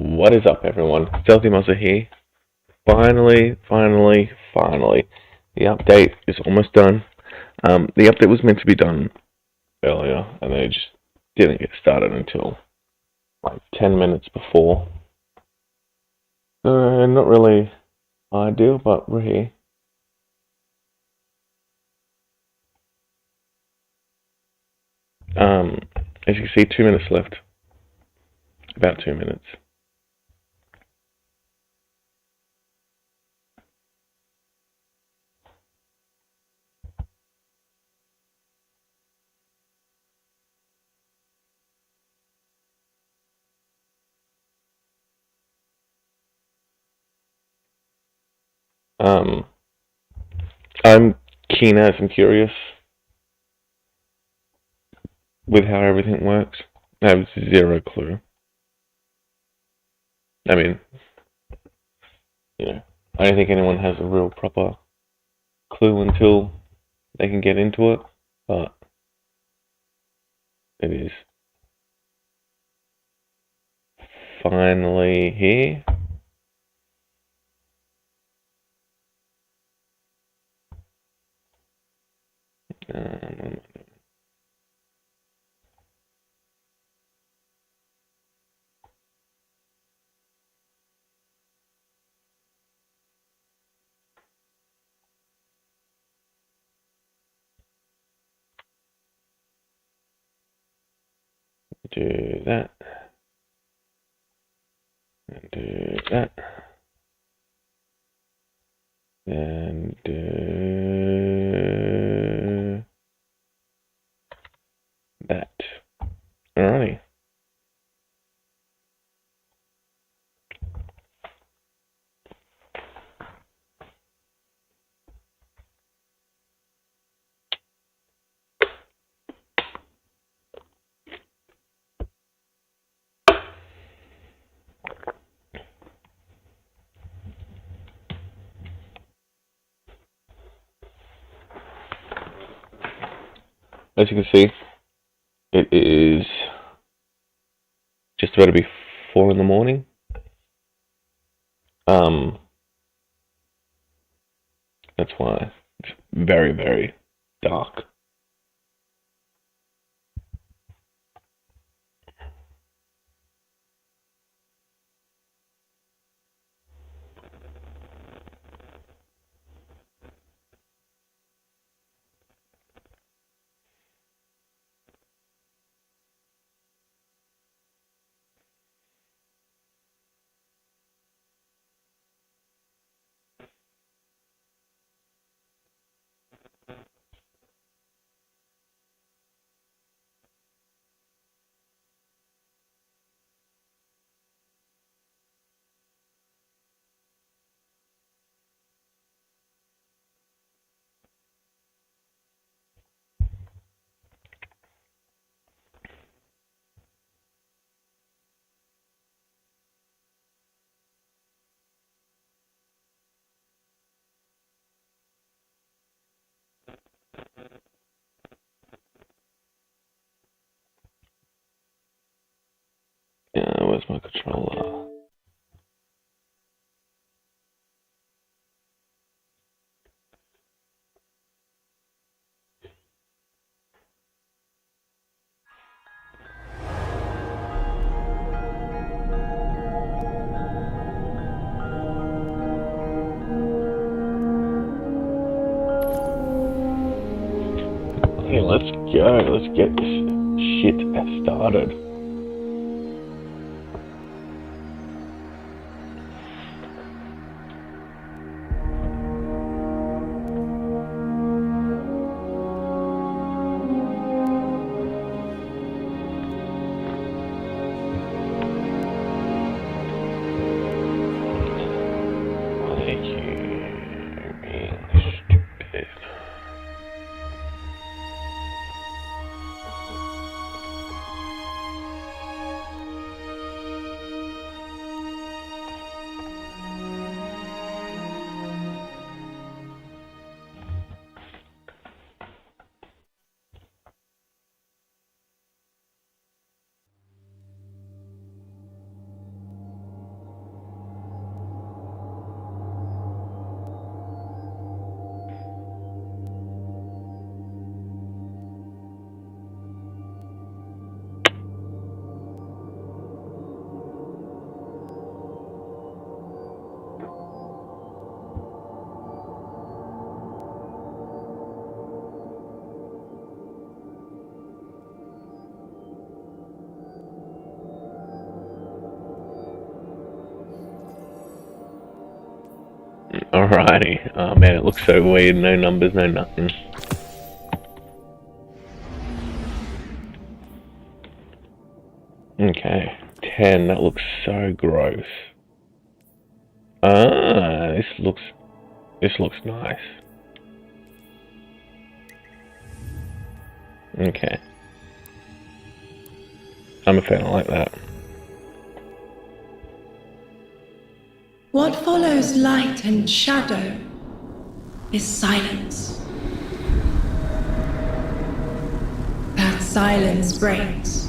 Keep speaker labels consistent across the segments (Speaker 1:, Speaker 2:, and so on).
Speaker 1: What is up, everyone? Stealthy Monster here. Finally. The update is almost done. The update was meant to be done earlier, and they just didn't get started until like 10 minutes before. Not really ideal, but we're here. As you can see, 2 minutes left. About 2 minutes. I'm keen as I'm curious with how everything works. I have zero clue. I mean, I don't think anyone has a real proper clue until they can get into it, but it is finally here. Do that, and do that, and do that. Alrighty. As you can see, it is just about to be 4 in the morning. That's why it's very, very dark. Where's my controller? Hey, let's go. Let's get this shit started. Alrighty. Oh man, it looks so weird. No numbers, no nothing. Okay. 10. That looks so gross. Ah, this looks nice. Okay. I'm a fan. I like that.
Speaker 2: What follows light and shadow is silence. That silence breaks.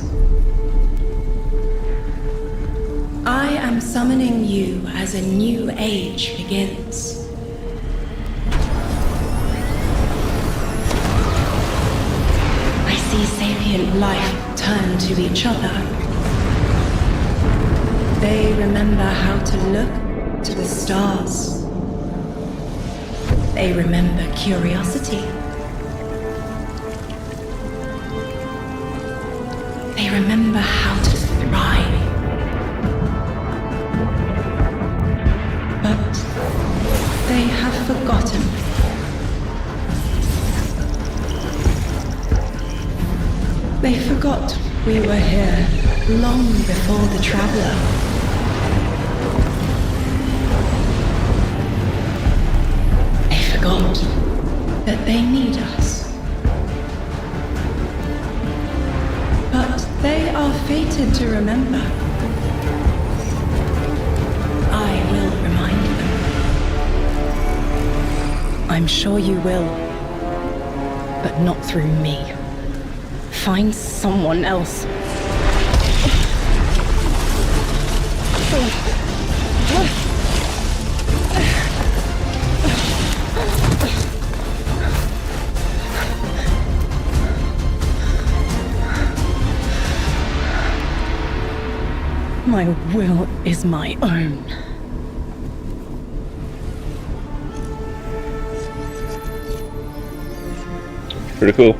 Speaker 2: I am summoning you as a new age begins. I see sapient life turn to each other. They remember how to look to the stars. They remember curiosity. They remember how to thrive. But they have forgotten. They forgot we were here long before the Traveler. They forgot that they need us. But they are fated to remember. I will remind them. I'm sure you will, but not through me. Find someone else. My will is my own.
Speaker 1: Pretty cool.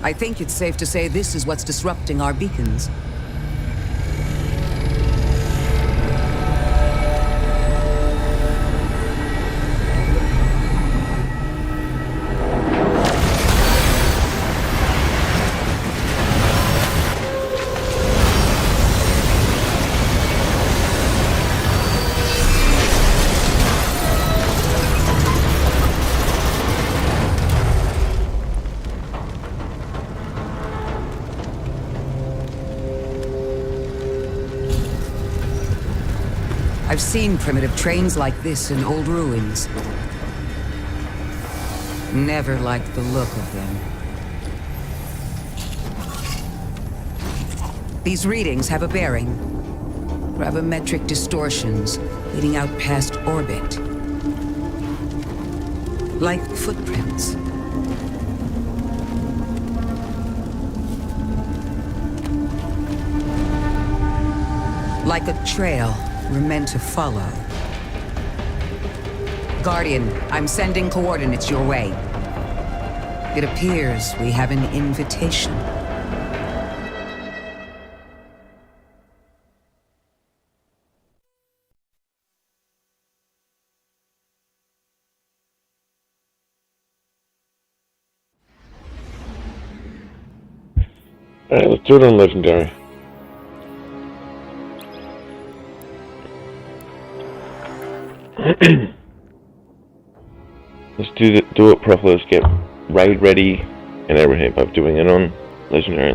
Speaker 3: I think it's safe to say this is what's disrupting our beacons. I've seen primitive trains like this in old ruins. Never liked the look of them. These readings have a bearing. Gravimetric distortions leading out past orbit. Like footprints. Like a trail we're meant to follow. Guardian, I'm sending coordinates your way. It appears we have an invitation.
Speaker 1: Alright, let's do it on Legendary. Let's do it properly. Let's get raid ready and everything by doing it on legendary.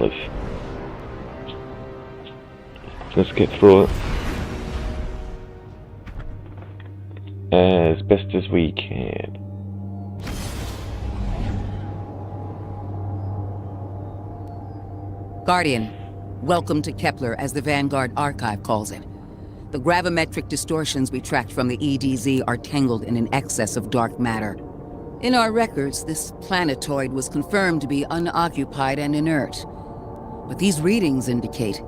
Speaker 1: Let's get through it as best as we can.
Speaker 3: Guardian, welcome to Kepler, as the Vanguard Archive calls it. The gravimetric distortions we tracked from the EDZ are tangled in an excess of dark matter. In our records, this planetoid was confirmed to be unoccupied and inert. But these readings indicate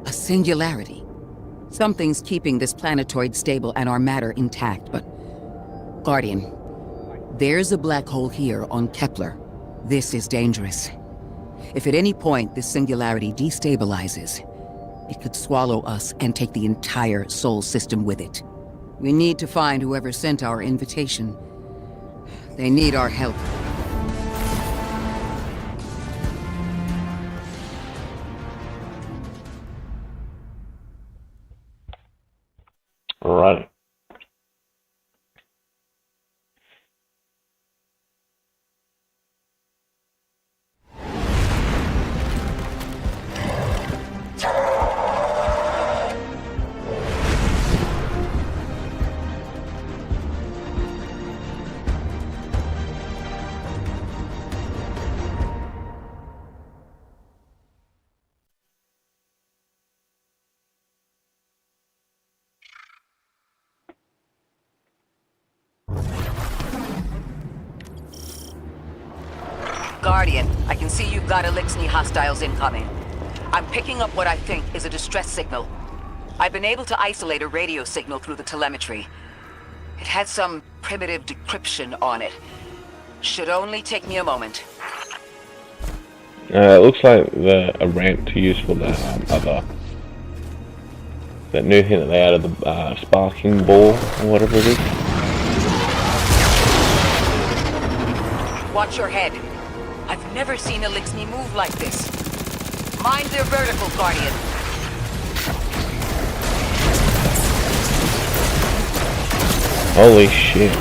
Speaker 3: a singularity. Something's keeping this planetoid stable and our matter intact, but... Guardian, there's a black hole here on Kepler. This is dangerous. If at any point this singularity destabilizes, it could swallow us and take the entire Sol system with it. We need to find whoever sent our invitation. They need our help.
Speaker 1: Alright.
Speaker 3: Guardian, I can see you've got Elixni hostiles incoming. I'm picking up what I think is a distress signal. I've been able to isolate a radio signal through the telemetry. It had some primitive decryption on it. Should only take me a moment.
Speaker 1: It looks like a ramp to use for the that new thing that they added, the sparking ball or whatever it is.
Speaker 3: Watch your head. I've never seen Elixni move like this. Mind their vertical, Guardian.
Speaker 1: Holy shit.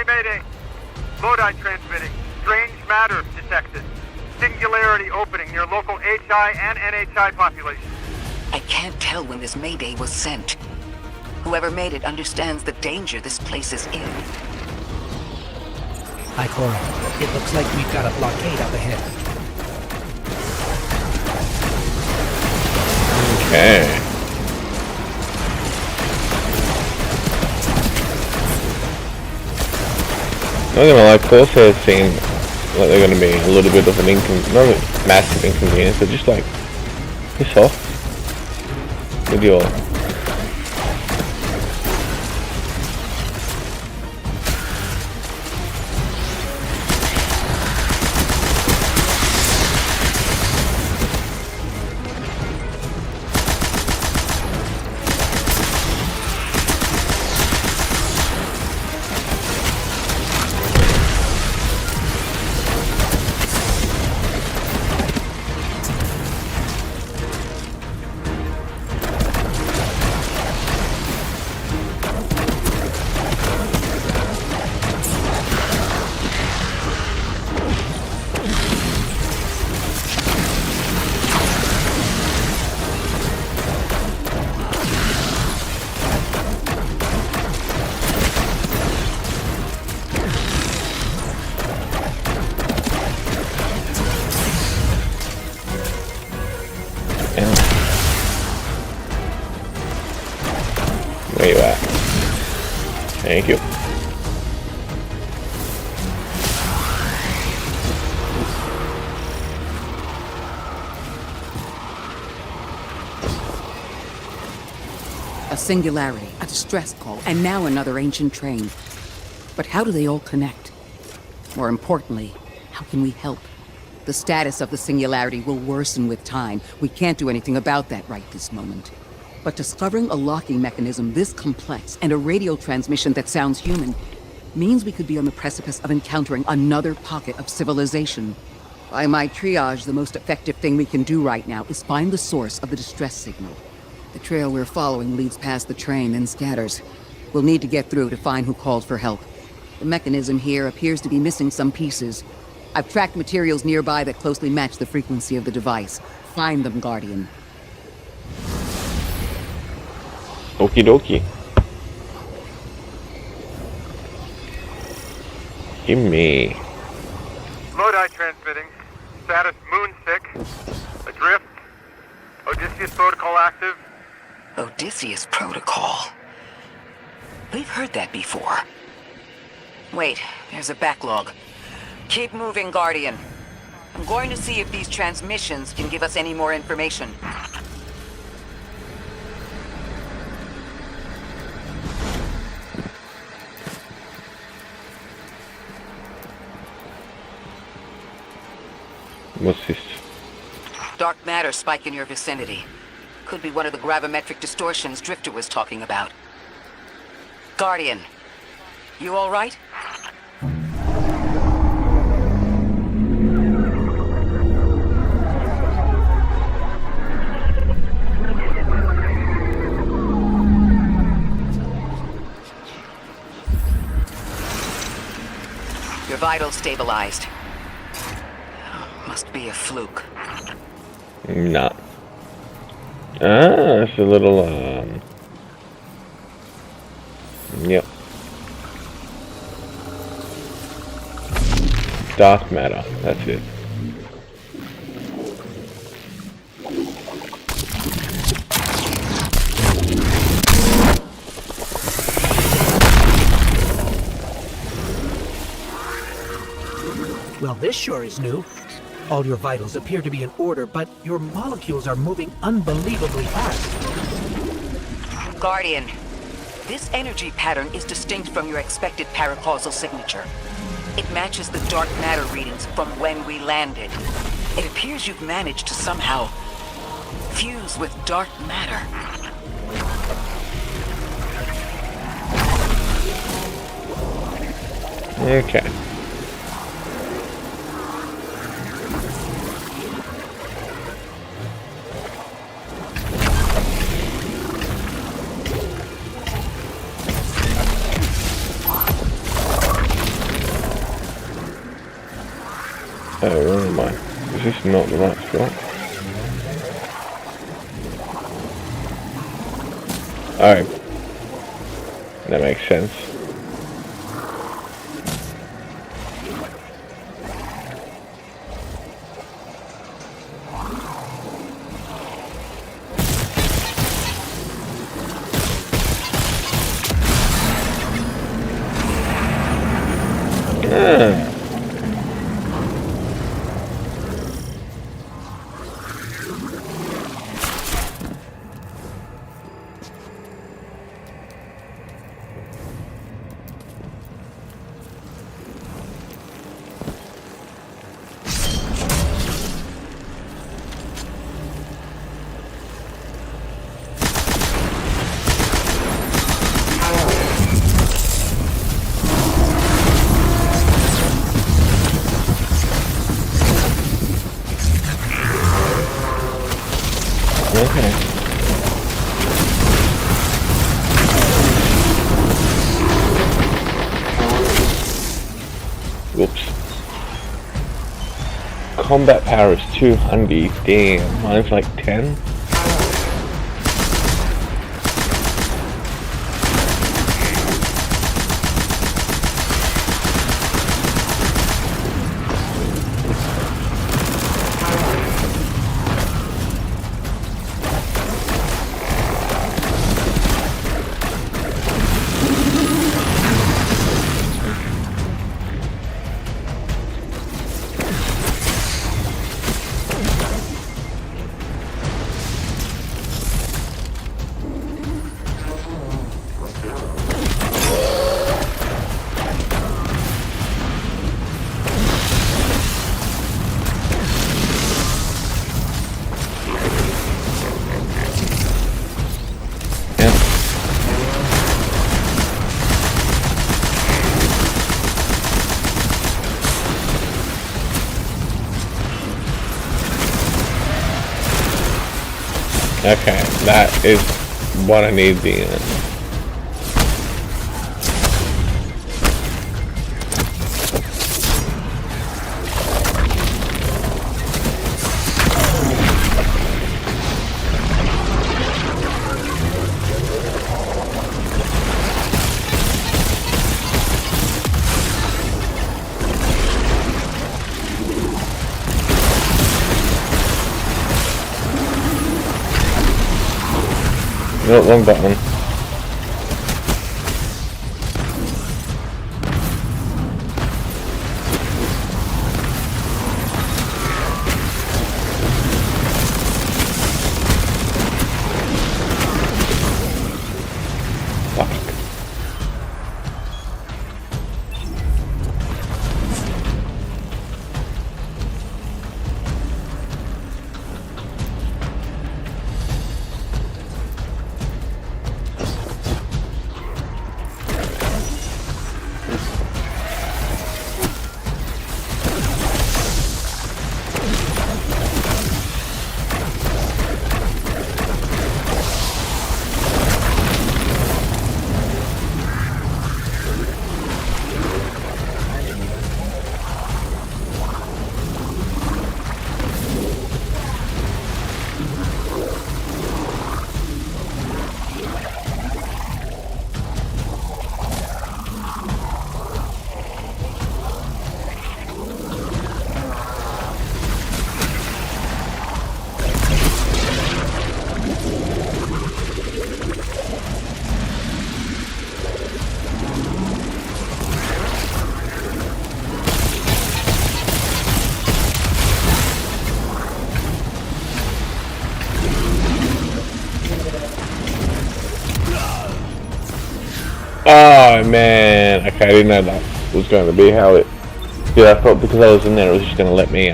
Speaker 4: Mayday! Loadout transmitting. Strange matter detected. Singularity opening near local HI and NHI population.
Speaker 3: I can't tell when this Mayday was sent. Whoever made it understands the danger this place is in.
Speaker 5: Hi, Cora. It looks like we've got a blockade up ahead.
Speaker 1: Okay. Not gonna lie, Corsair seem like they're gonna be a little bit of an not a massive inconvenience, but just like piss off with your Yeah. Where you at? Thank you.
Speaker 3: A singularity, a distress call, and now another ancient train. But how do they all connect? More importantly, how can we help? The status of the singularity will worsen with time. We can't do anything about that right this moment. But discovering a locking mechanism this complex and a radio transmission that sounds human means we could be on the precipice of encountering another pocket of civilization. By my triage, the most effective thing we can do right now is find the source of the distress signal. The trail we're following leads past the train, then scatters. We'll need to get through to find who called for help. The mechanism here appears to be missing some pieces. I've tracked materials nearby that closely match the frequency of the device. Find them, Guardian.
Speaker 1: Okie dokie. Gimme.
Speaker 4: Loadout transmitting. Status moonsick. Adrift. Odysseus protocol active.
Speaker 3: Odysseus protocol. We've heard that before. Wait, there's a backlog. Keep moving, Guardian. I'm going to see if these transmissions can give us any more information.
Speaker 1: What's this?
Speaker 3: Dark matter spike in your vicinity. Could be one of the gravimetric distortions Drifter was talking about. Guardian, you all right? Your vitals stabilized. Must be a fluke.
Speaker 1: Nah. Ah, it's a little, yep. Dark matter, that's it.
Speaker 5: Well, this sure is new. All your vitals appear to be in order, but your molecules are moving unbelievably fast.
Speaker 3: Guardian, this energy pattern is distinct from your expected paracausal signature. It matches the dark matter readings from when we landed. It appears you've managed to somehow fuse with dark matter.
Speaker 1: Okay. Oh, where am I? Is this not the right spot? Oh. That makes sense. Ah. Okay. Whoops. Combat power is 200. Damn, mine's like 10. Okay, that is what I need the end. No, wrong button. Oh man, okay, I didn't know that was going to be how it. Yeah, I thought because I was in there, it was just going to let me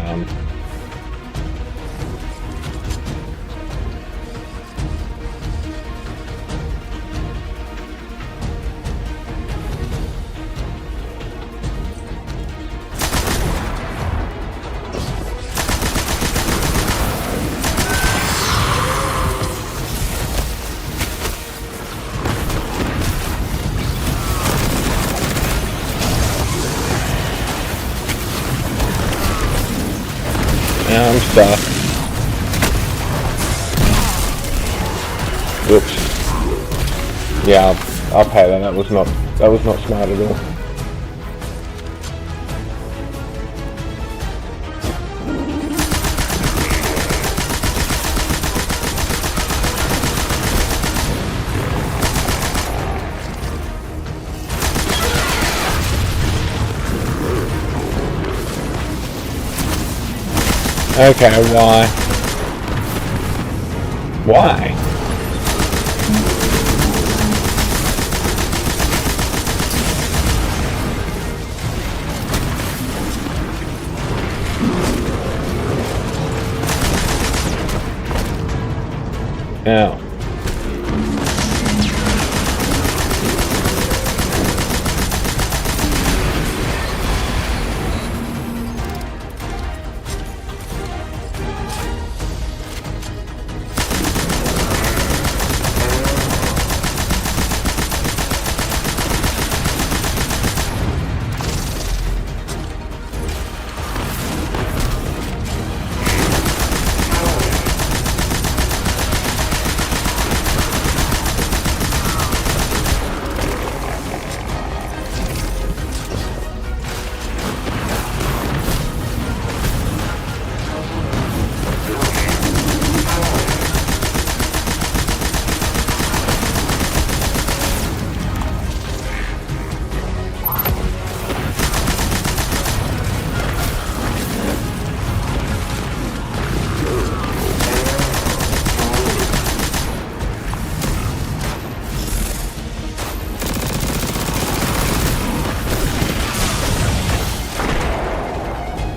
Speaker 1: Now I'm stuck. Oops. Yeah, I'll pay that. That was not smart at all. Okay, why? Why? Now.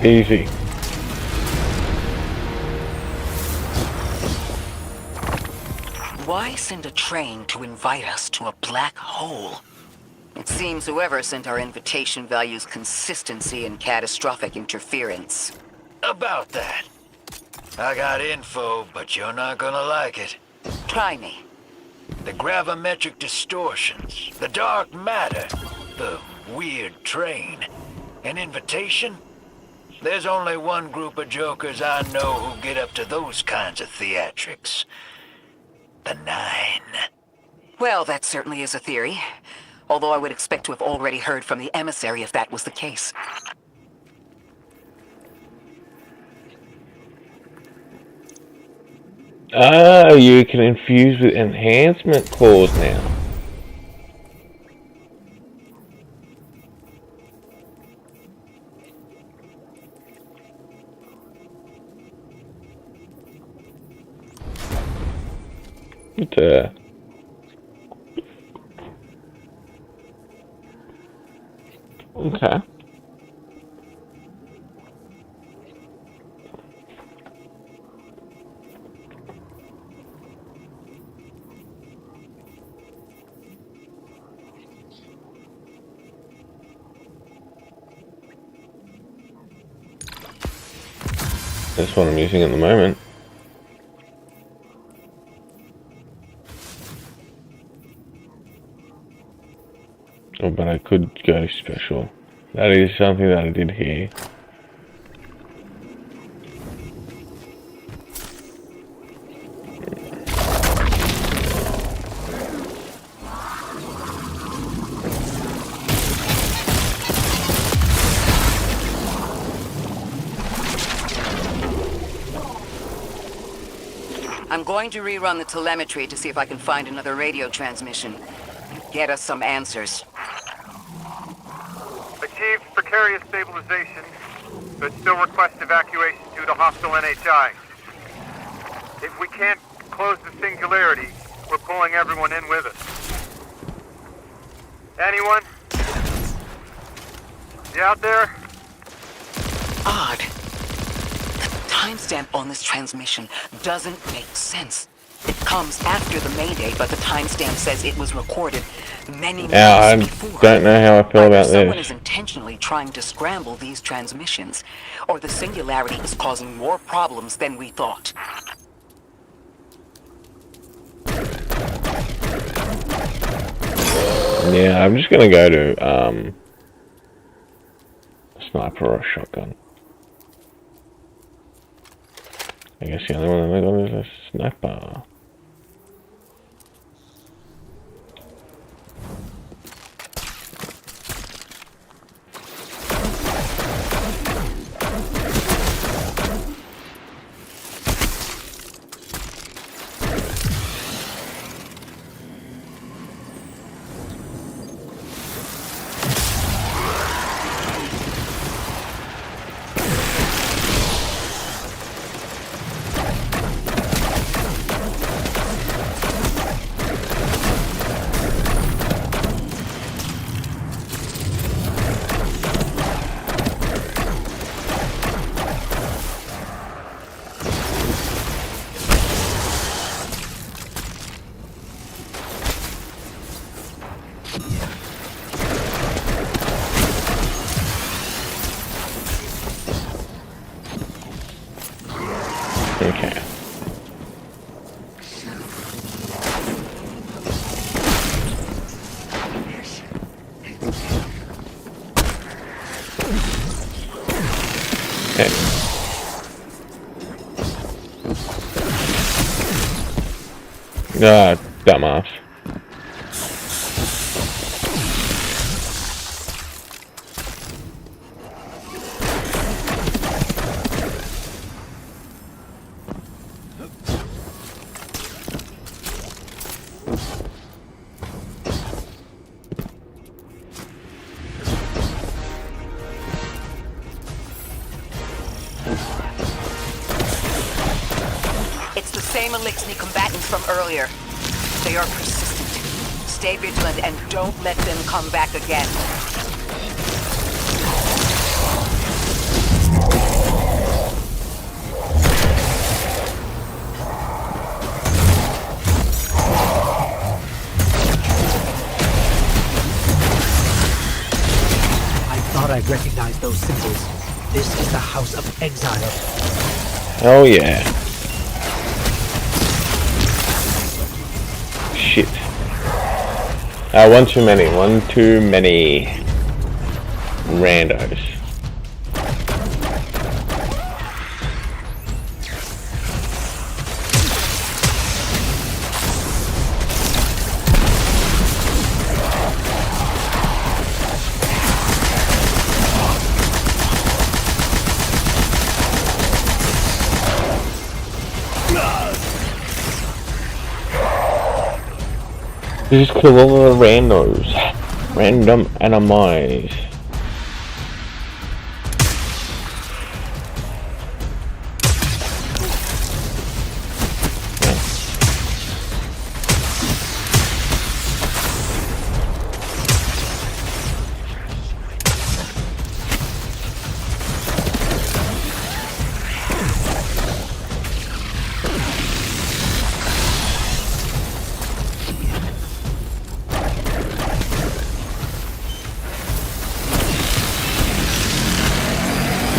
Speaker 1: Easy.
Speaker 3: Why send a train to invite us to a black hole? It seems whoever sent our invitation values consistency and catastrophic interference.
Speaker 6: About that. I got info, but you're not gonna like it.
Speaker 3: Try me.
Speaker 6: The gravimetric distortions, the dark matter, the weird train. An invitation? There's only one group of jokers I know who get up to those kinds of theatrics. The Nine.
Speaker 3: Well, that certainly is a theory. Although I would expect to have already heard from the emissary if that was the case.
Speaker 1: Ah, you can infuse with enhancement cores now. Okay. That's what I'm using at the moment. Oh, but I could go special. That is something that I did here.
Speaker 3: I'm going to rerun the telemetry to see if I can find another radio transmission. Get us some answers.
Speaker 4: Achieved precarious stabilization, but still request evacuation due to hostile NHI. If we can't close the singularity, we're pulling everyone in with us. Anyone? You out there?
Speaker 3: Odd. The timestamp on this transmission doesn't make sense. It comes after the Mayday, but the timestamp says it was recorded many months before.
Speaker 1: I don't know how I feel about
Speaker 3: someone
Speaker 1: this.
Speaker 3: is intentionally trying to scramble these transmissions, or the singularity is causing more problems than we thought.
Speaker 1: Yeah, I'm just gonna go to sniper or shotgun. I guess the only one I got is a sniper. Okay. Ah, dumbass.
Speaker 3: It's the same Elixni combatants from earlier. They are persistent. Stay vigilant and don't let them come back again.
Speaker 5: I thought I'd recognize those symbols. This is the House of Exile.
Speaker 1: Oh yeah. Shit. One too many. One too many randos. You just kill all the randos. Random enemies.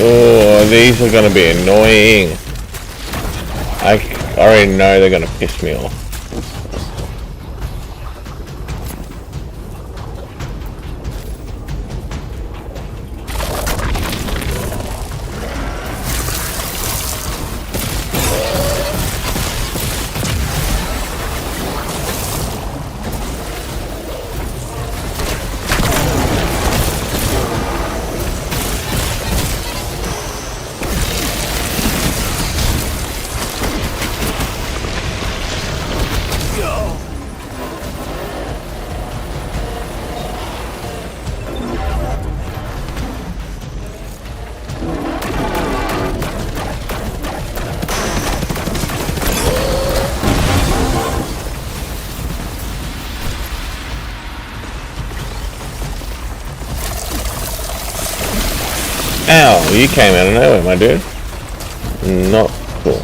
Speaker 1: Oh, these are gonna be annoying. I already know they're gonna piss me off. Ow, you came out of nowhere, my dude. Not cool.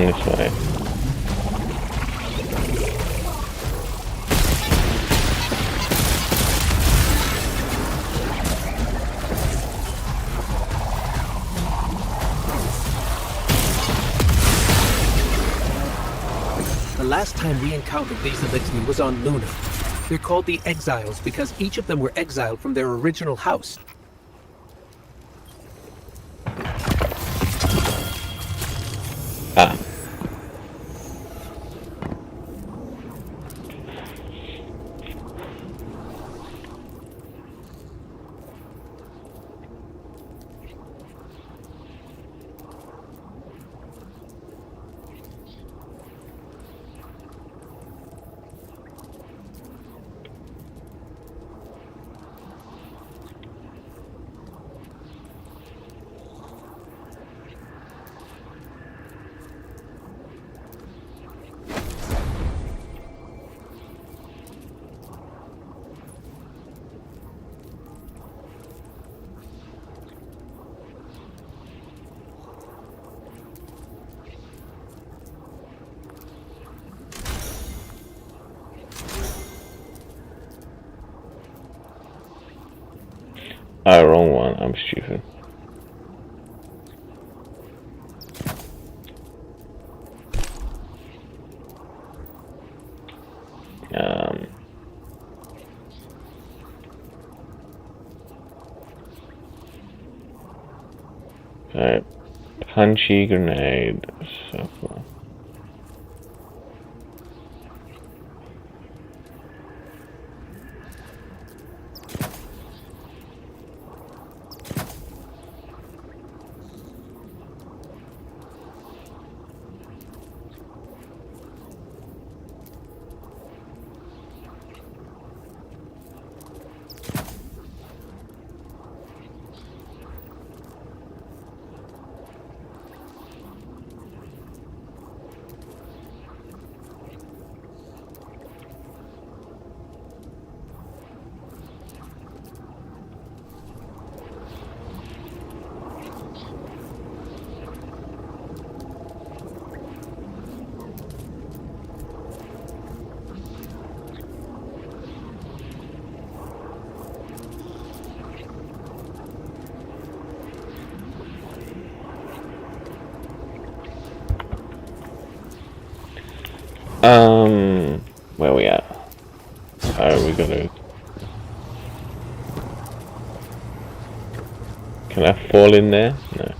Speaker 1: This way.
Speaker 5: The last time we encountered these Elixir was on Luna. They're called the Exiles because each of them were exiled from their original house.
Speaker 1: Ah. Oh, wrong one. I'm stupid. So, punchy grenade. So far. Where we at? Oh, we gotta... Can I fall in there? No.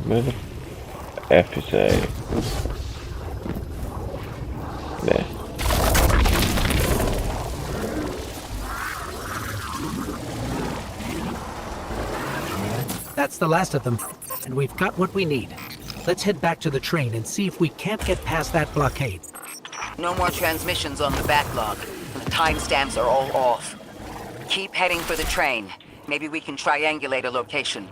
Speaker 1: Where the F is A? There.
Speaker 5: That's the last of them, and we've got what we need. Let's head back to the train and see if we can't get past that blockade.
Speaker 3: No more transmissions on the backlog, and the timestamps are all off. Keep heading for the train. Maybe we can triangulate a location.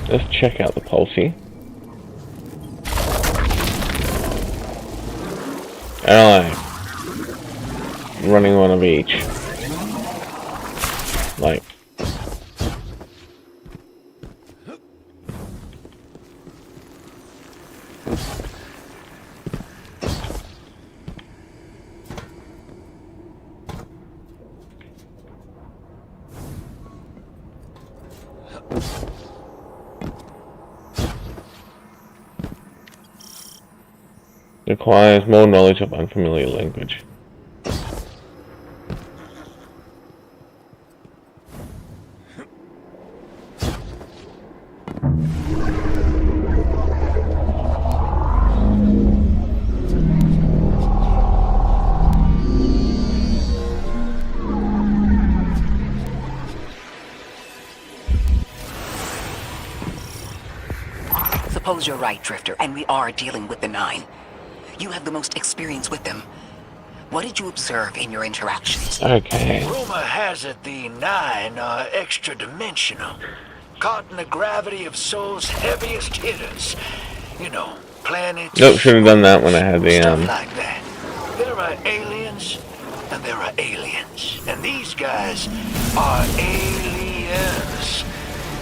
Speaker 1: Let's check out the Pulsey. And I'm running one of each. Like. Requires more knowledge of unfamiliar language.
Speaker 3: Suppose you're right, Drifter, and we are dealing with the Nine. You have the most experience with them. What did you observe in your interactions?
Speaker 1: Okay.
Speaker 6: Rumor has it the Nine are extra-dimensional, caught in the gravity of Sol's heaviest hitters. You know, planets...
Speaker 1: Nope, should have done that when I had the,
Speaker 6: stuff like that. There are aliens, and there are aliens. And these guys are aliens.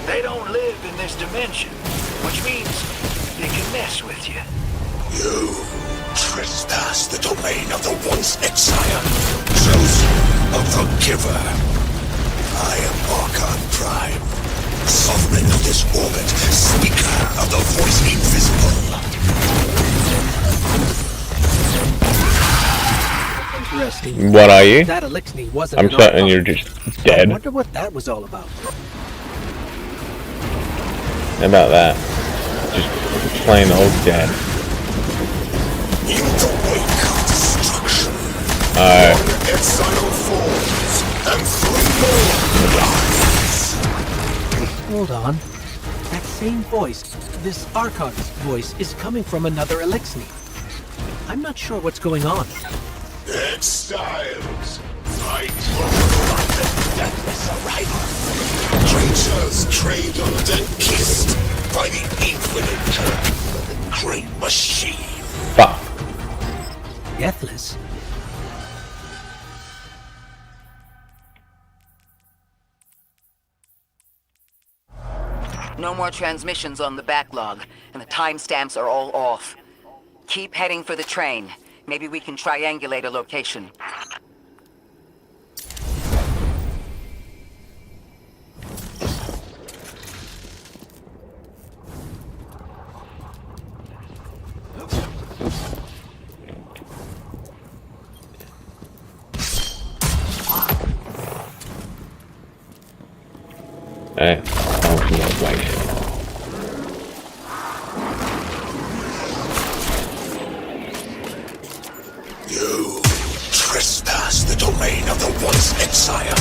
Speaker 6: They don't live in this dimension, which means they can mess with you.
Speaker 7: You trespass the domain of the once exile, chosen of the giver. I am Archon Prime, sovereign of this orbit, speaker of the voice invisible.
Speaker 5: Interesting.
Speaker 1: What are you?
Speaker 5: That elixir wasn't
Speaker 1: I'm
Speaker 5: an
Speaker 1: certain
Speaker 5: Archon.
Speaker 1: you're just
Speaker 5: I
Speaker 1: dead.
Speaker 5: wonder what that was all about.
Speaker 1: About that. Just plain old dead.
Speaker 7: In the wake of destruction,
Speaker 1: Alright.
Speaker 7: exile falls, and 3 more lives.
Speaker 5: Hold on. That same voice, this Archon's voice, is coming from another elixir. I'm not sure what's going on.
Speaker 7: Exiles, fight for the deathless arrival. Creatures cradled and kissed by the infinite turn of the great machine.
Speaker 1: Fuck.
Speaker 5: Deathless?
Speaker 3: No more transmissions on the backlog, and the timestamps are all off. Keep heading for the train. Maybe we can triangulate a location.
Speaker 1: Alright. Oh, no, right.
Speaker 7: You trespass the domain of the once exile,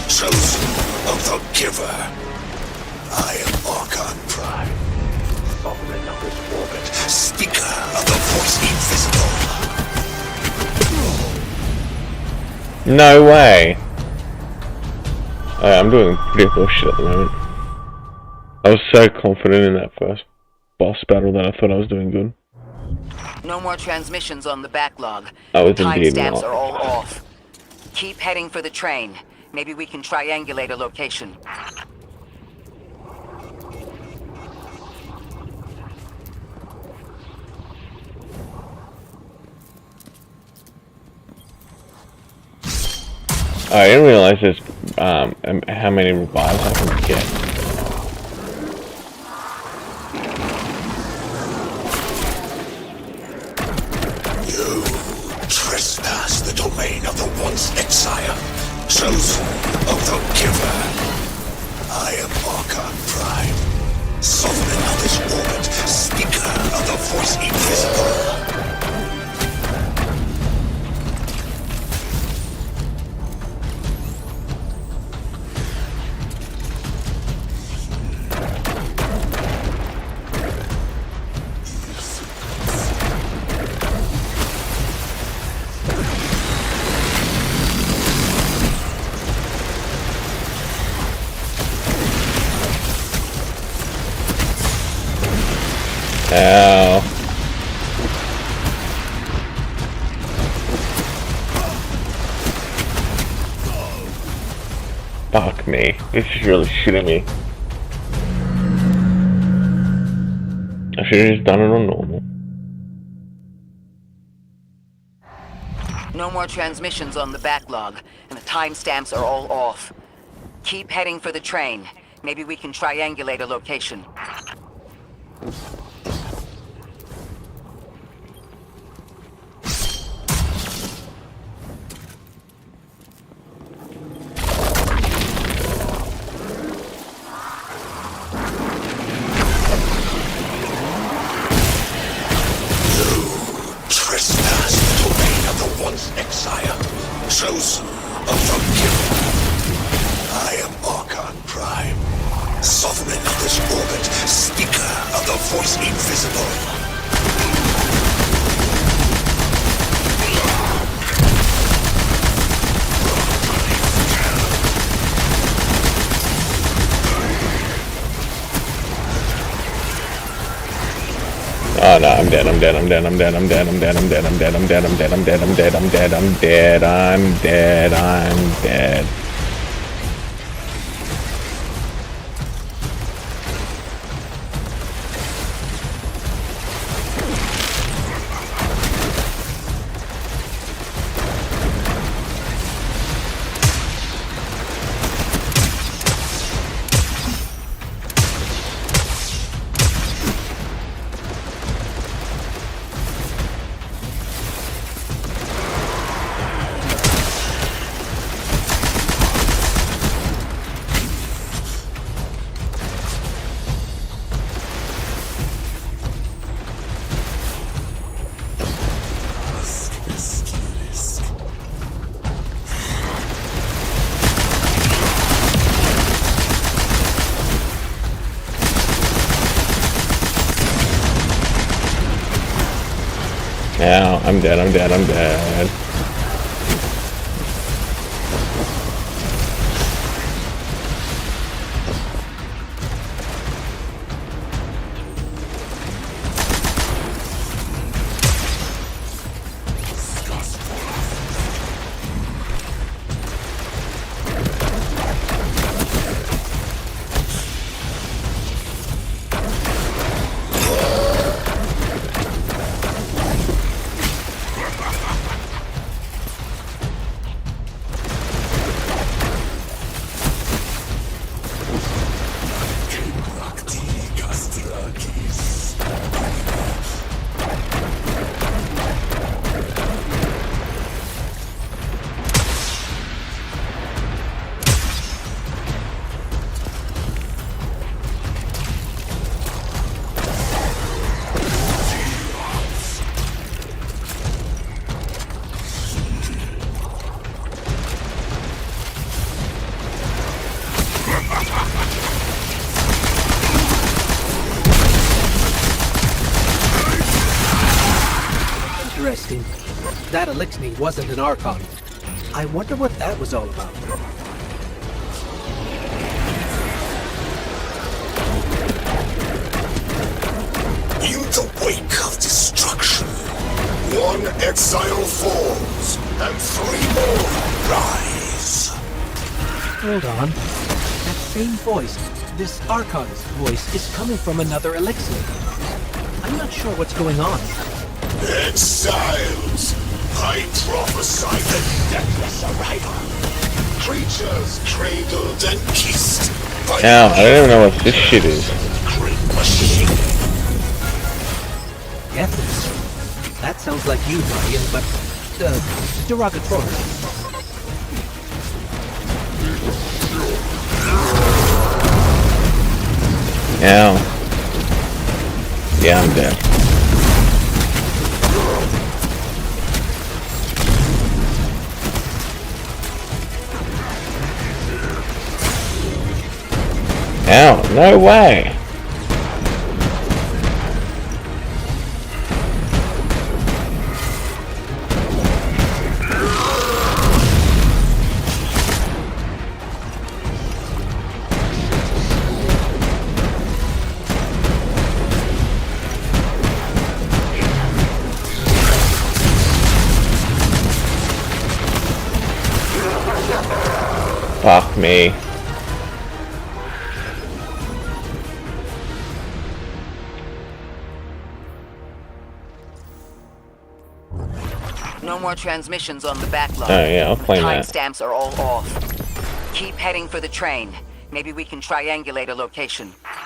Speaker 7: chosen of the giver. I am Archon Prime, sovereign of this orbit, speaker of the voice invisible.
Speaker 1: No way. I'm doing pretty bullshit at the moment. I was so confident in that first boss battle that I thought I was doing good.
Speaker 3: No more transmissions on the backlog.
Speaker 1: I was
Speaker 3: The
Speaker 1: indeed
Speaker 3: timestamps
Speaker 1: not.
Speaker 3: are all off. Keep heading for the train. Maybe we can triangulate a location.
Speaker 1: I didn't realize there's how many revives I can get.
Speaker 7: You trespass the domain of the once exile, chosen of the giver. I am Archon Prime, sovereign of this orbit, speaker of the voice invisible.
Speaker 1: Ow. Fuck me. This is really shitting me. I should have just done it on normal.
Speaker 3: No more transmissions on the backlog, and the timestamps are all off. Keep heading for the train. Maybe we can triangulate a location.
Speaker 7: Exile, chosen of the giver. I am Archon Prime, sovereign of this orbit, speaker of the voice invisible.
Speaker 1: Oh no, I'm dead, I'm dead, I'm dead, I'm dead, I'm dead, I'm dead, I'm dead, I'm dead, I'm dead, I'm dead, I'm dead, I'm dead, I'm dead, I'm dead, I'm dead, I'm dead. Now I'm dead, I'm dead, I'm dead.
Speaker 5: Interesting. That elixir wasn't an Archon. I wonder what that was all about.
Speaker 7: exile falls, and 3 more rise.
Speaker 5: Hold on. That same voice, this Archon's voice, is coming from another elixir. I'm not sure what's going on.
Speaker 7: Exiles! I prophesy the deathless arrival. Creatures cradled and kissed by
Speaker 1: Ow, I don't even know what this shit is.
Speaker 7: great machine.
Speaker 5: Deathless? That sounds like you, Guardian, but derogatory.
Speaker 1: Ow. Yeah, I'm dead. Ow, no way! Fuck me.
Speaker 3: No more transmissions on the backlog.
Speaker 1: Oh yeah, I'll claim that.
Speaker 3: Timestamps are all off. Keep heading for the train. Maybe we can triangulate a location.
Speaker 1: Ah.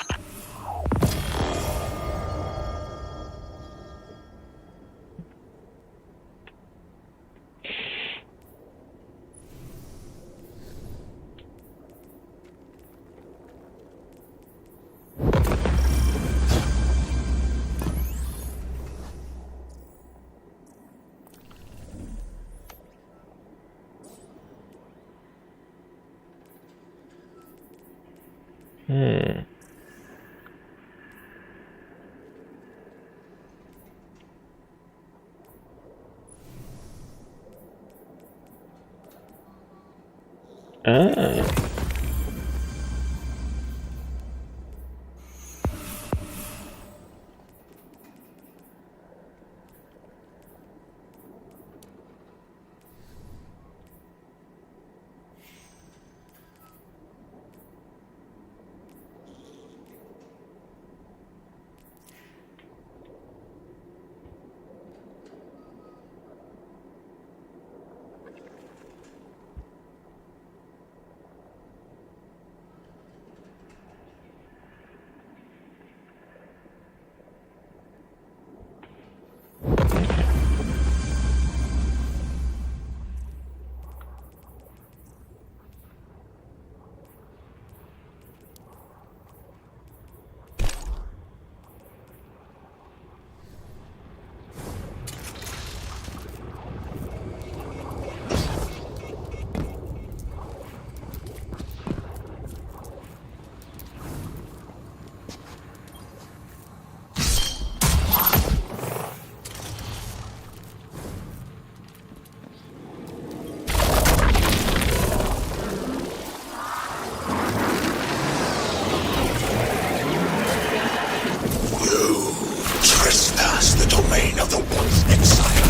Speaker 7: Trespass the domain of the once exile,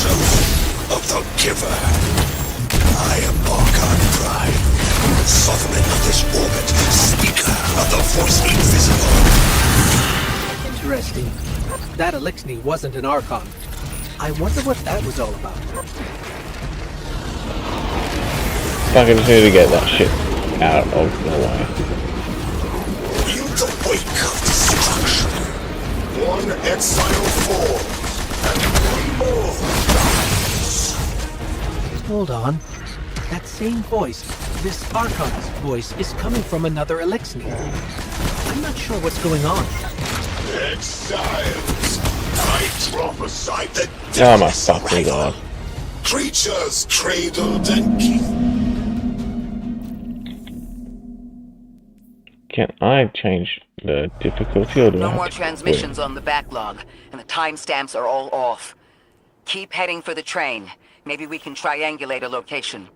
Speaker 7: chosen of the giver. I am Archon Prime, sovereign of this orbit, speaker of the voice invisible.
Speaker 5: Interesting. That elixir wasn't an Archon. I wonder what that was all about.
Speaker 1: Fucking just need to get that shit out of the way.
Speaker 7: Feel the wake of destruction. One exile falls, and 3 more rise.
Speaker 5: Hold on. That same voice, this Archon's voice, is coming from another elixir. I'm not sure what's going on.
Speaker 7: Exiles, I prophesy the
Speaker 1: Oh my
Speaker 7: deathless
Speaker 1: fucking
Speaker 7: arrival.
Speaker 1: god.
Speaker 7: Creatures cradled and kissed.
Speaker 1: Can I change the difficulty or do I
Speaker 3: No
Speaker 1: have
Speaker 3: more
Speaker 1: to
Speaker 3: transmissions on the backlog, and the timestamps are all off. Keep heading for the train. Maybe we can triangulate a location.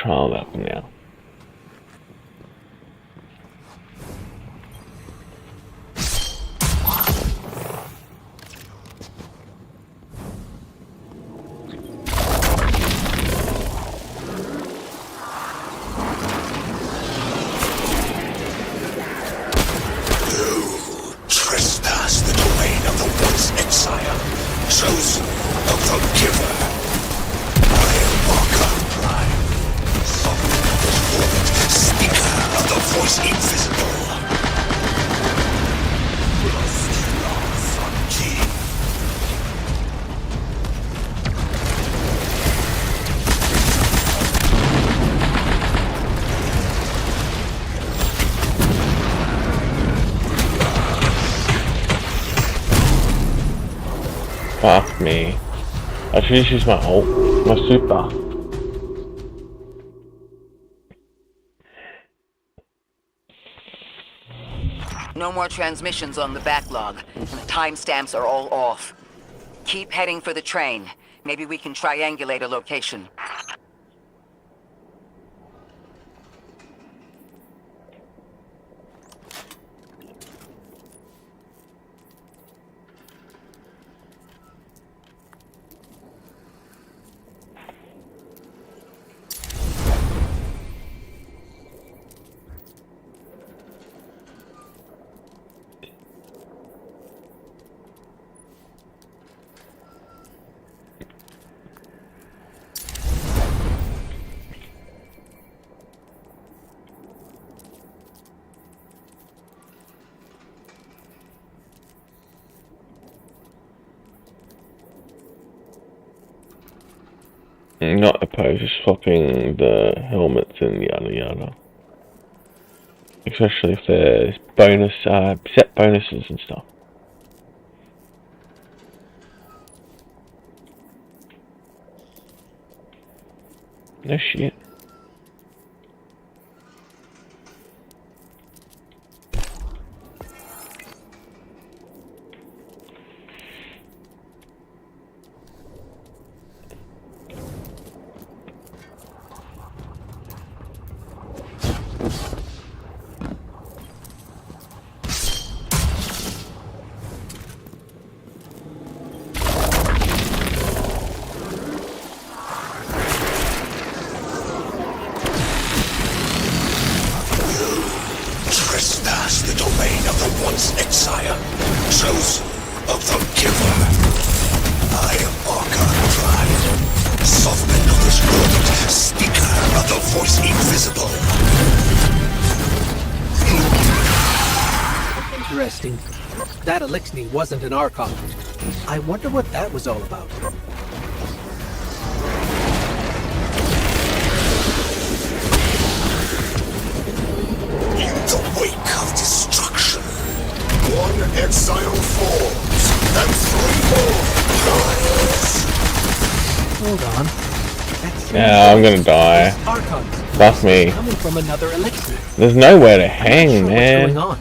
Speaker 1: trial that for now.
Speaker 7: Trespass the domain of the once exile, chosen of the giver. I am Archon Prime, sovereign of this world, speaker of the voice invisible. Lost on Cayde.
Speaker 1: Fuck me. I should just use my ult, my super.
Speaker 3: No more transmissions on the backlog, and the timestamps are all off. Keep heading for the train. Maybe we can triangulate a location.
Speaker 1: Not opposed to swapping the helmets and yada yada. Especially if there's bonus, set bonuses and stuff. No shit.
Speaker 7: Trespass the domain of the once exile, chosen of the giver. I am Archon Prime, sovereign of this world, speaker of the voice invisible.
Speaker 5: Interesting. That Elixir wasn't an Archon. I wonder what that was all about.
Speaker 7: In the wake of destruction, one exile falls, and three more rise.
Speaker 5: Hold on. That's
Speaker 1: Yeah, I'm gonna die.
Speaker 5: Archons.
Speaker 1: Fuck me.
Speaker 5: Coming from another Elixir.
Speaker 1: There's nowhere to
Speaker 5: I'm not
Speaker 1: hang,
Speaker 5: sure
Speaker 1: man.
Speaker 5: what's going on.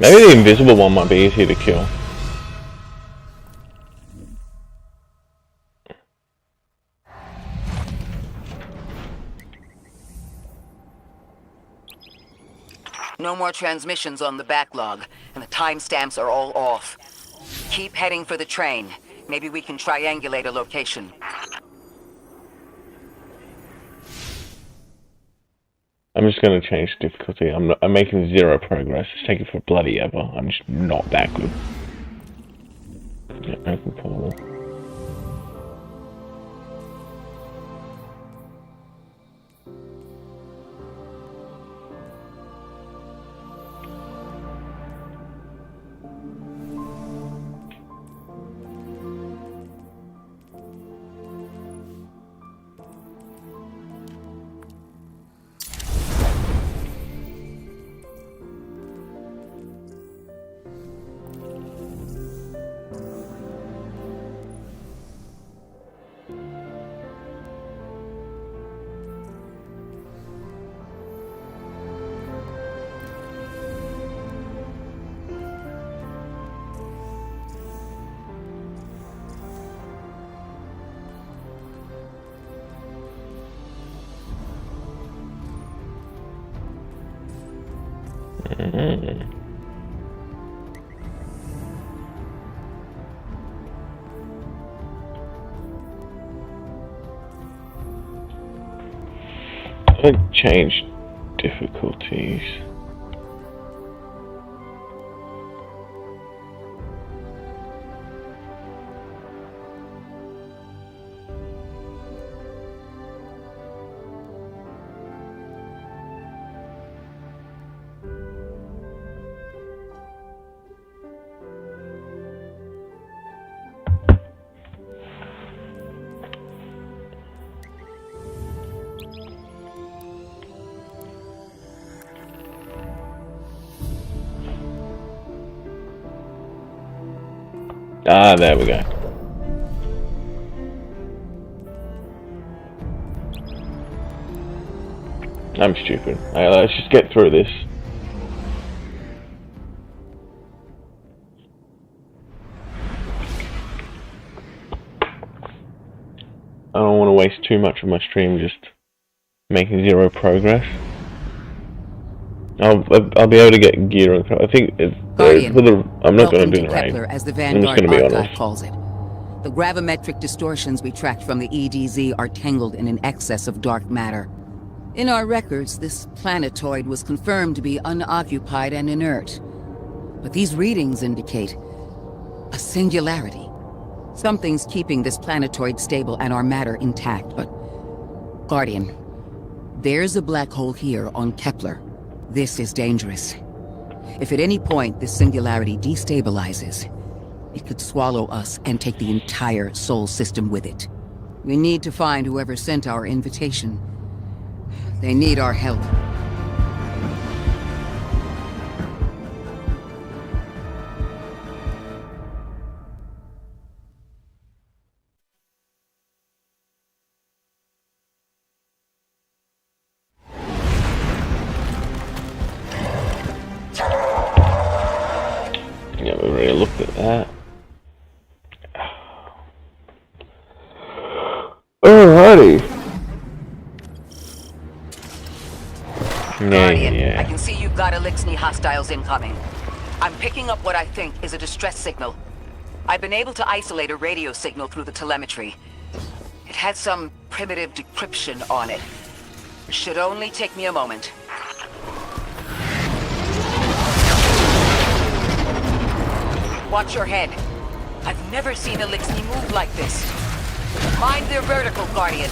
Speaker 1: Maybe the invisible one might be easier to kill.
Speaker 3: No more transmissions on the backlog, and the timestamps are all off. Keep heading for the train. Maybe we can triangulate a location.
Speaker 1: I'm just gonna change difficulty. I'm making 0 progress. It's taking for bloody ever. I'm just not that good. Yeah, open portal. Don't change difficulties. Ah, there we go. I'm stupid. Let's just get through this. I don't want to waste too much of my stream just making zero progress. I'll be able to get gear and I think I'm not going to do the raid.
Speaker 3: Kepler, as the
Speaker 1: I'm just
Speaker 3: Vanguard
Speaker 1: going to be
Speaker 3: Archive
Speaker 1: honest.
Speaker 3: calls it. The gravimetric distortions we tracked from the EDZ are tangled in an excess of dark matter. In our records, this planetoid was confirmed to be unoccupied and inert. But these readings indicate a singularity. Something's keeping this planetoid stable and our matter intact, but... Guardian, there's a black hole here on Kepler. This is dangerous. If at any point this singularity destabilizes, it could swallow us and take the entire Sol system with it. We need to find whoever sent our invitation. They need our help.
Speaker 1: Yeah, we already looked at that. Alrighty.
Speaker 3: Guardian, I can see you've got Elixni hostiles incoming. I'm picking up what I think is a distress signal. I've been able to isolate a radio signal through the telemetry. It had some primitive decryption on it. Should only take me a moment. Watch your head. I've never seen Elixni move like this. Mind their vertical, Guardian.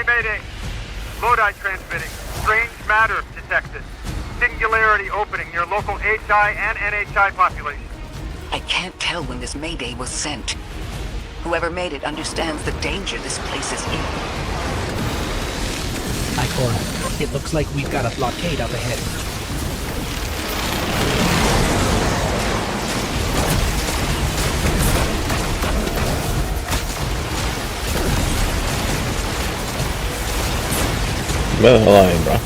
Speaker 4: Mayday. Loadout transmitting. Strange matter detected. Singularity opening near local HI and NHI population.
Speaker 3: I can't tell when this Mayday was sent. Whoever made it understands the danger this place is in.
Speaker 5: Icon, it looks like we've got a blockade up ahead.
Speaker 1: Where the hell are you, bro?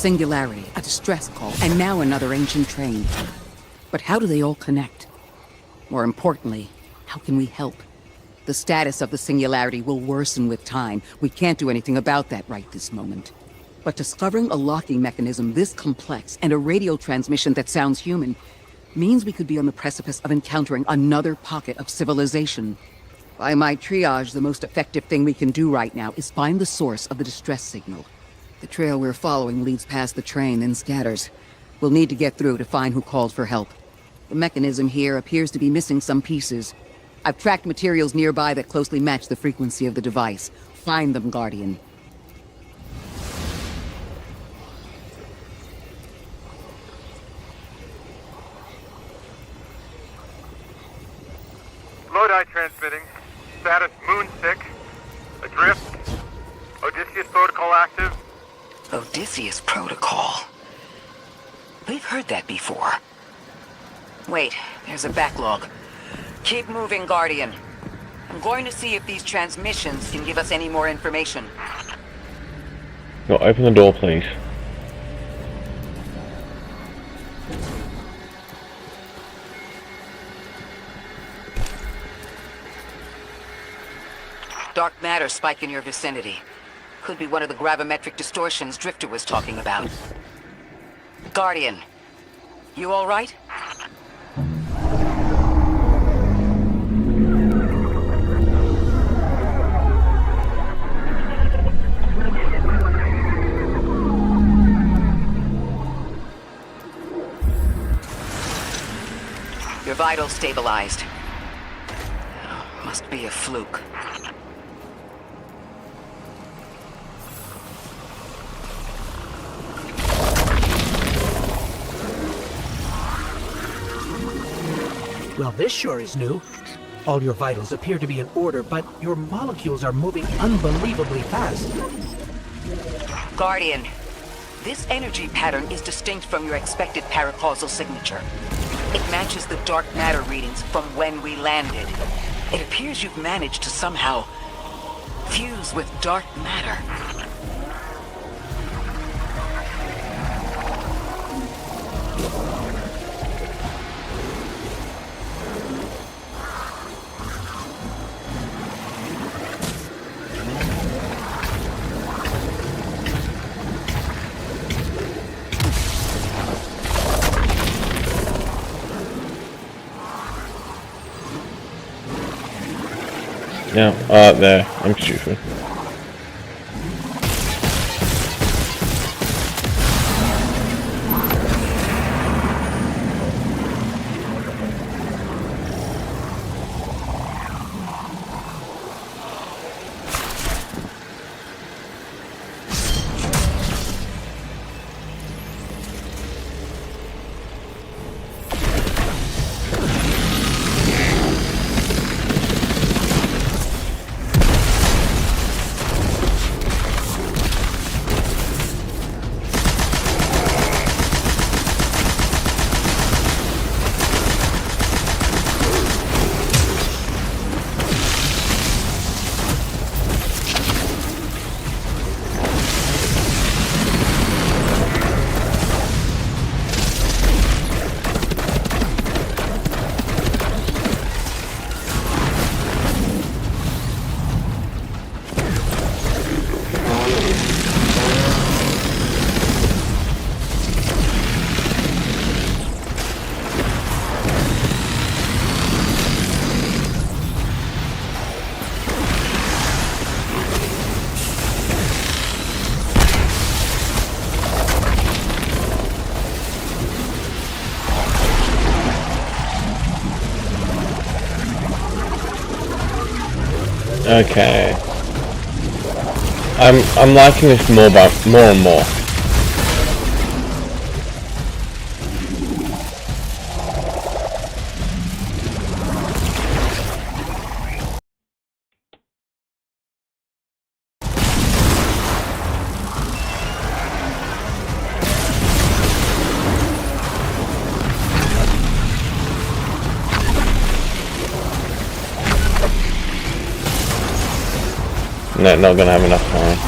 Speaker 3: singularity, a distress call, and now another ancient train. But how do they all connect? More importantly, how can we help? The status of the singularity will worsen with time. We can't do anything about that right this moment. But discovering a locking mechanism this complex and a radio transmission that sounds human means we could be on the precipice of encountering another pocket of civilization. By my triage, the most effective thing we can do right now is find the source of the distress signal. The trail we're following leads past the train, then scatters. We'll need to get through to find who called for help. The mechanism here appears to be missing some pieces. I've tracked materials nearby that closely match the frequency of the device. Find them, Guardian.
Speaker 4: Loadout transmitting. Status moonsick. Adrift. Odysseus protocol active.
Speaker 3: Odysseus protocol. We've heard that before. Wait, there's a backlog. Keep moving, Guardian. I'm going to see if these transmissions can give us any more information.
Speaker 1: Go open the door, please.
Speaker 3: Dark matter spike in your vicinity. Could be one of the gravimetric distortions Drifter was talking about. Guardian, you all right? Your vitals stabilized. Must be a fluke.
Speaker 5: Well, this sure is new. All your vitals appear to be in order, but your molecules are moving unbelievably fast.
Speaker 3: Guardian, this energy pattern is distinct from your expected paracausal signature. It matches the dark matter readings from when we landed. It appears you've managed to somehow fuse with dark matter.
Speaker 1: Yeah, there. I'm stupid. Okay. I'm liking this more and more. No, not gonna have enough time.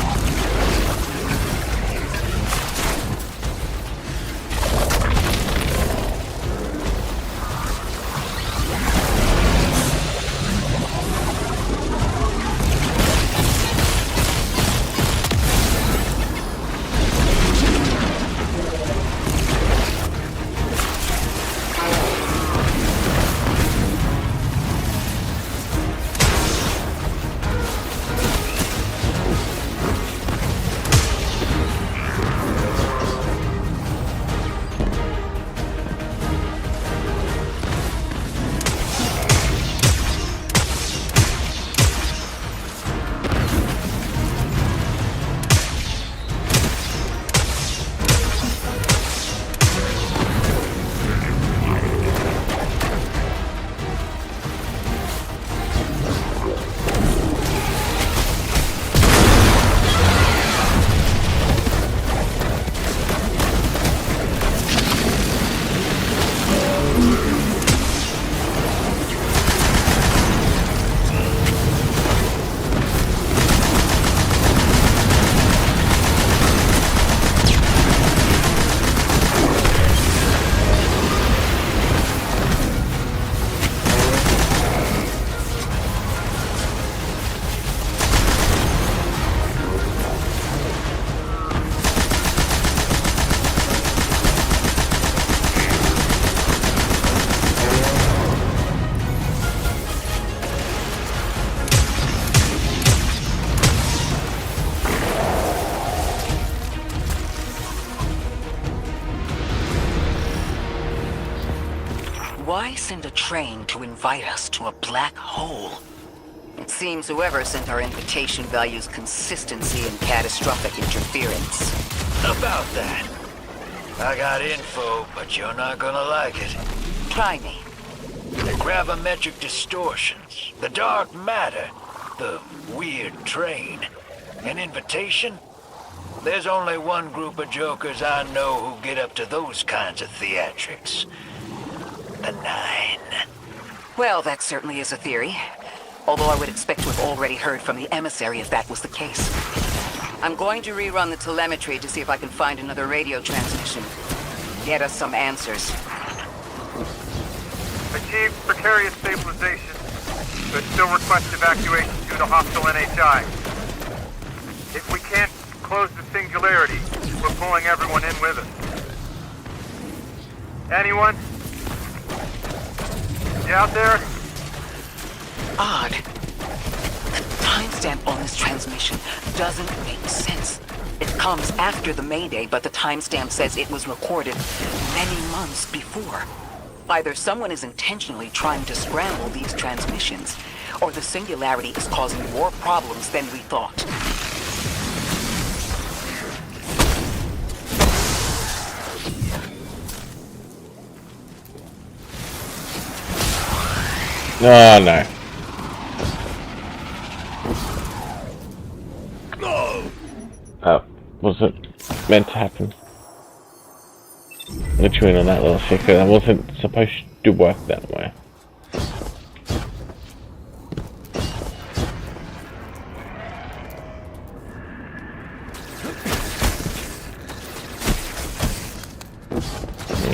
Speaker 3: Why send a train to invite us to a black hole? It seems whoever sent our invitation values consistency and catastrophic interference.
Speaker 6: About that. I got info, but you're not gonna like it.
Speaker 3: Try me.
Speaker 6: The gravimetric distortions, the dark matter, the weird train. An invitation? There's only one group of jokers I know who get up to those kinds of theatrics. The 9.
Speaker 3: Well, that certainly is a theory. Although I would expect to have already heard from the emissary if that was the case. I'm going to rerun the telemetry to see if I can find another radio transmission. Get us some answers.
Speaker 4: Achieved precarious stabilization, but still request evacuation due to hostile NHI. If we can't close the singularity, we're pulling everyone in with us. Anyone? You out there?
Speaker 3: Odd. The timestamp on this transmission doesn't make sense. It comes after the Mayday, but the timestamp says it was recorded many months before. Either someone is intentionally trying to scramble these transmissions, or the singularity is causing more problems than we thought.
Speaker 1: Oh no. That wasn't meant to happen. Literally on that little secret, that wasn't supposed to work that way.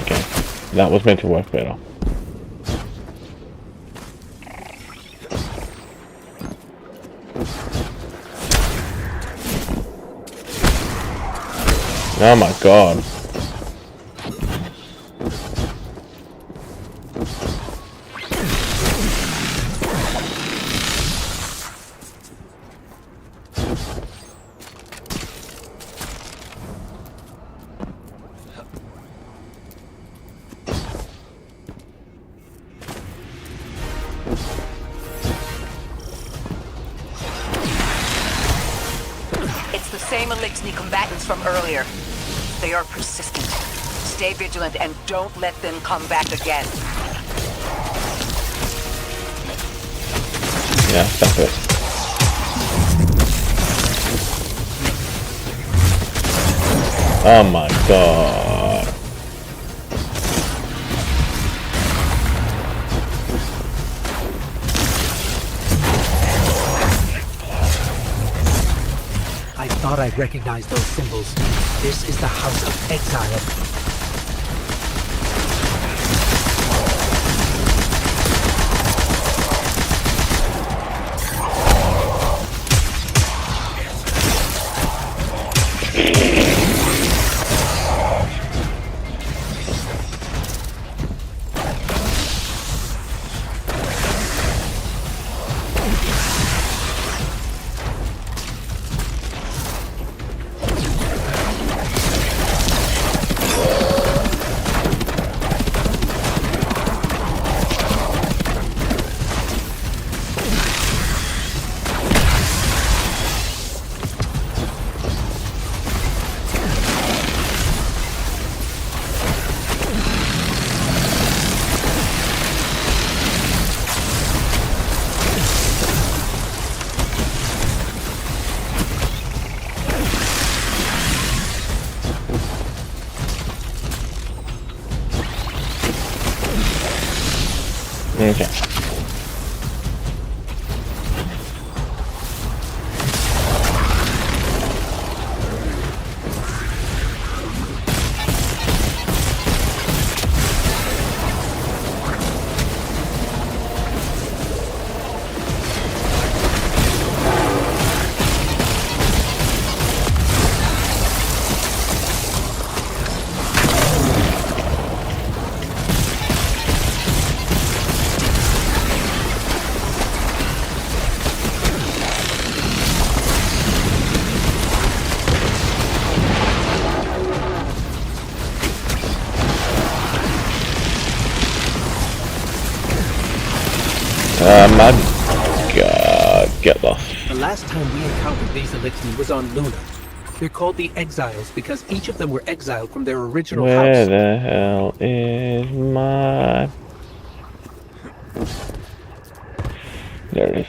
Speaker 1: Okay, that was meant to work better. Oh my god.
Speaker 3: It's the same Elixni combatants from earlier. They are persistent. Stay vigilant and don't let them come back again.
Speaker 1: Yeah, stop it. Oh my god.
Speaker 5: I thought I'd recognize those symbols. This is the House of Exile.
Speaker 1: Okay. My God, get lost.
Speaker 5: The last time we encountered these elixirs was on Luna. They're called the Exiles because each of them were exiled from their original
Speaker 1: Where
Speaker 5: house.
Speaker 1: the hell is my... There it is.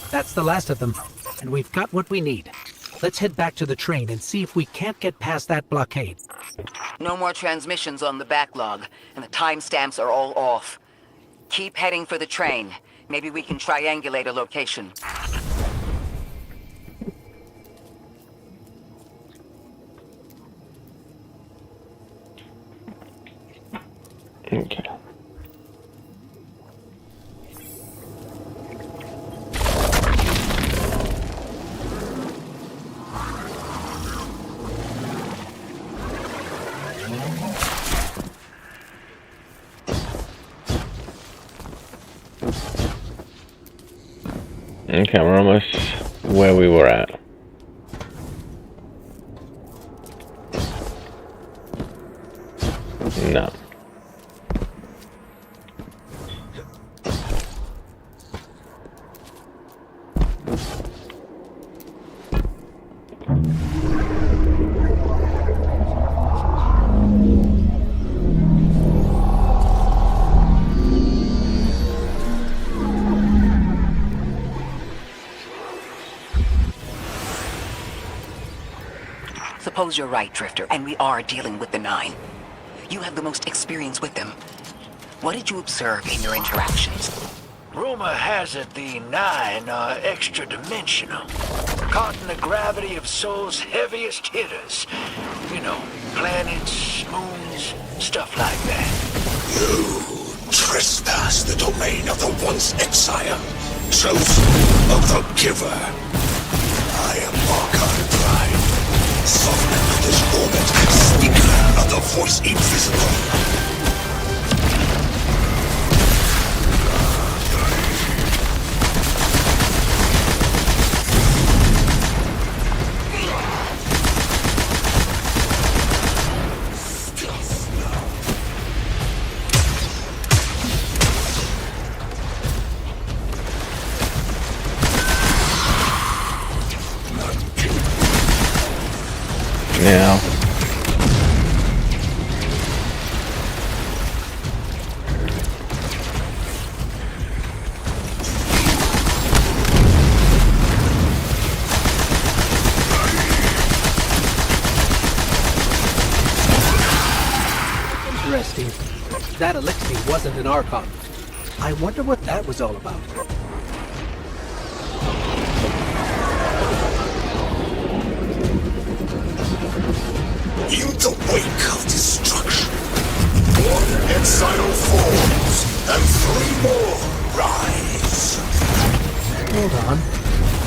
Speaker 5: That's the last of them, and we've got what we need. Let's head back to the train and see if we can't get past that blockade.
Speaker 3: No more transmissions on the backlog, and the timestamps are all off. Keep heading for the train. Maybe we can triangulate a location.
Speaker 1: Okay. Okay, we're almost where we were at. No.
Speaker 3: Suppose you're right, Drifter, and we are dealing with the Nine. You have the most experience with them. What did you observe in your interactions?
Speaker 6: Rumor has it the Nine are extra-dimensional. Caught in the gravity of Sol's heaviest hitters. You know, planets, moons, stuff like that.
Speaker 7: You trespass the domain of the once exile, chosen of the giver. I am Archon Prime, sovereign of this orbit, speaker of the voice invisible.
Speaker 1: Now.
Speaker 5: Interesting. That elixir wasn't an Archon. I wonder what that was all about.
Speaker 7: In the wake of destruction, one exile falls, and three more rise.
Speaker 5: Hold on.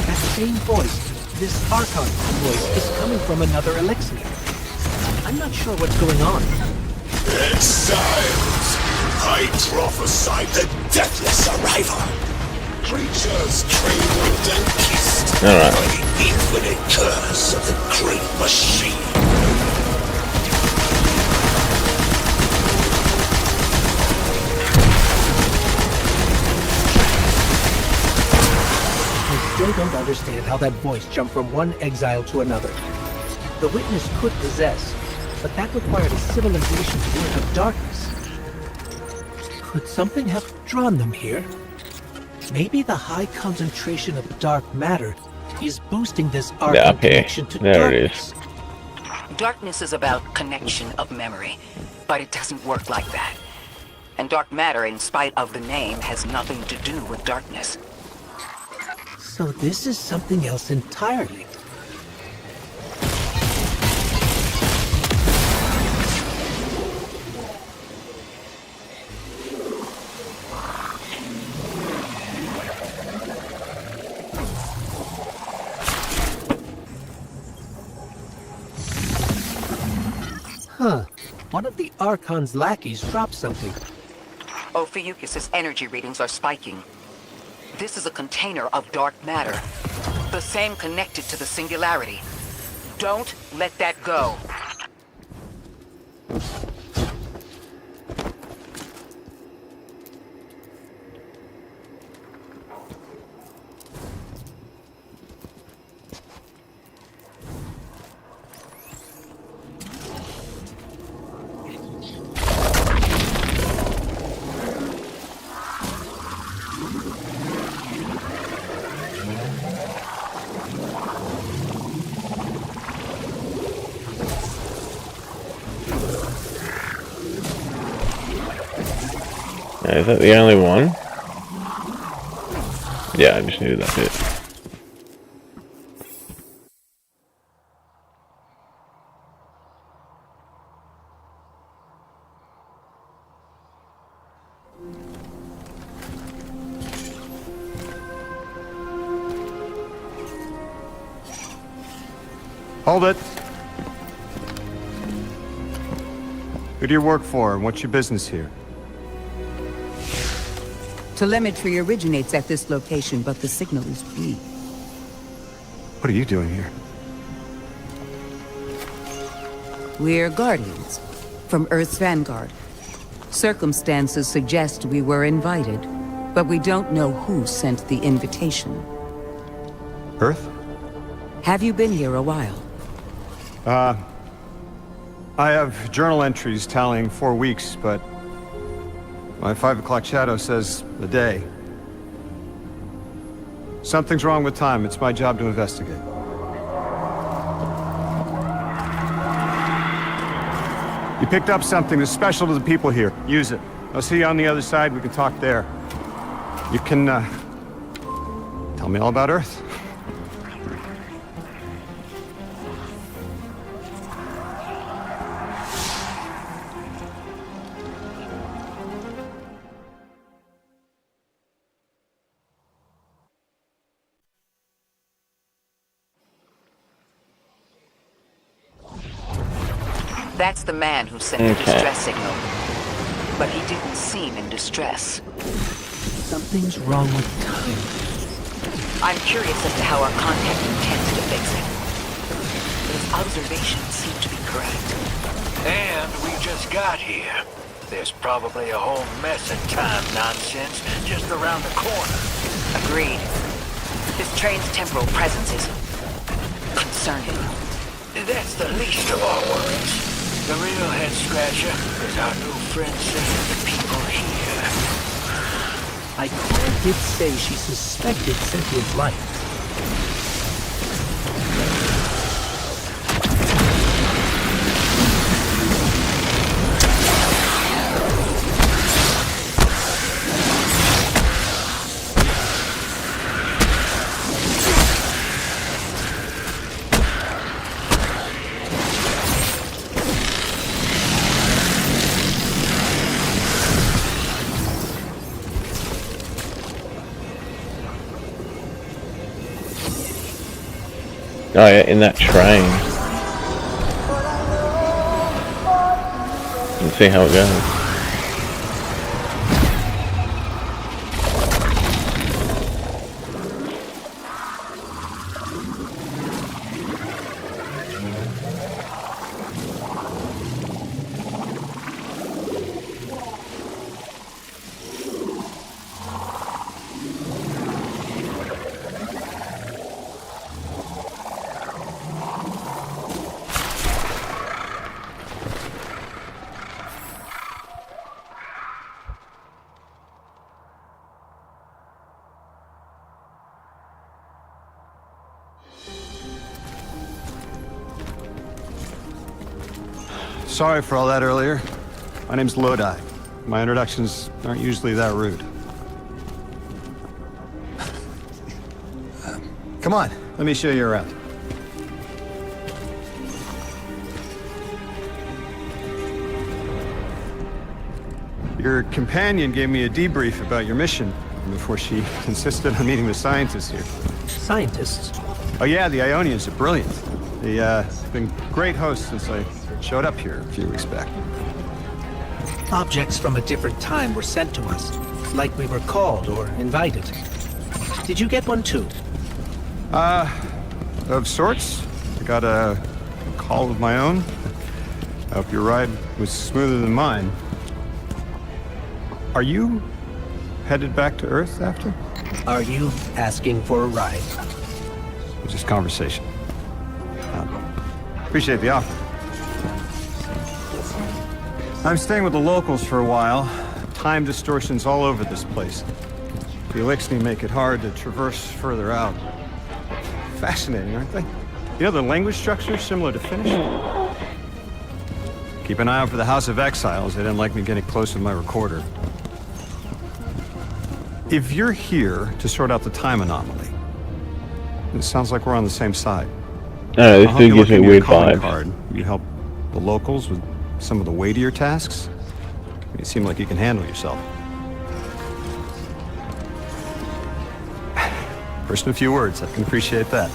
Speaker 5: That same voice, this Archon voice, is coming from another elixir. I'm not sure what's going on.
Speaker 7: Exiles! I prophesied the deathless arrival. Creatures cradled and kissed
Speaker 1: All right.
Speaker 7: by the infinite curse of the great machine.
Speaker 5: I still don't understand how that voice jumped from one exile to another. The witness could possess, but that required a civilization's worth of darkness. Could something have drawn them here? Maybe the high concentration of dark matter is boosting this Archon connection to
Speaker 1: There it
Speaker 5: darkness.
Speaker 1: is.
Speaker 3: Darkness is about connection of memory, but it doesn't work like that. And dark matter, in spite of the name, has nothing to do with darkness.
Speaker 5: So this is something else entirely. Huh. One of the Archon's lackeys dropped something.
Speaker 3: Ophiuchus's energy readings are spiking. This is a container of dark matter. The same connected to the singularity. Don't let that go.
Speaker 1: Is that the only one? Yeah, I just knew that bit.
Speaker 8: Hold it. Who do you work for, and what's your business here?
Speaker 3: Telemetry originates at this location, but the signal is weak.
Speaker 8: What are you doing here?
Speaker 3: We're Guardians, from Earth's vanguard. Circumstances suggest we were invited, but we don't know who sent the invitation.
Speaker 8: Earth?
Speaker 3: Have you been here a while?
Speaker 8: I have journal entries tallying 4 weeks, but my 5 o'clock shadow says a day. Something's wrong with time. It's my job to investigate. You picked up something that's special to the people here. Use it. I'll see you on the other side. We can talk there. You can, tell me all about Earth.
Speaker 3: That's the man who sent the distress signal. But he didn't seem in distress.
Speaker 5: Something's wrong with time.
Speaker 3: I'm curious as to how our contact intends to fix it. His observations seem to be correct.
Speaker 6: And we just got here. There's probably a whole mess of time nonsense just around the corner.
Speaker 3: Agreed. This train's temporal presence is concerning.
Speaker 6: That's the least of our worries. The real head-scratcher is our new friend saying the people here.
Speaker 5: Cayde did say she suspected sentient life.
Speaker 1: Oh yeah, in that train. Let's see how it goes.
Speaker 8: Sorry for all that earlier. My name's Loadout. My introductions aren't usually that rude. Come on, let me show you around. Your companion gave me a debrief about your mission before she insisted on meeting the scientists here.
Speaker 5: Scientists?
Speaker 8: Oh yeah, the Ionians are brilliant. They've been great hosts since I showed up here a few weeks back.
Speaker 5: Objects from a different time were sent to us, like we were called or invited. Did you get one too?
Speaker 8: Of sorts. I got a call of my own. I hope your ride was smoother than mine. Are you headed back to Earth after?
Speaker 5: Are you asking for a ride?
Speaker 8: It's just conversation. Appreciate the offer. I'm staying with the locals for a while. Time distortions all over this place. The Elixni make it hard to traverse further out. Fascinating, aren't they? You know, the language structure is similar to Finnish. Keep an eye out for the House of Exiles. They didn't like me getting close with my recorder. If you're here to sort out the time anomaly, it sounds like we're on the same side.
Speaker 1: This dude gives me weird vibes.
Speaker 8: Card. You help the locals with some of the weightier tasks. You seem like you can handle yourself. First in a few words, I can appreciate that.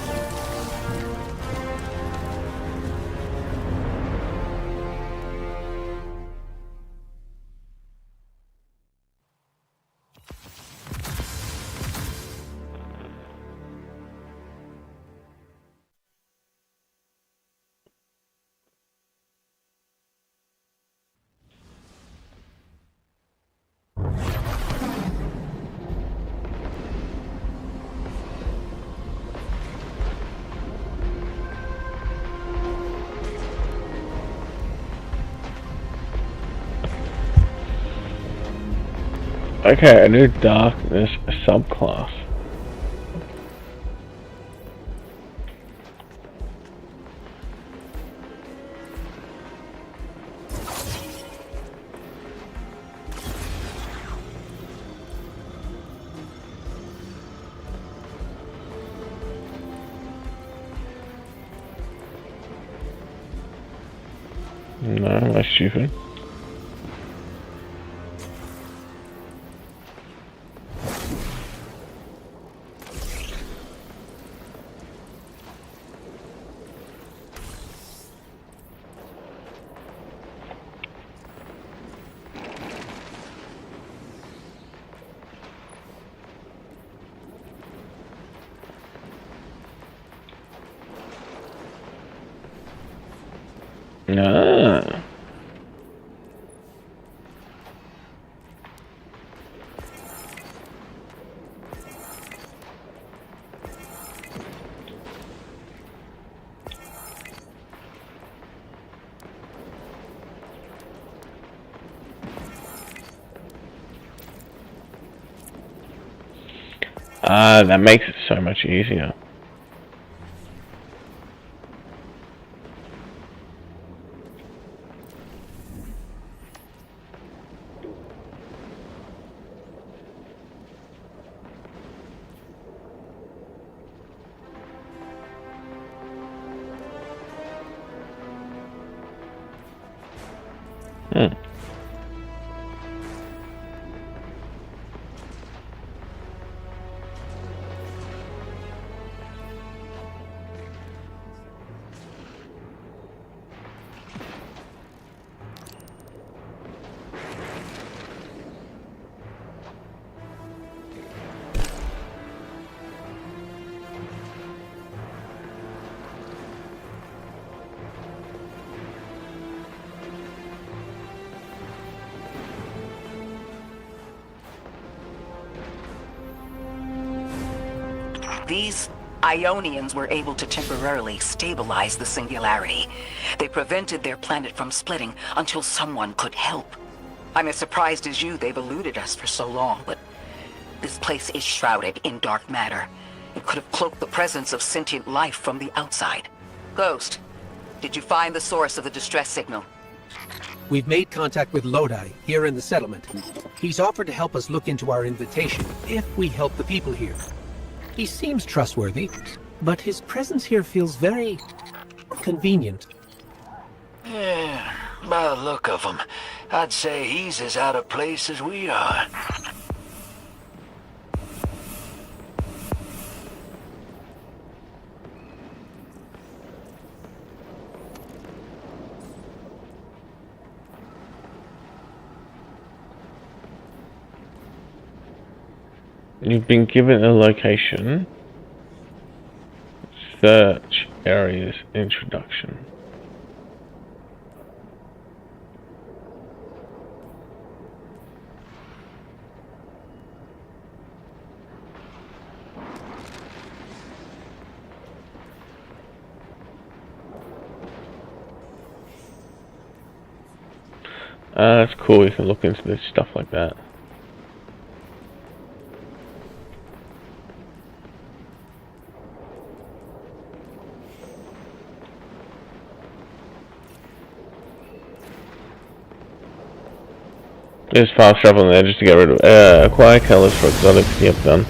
Speaker 1: Okay, a new darkness subclass. No, am I stupid? Ah. That makes it so much easier.
Speaker 9: These Ionians were able to temporarily stabilize the singularity. They prevented their planet from splitting until someone could help. I'm as surprised as you they've eluded us for so long, but this place is shrouded in dark matter. It could have cloaked the presence of sentient life from the outside. Ghost, did you find the source of the distress signal?
Speaker 5: We've made contact with Lodi, here in the settlement. He's offered to help us look into our invitation, if we help the people here. He seems trustworthy, but his presence here feels very convenient.
Speaker 6: Yeah, by the look of him, I'd say he's as out of place as we are.
Speaker 1: You've been given a location. Search areas introduction. That's cool, you can look into this stuff like that. There's fast travel in there just to get rid of acquire colors for exotics. Yep, done.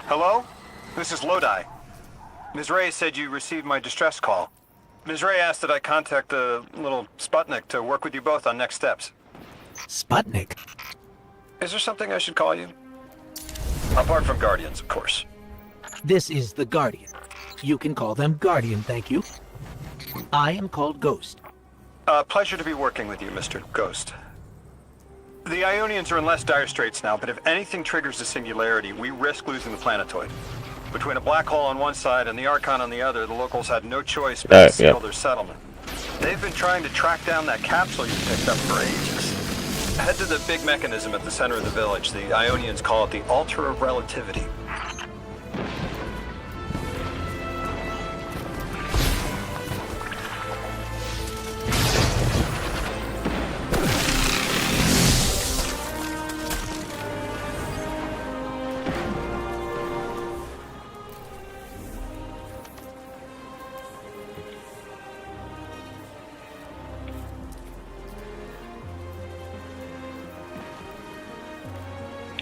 Speaker 8: Hello? This is Lodi. Ms. Ray said you received my distress call. Ms. Ray asked that I contact the little Sputnik to work with you both on next steps.
Speaker 5: Sputnik?
Speaker 8: Is there something I should call you? Apart from Guardians, of course.
Speaker 5: This is the Guardian. You can call them Guardian, thank you. I am called Ghost.
Speaker 8: Pleasure to be working with you, Mr. Ghost. The Ionians are in less dire straits now, but if anything triggers the singularity, we risk losing the planetoid. Between a black hole on one side and the Archon on the other, the locals had no choice but to seal their settlement. They've been trying to track down that capsule you picked up for ages. Head to the big mechanism at the center of the village. The Ionians call it the Altar of Relativity.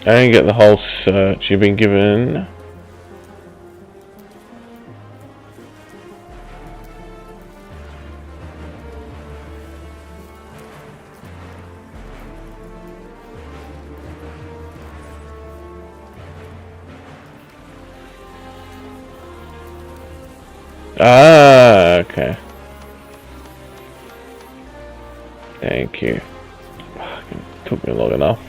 Speaker 1: I didn't get the whole search you've been given. Ah, okay. Thank you. Fucking took me long enough.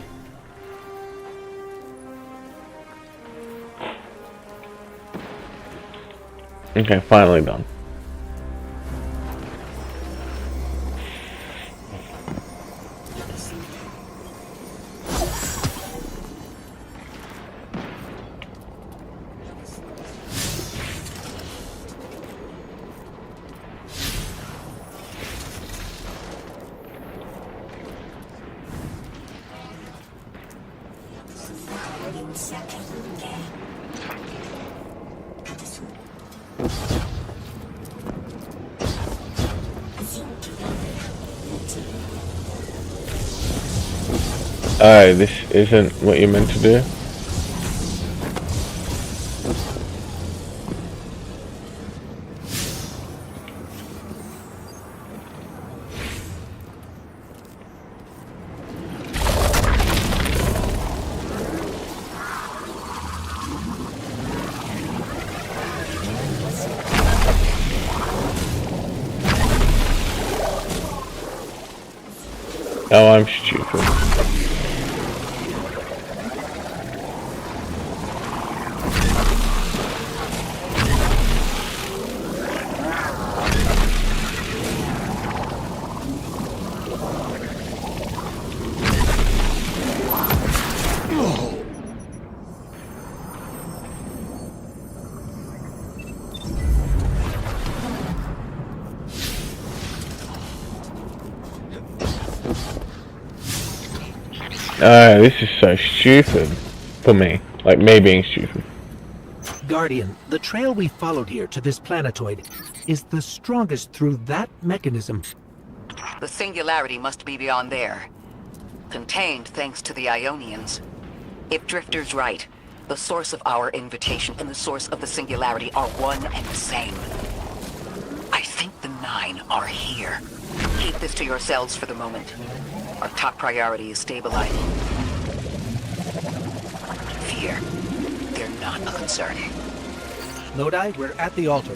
Speaker 1: Okay, finally done. Alright, this isn't what you're meant to do. Oh, I'm stupid. This is so stupid for me. Like me being stupid.
Speaker 5: Guardian, the trail we followed here to this planetoid is the strongest through that mechanism.
Speaker 9: The singularity must be beyond there. Contained thanks to the Ionians. If Drifter's right, the source of our invitation and the source of the singularity are one and the same. I think the 9 are here. Keep this to yourselves for the moment. Our top priority is stabilizing. Fear. They're not a concern.
Speaker 5: Lodi, we're at the altar.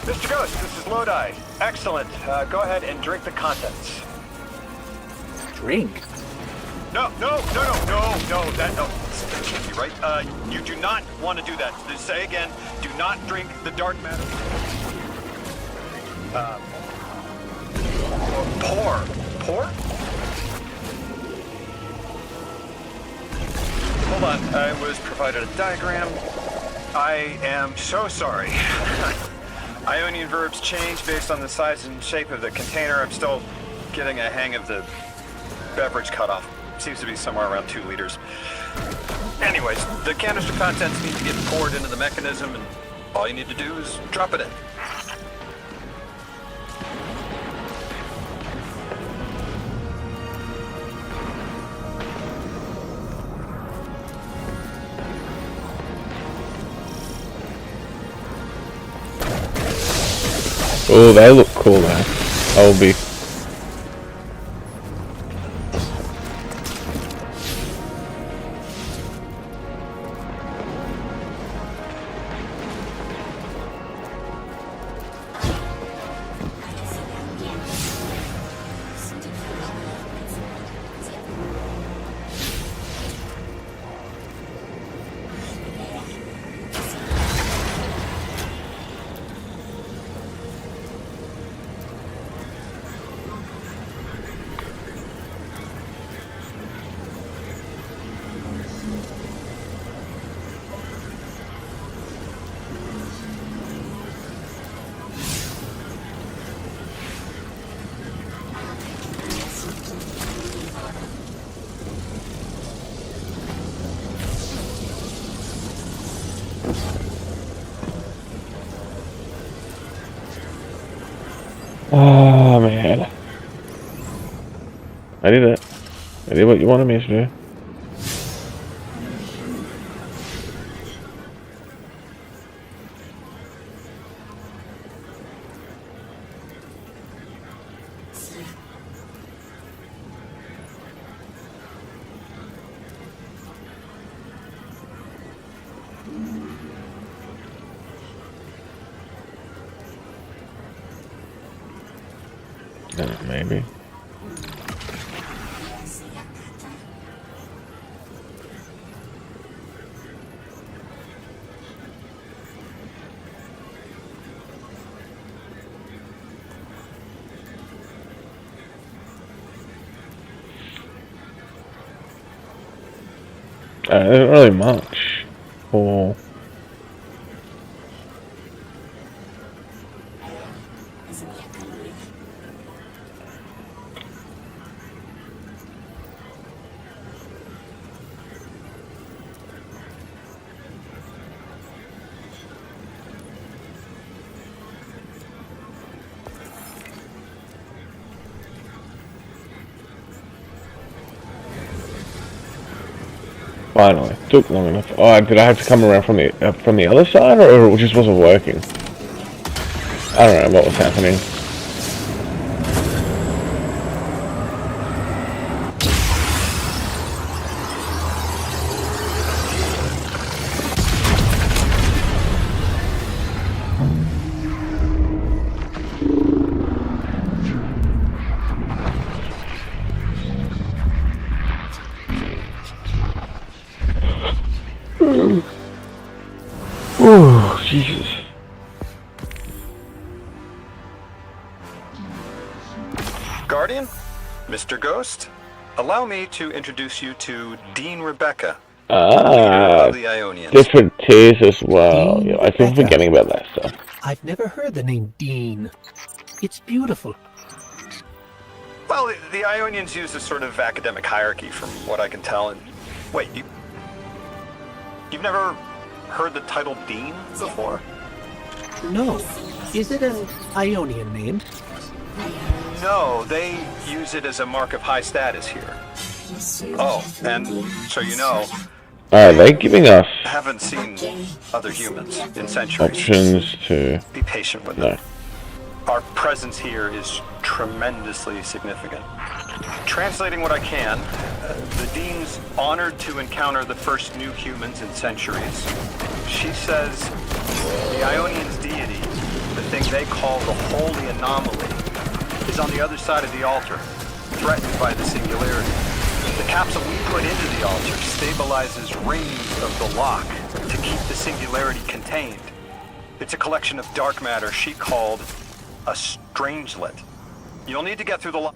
Speaker 10: Mr. Ghost, this is Lodi. Excellent. Go ahead and drink the contents.
Speaker 5: Drink?
Speaker 10: No, that can't be right. You do not want to do that. Say again, do not drink the dark matter. Pour? Hold on, I was provided a diagram. I am so sorry. Ionian verbs change based on the size and shape of the container. I'm still getting a hang of the beverage cutoff. Seems to be somewhere around 2 liters. Anyways, the canister contents need to get poured into the mechanism, and all you need to do is drop it in.
Speaker 1: Oh, they look cool now. I'll be. Oh man. I did it. I did what you wanted me to do. Maybe. Not really much. Or finally, took long enough. Oh, did I have to come around from the other side, or it just wasn't working? I don't know what was happening. Oh, Jesus.
Speaker 10: Guardian, Mr. Ghost, allow me to introduce you to Dean Rebecca, leader of the Ionians.
Speaker 1: Different tiers as well.
Speaker 5: Dean
Speaker 1: Yeah, I keep forgetting about that stuff.
Speaker 5: I've never heard the name Dean. It's beautiful.
Speaker 10: Well, the Ionians use a sort of academic hierarchy from what I can tell. And wait, you've never heard the title Dean before?
Speaker 5: No. Is it an Ionian name?
Speaker 10: No, they use it as a mark of high status here. Oh, and so you know,
Speaker 1: Are they giving us
Speaker 10: I haven't seen other humans in centuries.
Speaker 1: options to...
Speaker 10: Be patient with them. Our presence here is tremendously significant. Translating what I can, the Dean's honored to encounter the first new humans in centuries. She says the Ionians' deity, the thing they call the Holy Anomaly, is on the other side of the altar, threatened by the singularity. The capsule we put into the altar stabilizes rings of the lock to keep the singularity contained. It's a collection of dark matter she called a strangelet. You'll need to get through the lock.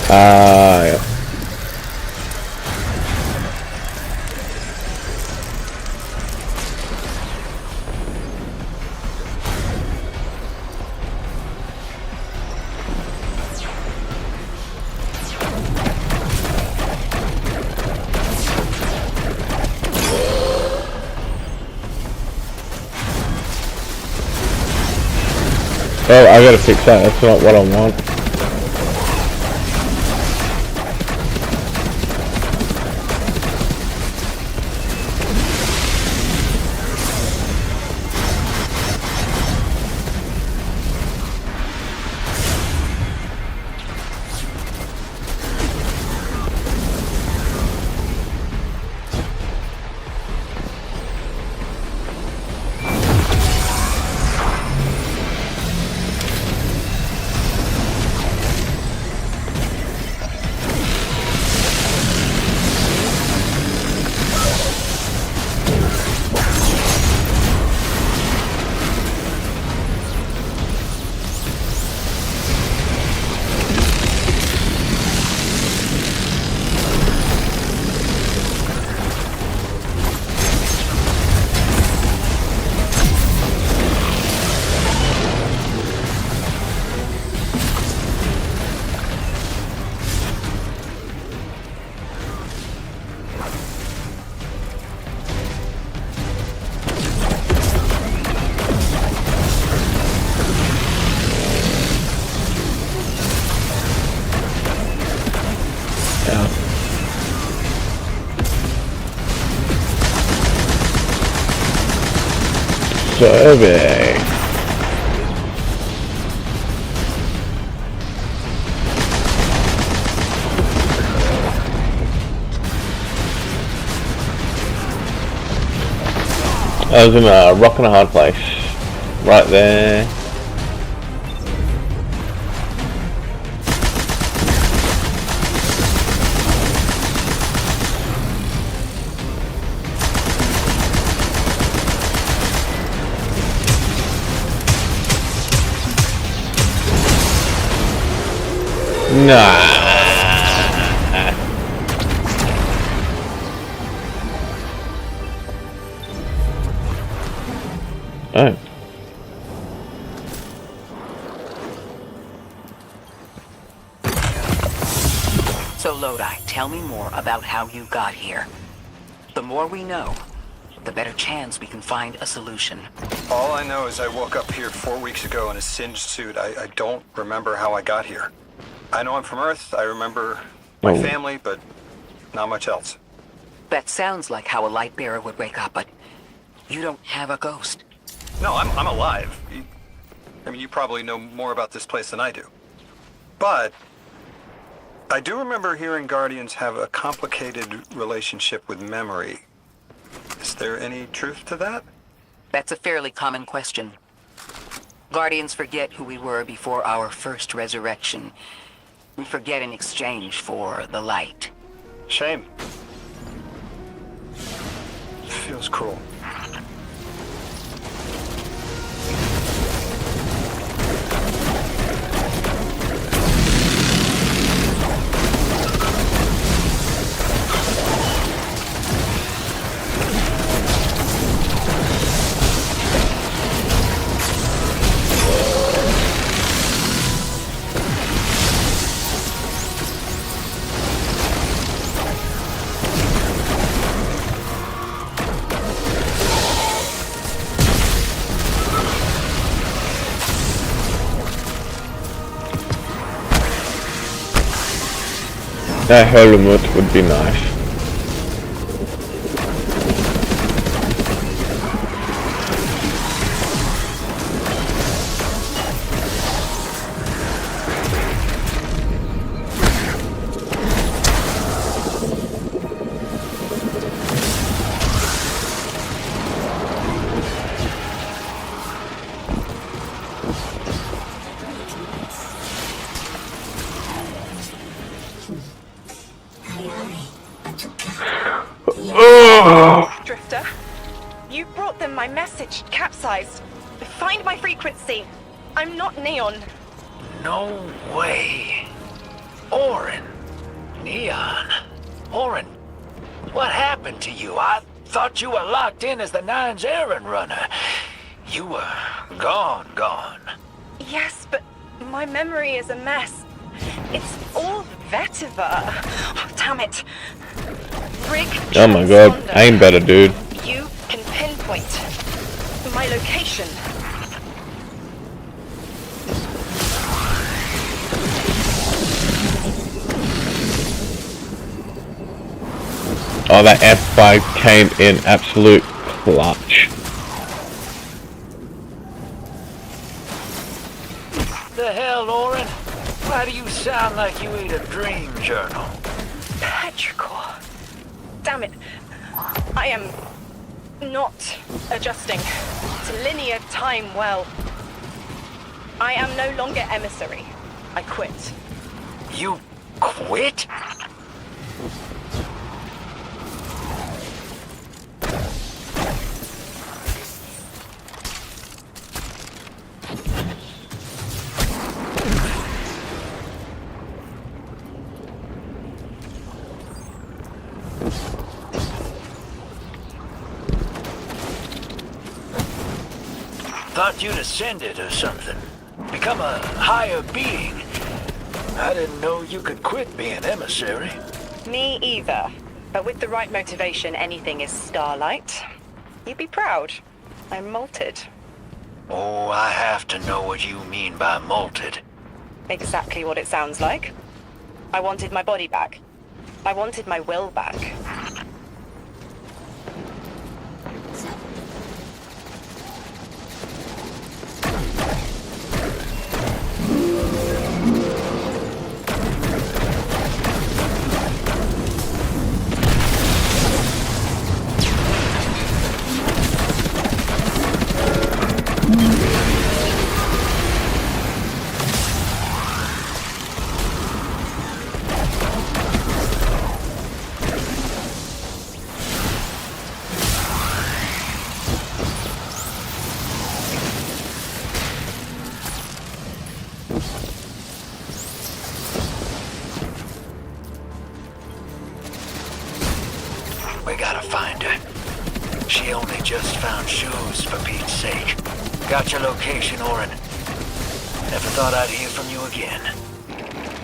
Speaker 1: Yeah. Oh, I gotta fix that. That's not what I want. Survey. I was in a rock and a hard place. Right there. Nah. Oh.
Speaker 9: So Lodi, tell me more about how you got here. The more we know, the better chance we can find a solution.
Speaker 10: All I know is I woke up here 4 weeks ago in a singed suit. I don't remember how I got here. I know I'm from Earth. I remember my family, but not much else.
Speaker 9: That sounds like how a light bearer would wake up, but you don't have a ghost.
Speaker 10: No, I'm alive. You probably know more about this place than I do. But I do remember hearing Guardians have a complicated relationship with memory. Is there any truth to that?
Speaker 9: That's a fairly common question. Guardians forget who we were before our first resurrection. We forget in exchange for the light.
Speaker 10: Shame. Feels cruel.
Speaker 1: A helmet would be nice.
Speaker 2: Drifter, you brought them my message, capsized. Find my frequency. I'm not Neon.
Speaker 6: No way. Orin. Neon. Orin, what happened to you? I thought you were locked in as the Nine's errand runner. You were gone.
Speaker 2: Yes, but my memory is a mess. It's all vetiver. Oh, damn it. Rig
Speaker 1: Oh my god, aim better, dude.
Speaker 2: You can pinpoint my location.
Speaker 1: Oh, that F5 came in absolute clutch.
Speaker 6: The hell, Orin? Why do you sound like you ate a dream journal?
Speaker 2: Petrichor. Damn it. I am not adjusting to linear time well. I am no longer emissary. I quit.
Speaker 6: You quit? Thought you'd ascended or something. Become a higher being. I didn't know you could quit being emissary.
Speaker 2: Me either. But with the right motivation, anything is starlight. You'd be proud. I'm molted.
Speaker 6: Oh, I have to know what you mean by molted.
Speaker 2: Exactly what it sounds like. I wanted my body back. I wanted my will back.
Speaker 6: We gotta find her. She only just found shoes, for Pete's sake. Got your location, Orin. Never thought I'd hear from you again.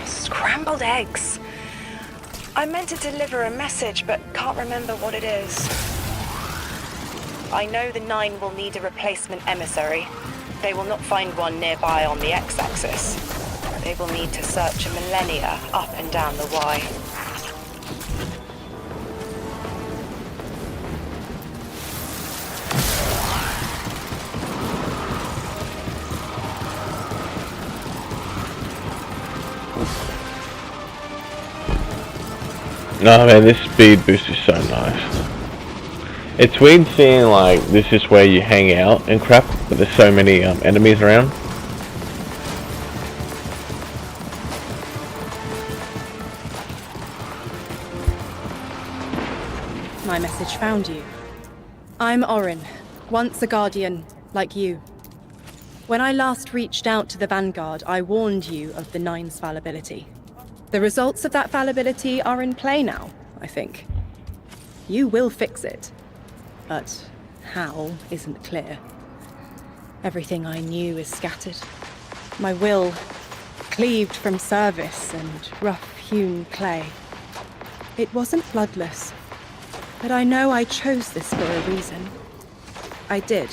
Speaker 2: Scrambled eggs. I meant to deliver a message, but can't remember what it is. I know the Nine will need a replacement emissary. They will not find one nearby on the X-axis. They will need to search a millennia up and down the Y.
Speaker 1: No, man, this speed boost is so nice. It's weird seeing like this is where you hang out and crap, but there's so many enemies around.
Speaker 2: My message found you. I'm Orin, once a Guardian, like you. When I last reached out to the Vanguard, I warned you of the Nine's fallibility. The results of that fallibility are in play now, I think. You will fix it, but how isn't clear. Everything I knew is scattered. My will cleaved from service and rough-hewn clay. It wasn't bloodless, but I know I chose this for a reason. I did.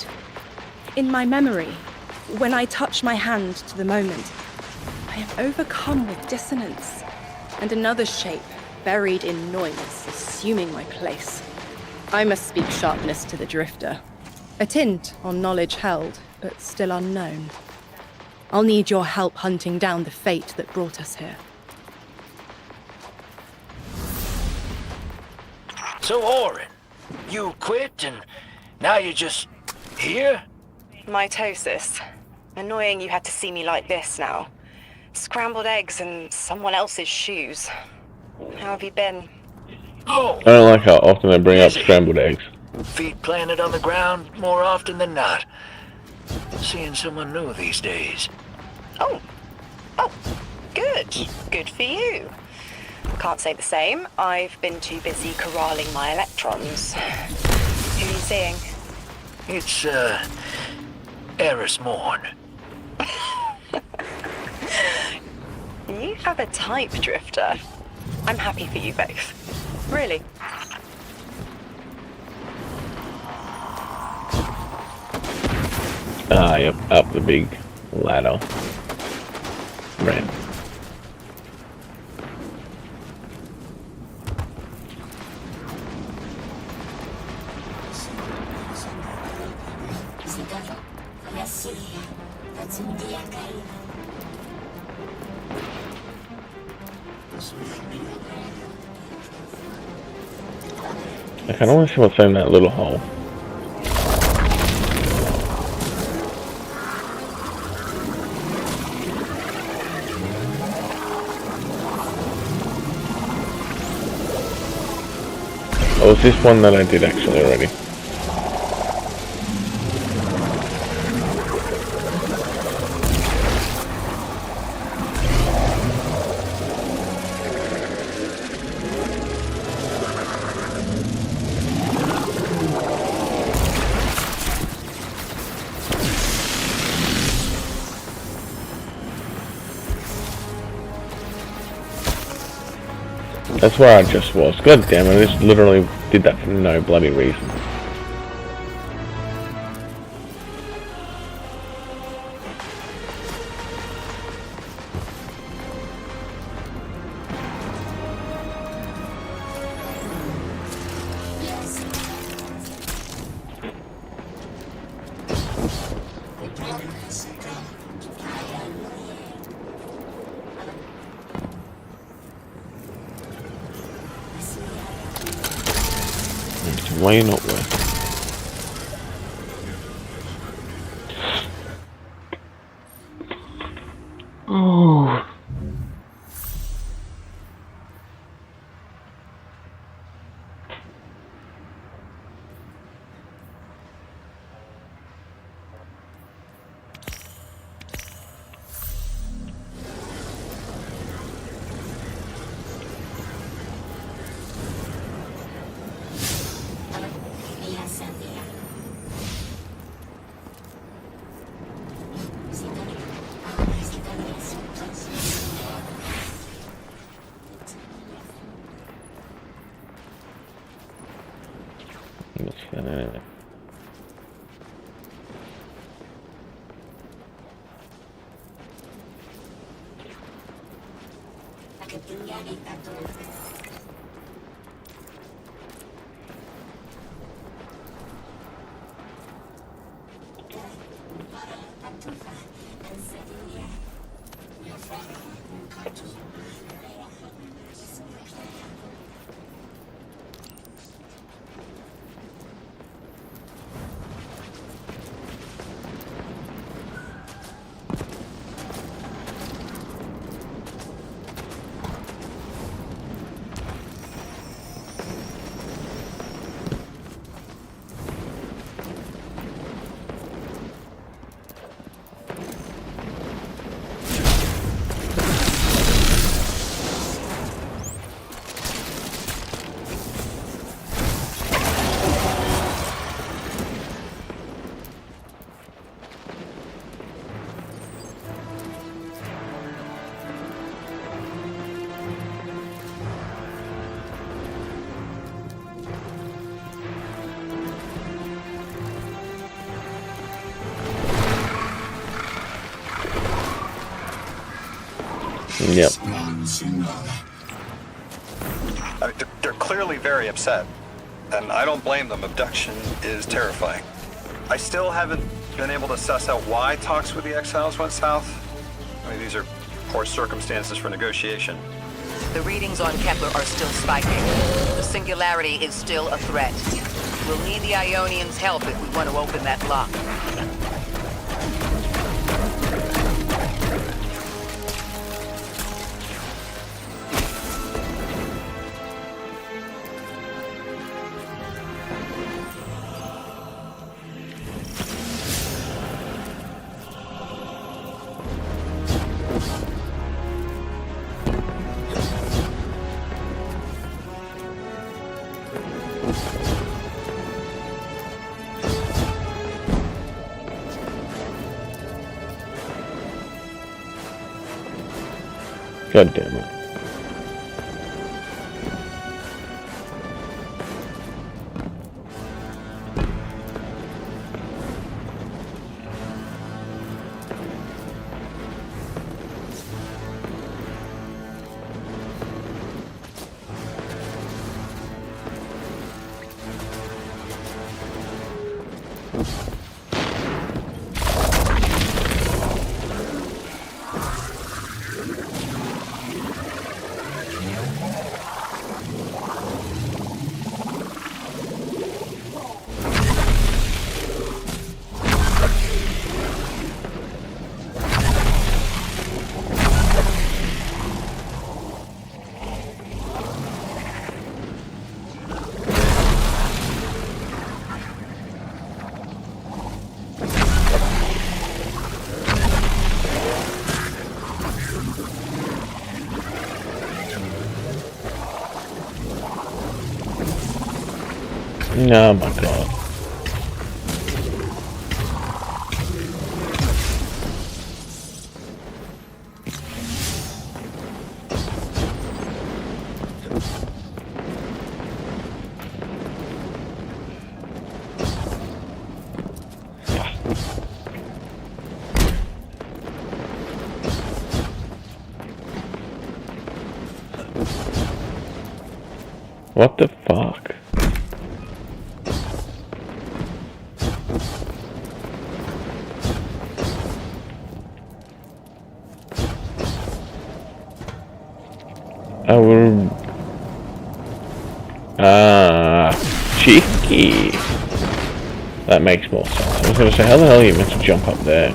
Speaker 2: In my memory, when I touch my hand to the moment, I am overcome with dissonance, and another shape buried in noise, assuming my place. I must speak sharpness to the drifter. A tint on knowledge held, but still unknown. I'll need your help hunting down the fate that brought us here.
Speaker 6: So, Orin, you quit and now you're just here?
Speaker 11: Mitosis. Annoying you had to see me like this now. Scrambled eggs in someone else's shoes. How have you been?
Speaker 6: Oh,
Speaker 1: I don't like how often they bring up scrambled eggs.
Speaker 6: feet planted on the ground more often than not. Seeing someone new these days.
Speaker 11: Oh, good. Good for you. Can't say the same. I've been too busy corralling my electrons. Who are you seeing?
Speaker 6: It's, Eris Morn.
Speaker 11: You have a type, Drifter. I'm happy for you both. Really.
Speaker 1: Yep, up the big ladder. Ramp. I kind of want to see what's in that little hole. Oh, is this one that I did actually already? That's where I just was. God damn it, I just literally did that for no bloody reason. Way not worth it. Oh. Yep.
Speaker 10: I mean, they're clearly very upset, and I don't blame them. Abduction is terrifying. I still haven't been able to suss out why talks with the exiles went south. I mean, these are poor circumstances for negotiation.
Speaker 9: The readings on Kepler are still spiking. The singularity is still a threat. We'll need the Ionians' help if we want to open that lock.
Speaker 1: God damn it. Oh my god. What the fuck? Cheeky. That makes more sense. I was gonna say, how the hell are you meant to jump up there?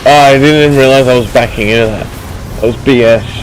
Speaker 1: Oh, I didn't even realize I was backing into that. That was BS.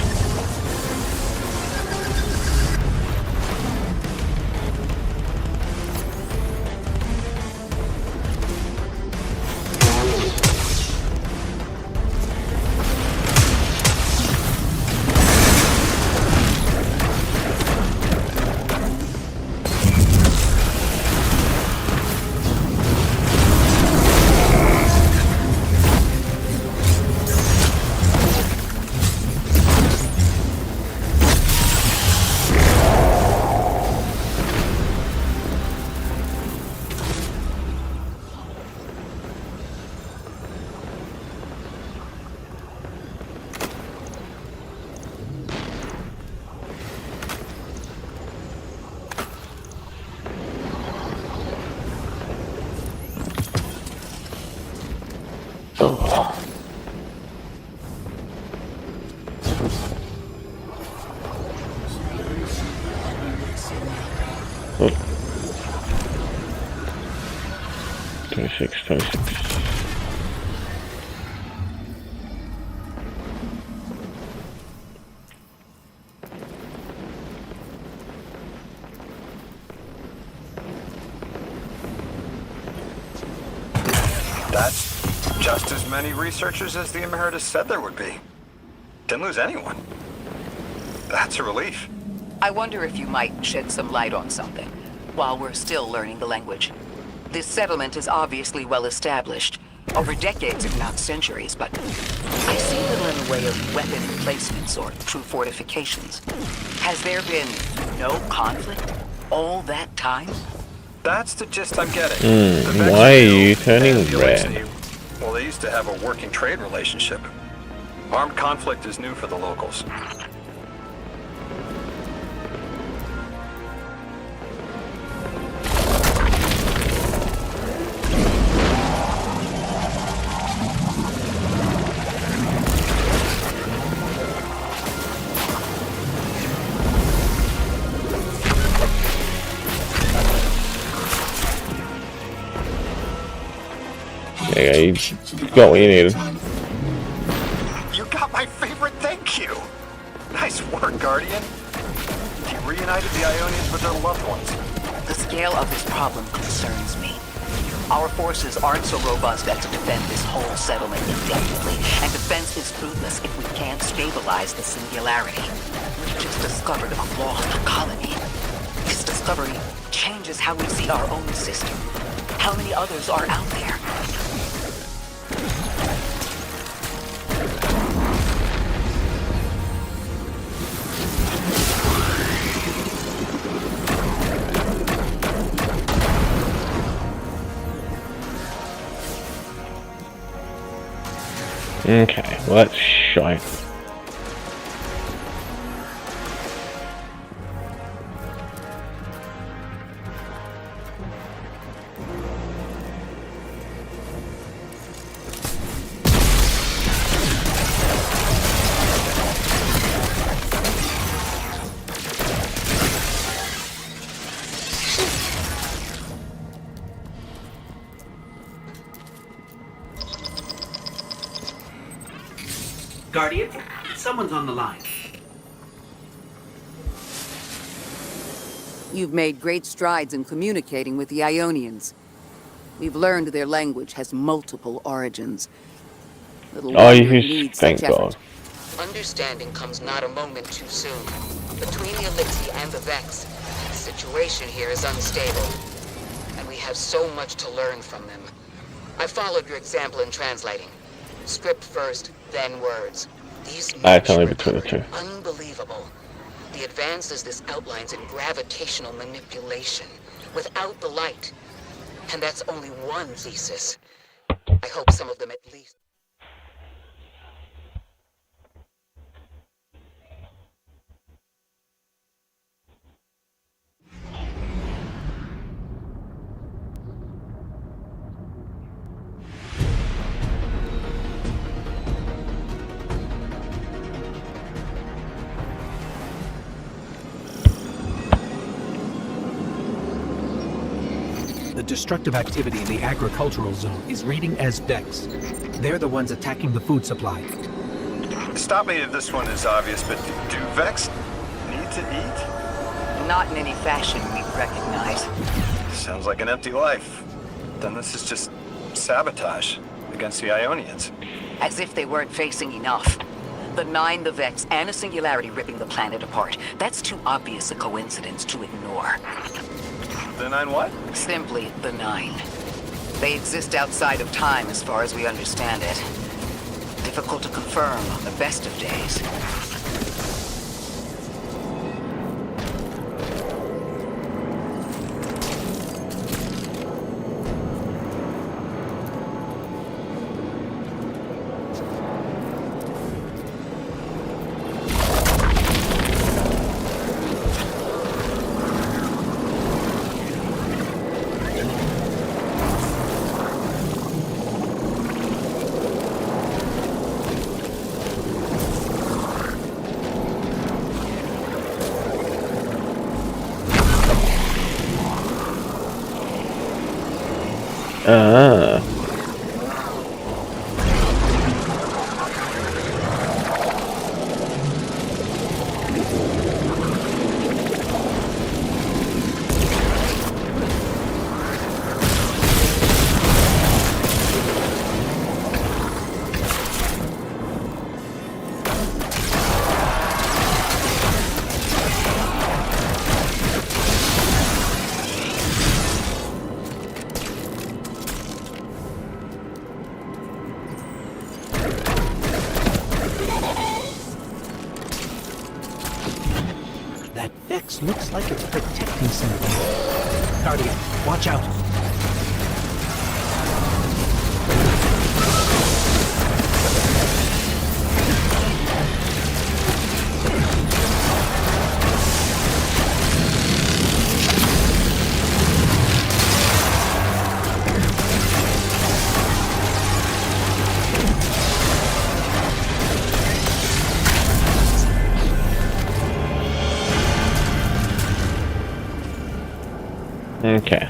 Speaker 1: 26, 26.
Speaker 10: That's just as many researchers as the Emeritus said there would be. Didn't lose anyone. That's a relief.
Speaker 9: I wonder if you might shed some light on something, while we're still learning the language. This settlement is obviously well established, over decades if not centuries, but I see little in the way of weapon emplacements or true fortifications. Has there been no conflict all that time?
Speaker 10: That's the gist I'm getting.
Speaker 1: Why are you turning red?
Speaker 10: Well, they used to have a working trade relationship. Armed conflict is new for the locals.
Speaker 1: Yeah, you got what you needed.
Speaker 10: You got my favorite thank you! Nice work, Guardian. You reunited the Ionians with their loved ones.
Speaker 9: The scale of this problem concerns me. Our forces aren't so robust as to defend this whole settlement indefinitely, and defense is fruitless if we can't stabilize the singularity. We've just discovered a flaw in the colony. This discovery changes how we see our own system. How many others are out there?
Speaker 1: Okay, well that's shite.
Speaker 5: Guardian, someone's on the line.
Speaker 3: You've made great strides in communicating with the Ionians. We've learned their language has multiple origins.
Speaker 1: Oh, you thank God.
Speaker 9: Understanding comes not a moment too soon. Between the Elixir and the Vex, the situation here is unstable. And we have so much to learn from them. I followed your example in translating. Script first, then words. These
Speaker 1: Only between the two.
Speaker 9: Unbelievable. The advances this outlines in gravitational manipulation, without the light. And that's only one thesis. I hope some of them at least...
Speaker 5: The destructive activity in the agricultural zone is reading as Vex. They're the ones attacking the food supply.
Speaker 10: Stop me if this one is obvious, but do Vex need to eat?
Speaker 9: Not in any fashion we recognize.
Speaker 10: Sounds like an empty life. Then this is just sabotage against the Ionians.
Speaker 9: As if they weren't facing enough. The Nine, the Vex, and a singularity ripping the planet apart. That's too obvious a coincidence to ignore.
Speaker 10: The Nine what?
Speaker 9: Simply the Nine. They exist outside of time as far as we understand it. Difficult to confirm on the best of days.
Speaker 5: Vex looks like it's protecting something. Guardian, watch out.
Speaker 1: Okay.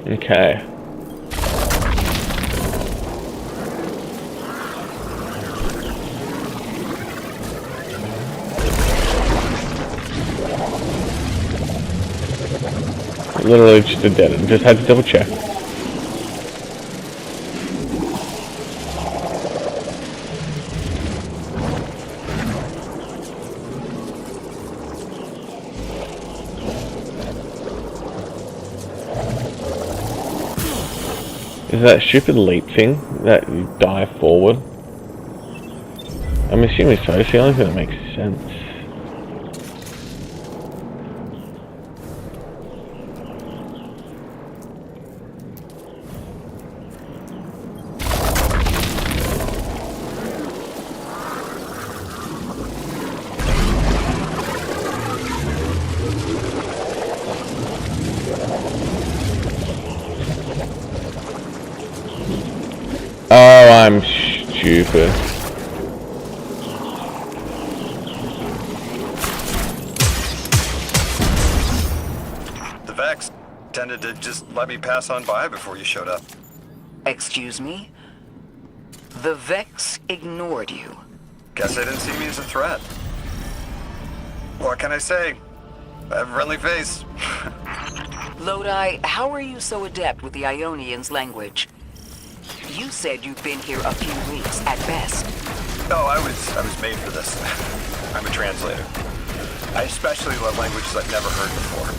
Speaker 1: Okay. Literally just a dead end. Just had to double check. Is that stupid leap thing that you dive forward? I'm assuming so. It's the only thing that makes sense. Oh, I'm stupid.
Speaker 10: The Vex tended to just let me pass on by before you showed up.
Speaker 9: Excuse me? The Vex ignored you.
Speaker 10: Guess they didn't see me as a threat. What can I say? I have a friendly face.
Speaker 9: Lodi, how are you so adept with the Ionian's language? You said you'd been here a few weeks at best.
Speaker 10: Oh, I was made for this. I'm a translator. I especially love languages I've never heard before.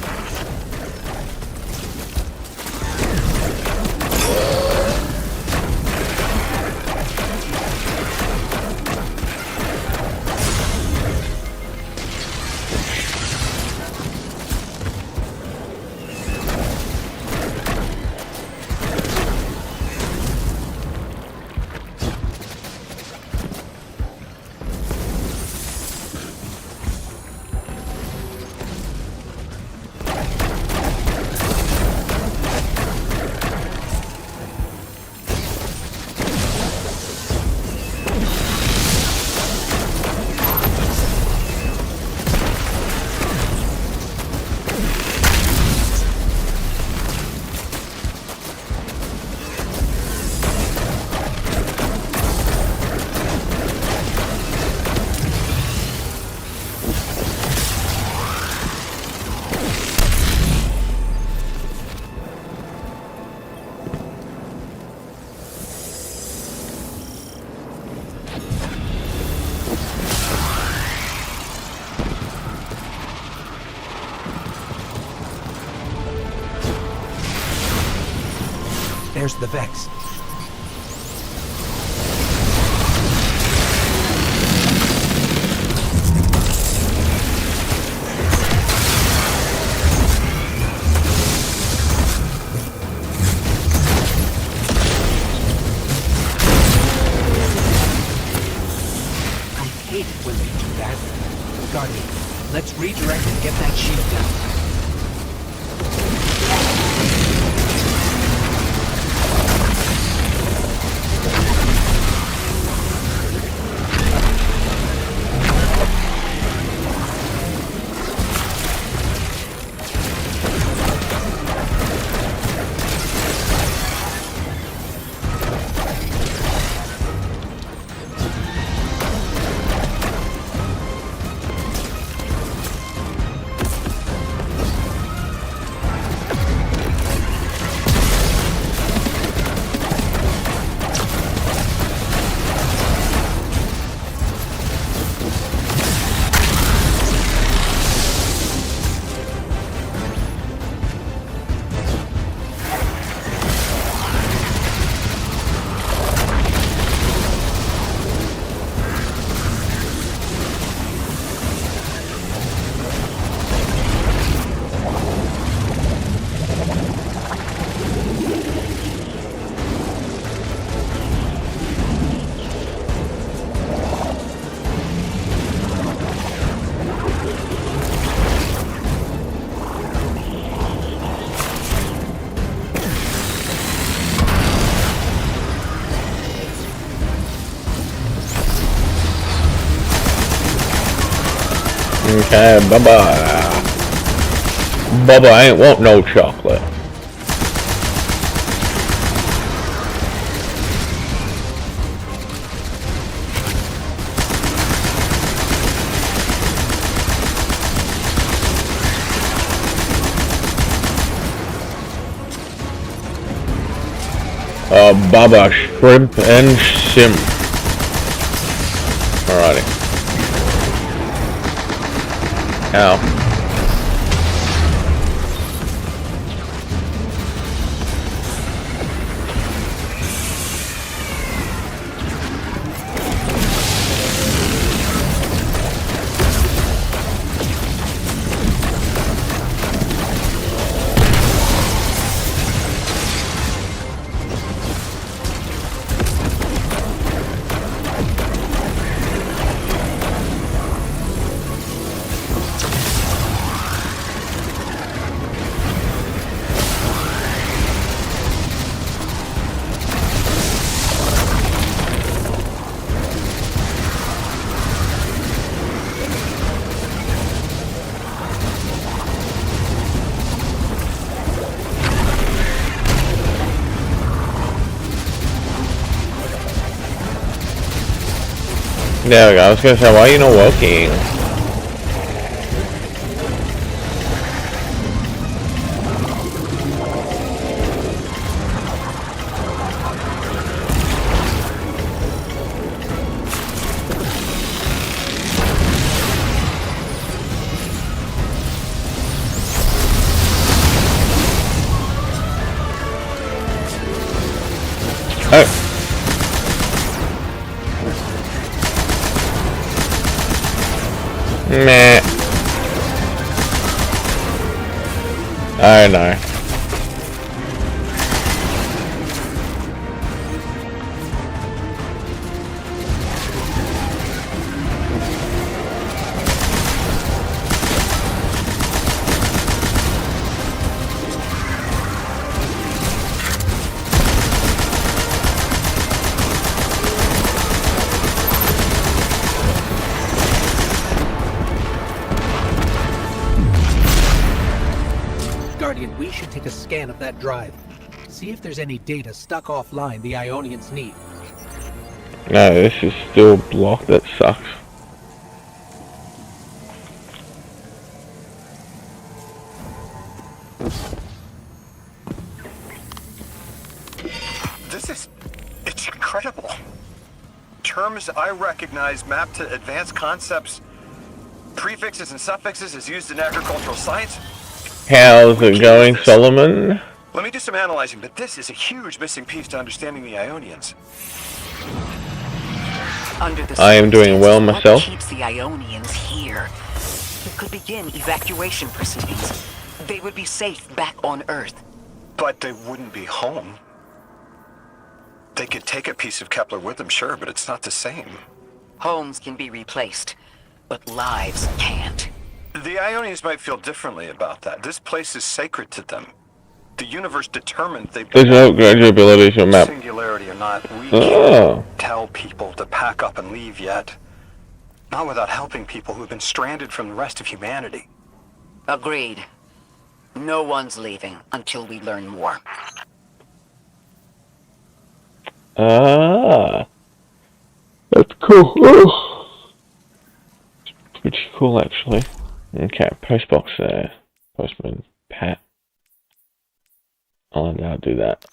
Speaker 5: There's the Vex. I hate it when they do that. Guardian, let's redirect and get that shield down.
Speaker 1: Okay, bye-bye. Bubba ain't want no chocolate. Baba shrimp and shrimp. Alrighty. Ow. There we go, I was gonna say, why are you not walking? Oh. Meh. I know.
Speaker 5: Guardian, we should take a scan of that drive. See if there's any data stuck offline the Ionians need.
Speaker 1: No, this is still blocked, that sucks.
Speaker 10: It's incredible. Terms I recognize mapped to advanced concepts, prefixes and suffixes as used in agricultural science.
Speaker 1: How's it going, Solomon?
Speaker 10: Let me do some analyzing, but this is a huge missing piece to understanding the Ionians.
Speaker 1: I am doing well myself.
Speaker 9: What keeps the Ionians here? It could begin evacuation proceedings. They would be safe back on Earth.
Speaker 10: But they wouldn't be home. They could take a piece of Kepler with them, sure, but it's not the same.
Speaker 9: Homes can be replaced, but lives can't.
Speaker 10: The Ionians might feel differently about that. This place is sacred to them. The universe determined they...
Speaker 1: There's no gradual ability to map.
Speaker 10: Singularity or not, we can't tell people to pack up and leave yet. Not without helping people who've been stranded from the rest of humanity.
Speaker 9: Agreed. No one's leaving until we learn more.
Speaker 1: That's cool. Oh. Pretty cool, actually. Okay, postbox there. Postman Pat. I'll now do that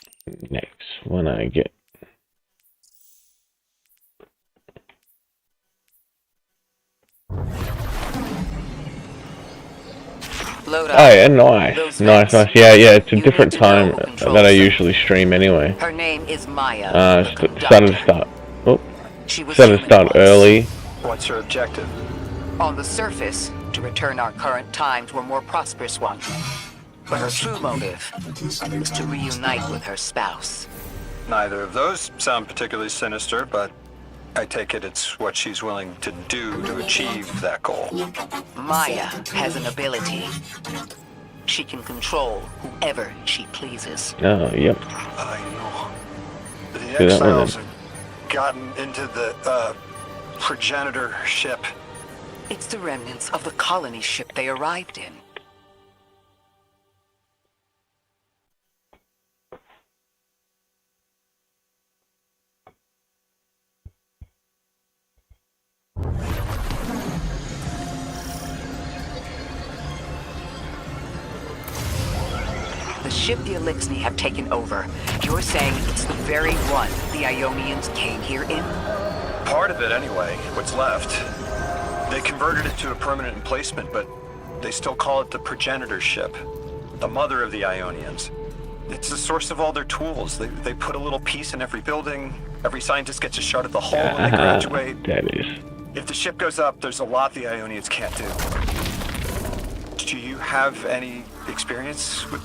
Speaker 1: next when I get.
Speaker 9: Loadout.
Speaker 1: Oh yeah, nice. Nice. Yeah, it's a different time that I usually stream anyway.
Speaker 9: Her name is Maya.
Speaker 1: Started to start early.
Speaker 10: What's her objective?
Speaker 9: On the surface, to return our current time to a more prosperous one. But her true motive is to reunite with her spouse.
Speaker 10: Neither of those sound particularly sinister, but I take it it's what she's willing to do to achieve that goal.
Speaker 9: Maya has an ability. She can control whoever she pleases.
Speaker 1: Oh, yep.
Speaker 10: I know. The exiles have gotten into the progenitor ship.
Speaker 9: It's the remnants of the colony ship they arrived in. The ship the Elixni have taken over. You're saying it's the very one the Ionians came here in?
Speaker 10: Part of it, anyway. What's left. They converted it to a permanent emplacement, but they still call it the progenitor ship. The mother of the Ionians. It's the source of all their tools. They put a little piece in every building. Every scientist gets a shot at the hull when they graduate.
Speaker 1: That is.
Speaker 10: If the ship goes up, there's a lot the Ionians can't do. Do you have any experience with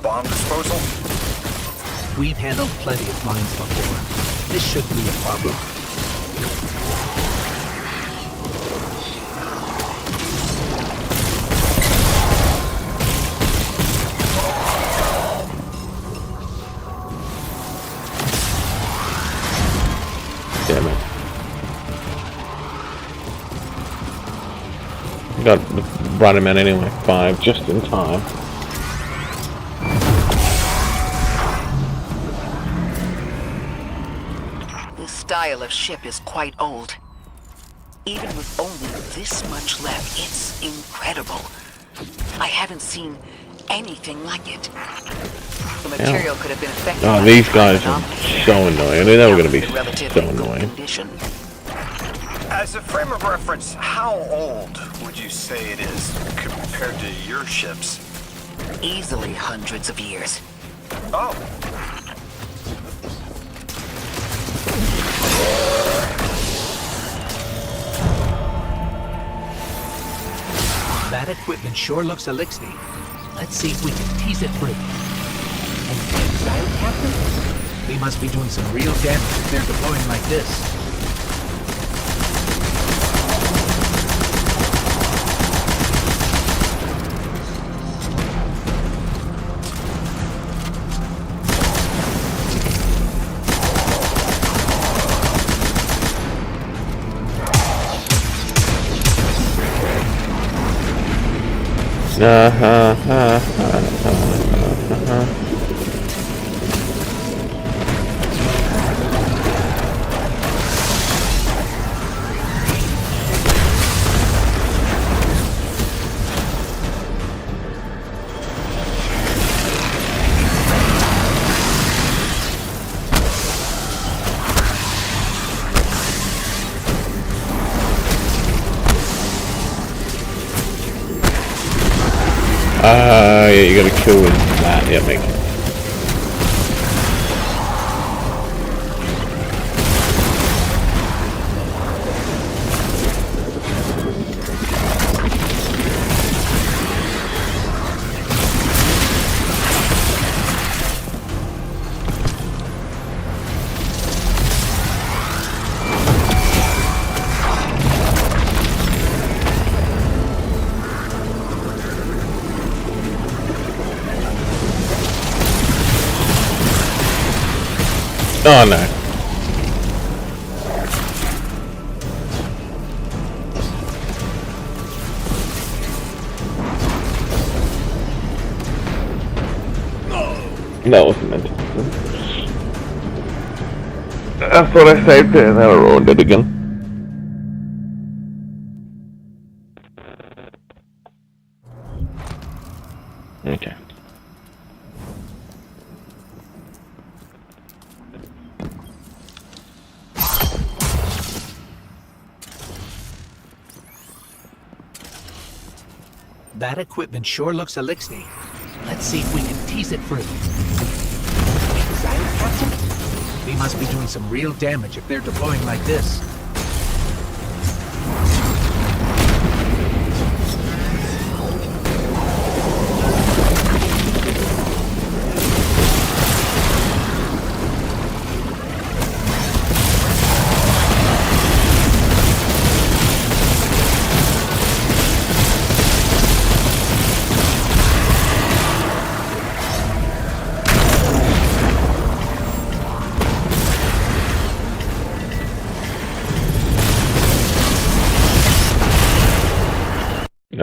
Speaker 10: bomb disposal?
Speaker 5: We've handled plenty of mines before. This shouldn't be a problem.
Speaker 1: Damn it. Brought him in anyway. 5, just in time.
Speaker 9: This style of ship is quite old. Even with only this much left, it's incredible. I haven't seen anything like it. The material could have been affected.
Speaker 1: Oh, these guys are so annoying. I knew they were going to be so annoying.
Speaker 10: As a frame of reference, how old would you say it is compared to your ships?
Speaker 9: Easily hundreds of years.
Speaker 10: Oh.
Speaker 5: That equipment sure looks Elixni. Let's see if we can tease it free. An exile captain? We must be doing some real damage if they're deploying like this.
Speaker 1: Yeah, you gotta kill with that. Yeah, make it. Oh no. That wasn't meant to happen. I thought I saved it and then I ruined it again. Okay.
Speaker 5: That equipment sure looks Elixni. Let's see if we can tease it free. Exile captain? We must be doing some real damage if they're deploying like this.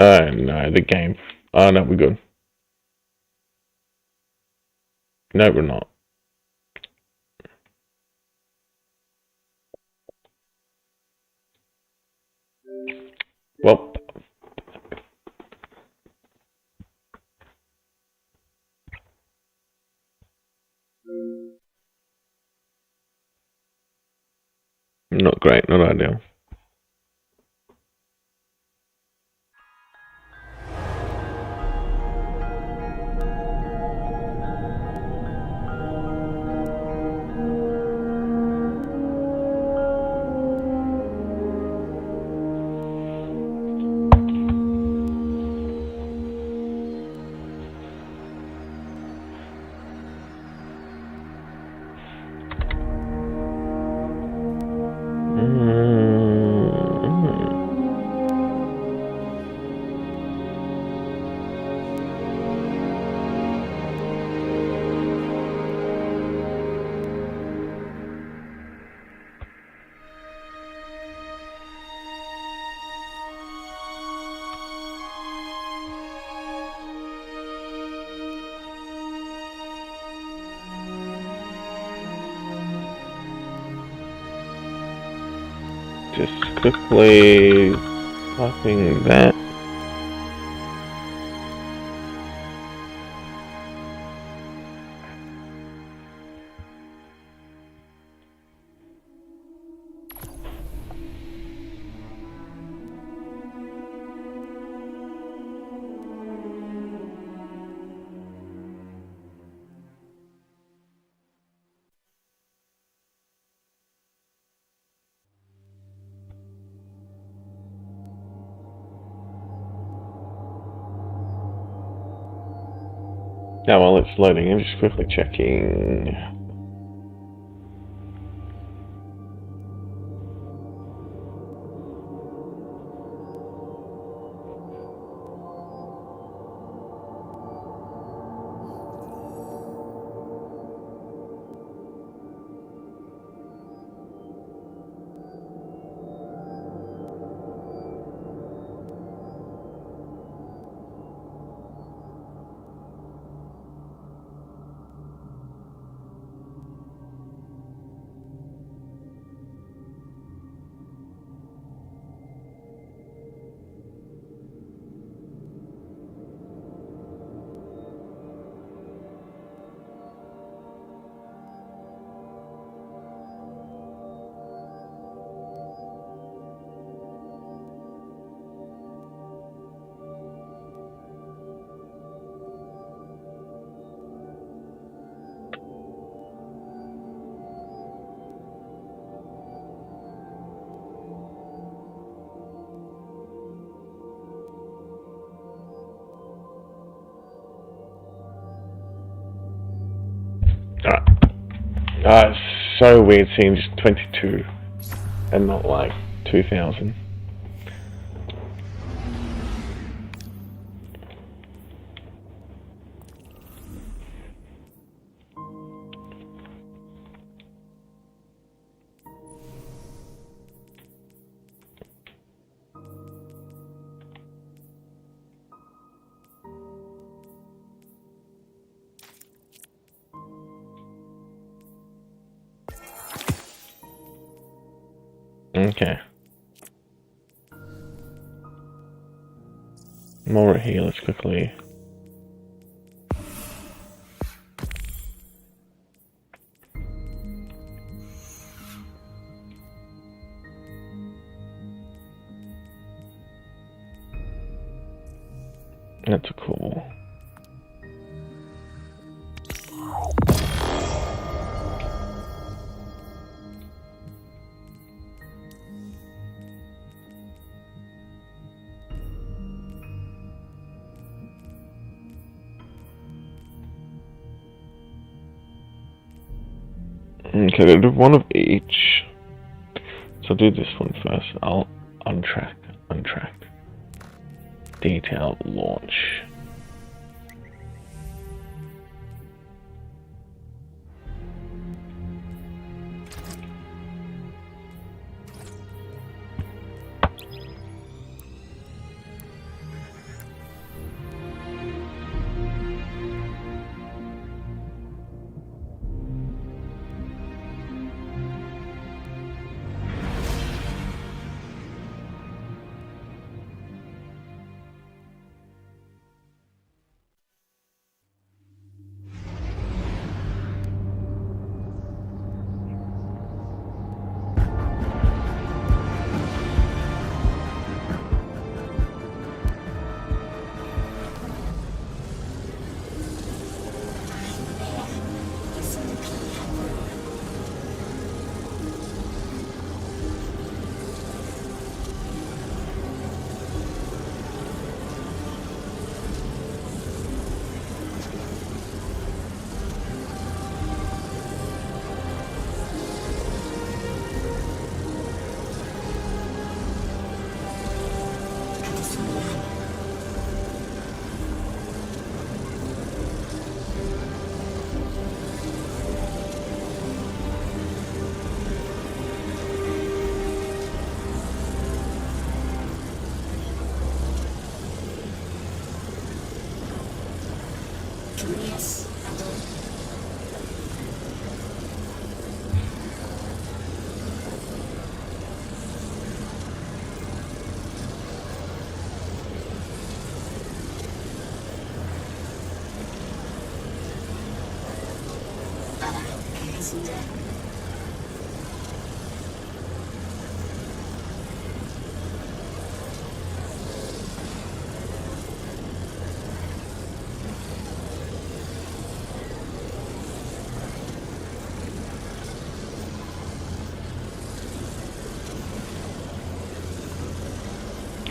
Speaker 1: No, the game. Oh, no, we're good. No, we're not. Well. Not great, not ideal. Just quickly popping that. Now while it's loading, I'm just quickly checking. It's so weird seeing just 22 and not like 2,000. Okay. More here, let's quickly. That's cool. Okay, I'll do one of each. So I'll do this one first. I'll untrack. Detail launch.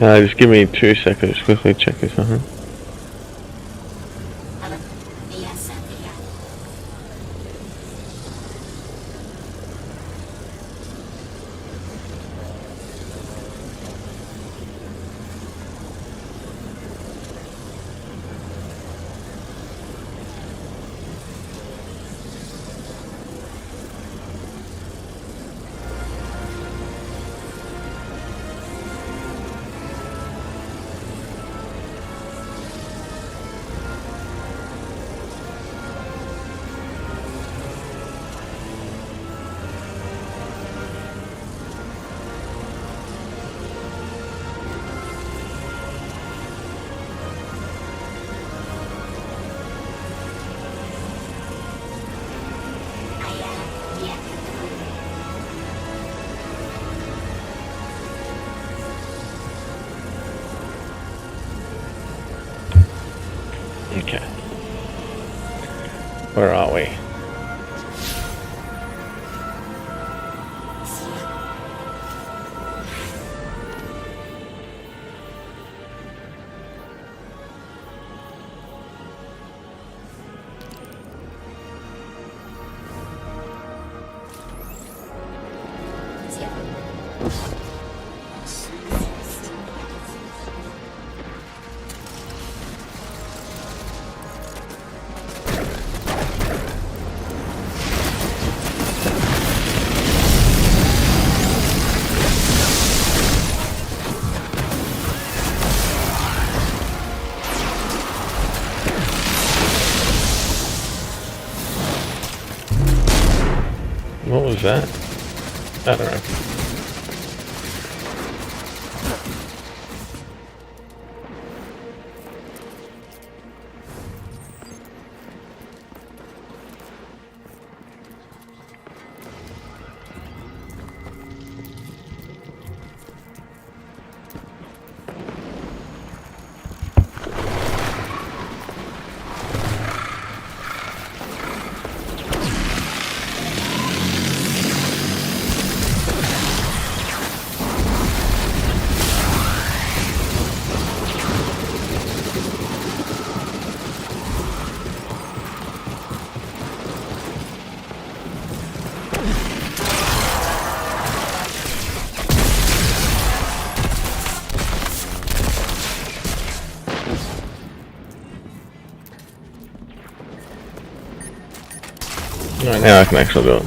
Speaker 1: Just give me 2 seconds, quickly check this out. Okay. Where are we? What was that? I don't know. Alright, now I can actually do it.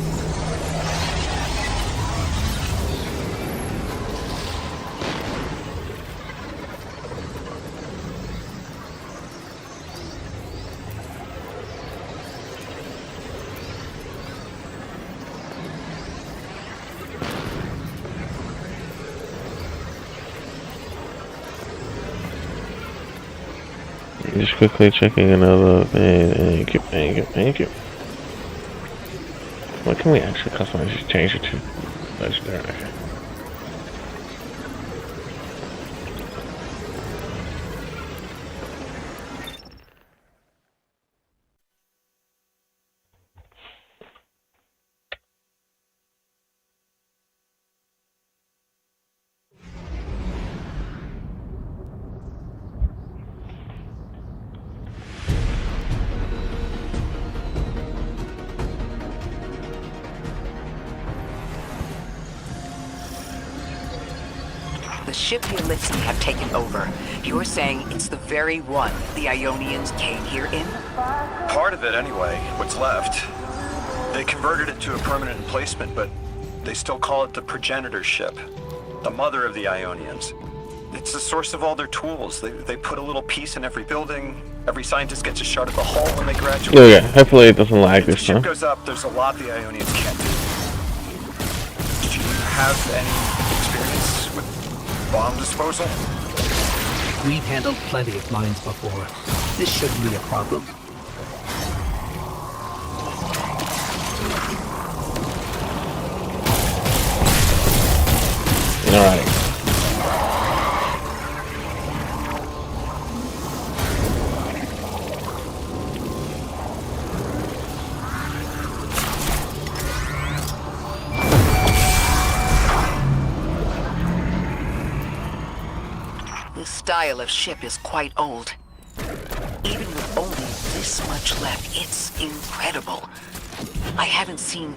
Speaker 1: Just quickly checking another thing. Thank you. What can we actually customize? Just change it to legendary. Okay.
Speaker 9: The ship the Elixir have taken over. You're saying it's the very one the Ionians came here in?
Speaker 10: Part of it, anyway. What's left. They converted it to a permanent emplacement, but they still call it the progenitor ship. The mother of the Ionians. It's the source of all their tools. They put a little piece in every building. Every scientist gets a shot at the hull when they graduate.
Speaker 1: Oh yeah, hopefully it doesn't lag
Speaker 10: If the
Speaker 1: this
Speaker 10: ship
Speaker 1: time.
Speaker 10: goes up, there's a lot the Ionians can't do. Do you have any experience with bomb disposal?
Speaker 5: We've handled plenty of mines before. This shouldn't be a problem.
Speaker 1: Alright.
Speaker 9: This style of ship is quite old. Even with only this much left, it's incredible. I haven't seen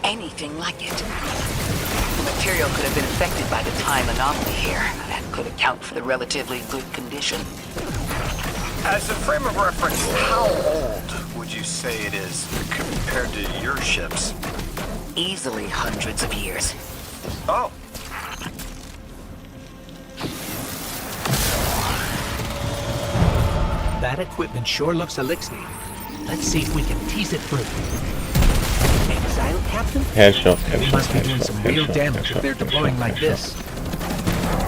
Speaker 9: anything like it. The material could have been affected by the time anomaly here. That could account for the relatively good condition.
Speaker 10: As a frame of reference, how old would you say it is compared to your ships?
Speaker 9: Easily hundreds of years.
Speaker 10: Oh.
Speaker 5: That equipment sure looks elixir. Let's see if we can tease it through. Exile Captain?
Speaker 1: Headshot,
Speaker 5: They
Speaker 1: headshot,
Speaker 5: must be doing
Speaker 1: headshot,
Speaker 5: some real
Speaker 1: headshot,
Speaker 5: damage if they're
Speaker 1: headshot,
Speaker 5: deploying
Speaker 1: headshot,
Speaker 5: like
Speaker 1: headshot.
Speaker 5: this.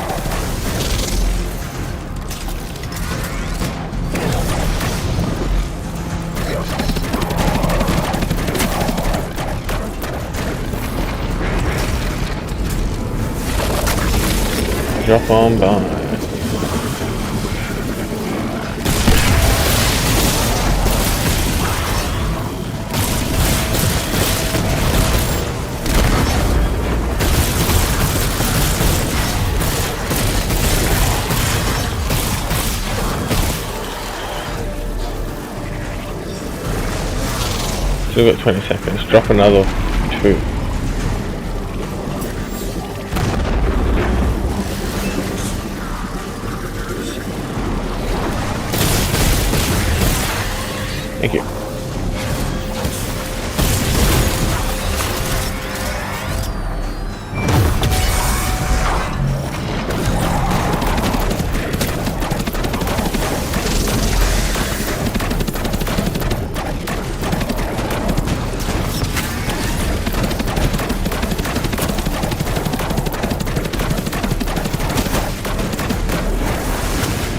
Speaker 1: Drop on by. Still got 20 seconds. Drop another 2. Thank you.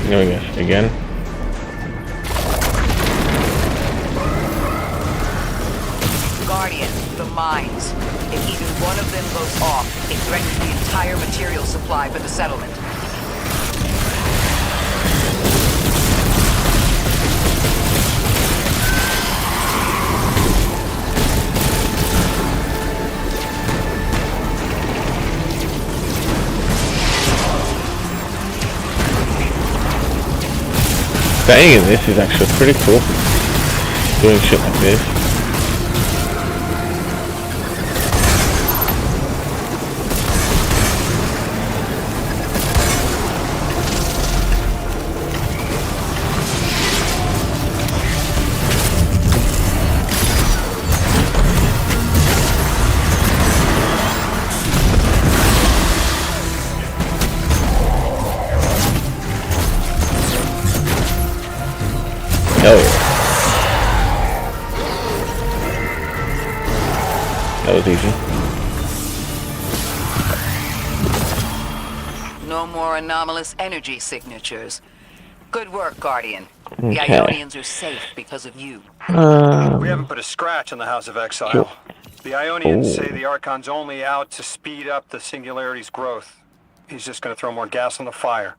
Speaker 1: There we go. Again.
Speaker 9: Guardian, the mines. If even one of them goes off, it threatens the entire material supply for the settlement.
Speaker 1: Staying in this is actually pretty cool. Doing shit like this. Oh yeah. That was easy.
Speaker 9: No more anomalous energy signatures. Good work, Guardian. The
Speaker 1: Okay.
Speaker 9: Ionians are safe because of you.
Speaker 10: We haven't put a scratch on the House of Exile.
Speaker 1: Sure.
Speaker 10: The Ionians
Speaker 1: Ooh.
Speaker 10: say the Archon's only out to speed up the Singularity's growth. He's just going to throw more gas on the fire.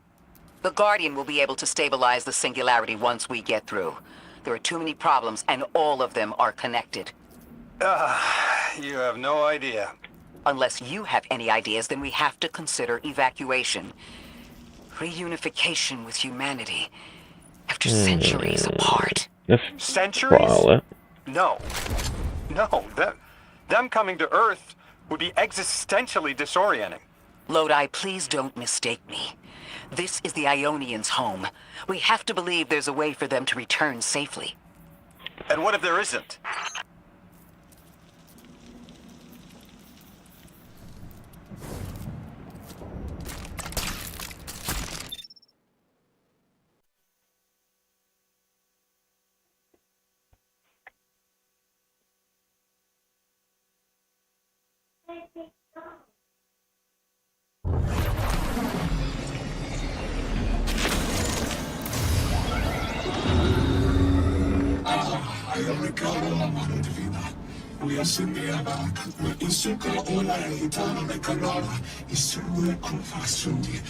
Speaker 9: The Guardian will be able to stabilize the Singularity once we get through. There are too many problems, and all of them are connected.
Speaker 10: You have no idea.
Speaker 9: Unless you have any ideas, then we have to consider evacuation. Reunification with humanity. After centuries apart.
Speaker 1: Let's
Speaker 10: Centuries?
Speaker 1: trial it.
Speaker 10: No. No, them coming to Earth would be existentially disorienting.
Speaker 9: Lodi, please don't mistake me. This is the Ionians' home. We have to believe there's a way for them to return safely.
Speaker 10: And what if there isn't?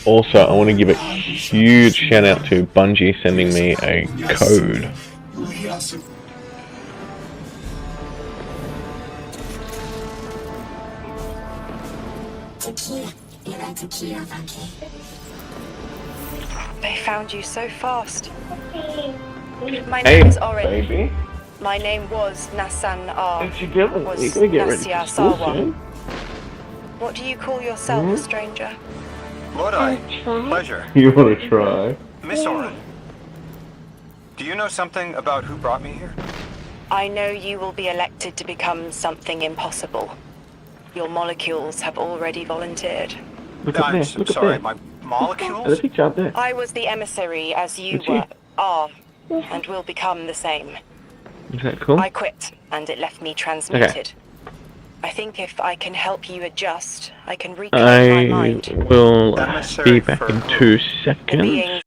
Speaker 1: Also, I want to give a huge shout out to Bungie sending me a code.
Speaker 11: They found you so fast. My
Speaker 1: Hey,
Speaker 11: name is Orin.
Speaker 1: baby.
Speaker 11: My name was Nassan R.
Speaker 1: What you doing?
Speaker 11: Was
Speaker 1: You gonna get ready
Speaker 11: Nasya
Speaker 1: for school
Speaker 11: Sawa.
Speaker 1: soon?
Speaker 11: What do you call yourself, stranger?
Speaker 10: Lodi, pleasure.
Speaker 1: You want to try?
Speaker 10: Miss Orin, do you know something about who brought me here?
Speaker 11: I know you will be elected to become something impossible. Your molecules have already volunteered.
Speaker 1: Look at
Speaker 10: I'm
Speaker 1: there. Look at
Speaker 10: sorry,
Speaker 1: there.
Speaker 10: my
Speaker 1: At the
Speaker 10: molecules?
Speaker 1: picture up there.
Speaker 11: I was the emissary as you
Speaker 1: Did you?
Speaker 11: are, and will become the same.
Speaker 1: Is that cool?
Speaker 11: I quit, and it left me transmuted. I think if I can help you adjust, I can reclaim my
Speaker 1: I
Speaker 11: mind.
Speaker 1: will
Speaker 10: Emissary
Speaker 1: be back
Speaker 10: for
Speaker 1: in
Speaker 10: who?
Speaker 1: 2
Speaker 11: The
Speaker 1: seconds.
Speaker 11: beings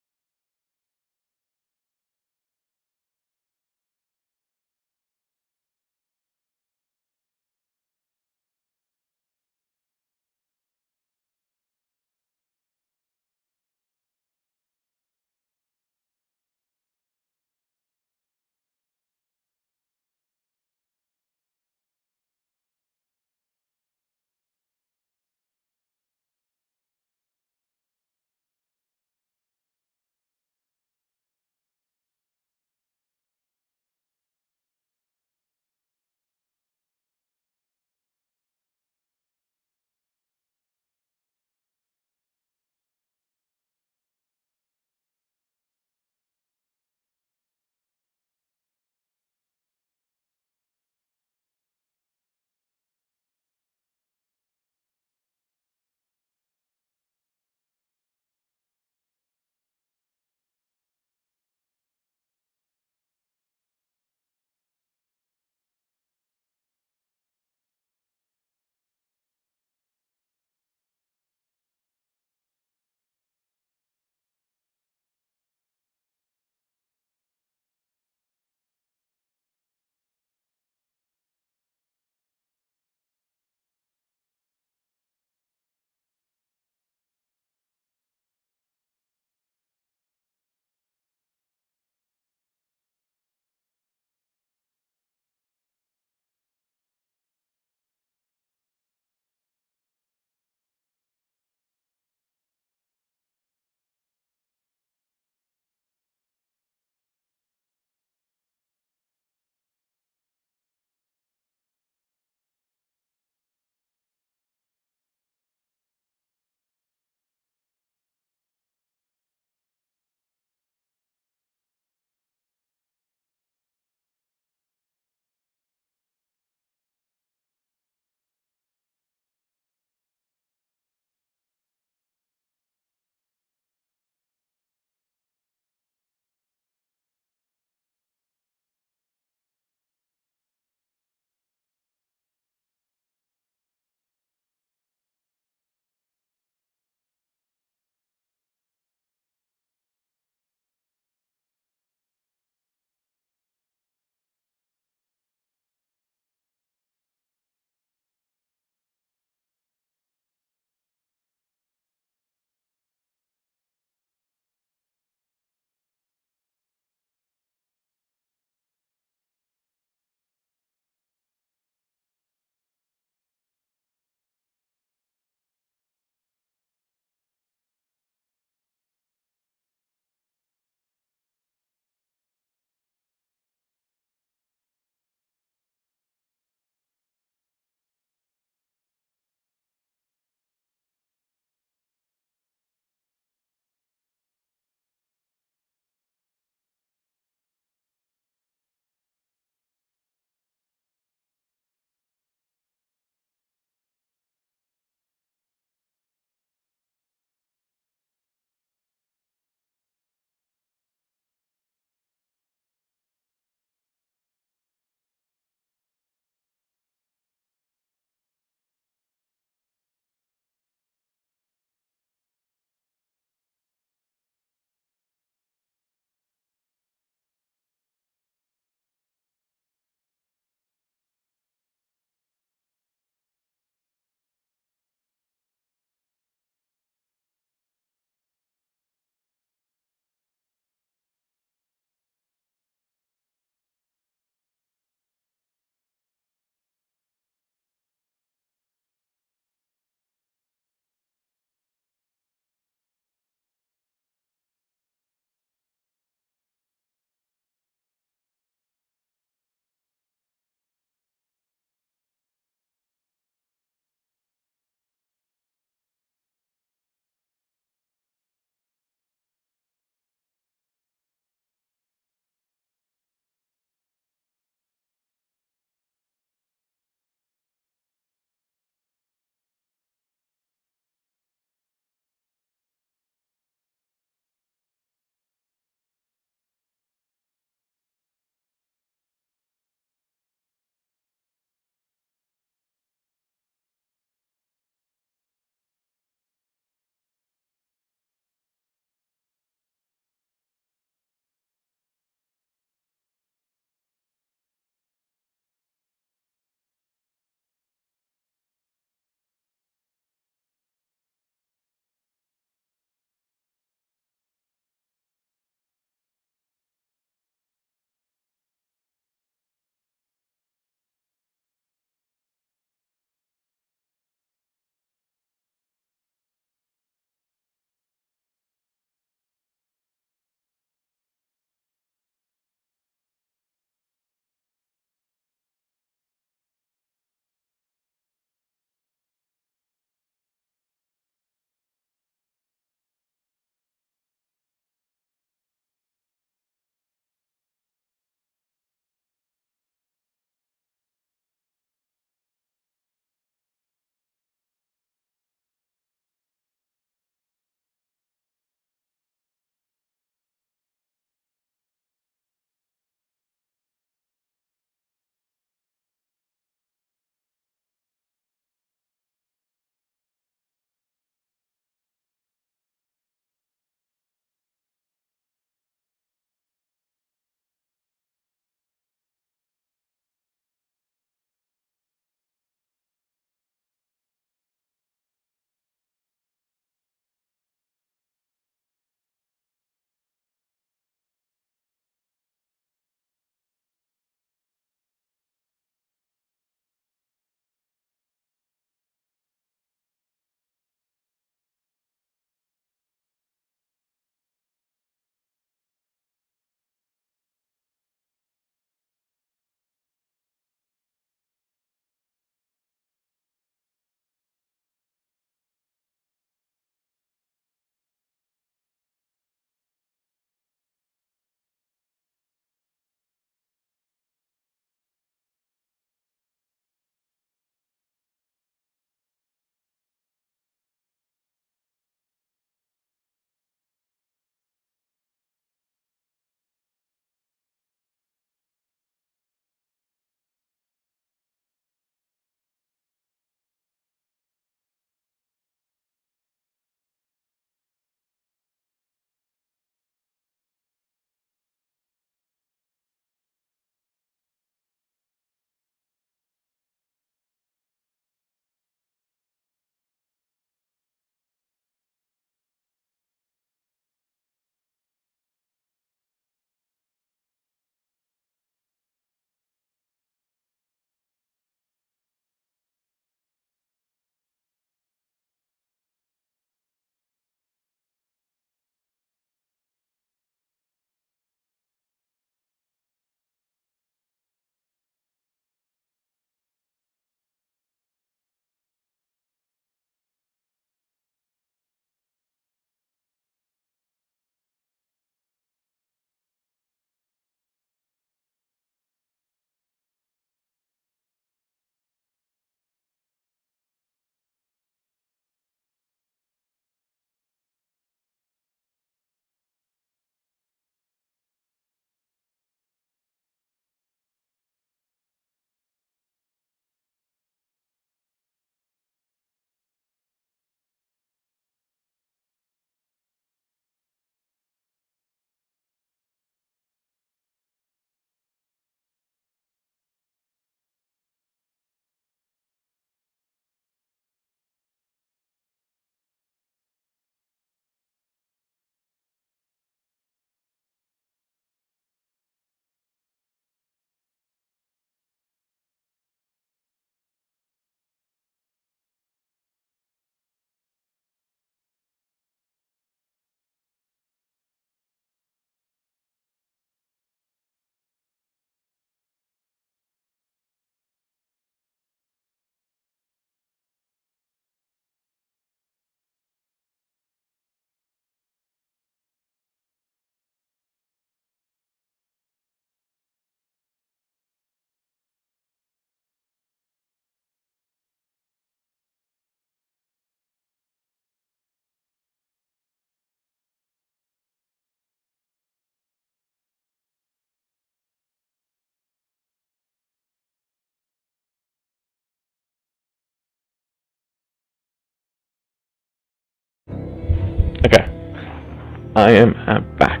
Speaker 1: I am back.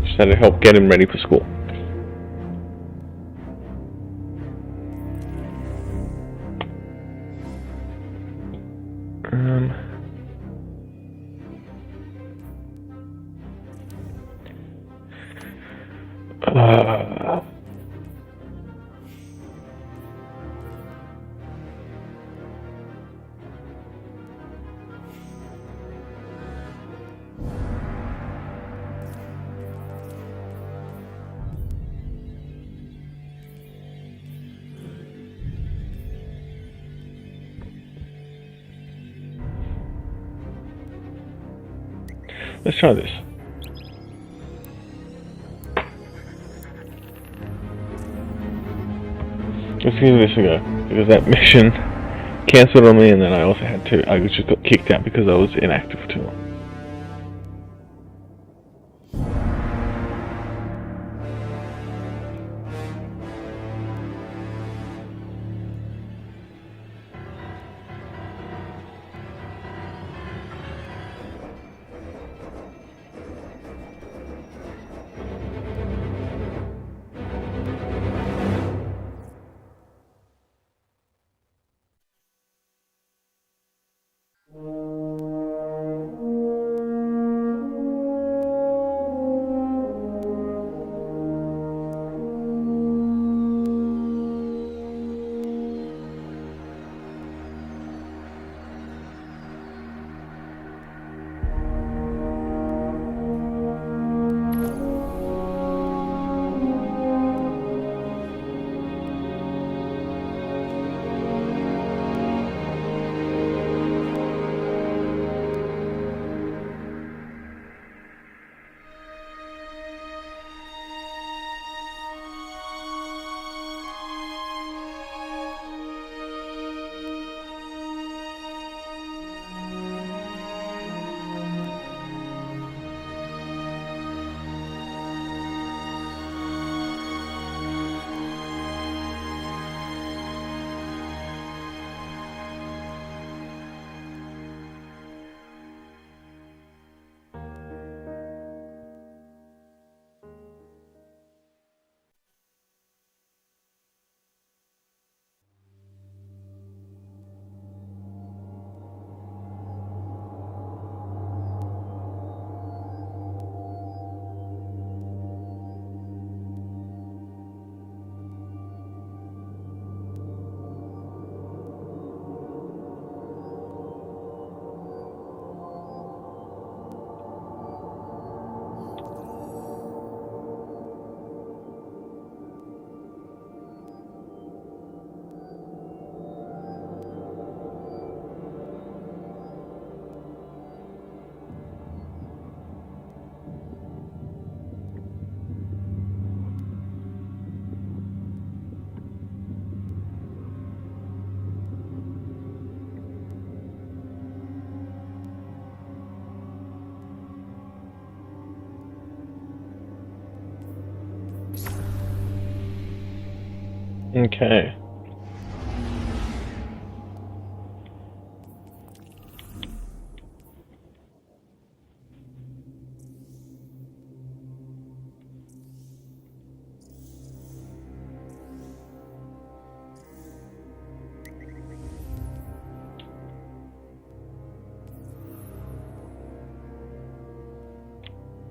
Speaker 1: Just had to help get him ready for school. Let's try this. Let's give this a go, because that mission cancelled on me, and then I also had to, I just got kicked out because I was inactive for too long. Okay.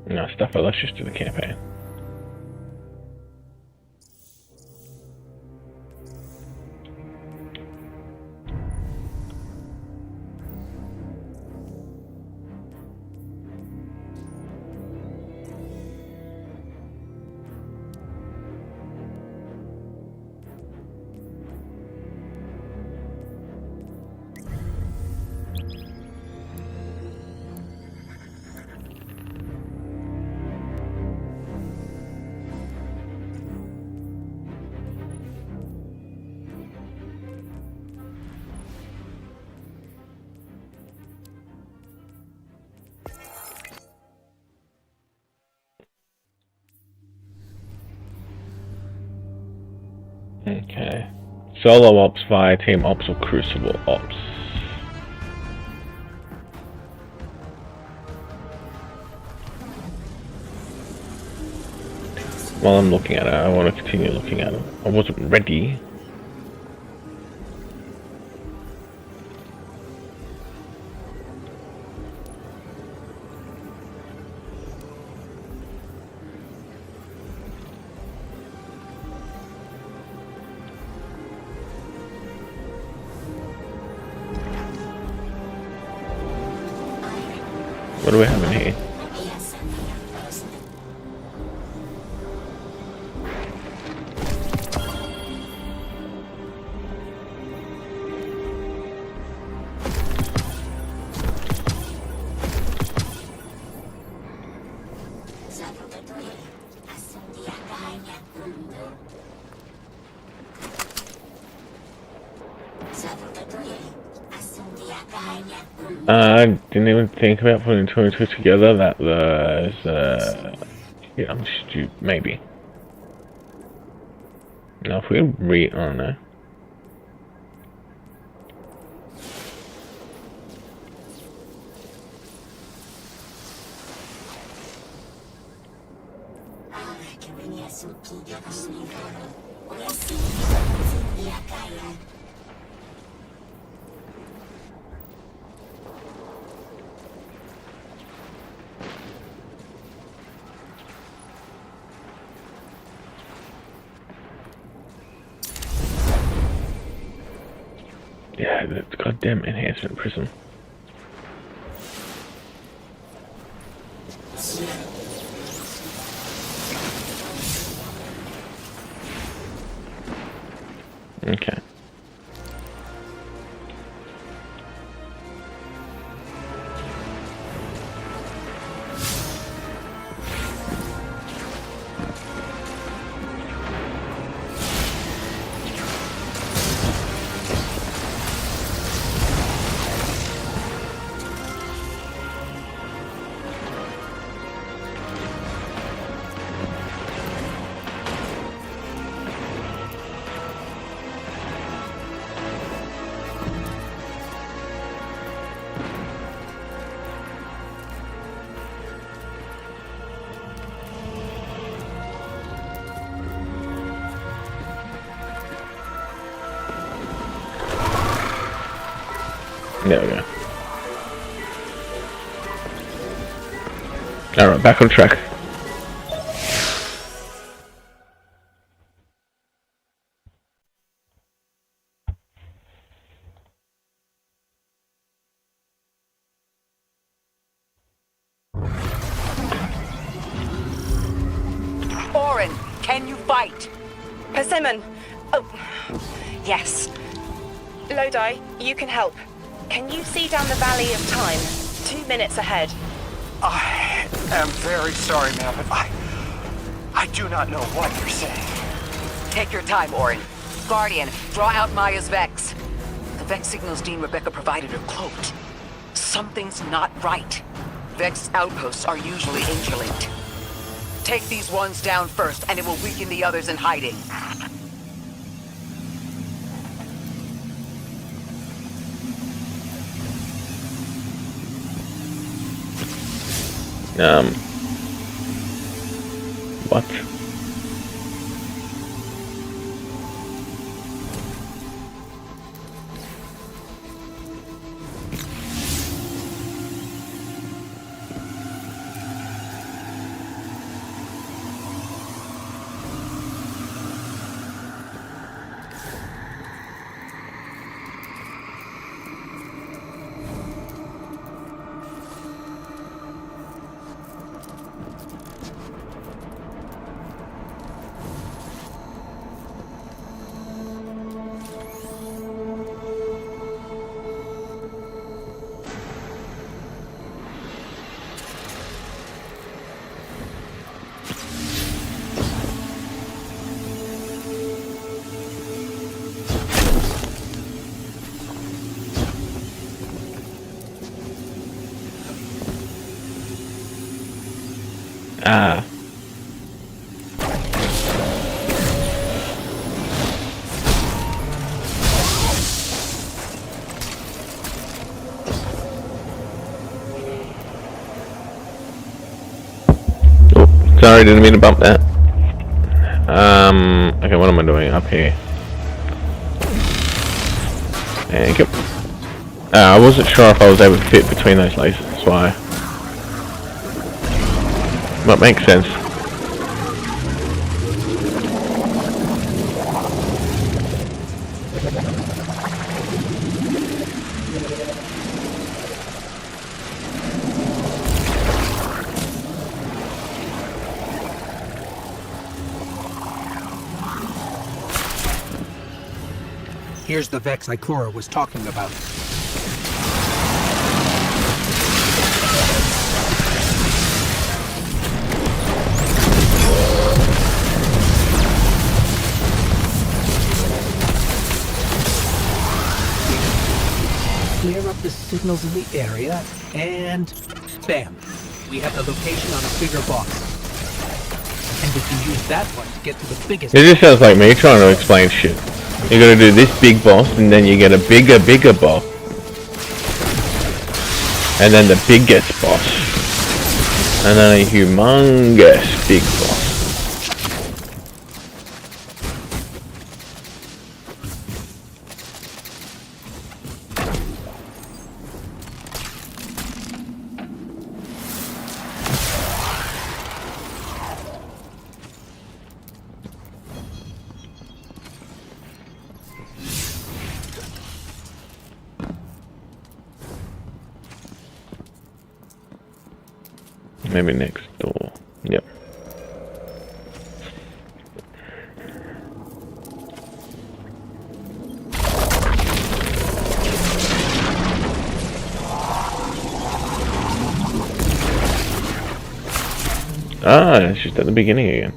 Speaker 1: No, stuff it, let's just do the campaign. Okay, Solo ops, fire team ops, or crucible ops? While I'm looking at it, I want to continue looking at it. I wasn't ready. What do we have in here? I didn't even think about putting two and two together. That was, yeah, I'm stupid. Maybe. Now, if we I don't know. Yeah, that goddamn enhancement prism. Okay. There we go. Alright, back on track.
Speaker 9: Orin, can you fight?
Speaker 11: Persimmon! Oh, yes. Lodi, you can help. Can you see down the Valley of Time? 2 minutes ahead.
Speaker 10: I am very sorry, ma'am, but I do not know what you're saying.
Speaker 9: Take your time, Orin. Guardian, draw out Maya's Vex. The Vex signals Dean Rebecca provided are cloaked. Something's not right. Vex outposts are usually interlinked. Take these ones down first, and it will weaken the others in hiding.
Speaker 1: What? Ah. Sorry, didn't mean to bump that. Okay, what am I doing up here? Thank you. I wasn't sure if I was able to fit between those lasers, that's why. That makes sense.
Speaker 5: Here's the Vex Iclora was talking about. Clear up the signals in the area, and bam! We have the location on a bigger boss. And we can use that one to get to the biggest...
Speaker 1: It just sounds like me trying to explain shit. You gotta do this big boss, and then you get a bigger boss. And then the biggest boss. And then a humongous big boss. Maybe next door. Yep. Ah, it's just at the beginning again.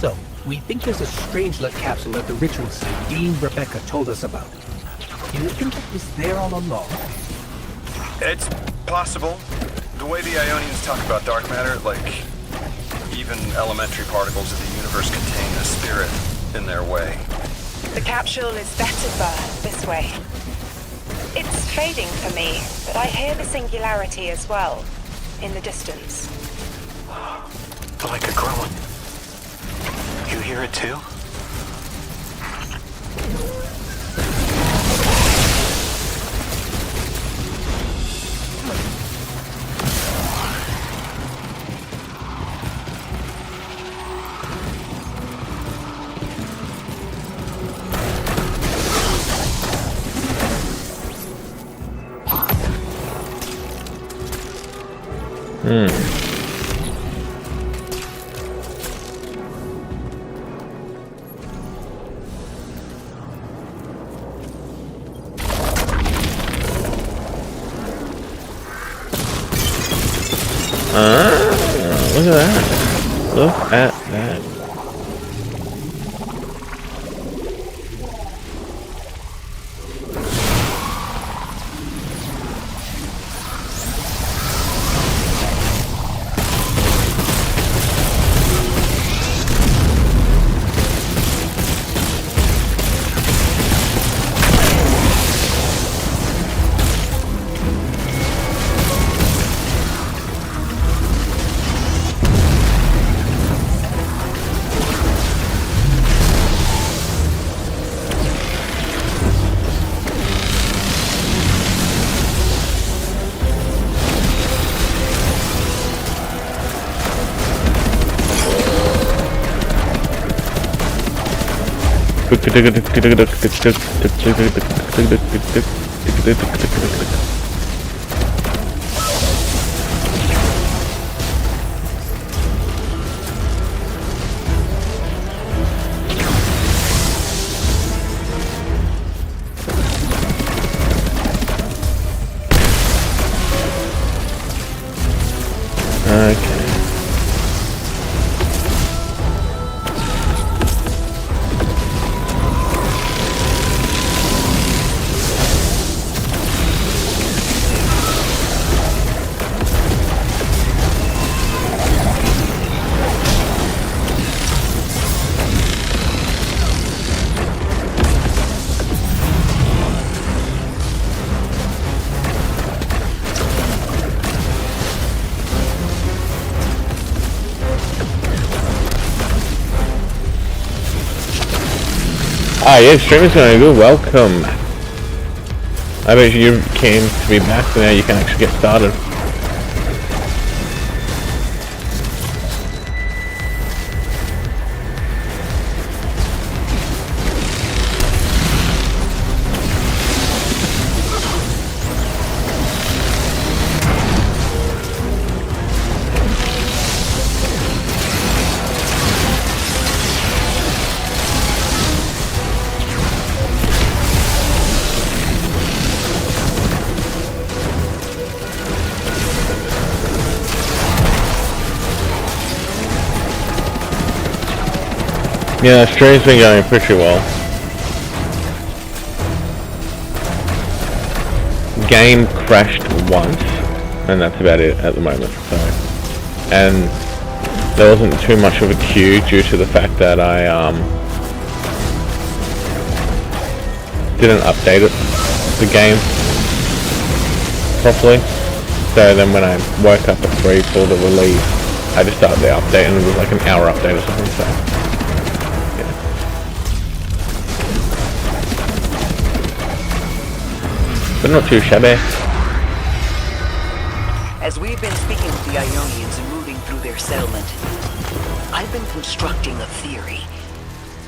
Speaker 5: So, we think there's a Strangelet capsule at the ritual site Dean Rebecca told us about. Do you think it was there all along?
Speaker 10: It's possible. The way the Ionians talk about dark matter, like, even elementary particles of the universe contain a spirit in their way.
Speaker 11: The capsule is Vetiver, this way. It's fading for me, but I hear the singularity as well, in the distance.
Speaker 12: Like a growing. You hear it too?
Speaker 1: Look at that. Look at that. Ah, yeah, stream is going good. Welcome. I bet you came to be back, so now you can actually get started. Yeah, stream's been going pretty well. Game crashed once, and that's about it at the moment. So, and there wasn't too much of a queue due to the fact that I didn't update it, the game properly. So then when I woke up at 3 for the release, I just started the update, and it was like an hour update or something. So. But not too shabby.
Speaker 9: As we've been speaking with the Ionians and moving through their settlement, I've been constructing a theory.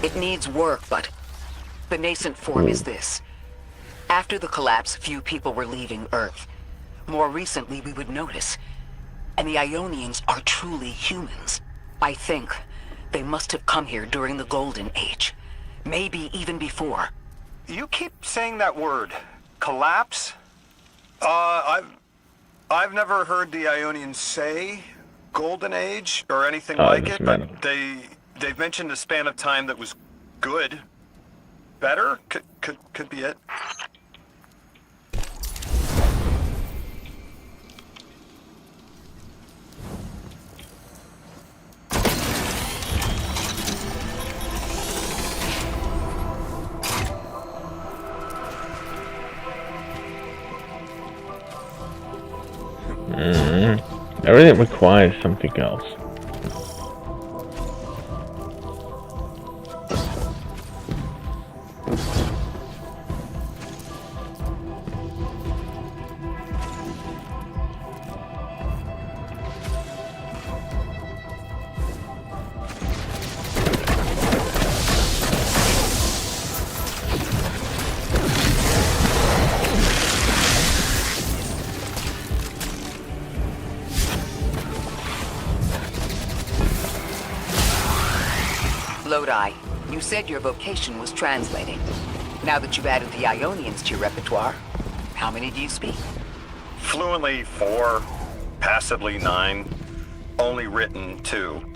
Speaker 9: It needs work, but the nascent form is this. After the collapse, few people were leaving Earth. More recently, we would notice. And the Ionians are truly humans. I think they must have come here during the Golden Age. Maybe even before.
Speaker 10: You keep saying that word. Collapse? I've never heard the Ionians say Golden Age or anything like it, but they've mentioned a span of time that was good. Better? Could be it.
Speaker 1: Everything requires something else.
Speaker 9: You said your vocation was translating. Now that you've added the Ionians to your repertoire, how many do you speak?
Speaker 10: Fluently 4, passively 9, only written 2.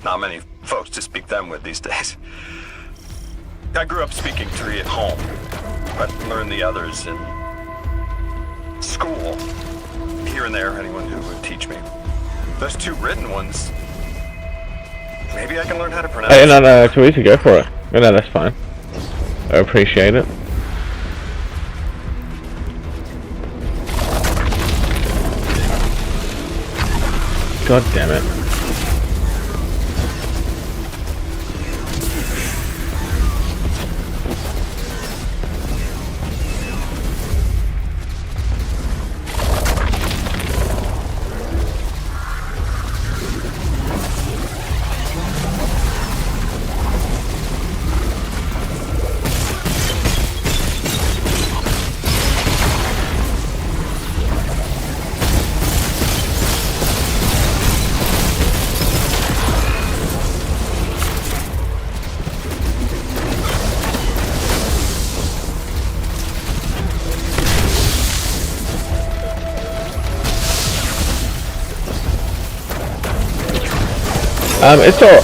Speaker 10: Not many folks to speak them with these days. I grew up speaking 3 at home, but learned the others in school. Here and there, anyone who would teach me. Those 2 written ones, maybe I can learn how to pronounce.
Speaker 1: Hey, no, too easy, go for it. No, that's fine. I appreciate it. God damn it.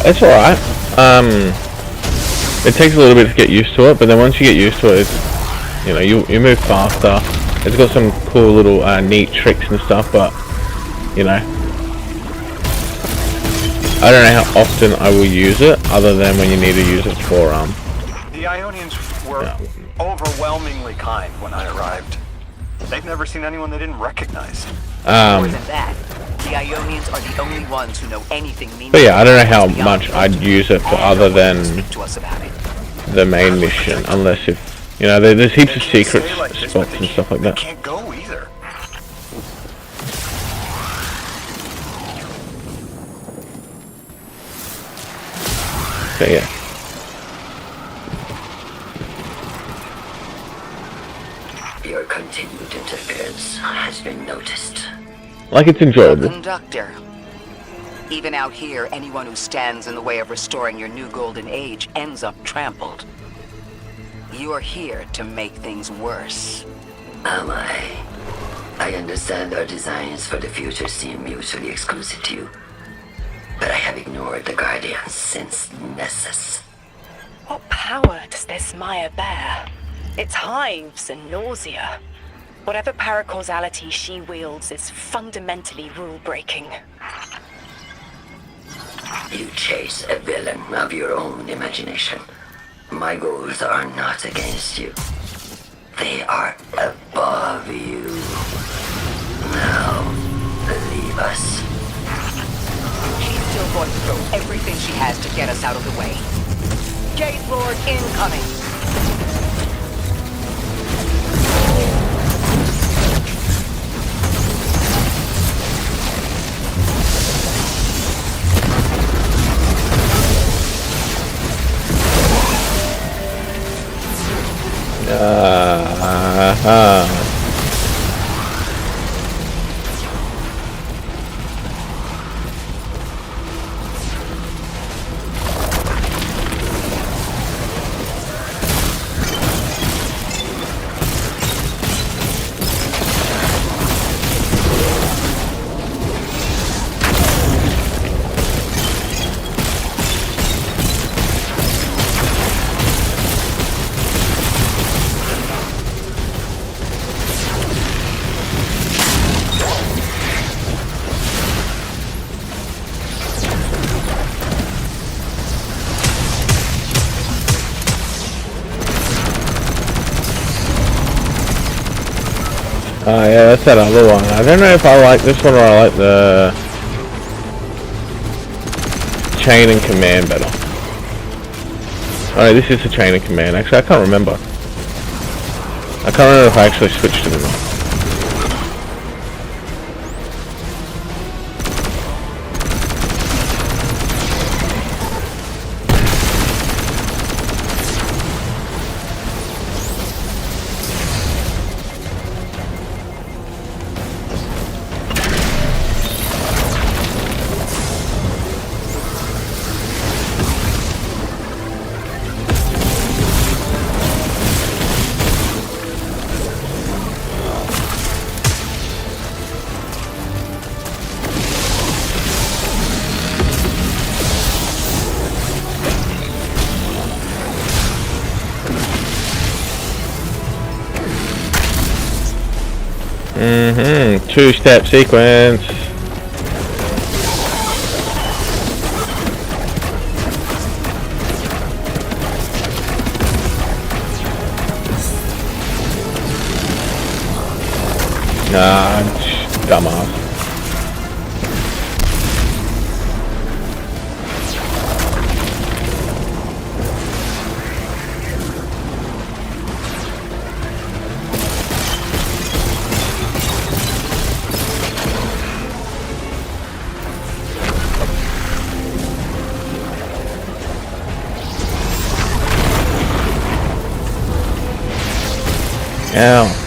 Speaker 1: It's alright. It takes a little bit to get used to it, but then once you get used to it, it's, you know, you move faster. It's got some cool little neat tricks and stuff, but you know, I don't know how often I will use it, other than when you need to use it for
Speaker 10: The Ionians were overwhelmingly kind when I arrived. They've never seen anyone they didn't recognize.
Speaker 9: More than that, the Ionians are the only ones who know anything meaningful.
Speaker 1: But yeah, I don't know how much I'd use it for other than the main mission, unless if, you know, there's heaps of secret spots and stuff like that.
Speaker 12: Can't go either.
Speaker 1: So yeah.
Speaker 13: Your continued interference has been noticed.
Speaker 1: Like, it's
Speaker 9: The
Speaker 1: enjoyable.
Speaker 9: conductor. Even out here, anyone who stands in the way of restoring your new golden age ends up trampled. You're here to make things worse.
Speaker 13: Am I? I understand our designs for the future seem mutually exclusive to you. But I have ignored the Guardians since Nessus.
Speaker 11: What power does this Maya bear? It's hives and nausea. Whatever paracausality she wields is fundamentally rule-breaking.
Speaker 13: You chase a villain of your own imagination. My goals are not against you. They are above you. Now, leave us.
Speaker 9: She's still going to throw everything she has to get us out of the way. Cayde Lord incoming!
Speaker 1: Oh yeah, that's that other one. I don't know if I like this one or I like the chain and command better. Oh, this is the chain and command. Actually, I can't remember. I can't remember if I actually switched it or not. Two-step sequence. Nah, dumbass. Ow.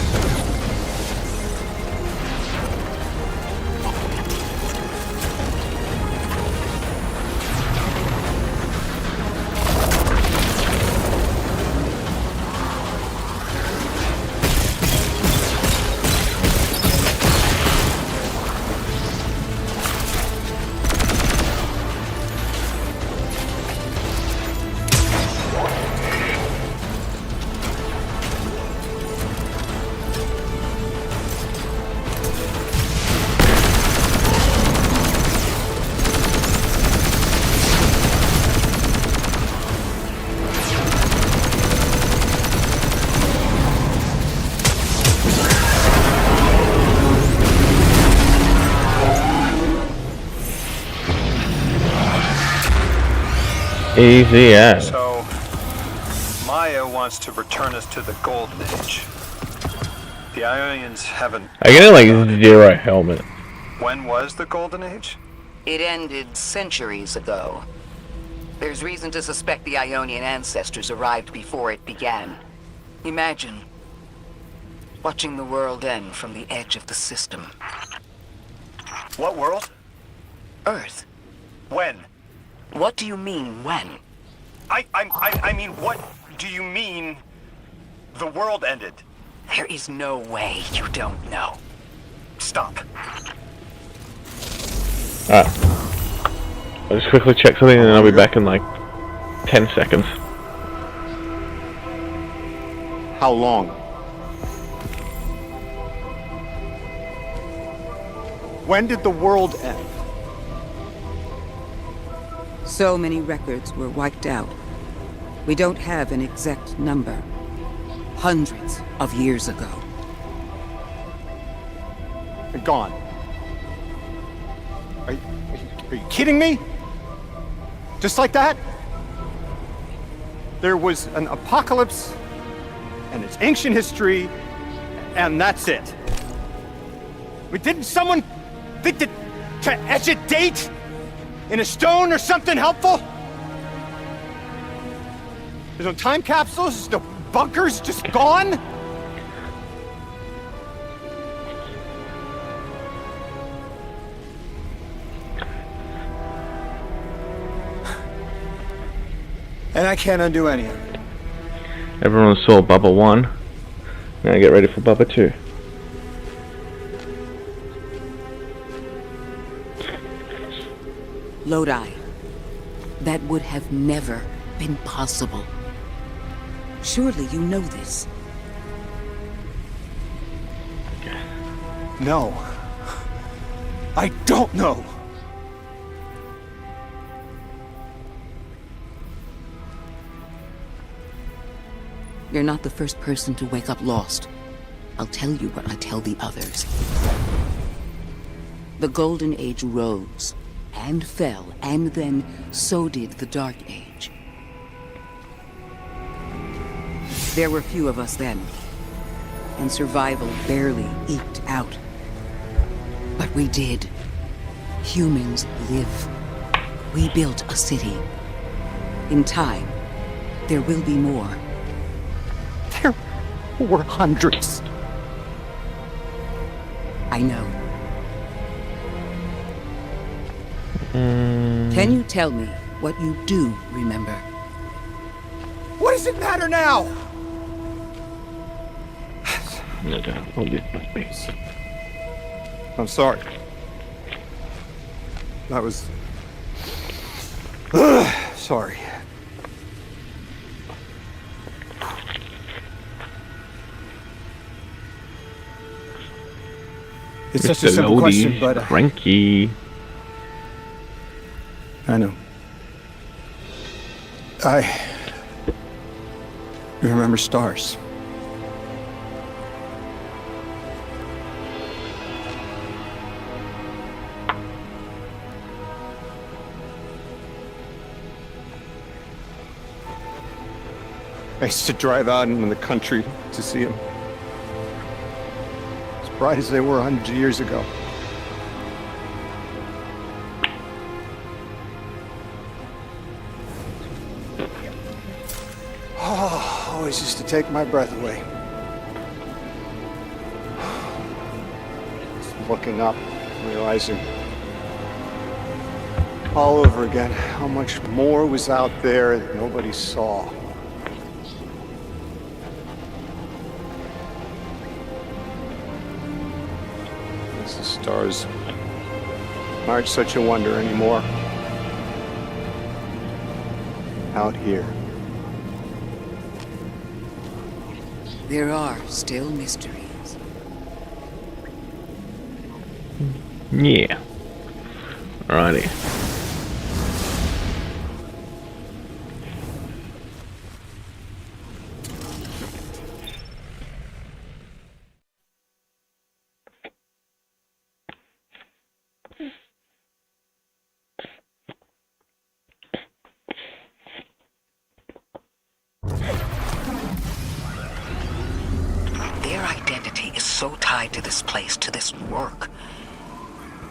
Speaker 1: Easy as.
Speaker 10: So, Maya wants to return us to the Golden Age. The Ionians haven't...
Speaker 1: I get like zero helmet.
Speaker 10: When was the Golden Age?
Speaker 9: It ended centuries ago. There's reason to suspect the Ionian ancestors arrived before it began. Imagine watching the world end from the edge of the system.
Speaker 10: What world?
Speaker 9: Earth.
Speaker 10: When?
Speaker 9: What do you mean, when?
Speaker 10: I mean, what do you mean the world ended?
Speaker 9: There is no way you don't know.
Speaker 10: Stop.
Speaker 1: I'll just quickly check something and then I'll be back in like 10 seconds.
Speaker 8: How long? When did the world end?
Speaker 3: So many records were wiped out. We don't have an exact number. Hundreds of years ago.
Speaker 8: They're gone. Are you kidding me? Just like that? There was an apocalypse, and it's ancient history, and that's it. But didn't someone think that to etch a date in a stone or something helpful? There's no time capsules, no bunkers, just gone? And I can't undo any of it.
Speaker 1: Everyone saw Bubba 1. Now get ready for Bubba 2.
Speaker 3: Lodi. That would have never been possible. Surely you know this.
Speaker 8: No. I don't know.
Speaker 3: You're not the first person to wake up lost. I'll tell you what I tell the others. The Golden Age rose and fell, and then so did the Dark Age. There were few of us then, and survival barely eked out. But we did. Humans live. We built a city. In time, there will be more.
Speaker 8: There were hundreds.
Speaker 3: I know. Can you tell me what you do remember?
Speaker 8: What does it matter now?
Speaker 1: No, don't hold it with me.
Speaker 8: I'm sorry. That was... sorry. It's such a simple question, but...
Speaker 1: cranky.
Speaker 8: I know. I remember stars. I used to drive out in the country to see them. As bright as they were hundreds of years ago. Oh, always used to take my breath away. Just looking up, realizing all over again how much more was out there that nobody saw. The stars aren't such a wonder anymore. Out here.
Speaker 3: There are still mysteries.
Speaker 1: Yeah. Alrighty.
Speaker 9: identity is so tied to this place, to this work.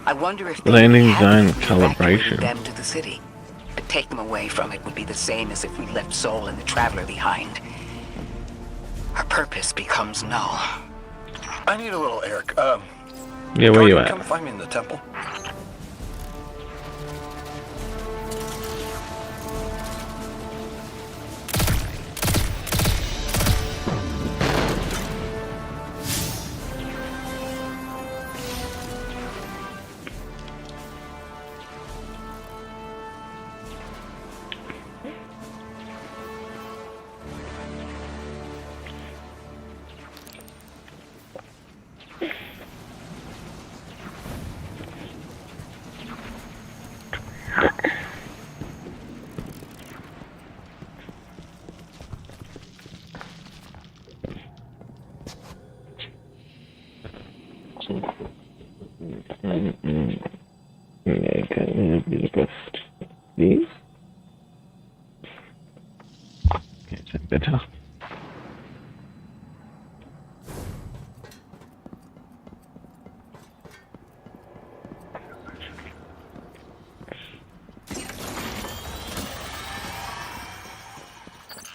Speaker 9: I wonder if they
Speaker 1: Landing
Speaker 9: hadn't
Speaker 1: zone
Speaker 9: evacuated
Speaker 1: calibration.
Speaker 9: them to the city. To take them away from it would be the same as if we left Soul and the Traveler behind. Our purpose becomes null.
Speaker 12: I need a little air.
Speaker 1: Yeah, where you
Speaker 12: Come
Speaker 1: at?
Speaker 12: find me in the temple.
Speaker 1: These? Okay, is that better?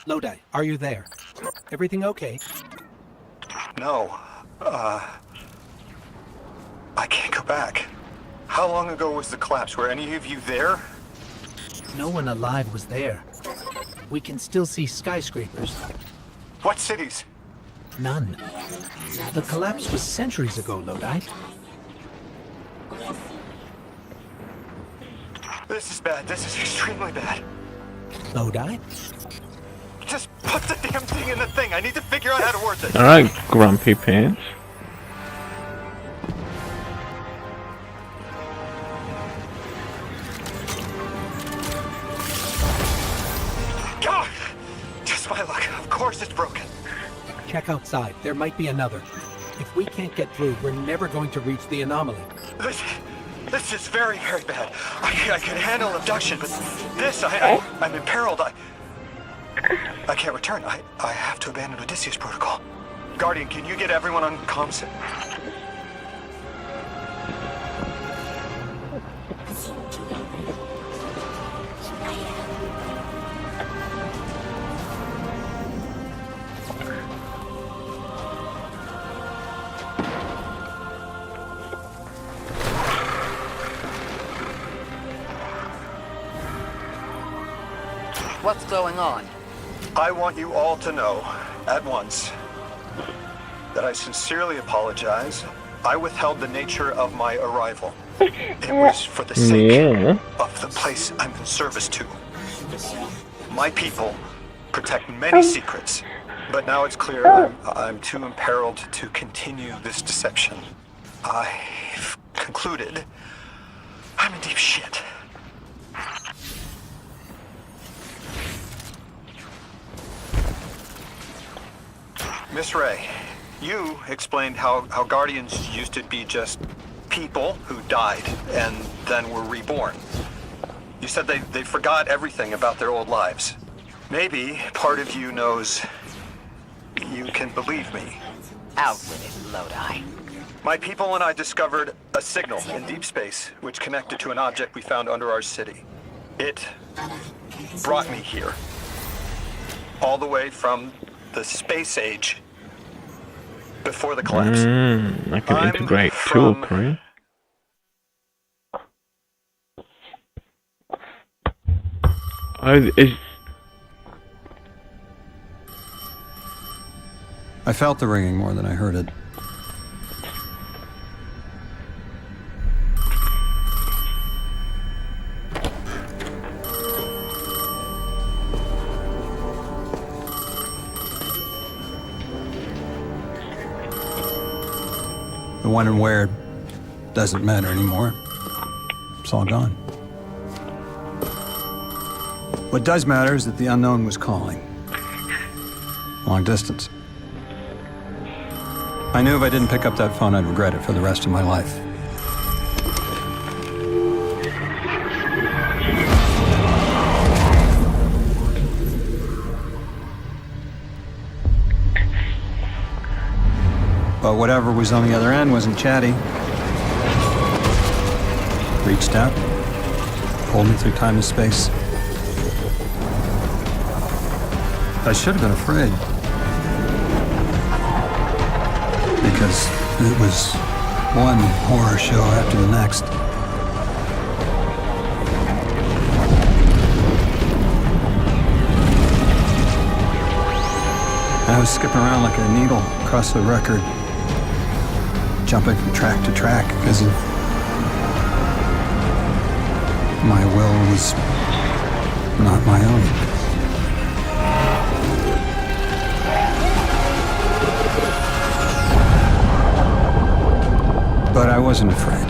Speaker 5: Lodi, are you there? Everything okay?
Speaker 10: No. I can't go back. How long ago was the collapse? Were any of you there?
Speaker 5: No one alive was there. We can still see skyscrapers.
Speaker 10: What cities?
Speaker 5: None. The collapse was centuries ago, Lodi.
Speaker 10: This is bad. This is extremely bad.
Speaker 5: Lodi?
Speaker 10: Just put the damn thing in the thing. I need to figure out how to work this.
Speaker 1: Alright, Grumpy Pants.
Speaker 10: God! Just my luck. Of course it's broken.
Speaker 5: Check outside. There might be another. If we can't get through, we're never going to reach the anomaly.
Speaker 10: This is very, very bad. I can handle abduction, but this, I'm imperiled. I can't return. I have to abandon Odysseus protocol. Guardian, can you get everyone on comms?
Speaker 9: What's going on?
Speaker 10: I want you all to know, at once, that I sincerely apologize. I withheld the nature of my arrival. It was for the sake of the place I'm in service to. My people protect many secrets, but now it's clear I'm too imperiled to continue this deception. I've concluded I'm in deep shit. Miss Ray, you explained how Guardians used to be just people who died and then were reborn. You said they forgot everything about their old lives. Maybe part of you knows you can believe me.
Speaker 9: Out with it, Lodi.
Speaker 10: My people and I discovered a signal in deep space which connected to an object we found under our city. It brought me here. All the way from the space age before the collapse.
Speaker 1: I can integrate tool, Korea.
Speaker 8: I felt the ringing more than I heard it. The when and where doesn't matter anymore. It's all gone. What does matter is that the unknown was calling. Long distance. I knew if I didn't pick up that phone, I'd regret it for the rest of my life. but whatever was on the other end wasn't chatty. Reached out, pulled me through time and space. I should have been afraid. Because it was one horror show after the next. I was skipping around like a needle across the record, jumping from track to track because of my will was not my own. But I wasn't afraid.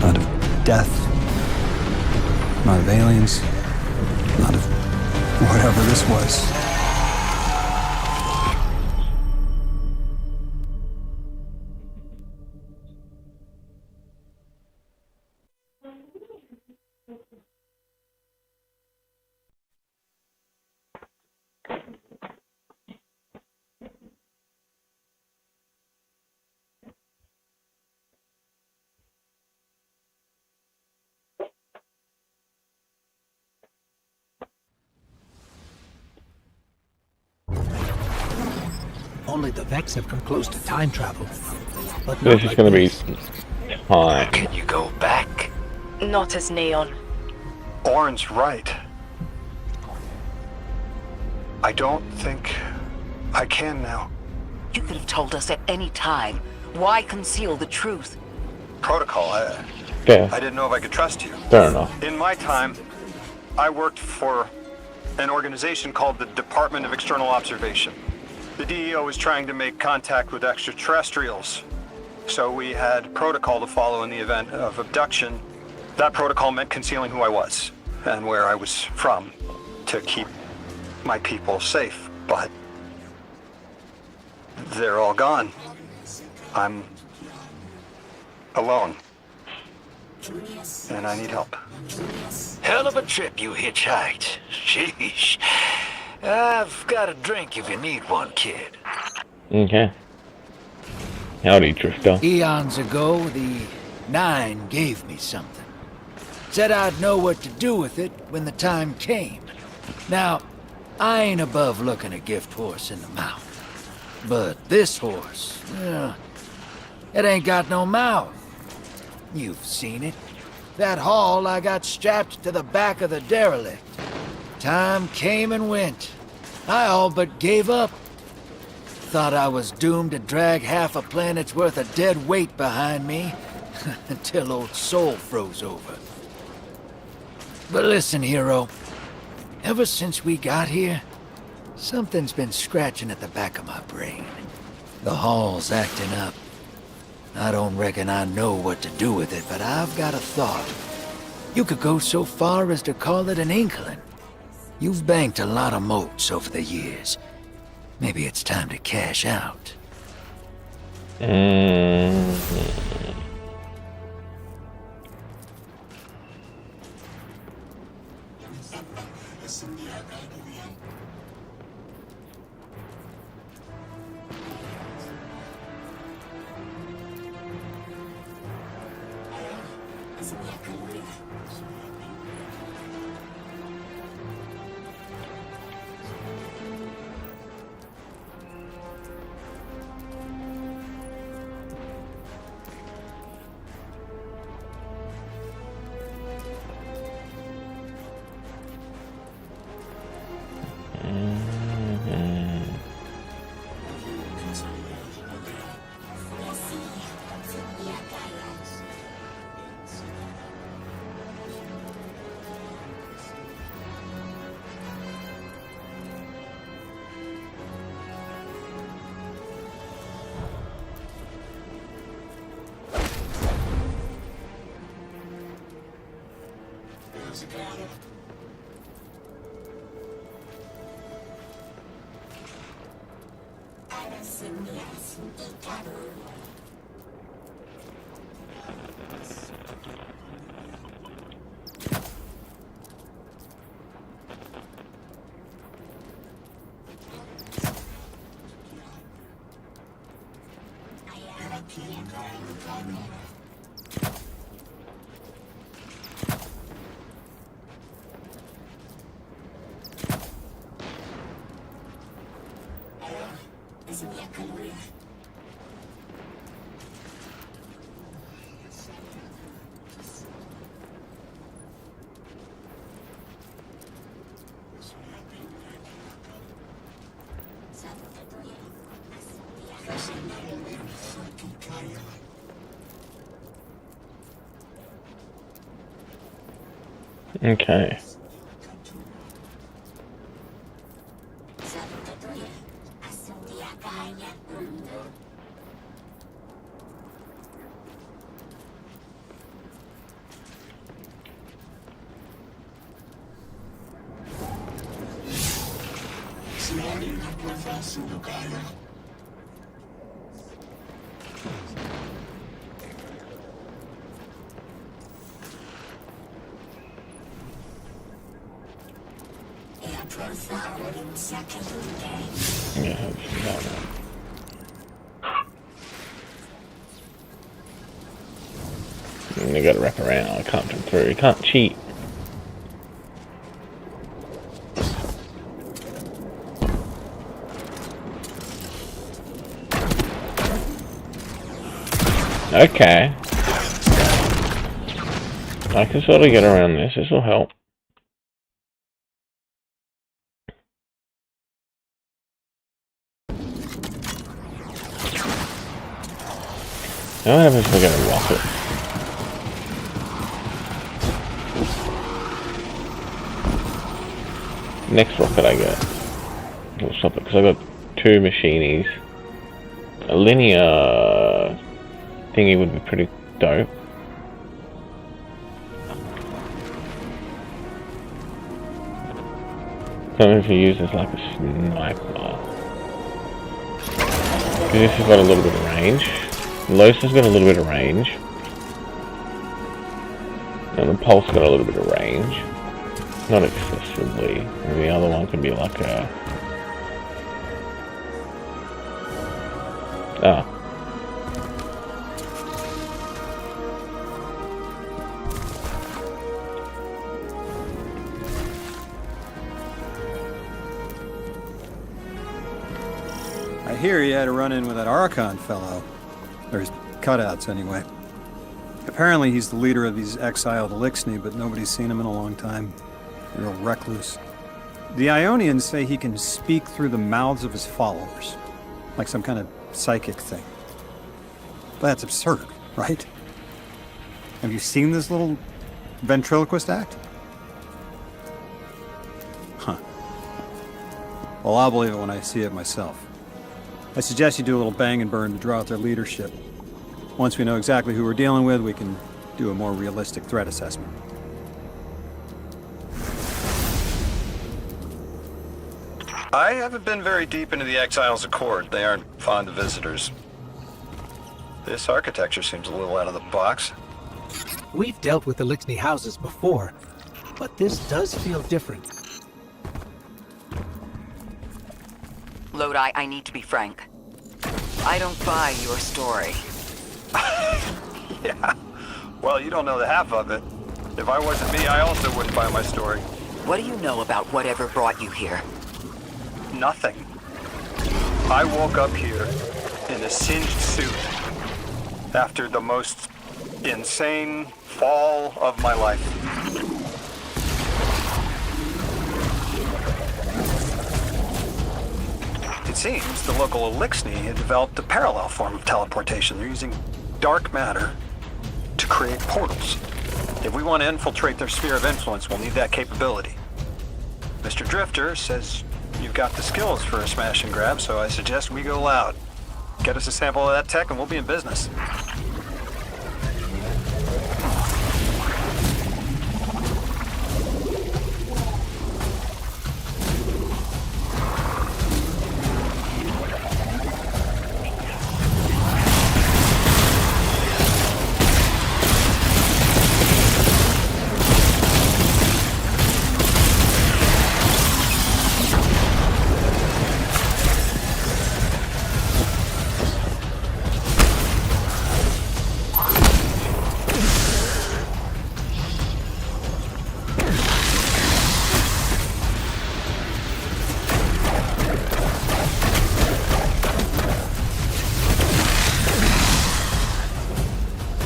Speaker 8: Not of death, not of aliens, not of whatever this was.
Speaker 5: Only the Vex have come close to time travel. But
Speaker 1: This is going to be time.
Speaker 6: Can you go back?
Speaker 11: Not as Neon.
Speaker 10: Orin's right. I don't think I can now.
Speaker 9: You could have told us at any time. Why conceal the truth?
Speaker 10: Protocol,
Speaker 1: Fair.
Speaker 10: I didn't know if I could trust you.
Speaker 1: Fair enough.
Speaker 10: In my time, I worked for an organization called the Department of External Observation. The DEO was trying to make contact with extraterrestrials, so we had protocol to follow in the event of abduction. That protocol meant concealing who I was and where I was from to keep my people safe, but they're all gone. I'm alone, and I need help.
Speaker 6: Hell of a trip you hitchhiked. Sheesh. I've got a drink if you need one, kid.
Speaker 1: Okay. Howdy, Drifter.
Speaker 14: Eons ago, the Nine gave me something. Said I'd know what to do with it when the time came. Now, I ain't above looking a gift horse in the mouth. But this horse, it ain't got no mouth. You've seen it. That haul I got strapped to the back of the derelict. Time came and went. I all but gave up. Thought I was doomed to drag half a planet's worth of dead weight behind me until old Soul froze over. But listen, hero. Ever since we got here, something's been scratching at the back of my brain. The hall's acting up. I don't reckon I know what to do with it, but I've got a thought. You could go so far as to call it an inkling. You've banked a lot of motes over the years. Maybe it's time to cash out.
Speaker 1: Okay. Yeah, hopefully that one. And you gotta wrap around, I can't jump through, you can't cheat. Okay. I can sort of get around this, this will help. Now what happens if I get a rocket? Next rocket I get. We'll stop it because I got 2 machinies. A linear thingy would be pretty dope. I don't know if you use this like a sniper. This has got a little bit of range. Los has got a little bit of range. And the Pulse got a little bit of range. Not excessively. And the other one could be like a... Ah.
Speaker 8: I hear you had a run-in with that Archon fellow. Or his cutouts, anyway. Apparently he's the leader of these exiled Elixni, but nobody's seen him in a long time. A real recluse. The Ionians say he can speak through the mouths of his followers. Like some kind of psychic thing. But that's absurd, right? Have you seen this little ventriloquist act? Huh. Well, I'll believe it when I see it myself. I suggest you do a little bang and burn to draw out their leadership. Once we know exactly who we're dealing with, we can do a more realistic threat assessment.
Speaker 10: I haven't been very deep into the Exiles' Accord. They aren't fond of visitors. This architecture seems a little out of the box.
Speaker 5: We've dealt with the Elixni houses before, but this does feel different.
Speaker 9: Lodi, I need to be frank. I don't buy your story.
Speaker 10: Yeah. Well, you don't know the half of it. If I wasn't me, I also wouldn't buy my story.
Speaker 9: What do you know about whatever brought you here?
Speaker 10: Nothing. I woke up here in a singed suit after the most insane fall of my life. It seems the local Elixni had developed a parallel form of teleportation. They're using dark matter to create portals. If we want to infiltrate their sphere of influence, we'll need that capability. Mr. Drifter says you've got the skills for a smash and grab, so I suggest we go loud. Get us a sample of that tech and we'll be in business.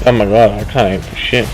Speaker 1: Oh my god, I can't aim for shit.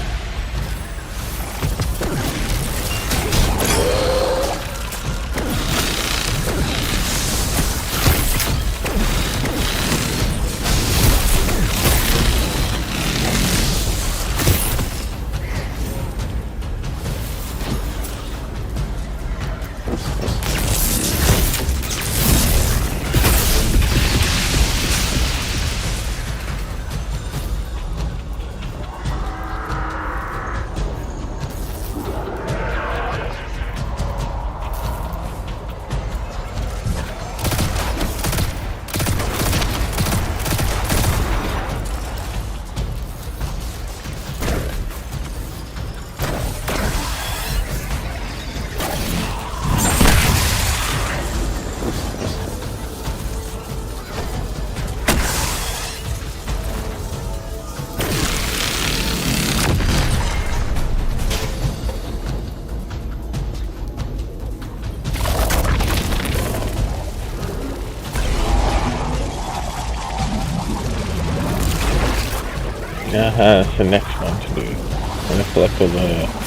Speaker 1: That's the next one to do. I'm gonna collect all the...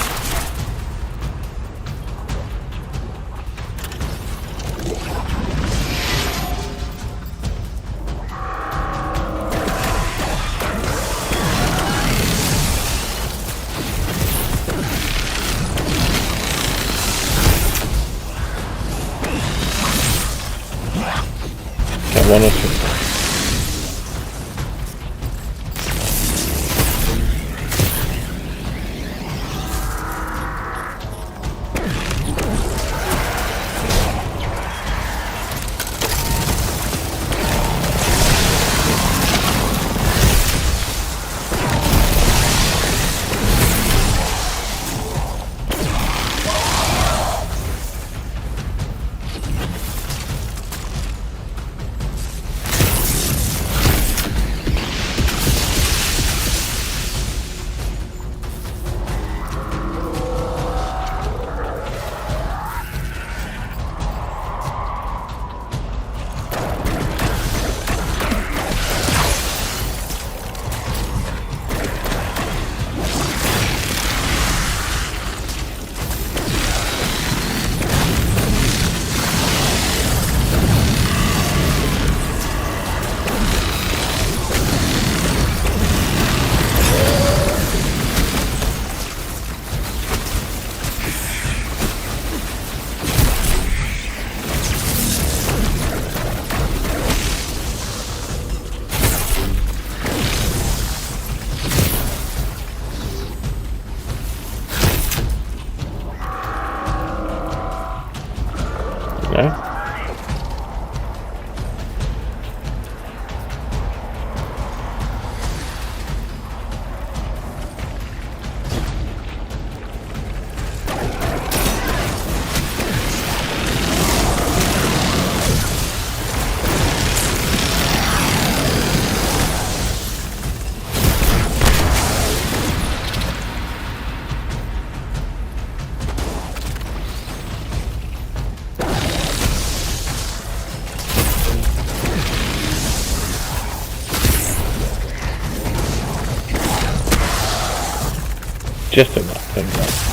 Speaker 1: Got one or two. No? Just enough, enough.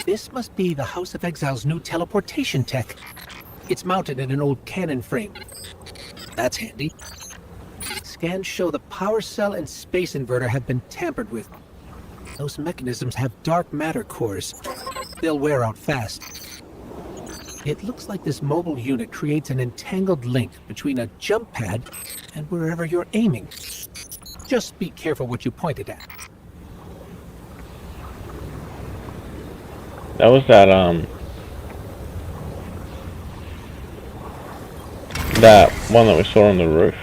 Speaker 5: This must be the House of Exile's new teleportation tech. It's mounted in an old cannon frame. That's handy. Scans show the power cell and space inverter have been tampered with. Those mechanisms have dark matter cores. They'll wear out fast. It looks like this mobile unit creates an entangled link between a jump pad and wherever you're aiming. Just be careful what you pointed at.
Speaker 1: That was that one that we saw on the roof.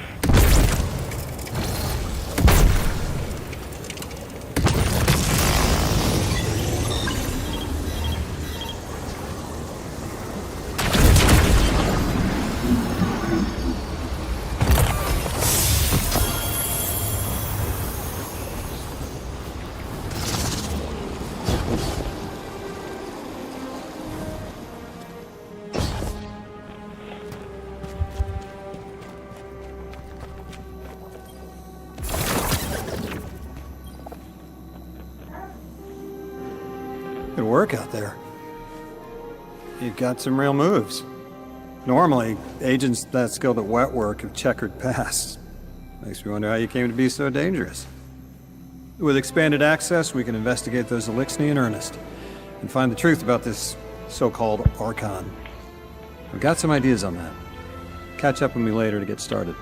Speaker 8: Good work out there. You've got some real moves. Normally, agents that skilled at wet work have checkered past. Makes me wonder how you came to be so dangerous. With expanded access, we can investigate those Elixni in earnest and find the truth about this so-called Archon. I've got some ideas on that. Catch up with me later to get started.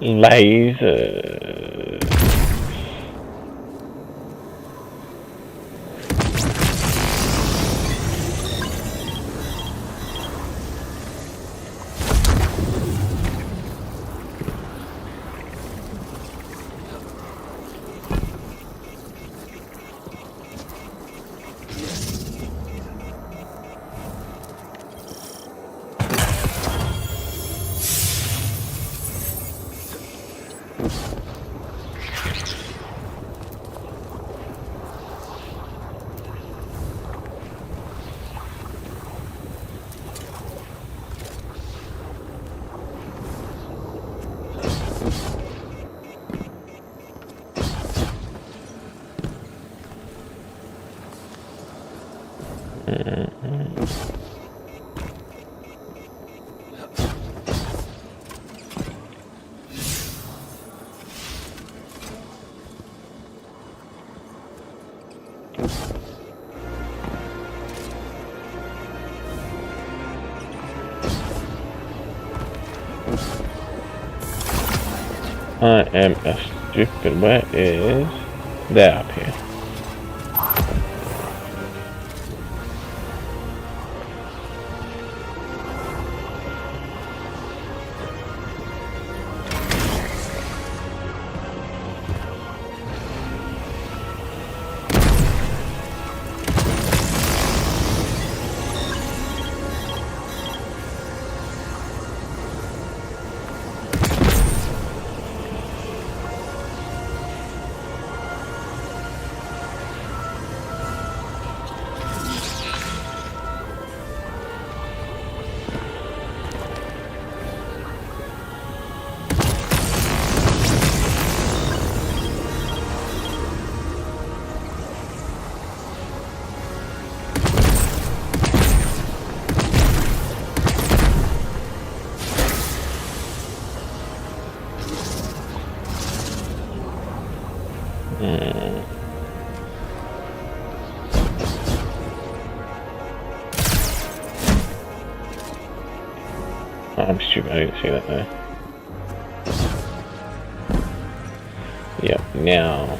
Speaker 8: Laser. I am a stupid. Where is... They're up here.
Speaker 1: Oh, I'm stupid, I didn't see that there. Yep, now.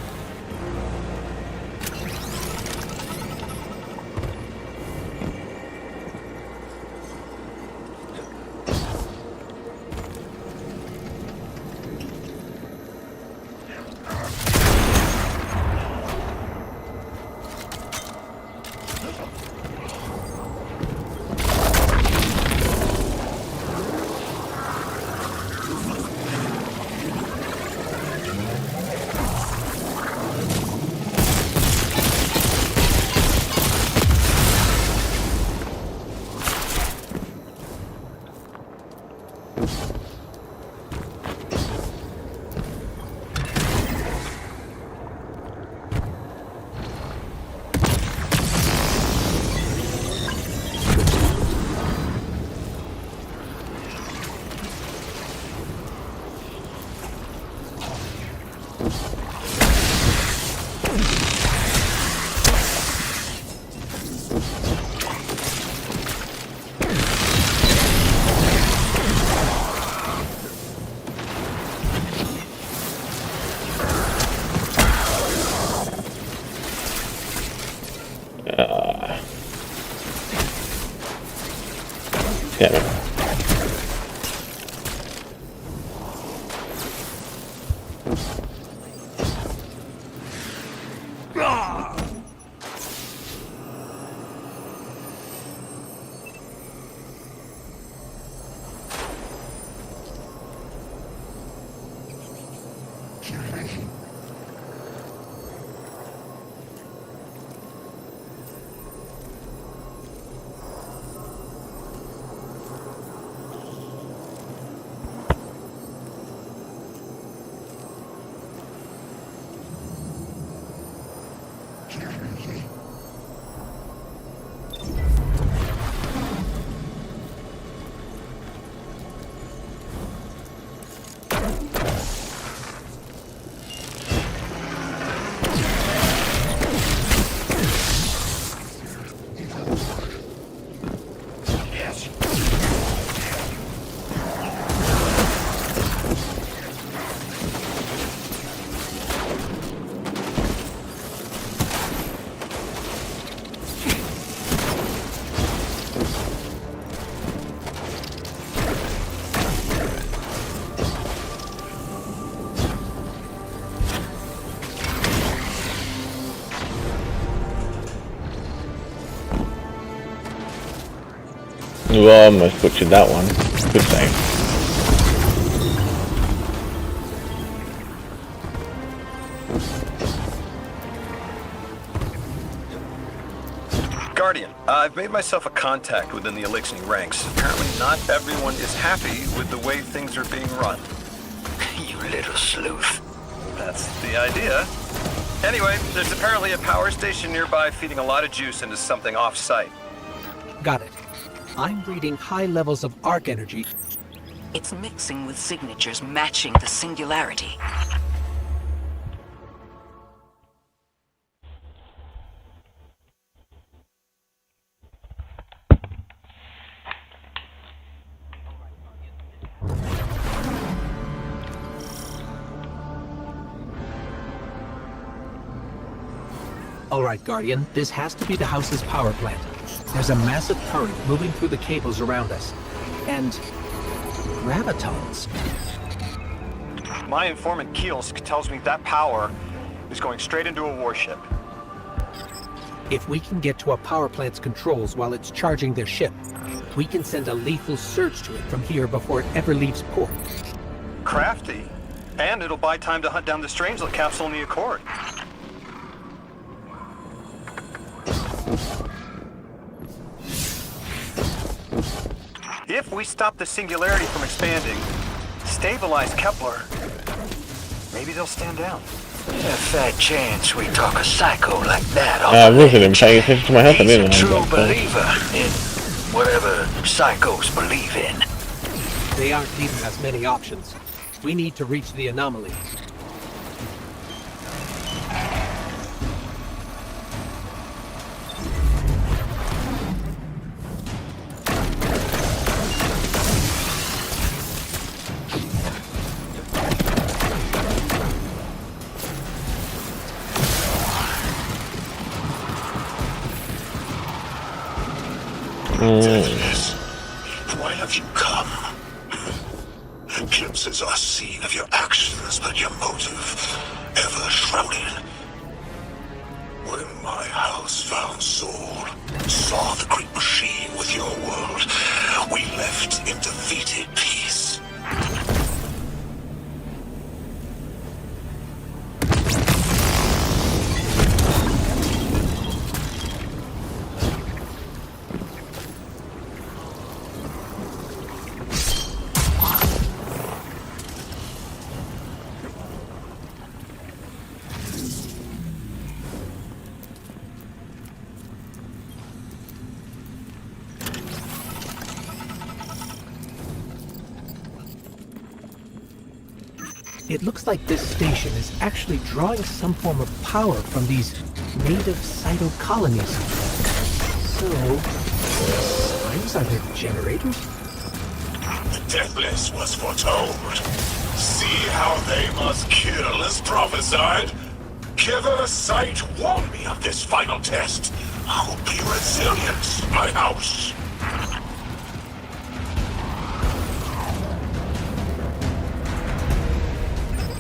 Speaker 1: Damn it. You almost butchered that one. Good save.
Speaker 10: Guardian, I've made myself a contact within the Elixir ranks. Apparently not everyone is happy with the way things are being run.
Speaker 6: You little sleuth.
Speaker 10: That's the idea. Anyway, there's apparently a power station nearby feeding a lot of juice into something off-site.
Speaker 5: Got it. I'm reading high levels of arc energy.
Speaker 9: It's mixing with signatures matching the singularity.
Speaker 5: All right, Guardian, this has to be the house's power plant. There's a massive current moving through the cables around us. And gravitons.
Speaker 10: My informant Kielsk tells me that power is going straight into a warship.
Speaker 5: If we can get to a power plant's controls while it's charging their ship, we can send a lethal surge to it from here before it ever leaves port.
Speaker 10: Crafty. And it'll buy time to hunt down the Strangelet capsule in the Accord. If we stop the singularity from expanding, stabilize Kepler, maybe they'll stand down.
Speaker 6: There's a fair chance we talk a psycho like that.
Speaker 1: I wasn't even paying attention to my health.
Speaker 6: He's a true believer in whatever psychos believe in.
Speaker 5: They aren't leaving us many options. We need to reach the anomaly.
Speaker 7: Deathless, why have you come? Glimpses are seen of your actions, but your motive ever shrouded. When my house found Saul, saw the great machine with your world, we left in defeated peace.
Speaker 5: It looks like this station is actually drawing some form of power from these native cytocolonies. So, signs are there generators?
Speaker 7: The Deathless was foretold. See how they must kill as prophesied? Kiver Sight warned me of this final test. I'll be resilient, my house.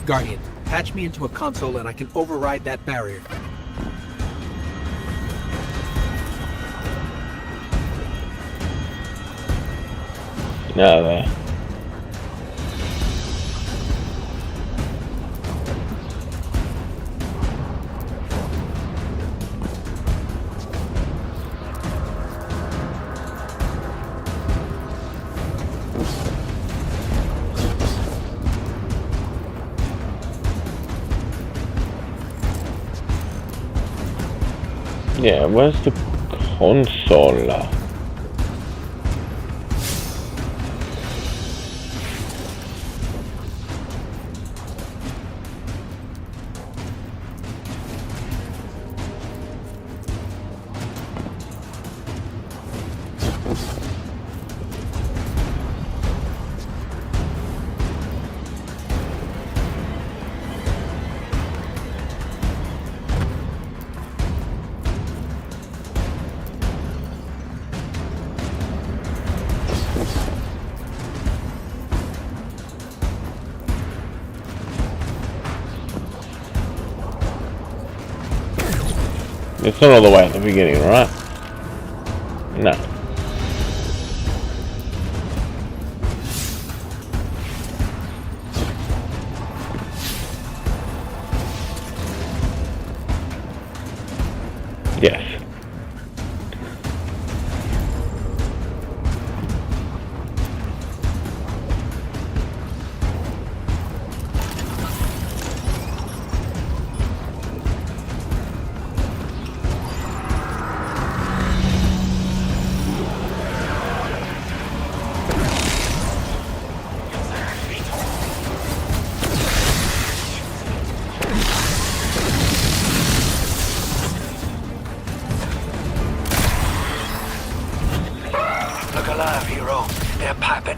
Speaker 5: Guardian, patch me into a console and I can override that barrier.
Speaker 1: Nada. Yeah, where's the console? It's not all the way at the beginning, right? No. Yes.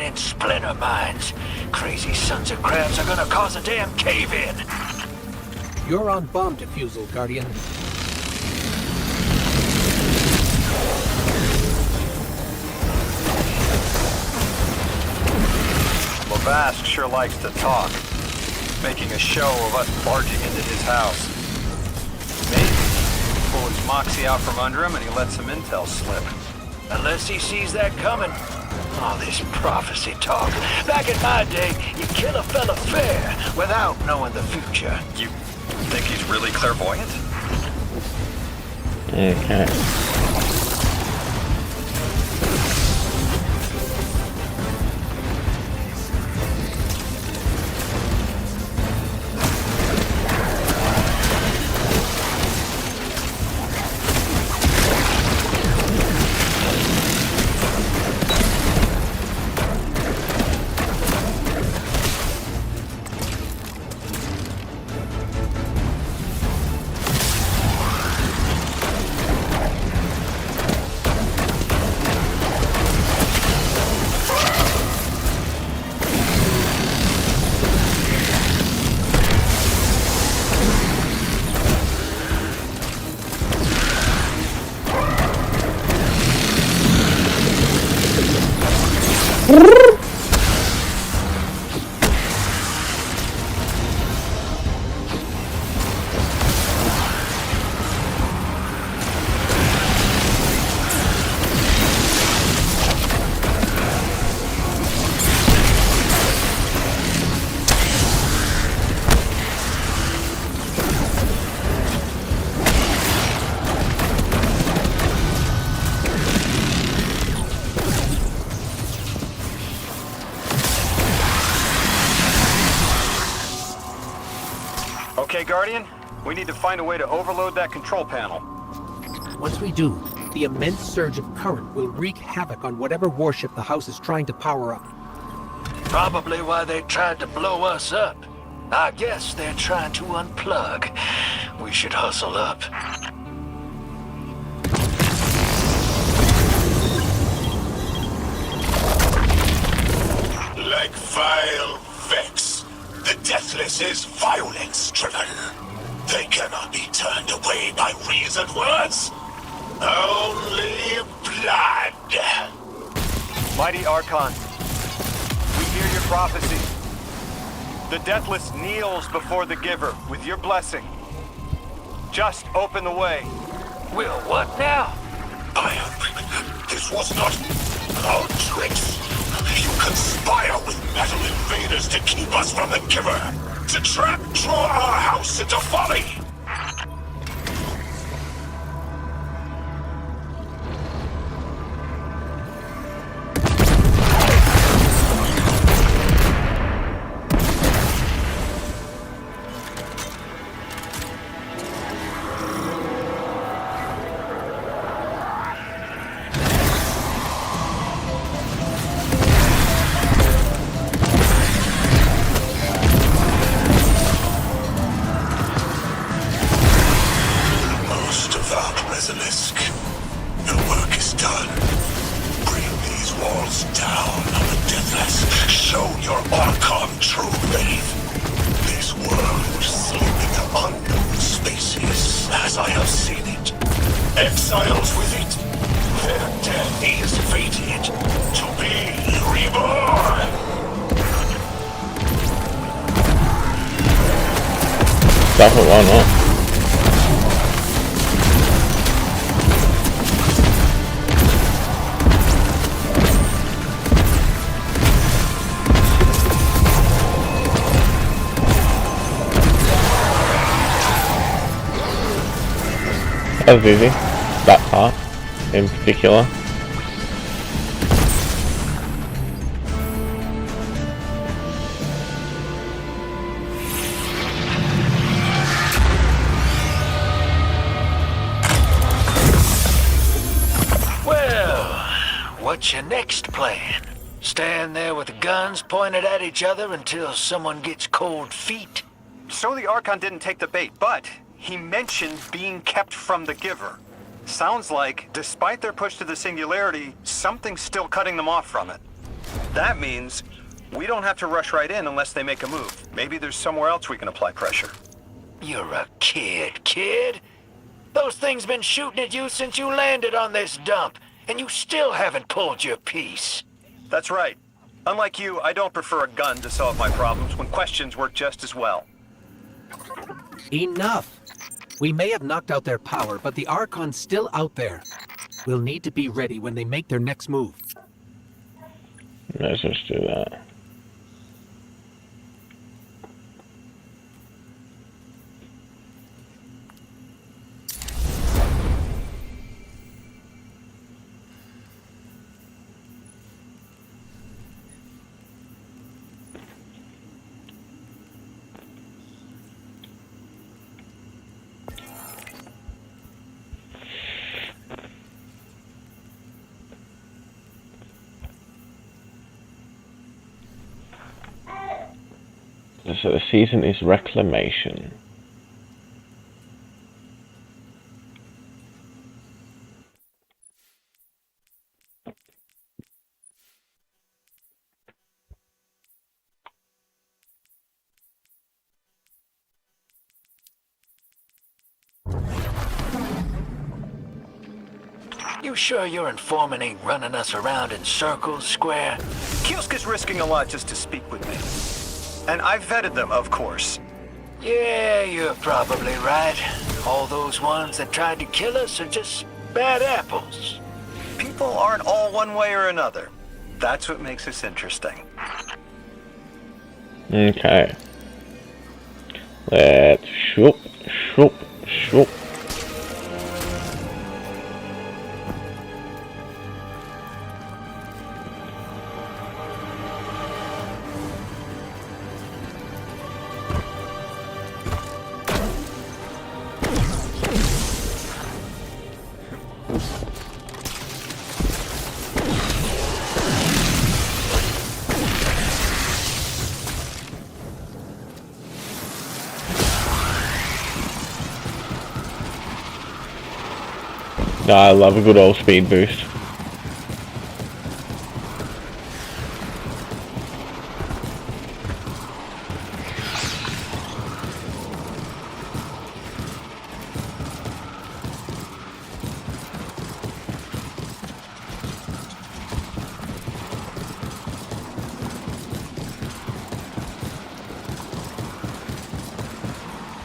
Speaker 6: In splinter mines. Crazy sons of crabs are gonna cause a damn cave-in.
Speaker 5: You're on bomb defusal, Guardian.
Speaker 10: Lavask sure likes to talk, making a show of us barging into his house. Maybe he pull his moxie out from under him and he lets some intel slip.
Speaker 6: Unless he sees that coming. All this prophecy talk. Back in my day, you kill a fella fair without knowing the future.
Speaker 10: You think he's really clairvoyant?
Speaker 1: Okay.
Speaker 10: Okay, Guardian, we need to find a way to overload that control panel.
Speaker 5: Once we do, the immense surge of current will wreak havoc on whatever warship the house is trying to power up.
Speaker 6: Probably why they tried to blow us up. I guess they're trying to unplug. We should hustle up.
Speaker 7: Like vile Vex, the Deathless is violence-driven. They cannot be turned away by reasoned words. Only blood.
Speaker 10: Mighty Archon, we hear your prophecy. The Deathless kneels before the Giver with your blessing. Just open the way.
Speaker 6: Will what now?
Speaker 7: This was not our tricks. You conspire with metal invaders to keep us from the Giver. To draw our house into folly.
Speaker 1: Definitely why not? That was easy. That part, in particular.
Speaker 6: What's your next plan? Stand there with the guns pointed at each other until someone gets cold feet?
Speaker 10: So the Archon didn't take the bait, but he mentioned being kept from the Giver. Sounds like, despite their push to the Singularity, something's still cutting them off from it. That means we don't have to rush right in unless they make a move. Maybe there's somewhere else we can apply pressure.
Speaker 6: You're a kid. Those things been shooting at you since you landed on this dump. And you still haven't pulled your piece.
Speaker 10: That's right. Unlike you, I don't prefer a gun to solve my problems when questions work just as well.
Speaker 5: Enough! We may have knocked out their power, but the Archon's still out there. We'll need to be ready when they make their next move.
Speaker 1: Let's just do that. So the season is reclamation.
Speaker 6: You sure your informant ain't running us around in circles, Square?
Speaker 10: Kiosk is risking a lot just to speak with me. And I've vetted them, of course.
Speaker 6: Yeah, you're probably right. All those ones that tried to kill us are just bad apples.
Speaker 10: People aren't all one way or another. That's what makes us interesting.
Speaker 1: Okay. Let's shoop. I love a good old speed boost.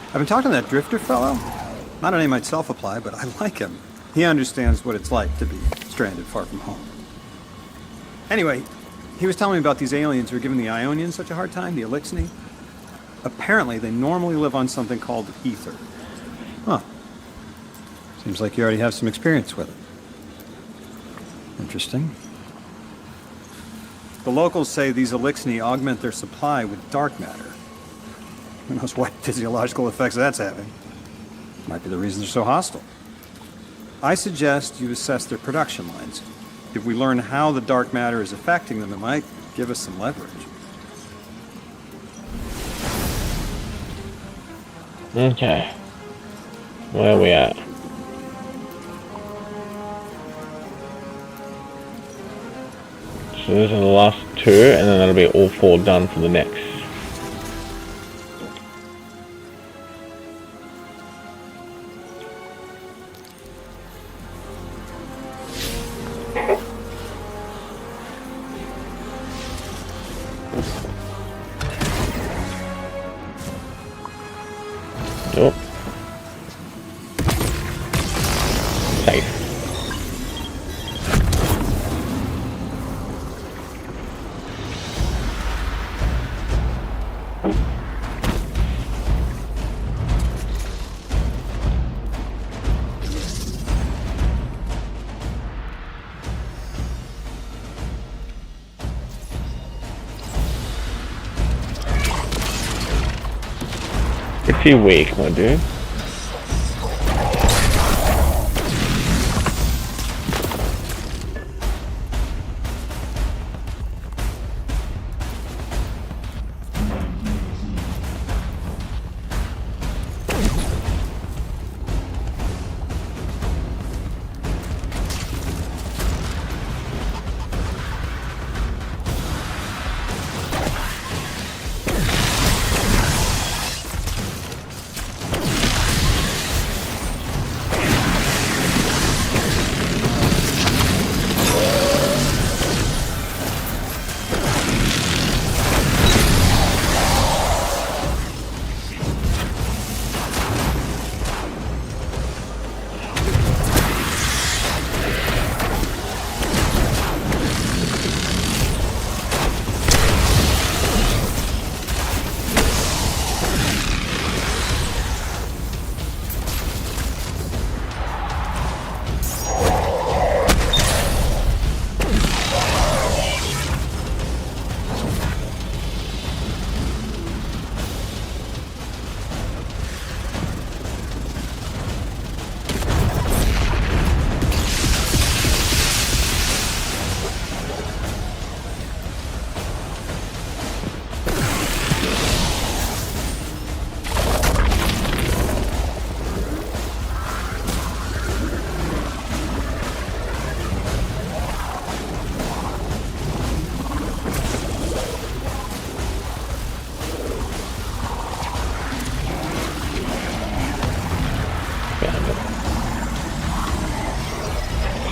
Speaker 8: I've been talking to that drifter fellow. Not a name I'd self-apply, but I like him. He understands what it's like to be stranded far from home. Anyway, he was telling me about these aliens who are giving the Ionians such a hard time, the Elixni. Apparently, they normally live on something called ether. Huh. Seems like you already have some experience with it. Interesting. The locals say these Elixni augment their supply with dark matter. Who knows what physiological effects that's having. Might be the reason they're so hostile. I suggest you assess their production lines. If we learn how the dark matter is affecting them, it might give us some leverage.
Speaker 1: Okay. Where are we at? So these are the last two, and then that'll be all four done for the next. Oh. Safe. If you're weak, my dude.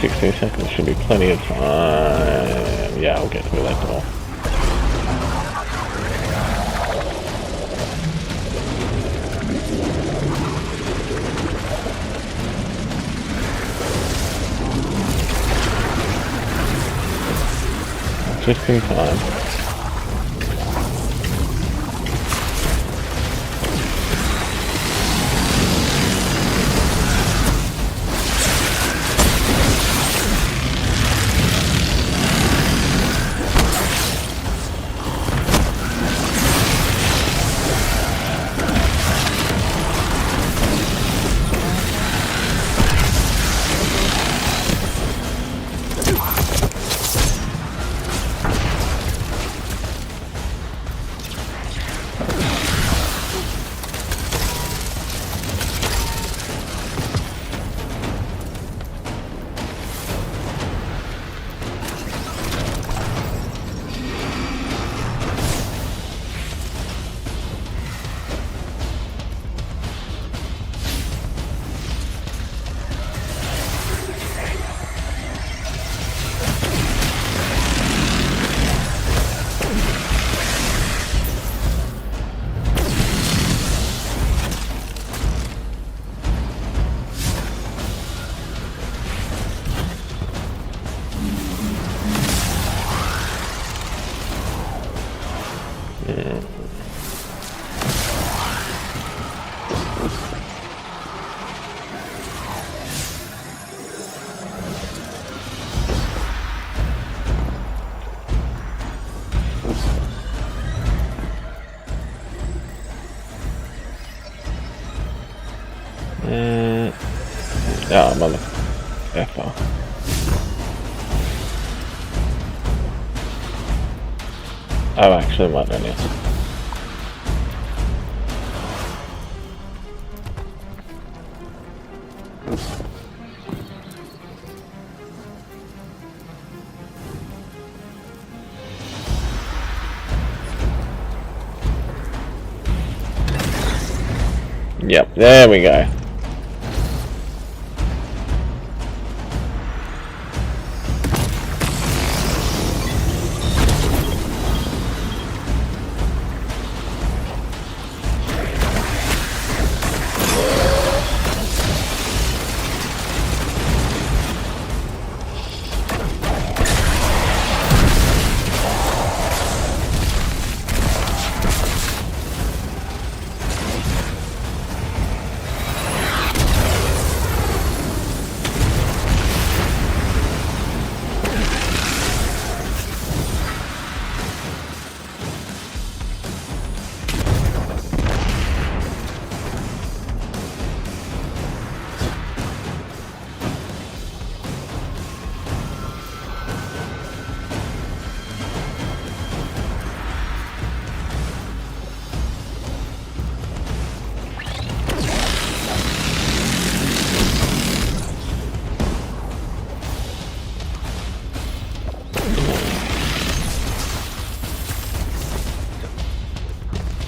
Speaker 1: 16 seconds should be plenty of time. Yeah, I'll get through that door. Just in time. Ah, mother effer. Oh, actually, might not yet. Yep, there we go.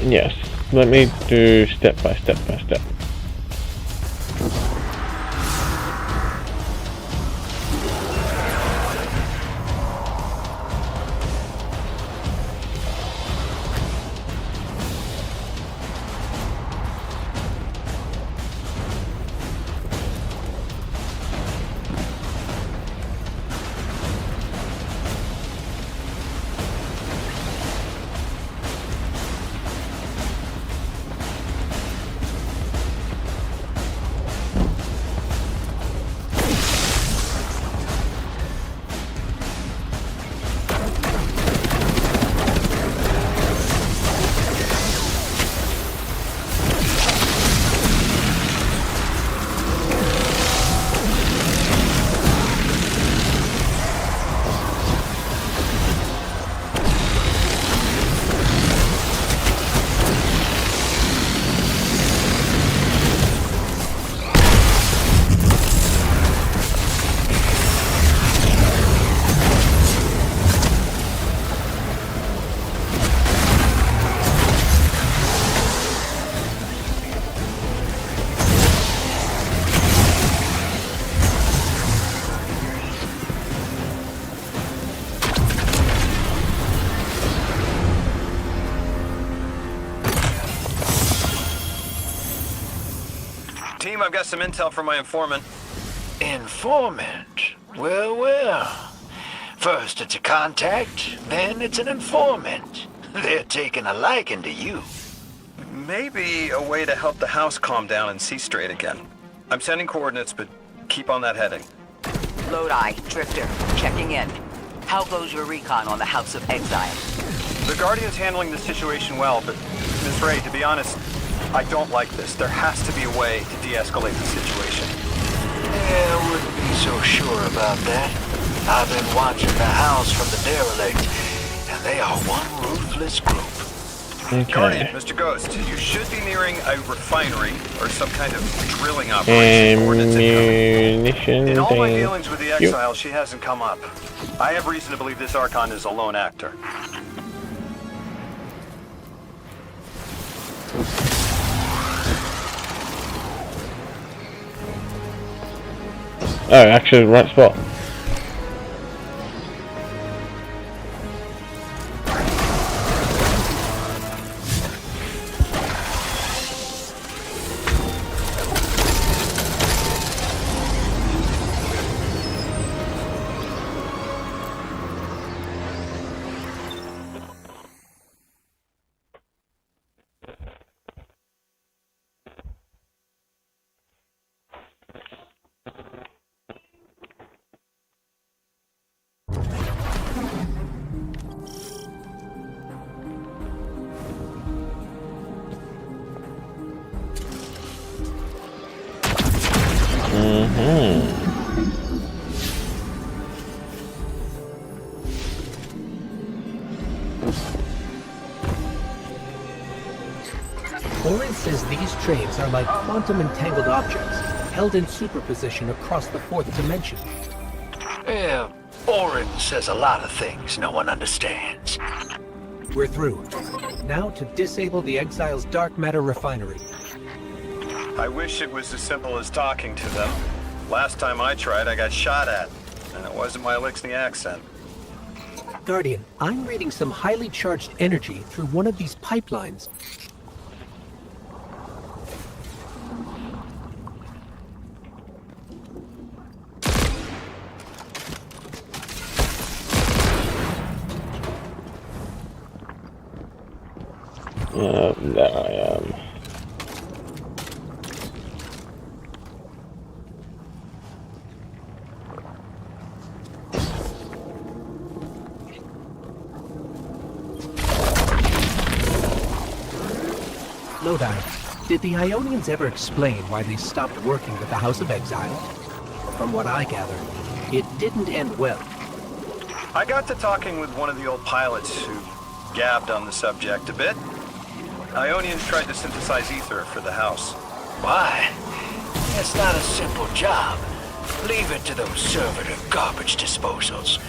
Speaker 1: Yes, let me do step by step by step.
Speaker 10: Team, I've got some intel from my informant.
Speaker 6: Informant? Well, well. First it's a contact, then it's an informant. They're taking a liking to you.
Speaker 10: Maybe a way to help the house calm down and see straight again. I'm sending coordinates, but keep on that heading.
Speaker 9: Lodi, Drifter, checking in. How goes your recon on the House of Exile?
Speaker 10: The Guardian's handling the situation well, but Ms. Ray, to be honest, I don't like this. There has to be a way to de-escalate the situation.
Speaker 6: Yeah, I wouldn't be so sure about that. I've been watching the house from the derelict, and they are one ruthless group.
Speaker 1: Okay.
Speaker 10: Guardian, Mr. Ghost, you should be nearing a refinery or some kind of drilling operation.
Speaker 1: Ammunition
Speaker 10: In all my
Speaker 1: thing.
Speaker 10: dealings with the Exile, she hasn't come up. I have reason to believe this Archon is a lone actor.
Speaker 1: Oh, actually, right spot.
Speaker 5: Orin says these trains are like quantum entangled objects, held in superposition across the fourth dimension.
Speaker 6: Yeah, Orin says a lot of things no one understands.
Speaker 5: We're through. Now to disable the Exile's dark matter refinery.
Speaker 10: I wish it was as simple as talking to them. Last time I tried, I got shot at, and it wasn't my Elixni accent.
Speaker 5: Guardian, I'm reading some highly charged energy through one of these pipelines.
Speaker 1: There I am.
Speaker 5: Lodi, did the Ionians ever explain why they stopped working with the House of Exile? From what I gather, it didn't end well.
Speaker 10: I got to talking with one of the old pilots who gabbed on the subject a bit. Ionians tried to synthesize ether for the house.
Speaker 6: Why? It's not a simple job. Leave it to those servitor garbage disposals.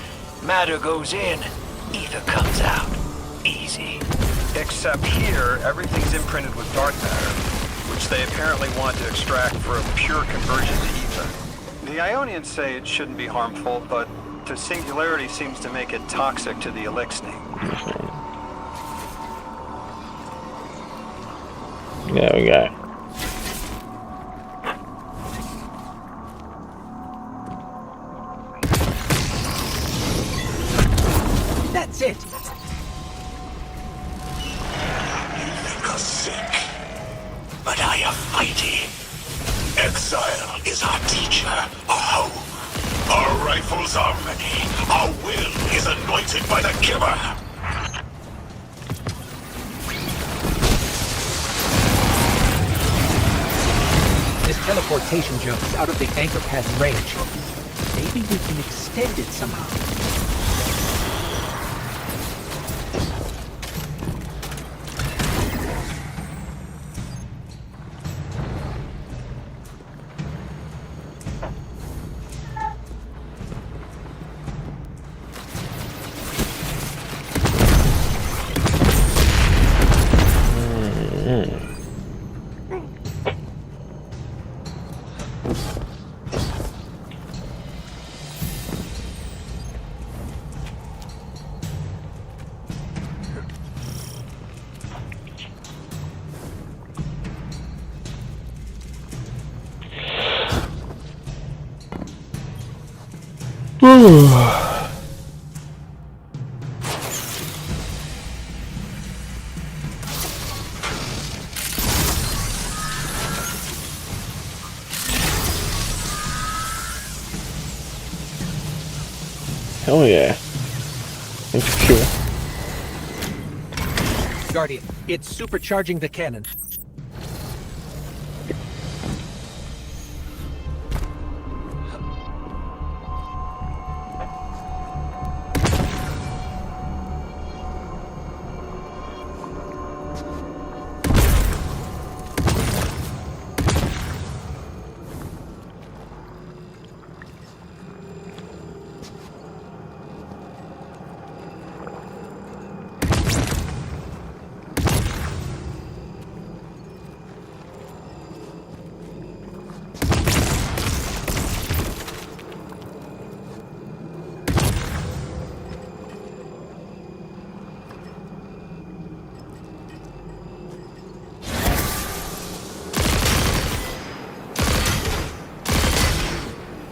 Speaker 6: Matter goes in, ether comes out. Easy.
Speaker 10: Except here, everything's imprinted with dark matter, which they apparently want to extract for a pure conversion to ether. The Ionians say it shouldn't be harmful, but the singularity seems to make it toxic to the Elixni.
Speaker 1: There we go.
Speaker 5: That's it!
Speaker 7: You think us sick, but I am mighty. Exile is our teacher, our home. Our rifles are many. Our will is anointed by the giver.
Speaker 5: This teleportation jump's out of the anchor pad's range. Maybe we can extend it somehow.
Speaker 1: Hell yeah. Insecure.
Speaker 5: Guardian, it's supercharging the cannon.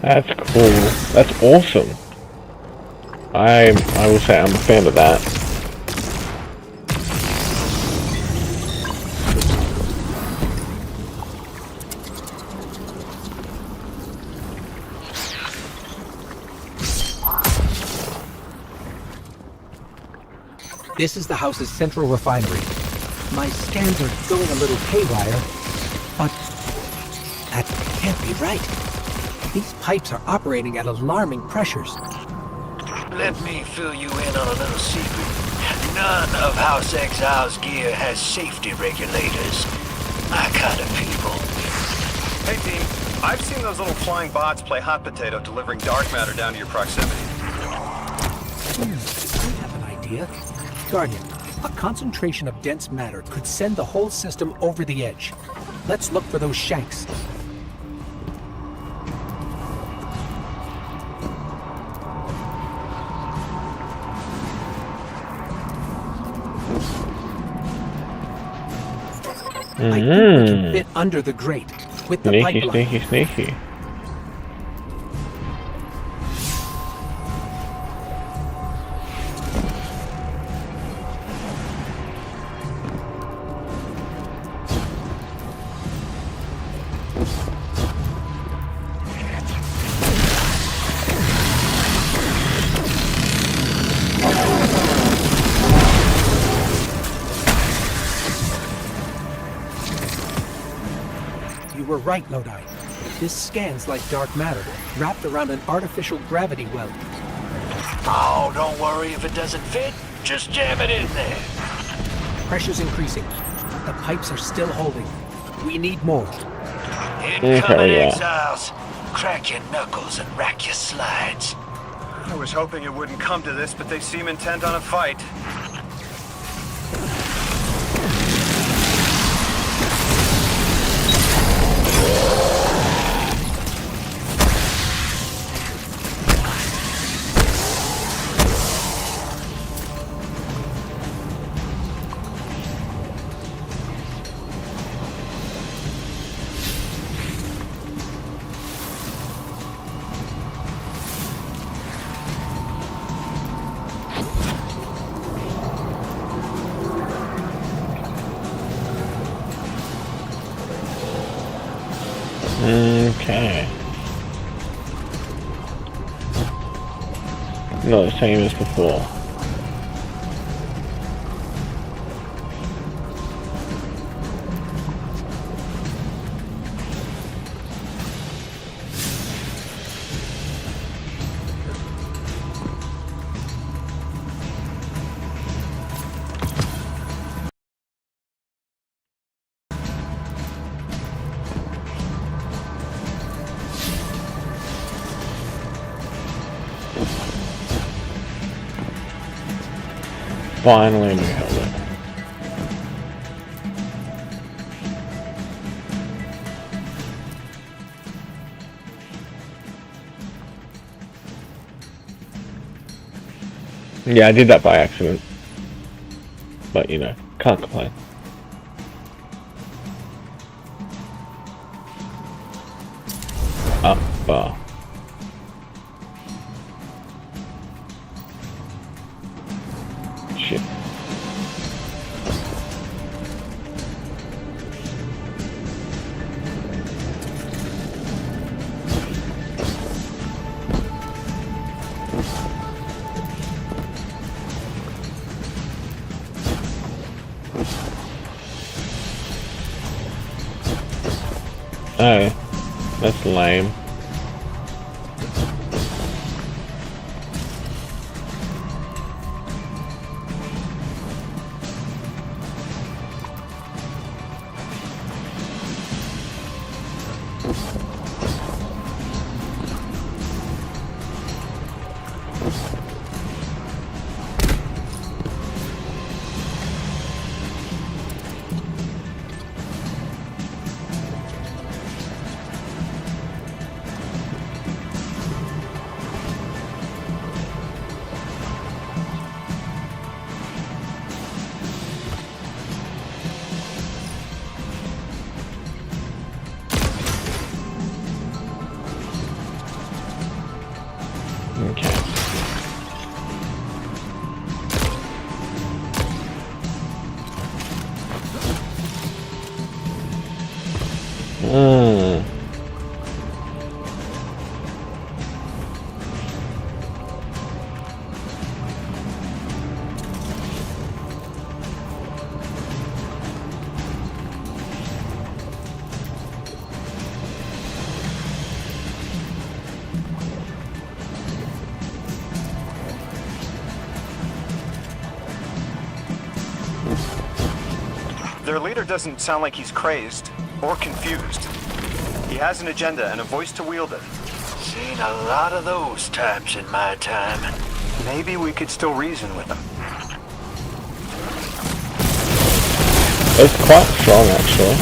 Speaker 1: That's cool. That's awesome. I will say I'm a fan of that.
Speaker 5: This is the house's central refinery. My scans are going a little haywire, but that can't be right. These pipes are operating at alarming pressures.
Speaker 6: Let me fill you in on a little secret. None of House Exile's gear has safety regulators. My kind of people.
Speaker 10: Hey team, I've seen those little flying bots play hot potato delivering dark matter down to your proximity.
Speaker 5: I have an idea. Guardian, a concentration of dense matter could send the whole system over the edge. Let's look for those shanks. I think we can fit under the grate with the pipeline.
Speaker 1: Sneaky.
Speaker 5: You were right, Lodi. This scans like dark matter, wrapped around an artificial gravity well.
Speaker 6: Oh, don't worry if it doesn't fit. Just jam it in there.
Speaker 5: Pressure's increasing. The pipes are still holding. We need more.
Speaker 6: Incoming exiles. Crack your knuckles and rack your slides.
Speaker 10: I was hoping it wouldn't come to this, but they seem intent on a fight.
Speaker 1: Okay. Not the same as before. Finally, we held it. Yeah, I did that by accident. But, you know, can't complain. Up bar. Oh, that's lame. Okay.
Speaker 10: Their leader doesn't sound like he's crazed or confused. He has an agenda and a voice to wield it.
Speaker 6: Seen a lot of those types in my time.
Speaker 10: Maybe we could still reason with him.
Speaker 1: It's quite strong, actually.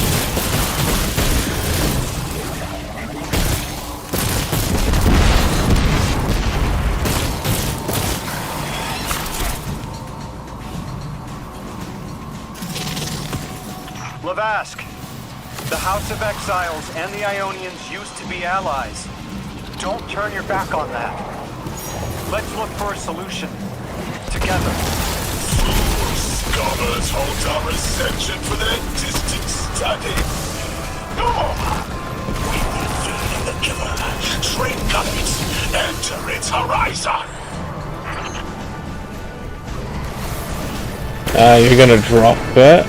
Speaker 10: Lavask, the House of Exiles and the Ionians used to be allies. Don't turn your back on that. Let's look for a solution. Together.
Speaker 7: Scholars hold our ascension for their distant study. We will fill the killer, drink of it, enter its horizon.
Speaker 1: You're gonna drop it?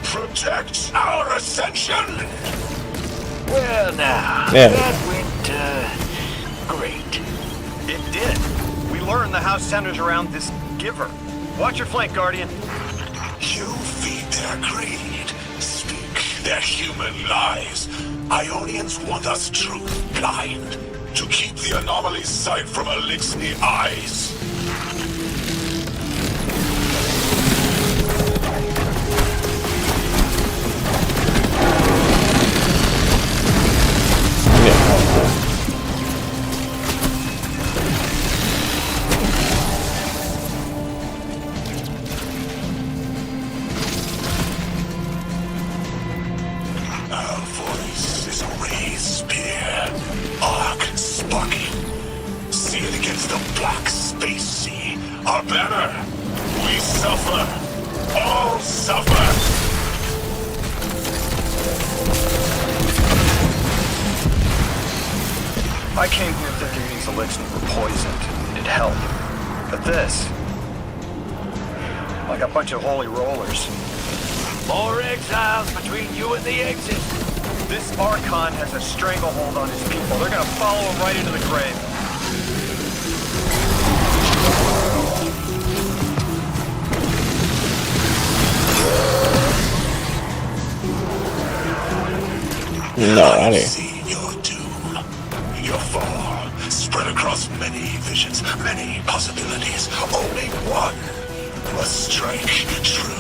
Speaker 7: Protect our ascension!
Speaker 6: Well now,
Speaker 1: yeah.
Speaker 6: That went, great.
Speaker 10: It did. We learned the house centers around this giver. Watch your flank, Guardian.
Speaker 7: You feed their greed, speak their human lies. Ionians want us truth blind, to keep the anomaly's sight from Elixir eyes. Our banner! We suffer! All suffer!
Speaker 10: I came here thinking these elixirs were poisoned and needed help. But this... like a bunch of holy rollers.
Speaker 6: More exiles between you and the exit.
Speaker 10: This Archon has a stranglehold on his people. They're gonna follow him right into the grave.
Speaker 1: No, I didn't.
Speaker 7: See your doom, your fall, spread across many visions, many possibilities. Only one must strike true.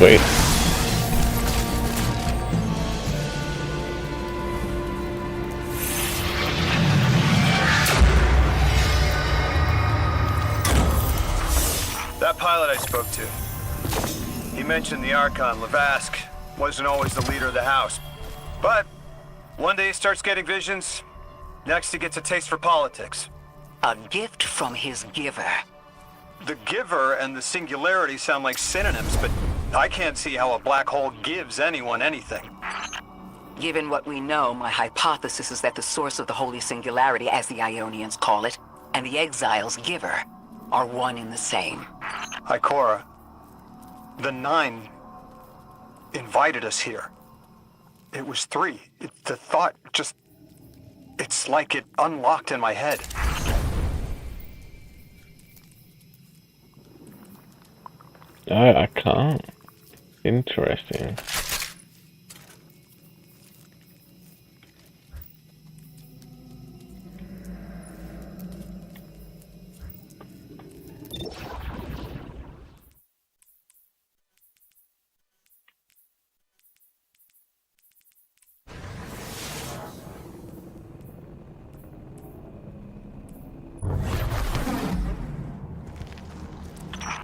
Speaker 1: Sweet.
Speaker 10: That pilot I spoke to, he mentioned the Archon, Levask, wasn't always the leader of the house. But one day he starts getting visions, next he gets a taste for politics.
Speaker 9: A gift from his giver.
Speaker 10: The giver and the singularity sound like synonyms, but I can't see how a black hole gives anyone anything.
Speaker 9: Given what we know, my hypothesis is that the source of the Holy Singularity, as the Ionians call it, and the Exile's giver are one and the same.
Speaker 10: Ikora, the Nine invited us here. It was 3. The thought just... It's like it unlocked in my head.
Speaker 1: I can't. Interesting.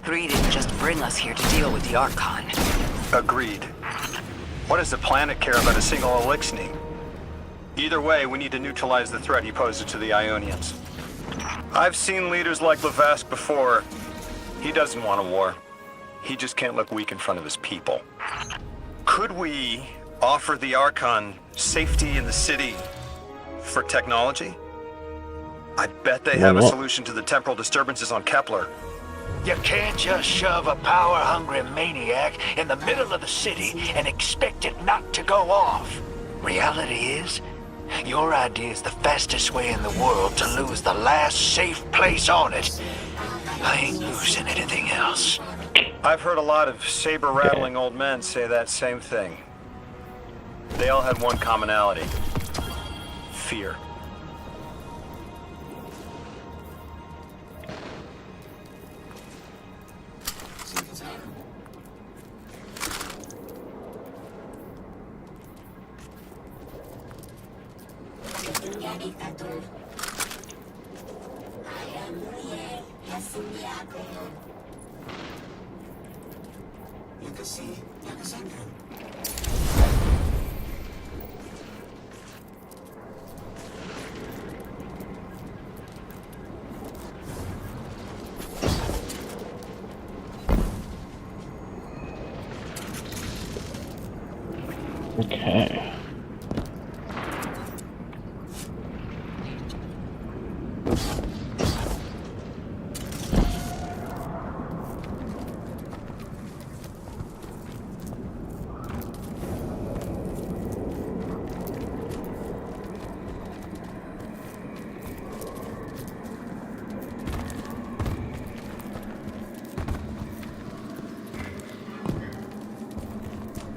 Speaker 9: Three didn't just bring us here to deal with the Archon.
Speaker 10: Agreed. What does the planet care about a single Elixni? Either way, we need to neutralize the threat he poses to the Ionians. I've seen leaders like Levask before. He doesn't want a war. He just can't look weak in front of his people. Could we offer the Archon safety in the city for technology? I bet they have a solution to the temporal disturbances on Kepler.
Speaker 6: You can't just shove a power-hungry maniac in the middle of the city and expect it not to go off. Reality is, your idea is the fastest way in the world to lose the last safe place on it. I ain't losing anything else.
Speaker 10: I've heard a lot of saber-rattling old men say that same thing. They all had one commonality. Fear.
Speaker 1: Okay.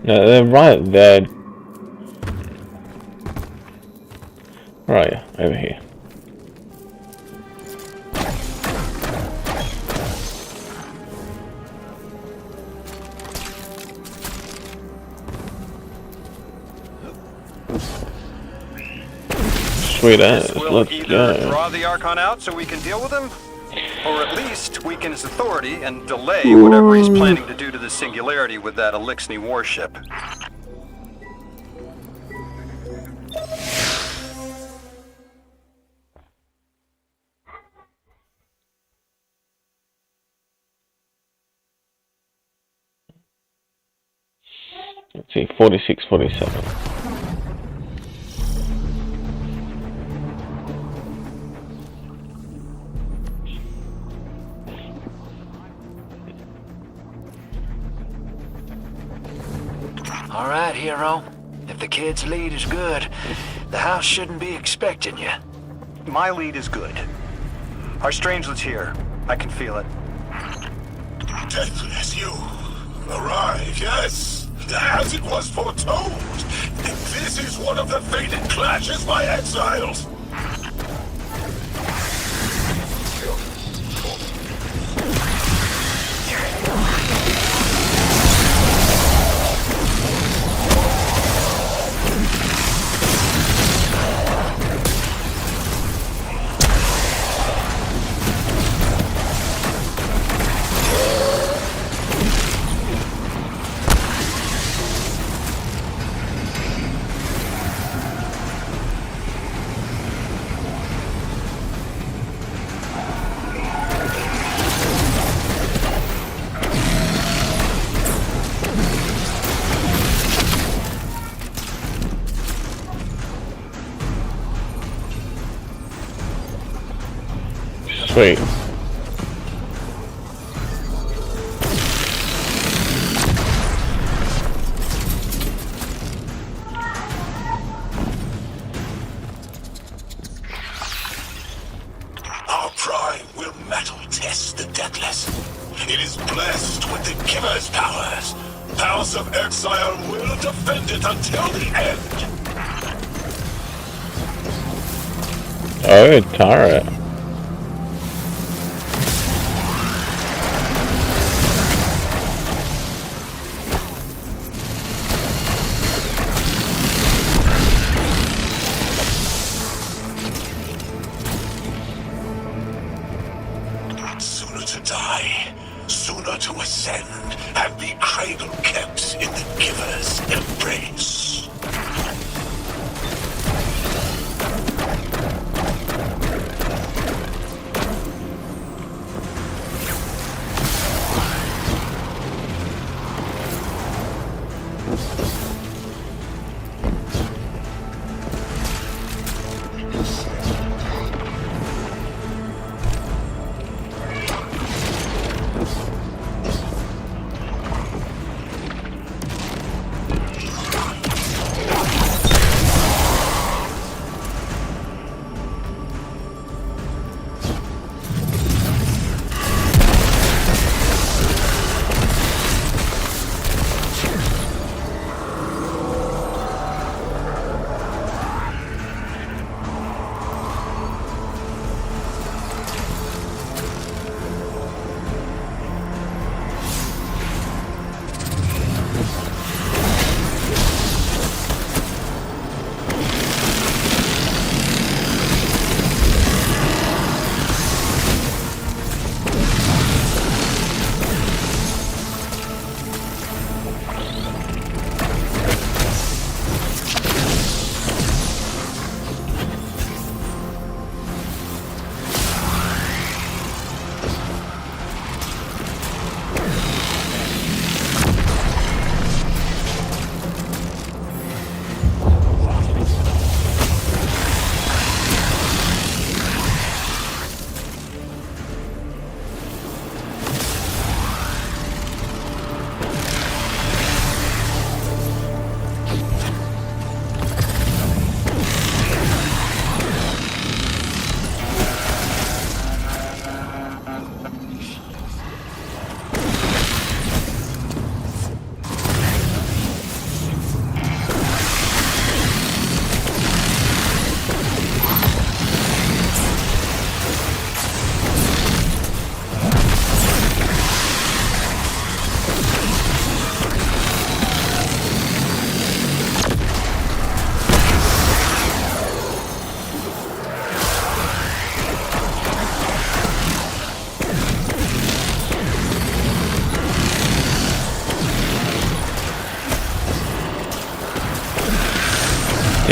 Speaker 1: No, they're right there. Where are you? Over here. Sweet ass, let's
Speaker 10: either
Speaker 1: go.
Speaker 10: draw the Archon out so we can deal with him, or at least weaken his authority and delay whatever he's planning to do to the Singularity with that Elixni warship.
Speaker 1: Let's see, 46, 47.
Speaker 6: All right, hero. If the kid's lead is good, the house shouldn't be expecting you.
Speaker 10: My lead is good. Our strangelet's here. I can feel it.
Speaker 7: Deathless, you arrive, yes, as it was foretold. This is one of the fated clashes by exiles.
Speaker 1: Sweet.
Speaker 7: Our prime will metal test the deathless. It is blessed with the giver's powers. House of Exile will defend it until the end.
Speaker 1: Oh, turret.
Speaker 7: Sooner to die, sooner to ascend, and be cradle kept in the giver's embrace.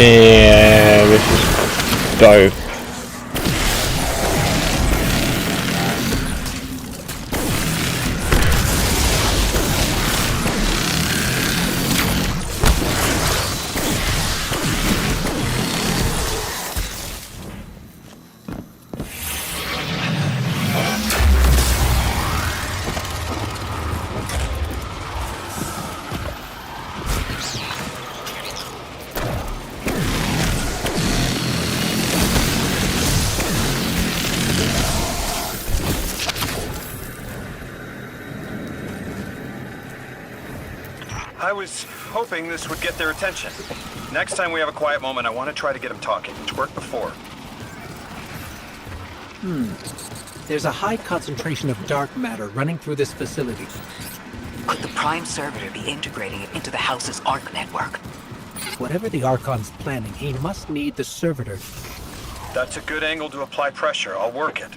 Speaker 1: Yeah, this is dope.
Speaker 10: I was hoping this would get their attention. Next time we have a quiet moment, I want to try to get them talking. It's worked before.
Speaker 5: There's a high concentration of dark matter running through this facility.
Speaker 9: Could the Prime Servitor be integrating it into the House's Arc network?
Speaker 5: Whatever the Archon's planning, he must need the Servitor.
Speaker 10: That's a good angle to apply pressure. I'll work it.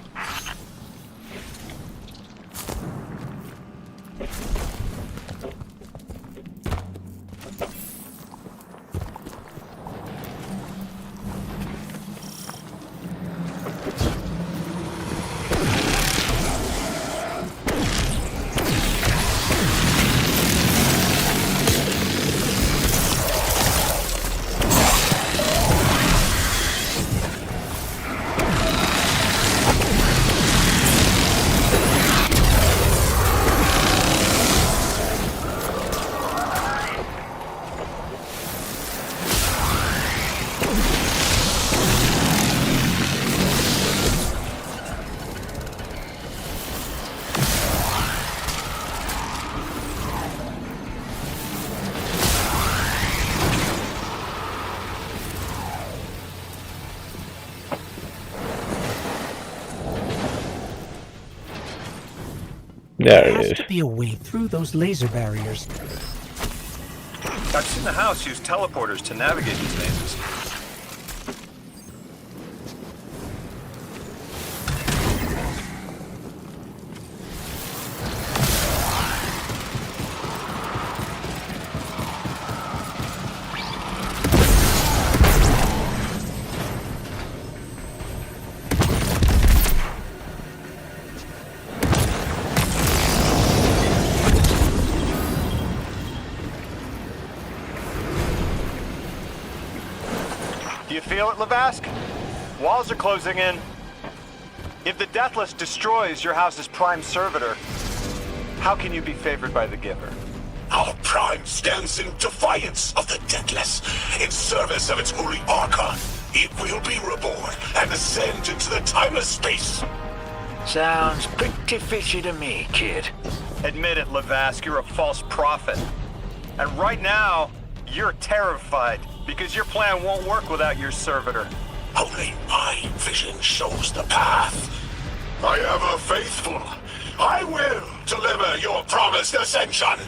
Speaker 1: There
Speaker 5: There
Speaker 1: it
Speaker 5: has
Speaker 1: is.
Speaker 5: to be a way through those laser barriers.
Speaker 10: I've seen the house use teleporters to navigate these mazes. Do you feel it, Lavask? Walls are closing in. If the Deathless destroys your house's prime servitor, how can you be favored by the Giver?
Speaker 7: Our Prime stands in defiance of the Deathless, in service of its holy Archon. It will be reborn and ascend into the timeless space.
Speaker 6: Sounds pretty fishy to me, kid.
Speaker 10: Admit it, Lavask, you're a false prophet. And right now, you're terrified because your plan won't work without your servitor.
Speaker 7: Only my vision shows the path. I am ever faithful. I will deliver your promised ascension.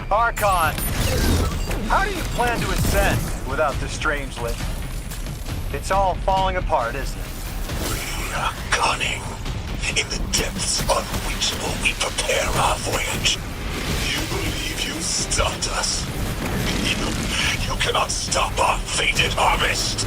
Speaker 10: Archon, how do you plan to ascend without the Strangeling? It's all falling apart, isn't it?
Speaker 7: We are cunning. In the depths unreachable, we prepare our voyage. You believe you stunned us? You cannot stop our fated harvest.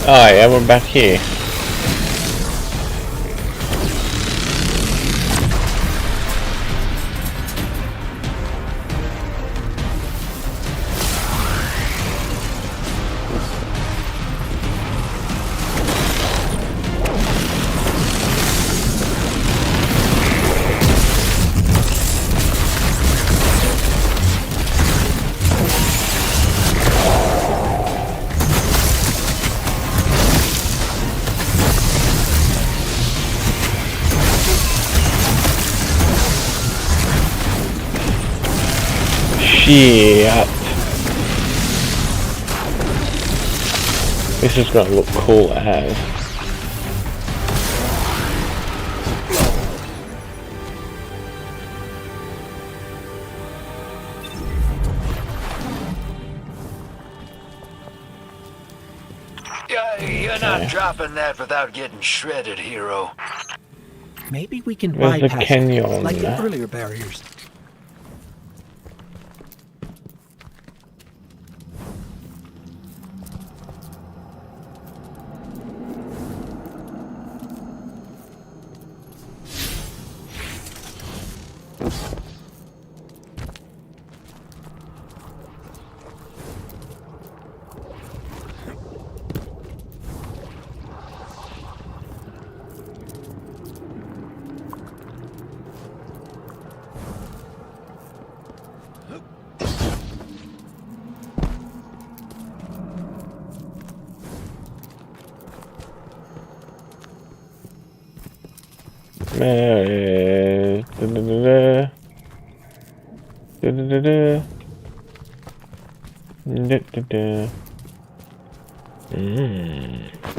Speaker 1: Oh yeah, we're back here. Shit. This is gonna look cool as.
Speaker 6: You're not dropping that without getting shredded, hero.
Speaker 5: Maybe we can
Speaker 1: There's a
Speaker 5: bypass it,
Speaker 1: canyon.
Speaker 5: like the earlier barriers.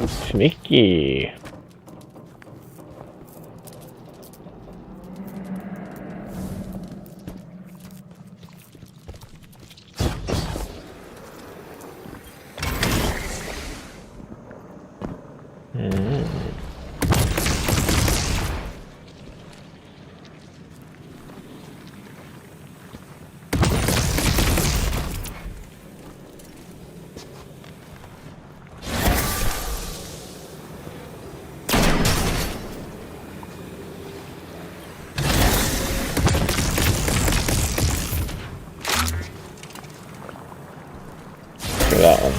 Speaker 1: Sneaky. That one.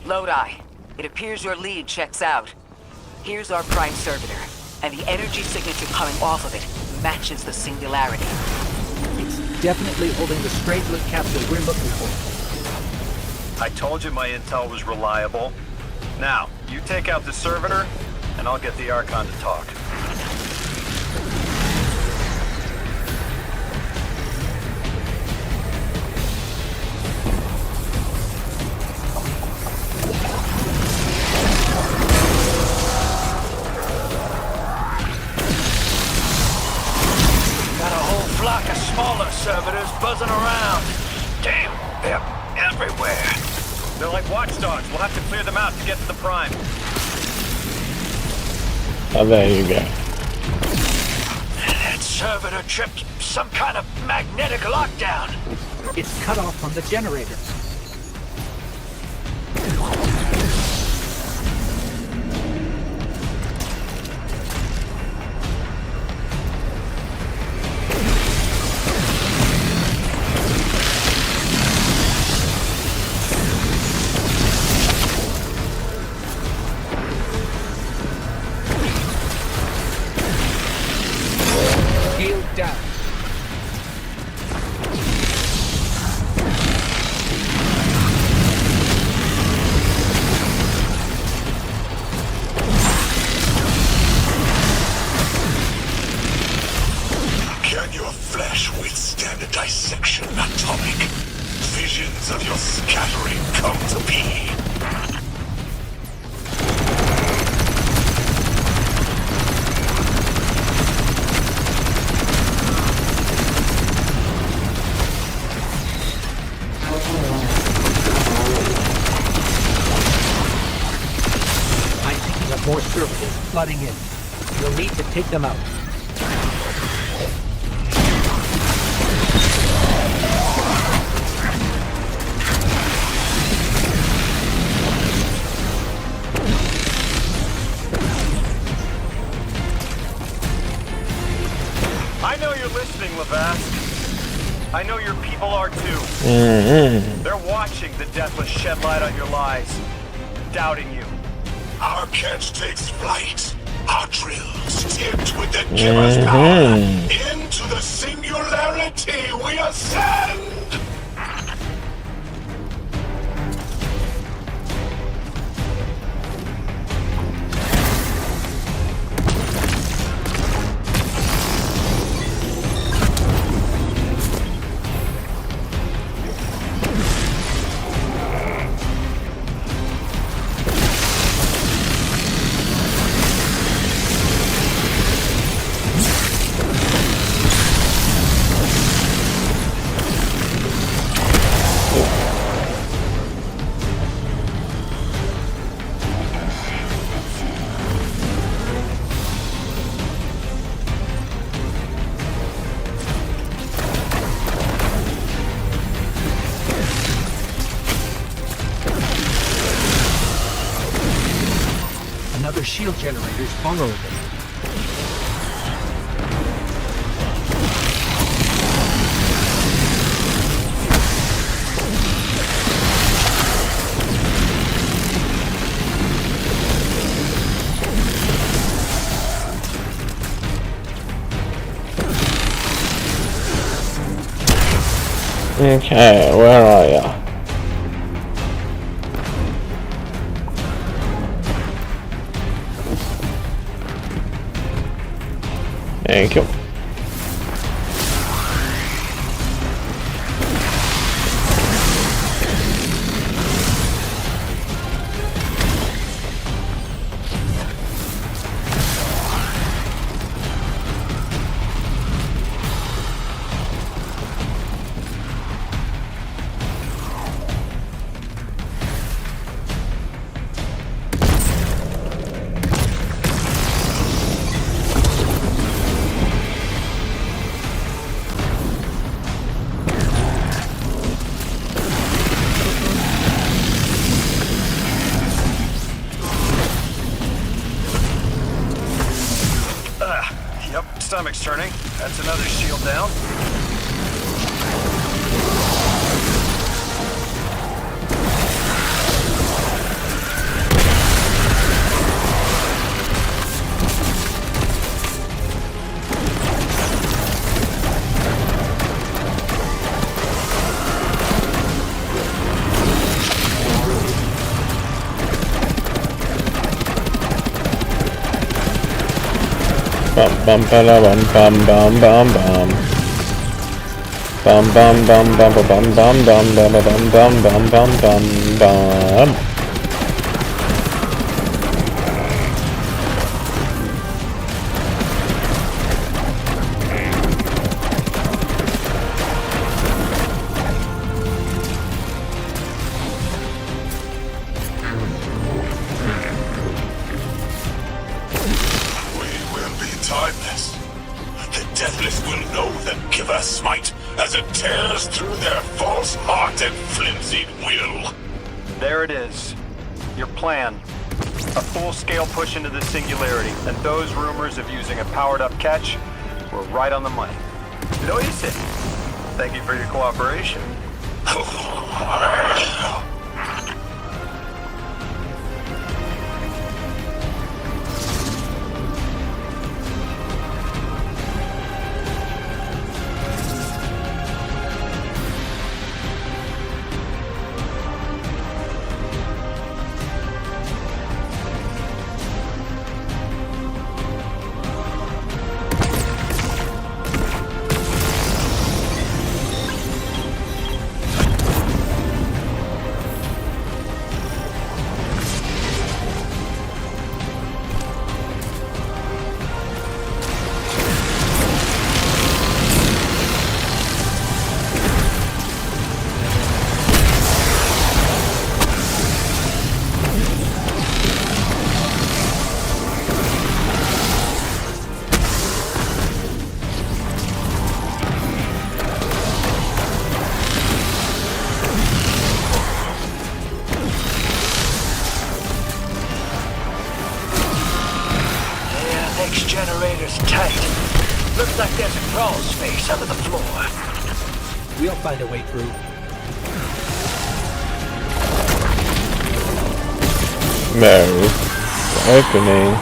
Speaker 9: Lodi, it appears your lead checks out. Here's our prime servitor, and the energy signature coming off of it matches the singularity.
Speaker 5: It's definitely holding the straight-look capsule we're looking for.
Speaker 10: I told you my intel was reliable. Now, you take out the servitor, and I'll get the Archon to talk.
Speaker 6: Flock of smaller servitors buzzing around. Damn, they're everywhere.
Speaker 10: They're like watchdogs. We'll have to clear them out to get to the Prime.
Speaker 1: Oh, there you go.
Speaker 6: That servitor tripped some kind of magnetic lockdown.
Speaker 5: It's cut off from the generator. Down.
Speaker 7: Can your flesh withstand a dissection, atomic? Visions of your scattering come to be.
Speaker 5: More servitors flooding in. You'll need to take them out.
Speaker 10: I know your people are too. They're watching the Deathless shed light on your lies, doubting you.
Speaker 7: Our catch takes flight. Our drills tipped with the Giver's power. Into the singularity we ascend!
Speaker 5: Another shield generator is vulnerable.
Speaker 1: Okay, where are ya? Thank you.
Speaker 10: Yep, stomach's turning. That's another shield down.
Speaker 1: Bum bum bum bum bum bum bum bum bum bum bum bum bum bum bum bum bum bum bum bum.
Speaker 7: Timeless. The Deathless will know the Giver smite as it tears through their false heart and flimsy will.
Speaker 10: There it is. Your plan. A full-scale push into the singularity, and those rumors of using a powered-up catch were right on the money. Lo hice. Thank you for your cooperation.
Speaker 6: Generator's tight. Looks like there's a crawl space under the floor.
Speaker 5: We'll find a way through.
Speaker 1: No. Opening.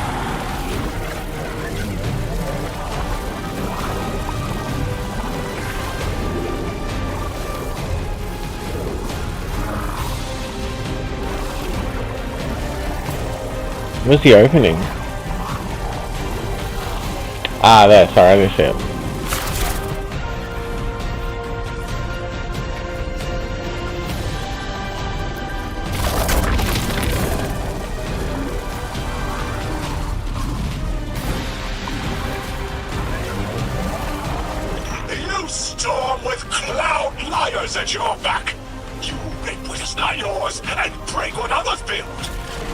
Speaker 1: Where's the opening? Ah, there. Sorry, I didn't see it.
Speaker 7: You storm with cloud liars at your back. You rape what is not yours and break what others build.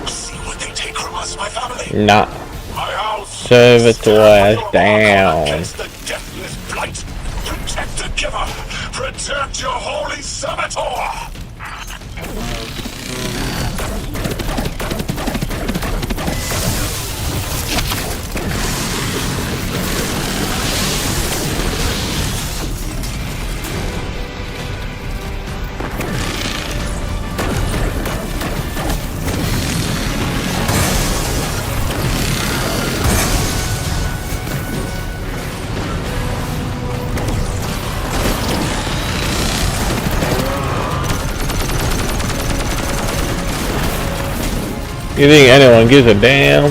Speaker 7: See what they take from us, my family.
Speaker 1: Nah.
Speaker 7: My house.
Speaker 1: Servitor down.
Speaker 7: Against the deathless blight. Protect the giver. Protect your holy servitor.
Speaker 1: You think anyone gives a damn?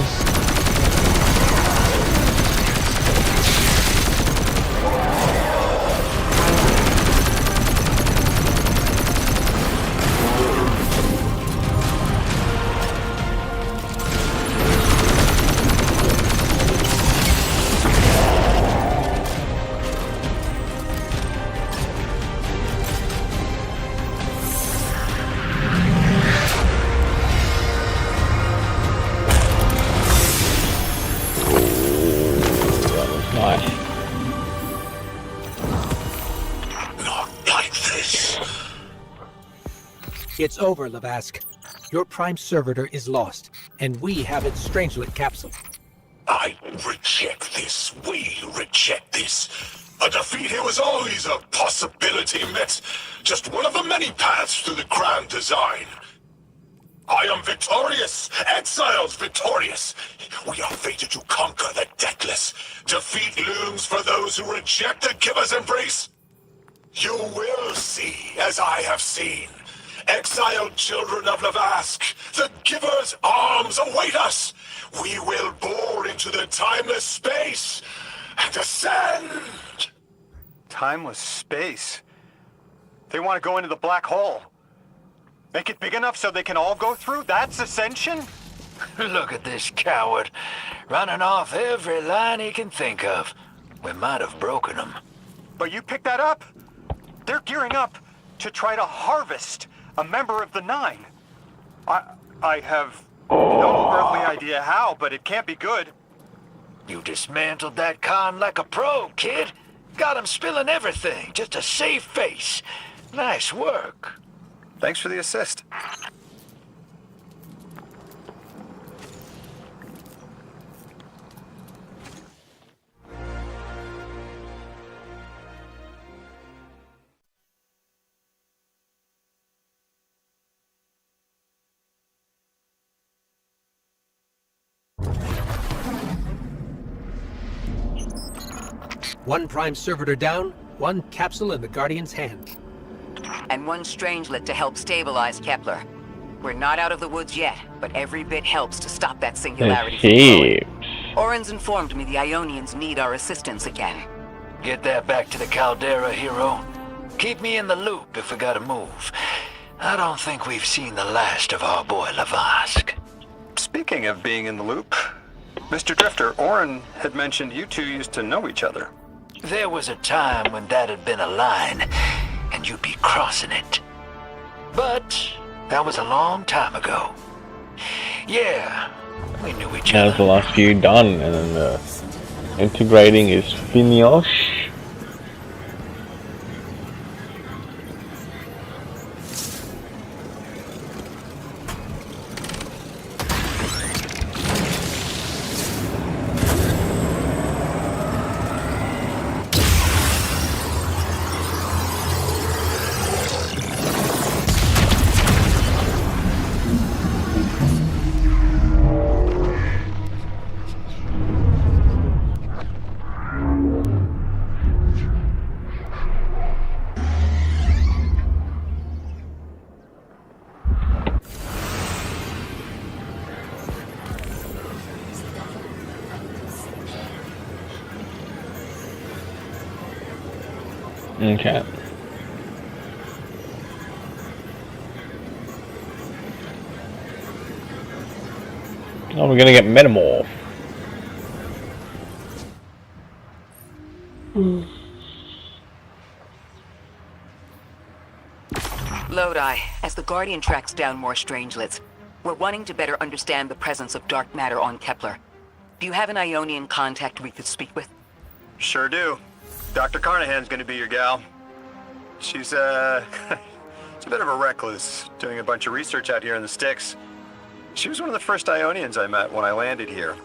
Speaker 5: It's over, Lavask. Your prime servitor is lost, and we have its Strangelet capsule.
Speaker 7: I reject this. We reject this. A defeat here was always a possibility met. Just one of the many paths to the grand design. I am victorious. Exiles victorious. We are fated to conquer the deathless. Defeat looms for those who reject the giver's embrace. You will see, as I have seen. Exiled children of Lavask, the giver's arms await us. We will bore into the timeless space and ascend.
Speaker 10: Timeless space? They want to go into the black hole. Make it big enough so they can all go through? That's ascension?
Speaker 6: Look at this coward, running off every line he can think of. We might have broken him.
Speaker 10: But you picked that up. They're gearing up to try to harvest a member of the Nine. I have no earthly idea how, but it can't be good.
Speaker 6: You dismantled that con like a pro, kid. Got him spilling everything, just to save face. Nice work.
Speaker 10: Thanks for the assist.
Speaker 5: One prime servitor down, one capsule in the Guardian's hand.
Speaker 3: And one Strangelet to help stabilize Kepler. We're not out of the woods yet, but every bit helps to stop that singularity from growing. Orin's informed me the Ionians need our assistance again.
Speaker 6: Get that back to the Caldera, hero. Keep me in the loop if we gotta move. I don't think we've seen the last of our boy Lavask.
Speaker 10: Speaking of being in the loop, Mr. Drifter, Orin had mentioned you two used to know each other.
Speaker 6: There was a time when that had been a line, and you'd be crossing it. But that was a long time ago. Yeah, we knew each other.
Speaker 1: That's the last few done, and then the integrating is finished. Okay. Oh, we're gonna get metamorph.
Speaker 9: Lodi, as the Guardian tracks down more strangelets, we're wanting to better understand the presence of dark matter on Kepler. Do you have an Ionian contact we could speak with?
Speaker 10: Sure do. Dr. Carnahan's gonna be your gal. She's, she's a bit of a recluse, doing a bunch of research out here in the sticks. She was one of the first Ionians I met when I landed here.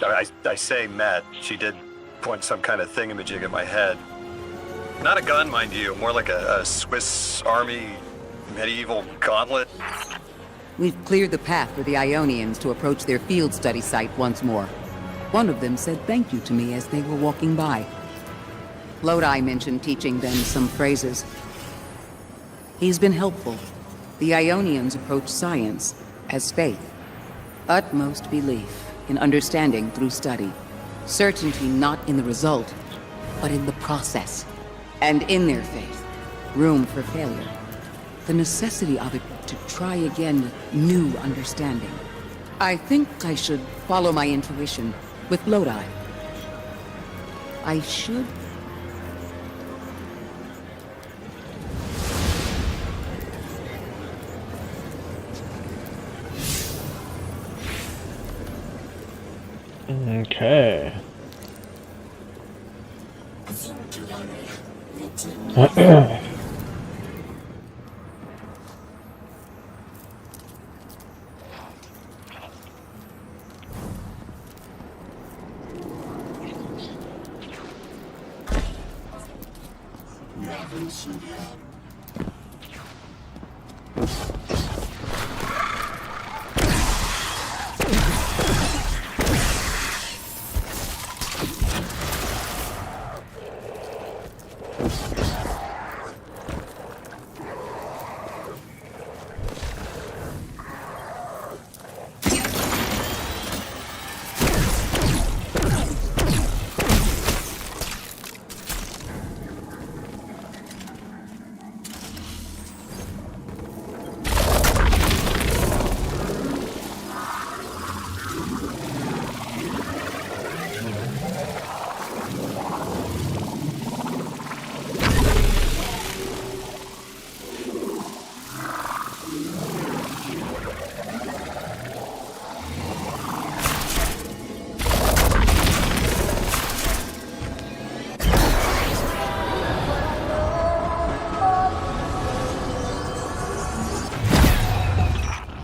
Speaker 10: I say met. She did point some kind of thingamajig at my head. Not a gun, mind you, more like a Swiss Army medieval gauntlet.
Speaker 3: We've cleared the path for the Ionians to approach their field study site once more. One of them said thank you to me as they were walking by. Lodi mentioned teaching them some phrases. He's been helpful. The Ionians approach science as faith. Utmost belief in understanding through study. Certainty not in the result, but in the process. And in their faith, room for failure. The necessity of it to try again with new understanding. I think I should follow my intuition with Lodi. I should...
Speaker 1: Okay.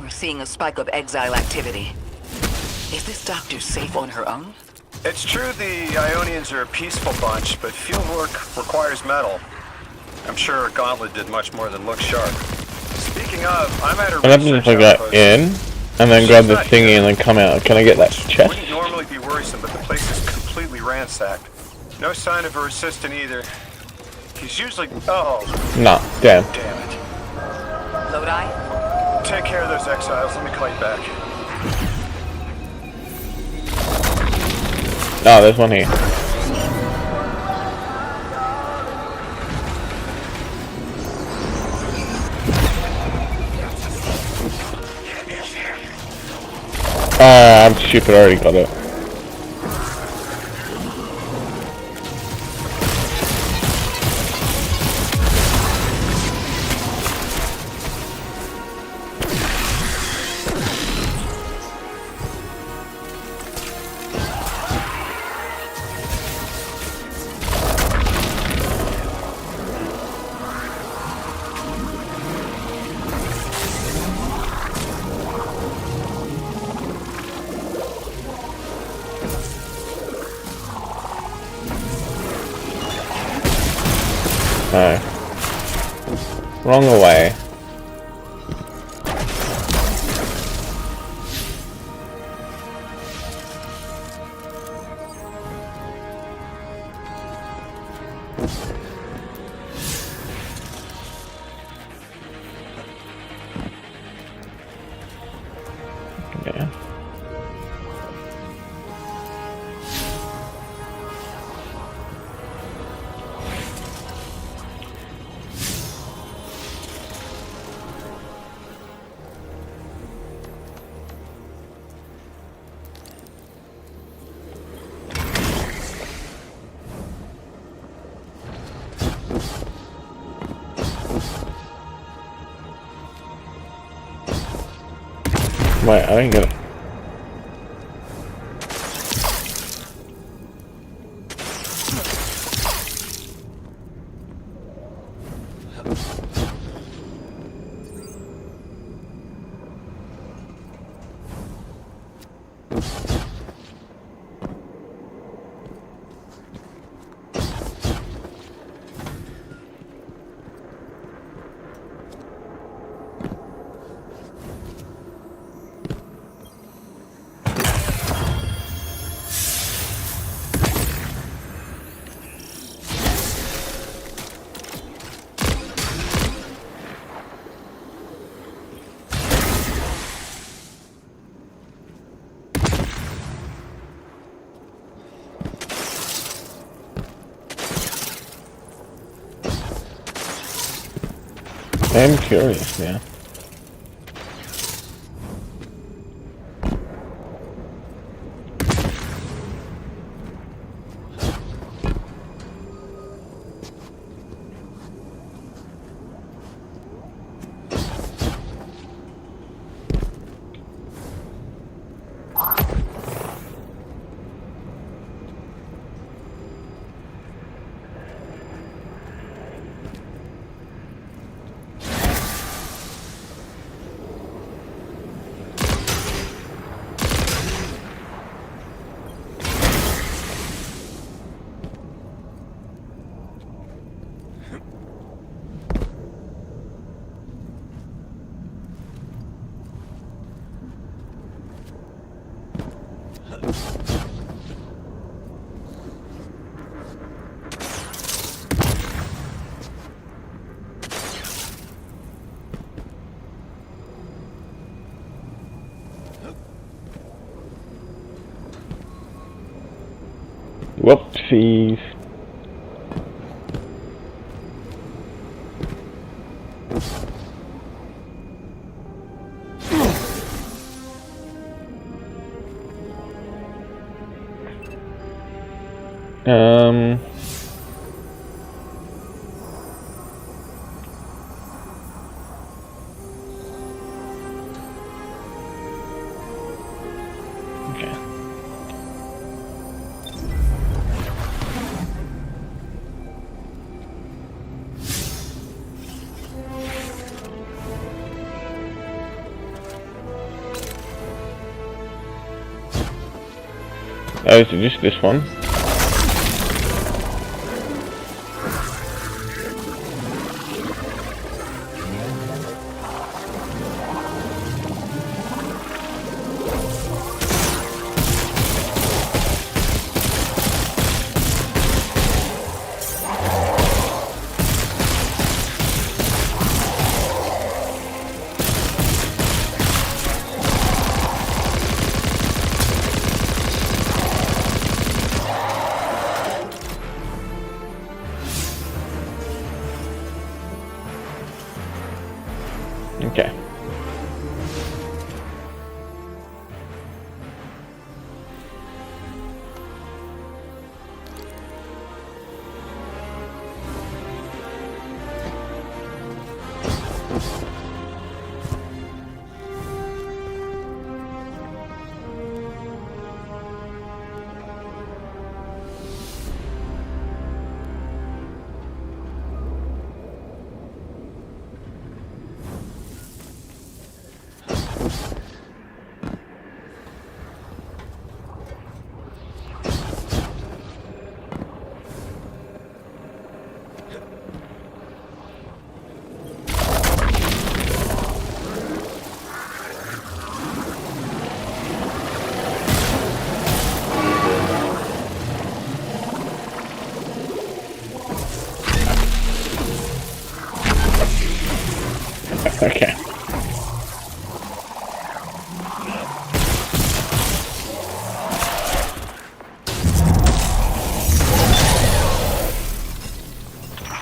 Speaker 9: Seeing a spike of exile activity. Is this doctor safe on her own?
Speaker 10: It's true the Ionians are a peaceful bunch, but field work requires metal. I'm sure Gauntlet did much more than look sharp. Speaking of, I'm at a
Speaker 1: what happens if I go in and then grab the thingy and then come out? Can I get that chest?
Speaker 10: Wouldn't normally be worrisome, but the place is completely ransacked. No sign of her assistant either. He's usually... Oh.
Speaker 1: Nah, damn.
Speaker 10: Damn it.
Speaker 9: Lodi?
Speaker 10: Take care of those exiles. Let me call you back.
Speaker 1: Oh, there's one here. I'm stupid, I already got it. No. Wrong way. Yeah. Wait, I didn't get it. I'm curious, yeah. Whoopsies. Okay. Oh, is it just this one? Okay. Okay.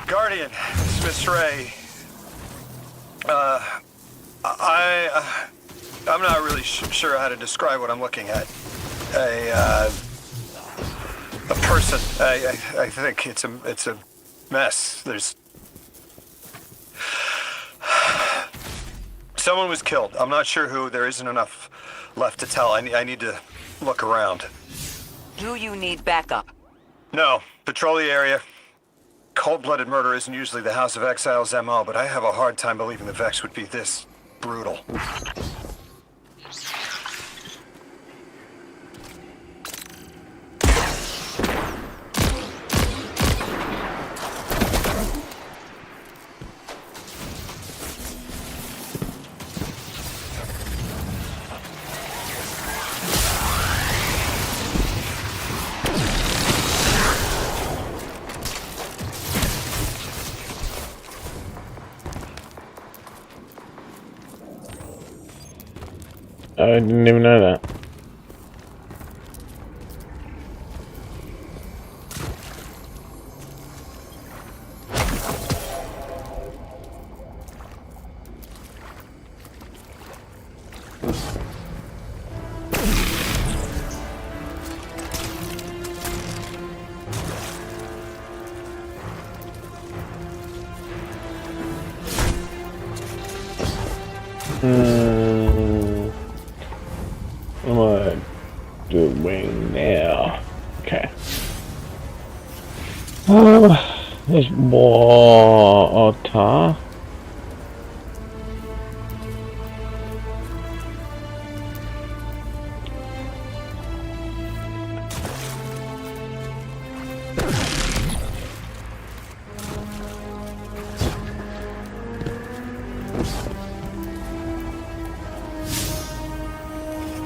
Speaker 10: Guardian, it's Miss Ray. I'm not really sure how to describe what I'm looking at. A person. I think it's a mess. There's someone was killed. I'm not sure who. There isn't enough left to tell. I need to look around.
Speaker 9: Do you need backup?
Speaker 10: No. Patrol the area. Cold-blooded murder isn't usually the House of Exile's MO, but I have a hard time believing the Vex would be this brutal.
Speaker 1: I didn't even know that. What am I doing now? Okay. There's more otar.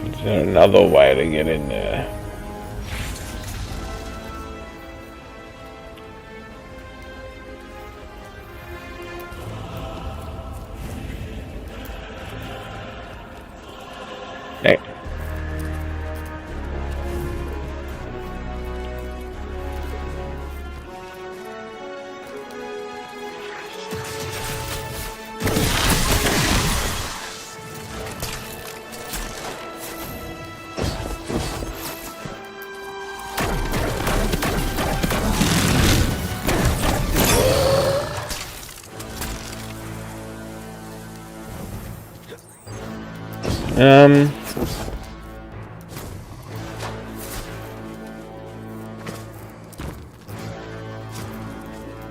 Speaker 1: Is there another way to get in there? Hey.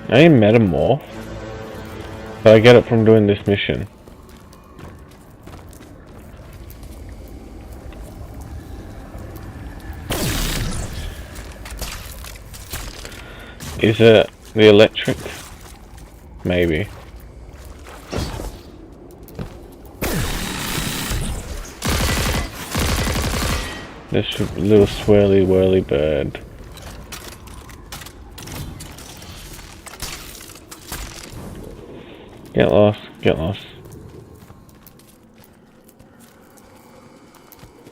Speaker 1: I am metamorph, but I get it from doing this mission. Is it the electric? Maybe. This little swirly whirly bird. Get lost, get lost.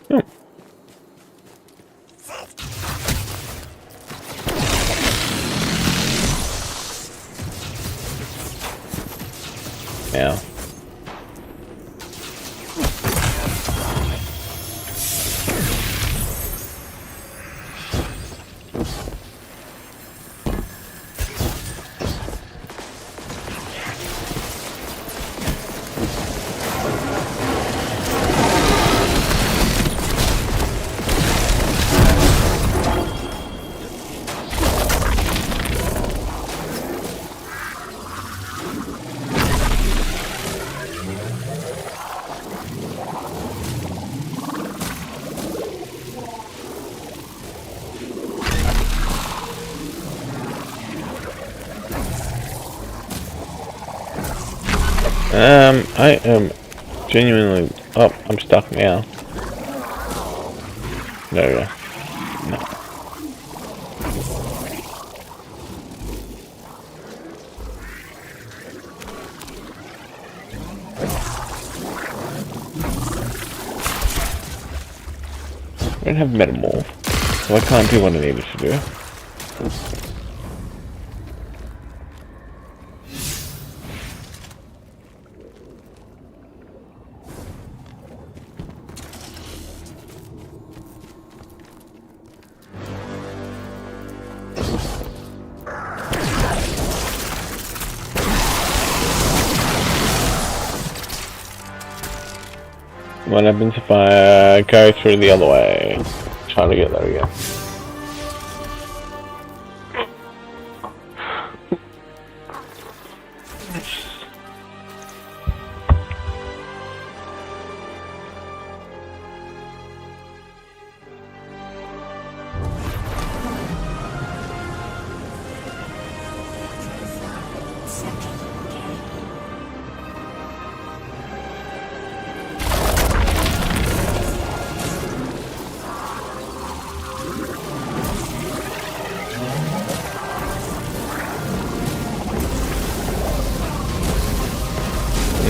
Speaker 1: Oh. Yeah. I am genuinely... Oh, I'm stuck now. There we go. No. I don't have metamorph, so I can't do what I needed to do. What happens if I go through the other way? Trying to get there again.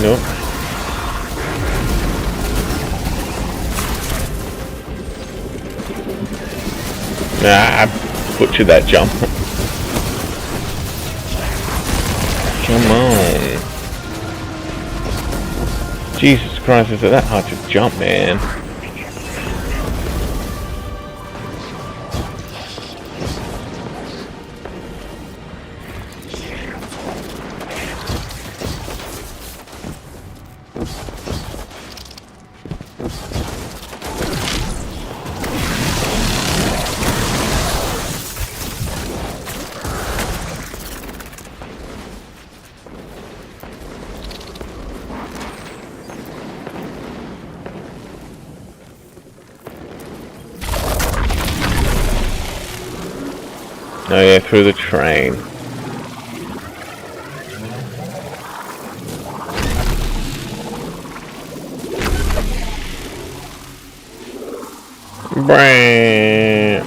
Speaker 1: Nope. Nah, I butchered that jump. Come on. Jesus Christ, is it that hard to jump, man? Oh yeah, through the train. Brrrr.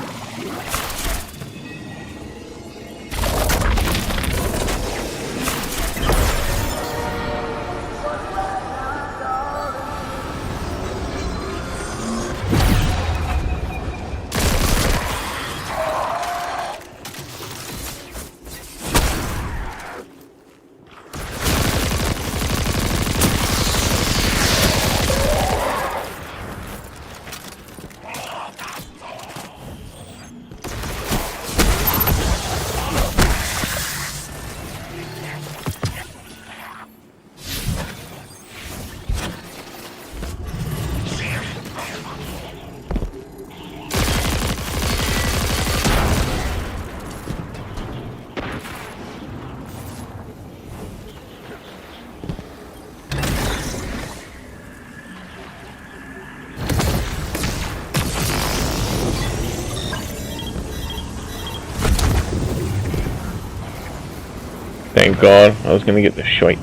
Speaker 1: Thank God, I was gonna get the shites.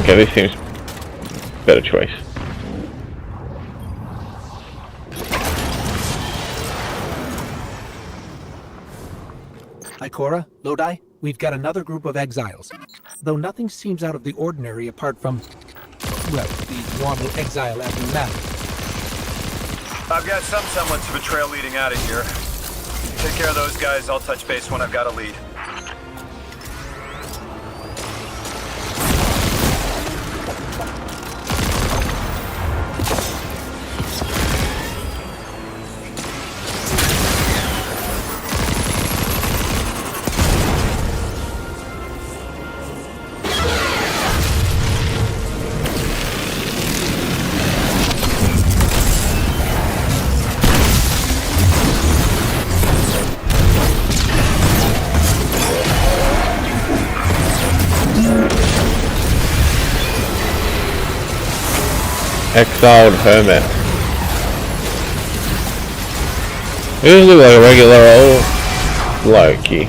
Speaker 1: Okay, this seems better choice.
Speaker 5: Ikora, Lodi, we've got another group of exiles. Though nothing seems out of the ordinary apart from, well, the normal exile abnormality.
Speaker 10: I've got some semblance of a trail leading out of here. Take care of those guys, I'll touch base when I've got a lead.
Speaker 1: Exiled hermit. He doesn't look like a regular old Loki.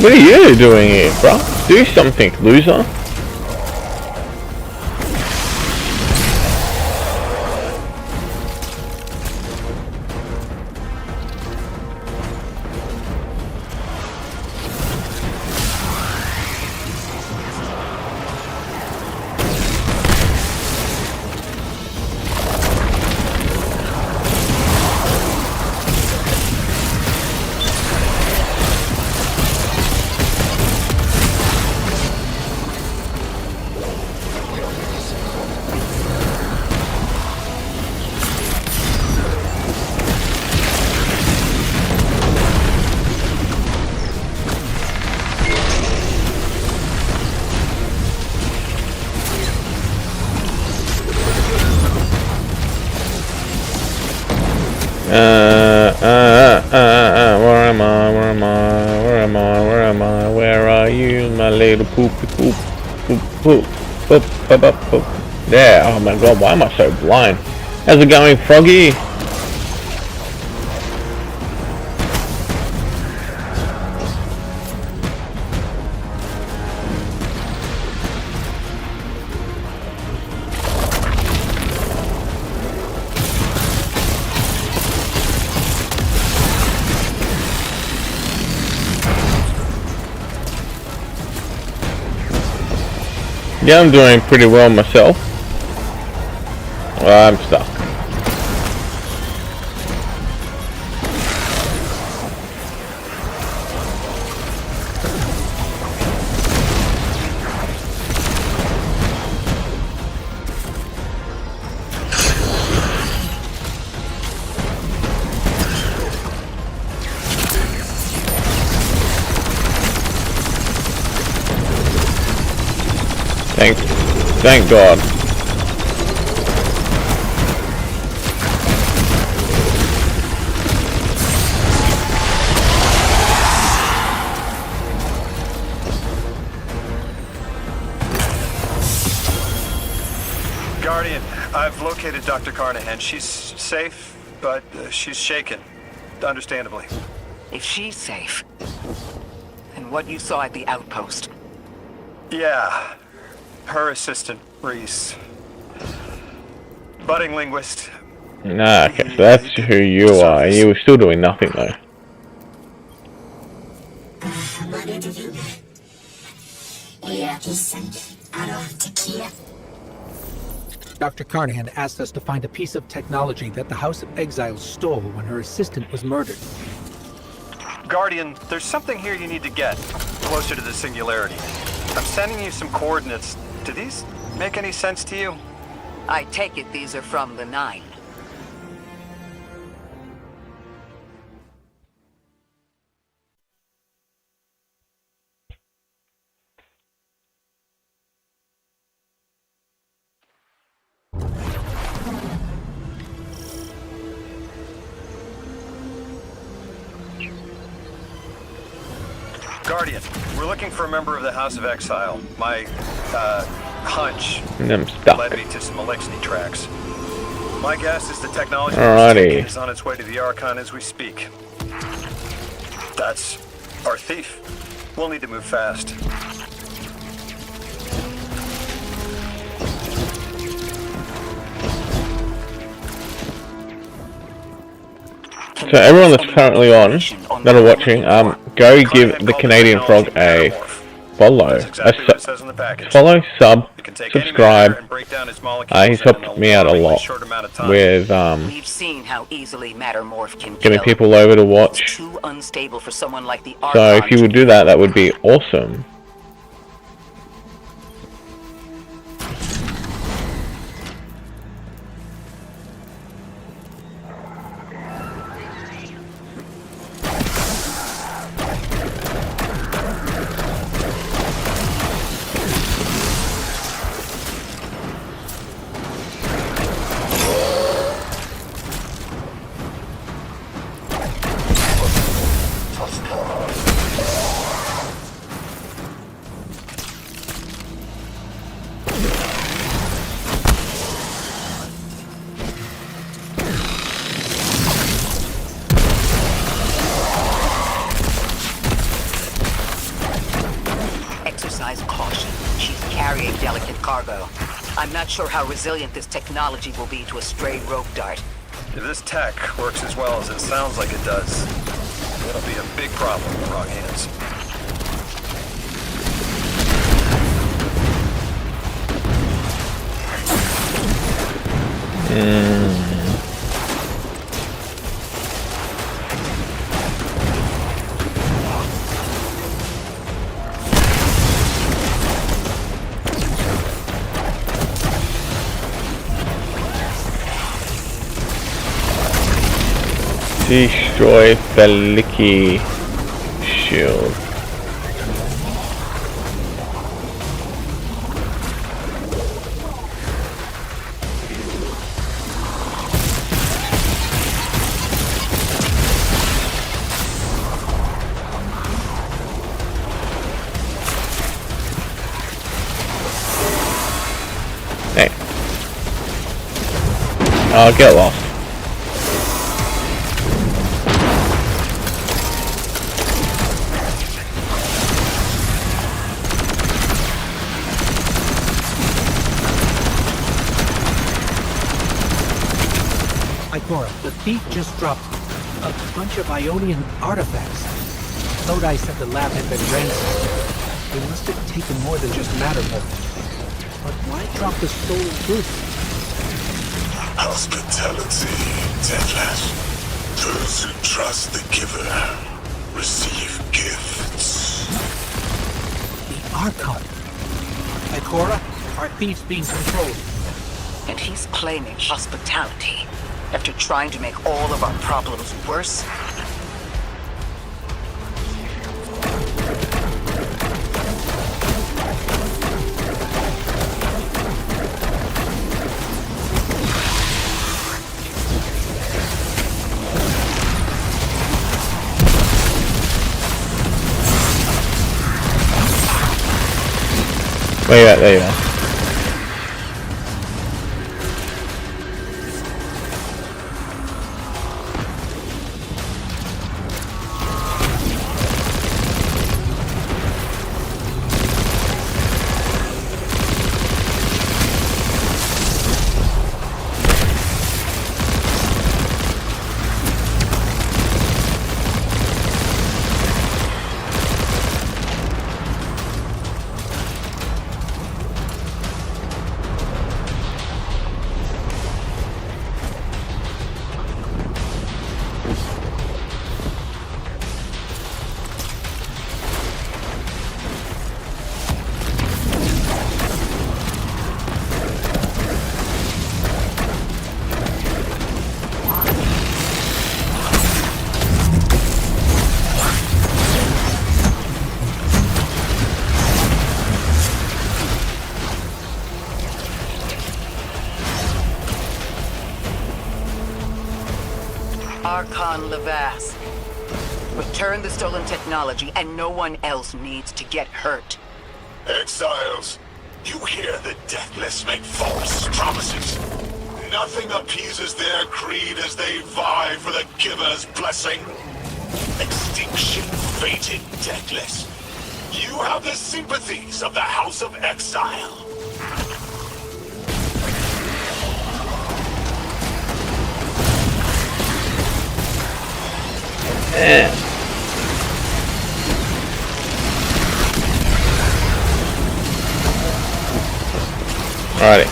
Speaker 1: What are you doing here, bro? Do something, loser. Where am I? Where am I? Where am I? Where am I? Where are you, my little poopy poop? Poop, poop, poop, poop, poop, poop. There. Oh my god, why am I so blind? How's it going, Froggy? Yeah, I'm doing pretty well myself. Well, I'm stuck. Thank God.
Speaker 10: Guardian, I've located Dr. Carnahan. She's safe, but she's shaken, understandably.
Speaker 9: If she's safe, then what you saw at the outpost?
Speaker 10: Yeah. Her assistant, Reese. Budding linguist.
Speaker 1: Nah, okay, so that's who you are. You were still doing nothing though.
Speaker 5: Dr. Carnahan asked us to find a piece of technology that the House of Exiles stole when her assistant was murdered.
Speaker 10: Guardian, there's something here you need to get closer to the singularity. I'm sending you some coordinates. Do these make any sense to you?
Speaker 9: I take it these are from the Nine.
Speaker 10: Guardian, we're looking for a member of the House of Exile. My, hunch led me to some Elixni tracks. My guess is the technology is on its way to the Archon as we speak. That's our thief. We'll need to move fast.
Speaker 1: So everyone that's currently on, that are watching, go give the Canadian Frog a follow. Follow, subscribe. He's helped me out a lot with
Speaker 9: We've seen how easily Mattermorph can
Speaker 1: getting
Speaker 9: kill.
Speaker 1: people over to watch.
Speaker 9: It's too unstable for someone like the
Speaker 1: So
Speaker 9: Archon
Speaker 1: if you would do that, that would be awesome.
Speaker 9: I'm not sure how resilient this technology will be to a stray rogue dart.
Speaker 10: If this tech works as well as it sounds like it does, it'll be a big problem in the wrong hands.
Speaker 1: Destroy Feliki shield. Hey. I'll get lost.
Speaker 5: The thief just dropped a bunch of Ionian artifacts. Thought I said the lab had been ransacked. They must have taken more than just matter bolts. But why drop the stolen goods?
Speaker 7: Hospitality, Deathless. Those who trust the giver receive gifts.
Speaker 5: The Archon. Ikora, our thief's being controlled.
Speaker 9: And he's claiming hospitality after trying to make all of our problems worse?
Speaker 1: Where you at? There you are.
Speaker 9: Archon Levas. Return the stolen technology and no one else needs to get hurt.
Speaker 7: Exiles, you hear the Deathless make false promises. Nothing appeases their creed as they vie for the Giver's blessing. Extinction fated, Deathless. You have the sympathies of the House of Exile.
Speaker 1: Alrighty.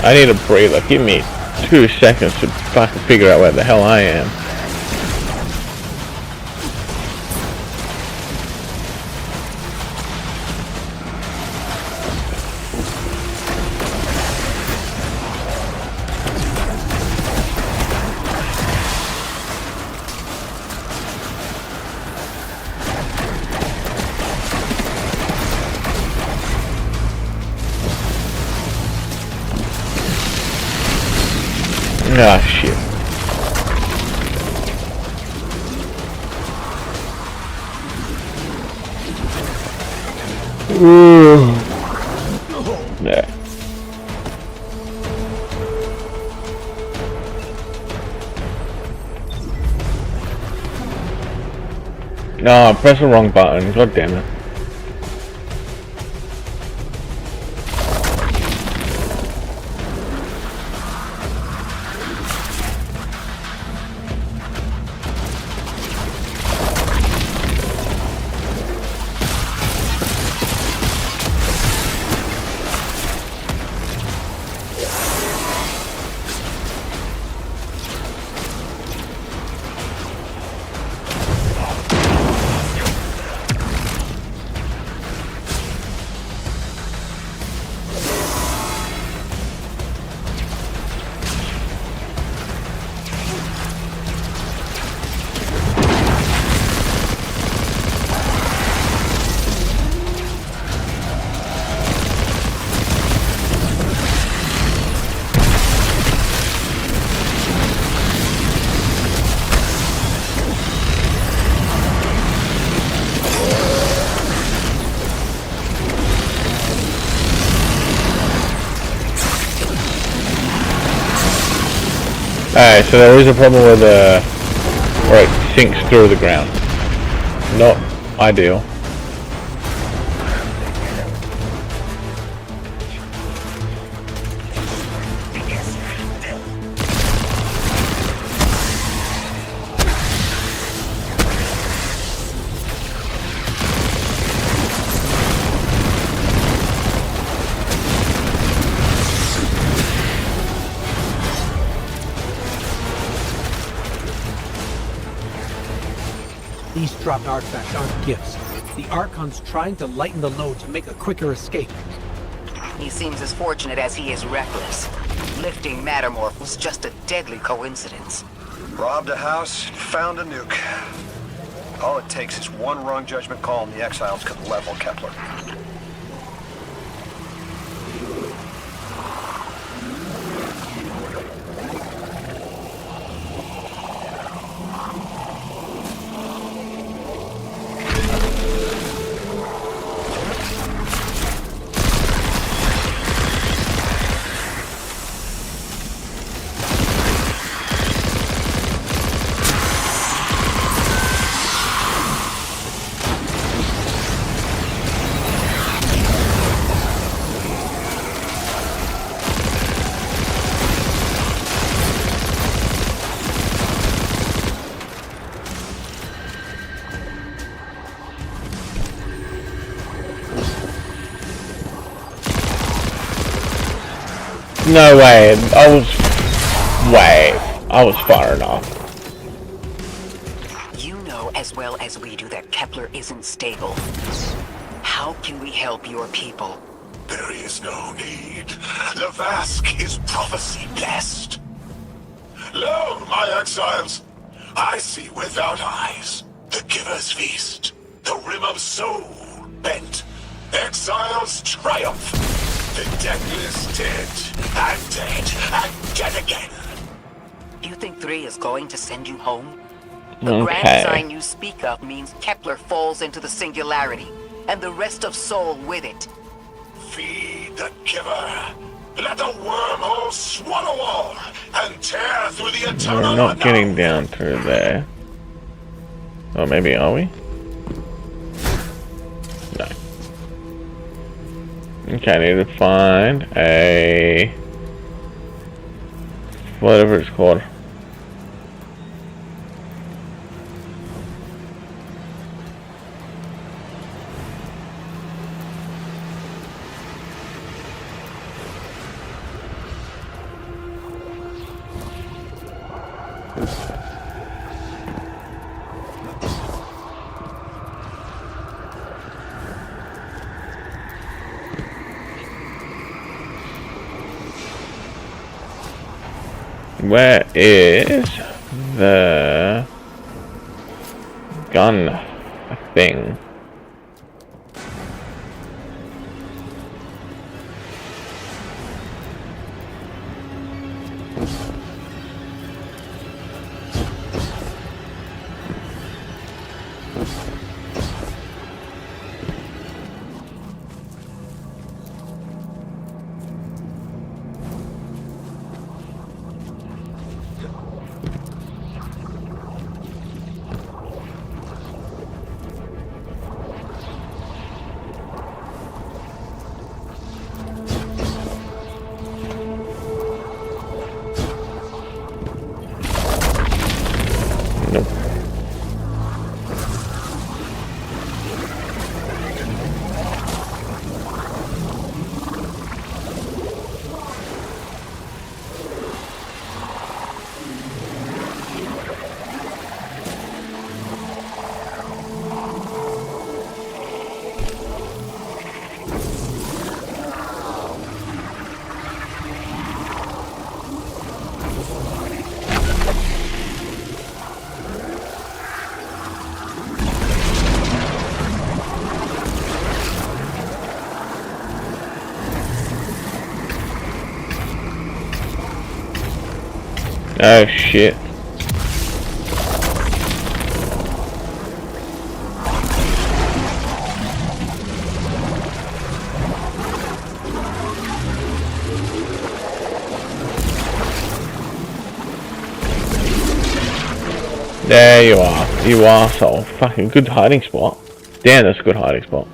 Speaker 1: I need a breather. Give me 2 seconds to fucking figure out where the hell I am. Ah, shit. Ooh. Yeah. No, I pressed the wrong button. God damn it. Alright, so there is a problem with where it sinks through the ground. Not ideal.
Speaker 5: These dropped artifacts aren't gifts. The Archon's trying to lighten the load to make a quicker escape.
Speaker 9: He seems as fortunate as he is reckless. Lifting Mattermorph was just a deadly coincidence.
Speaker 10: Robbed a house, found a nuke. All it takes is one wrong judgment call and the Exiles could level Kepler.
Speaker 1: No way, I was far enough.
Speaker 9: You know as well as we do that Kepler isn't stable. How can we help your people?
Speaker 7: There is no need. The Vask is prophecy blessed. Lo, my exiles, I see without eyes. The Giver's feast. The rim of soul bent. Exiles triumph. The deathless dead, and dead, and dead again.
Speaker 9: You think 3 is going to send you home? The
Speaker 1: Okay.
Speaker 9: grand sign you speak of means Kepler falls into the singularity, and the rest of Soul with it.
Speaker 7: Feed the Giver. Let the wormhole swallow all, and tear through the eternal
Speaker 1: We're not getting down through there. Oh, maybe are we? No. Okay, I need to find a... whatever it's called. Where is the gun thing? Nope. Oh shit. There you are. You arsehole. Fucking good hiding spot. Damn, that's a good hiding spot.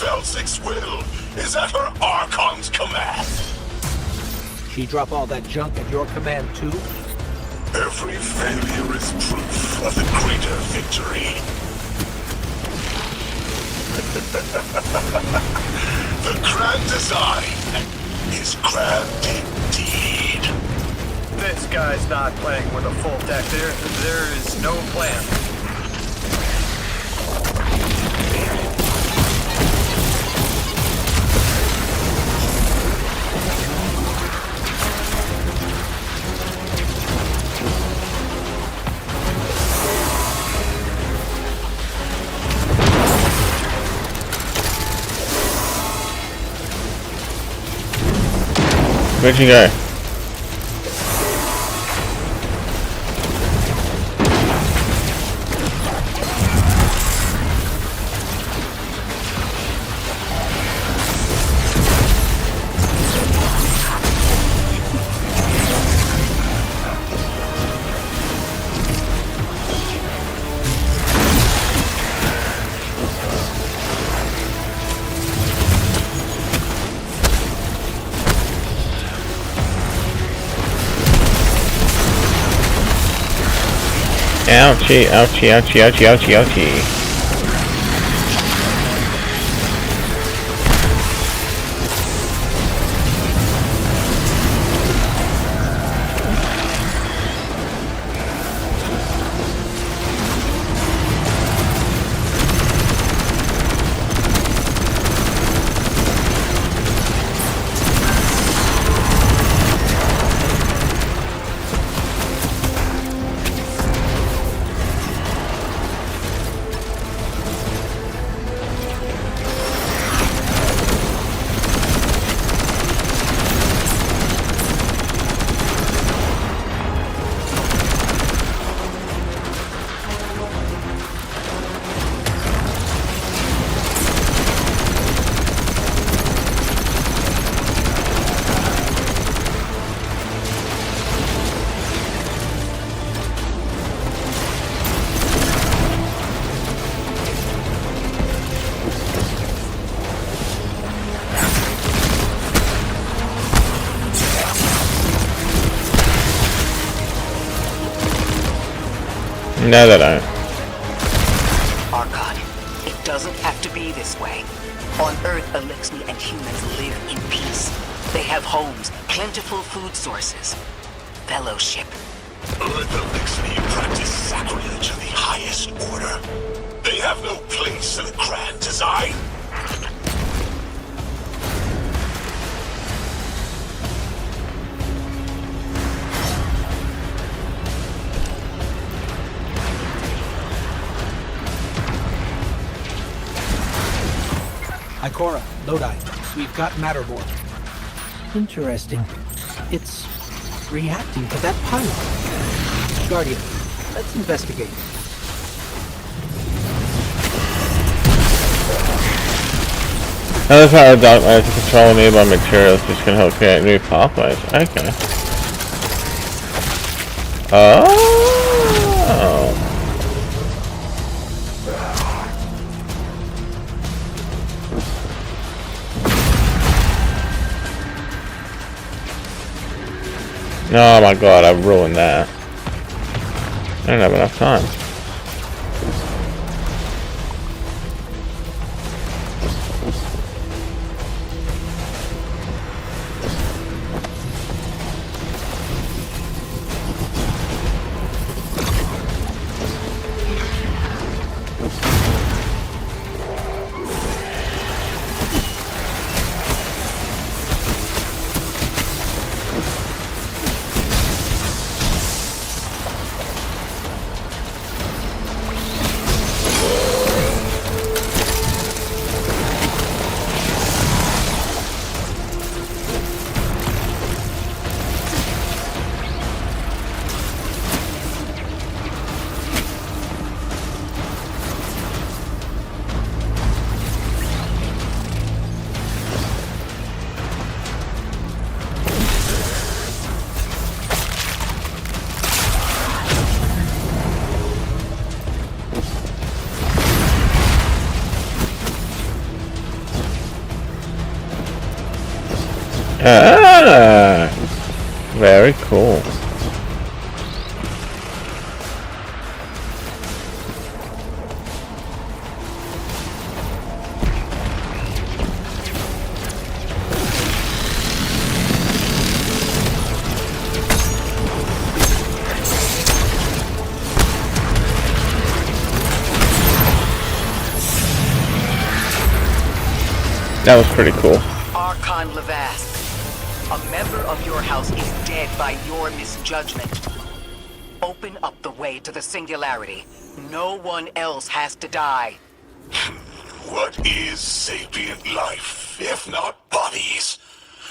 Speaker 7: Felsic's will is at her Archon's command.
Speaker 5: She drop all that junk at your command too?
Speaker 7: Every failure is proof of the greater victory. The grand design is grand indeed.
Speaker 10: This guy's not playing with a full deck. There is no plan.
Speaker 1: Where'd you go? Ouchie, ouchie, ouchie, ouchie, ouchie, ouchie. No, they don't.
Speaker 9: Archon, it doesn't have to be this way. On Earth, Elixni and humans live in peace. They have homes, plentiful food sources, fellowship.
Speaker 7: Earth Elixni practice sacrilege of the highest order. They have no place in the grand design.
Speaker 5: Ikora, loadout. We've got Matterborn. Interesting. It's reacting to that pilot. Guardian, let's investigate.
Speaker 1: Another power of dark matter to control nearby materials, which can help create new pathways. Okay. Oh. Oh my god, I've ruined that. I don't have enough time. Ah, very cool. That was pretty cool.
Speaker 9: Archon Levask, a member of your house is dead by your misjudgment. Open up the way to the Singularity. No one else has to die.
Speaker 7: What is sapient life, if not bodies?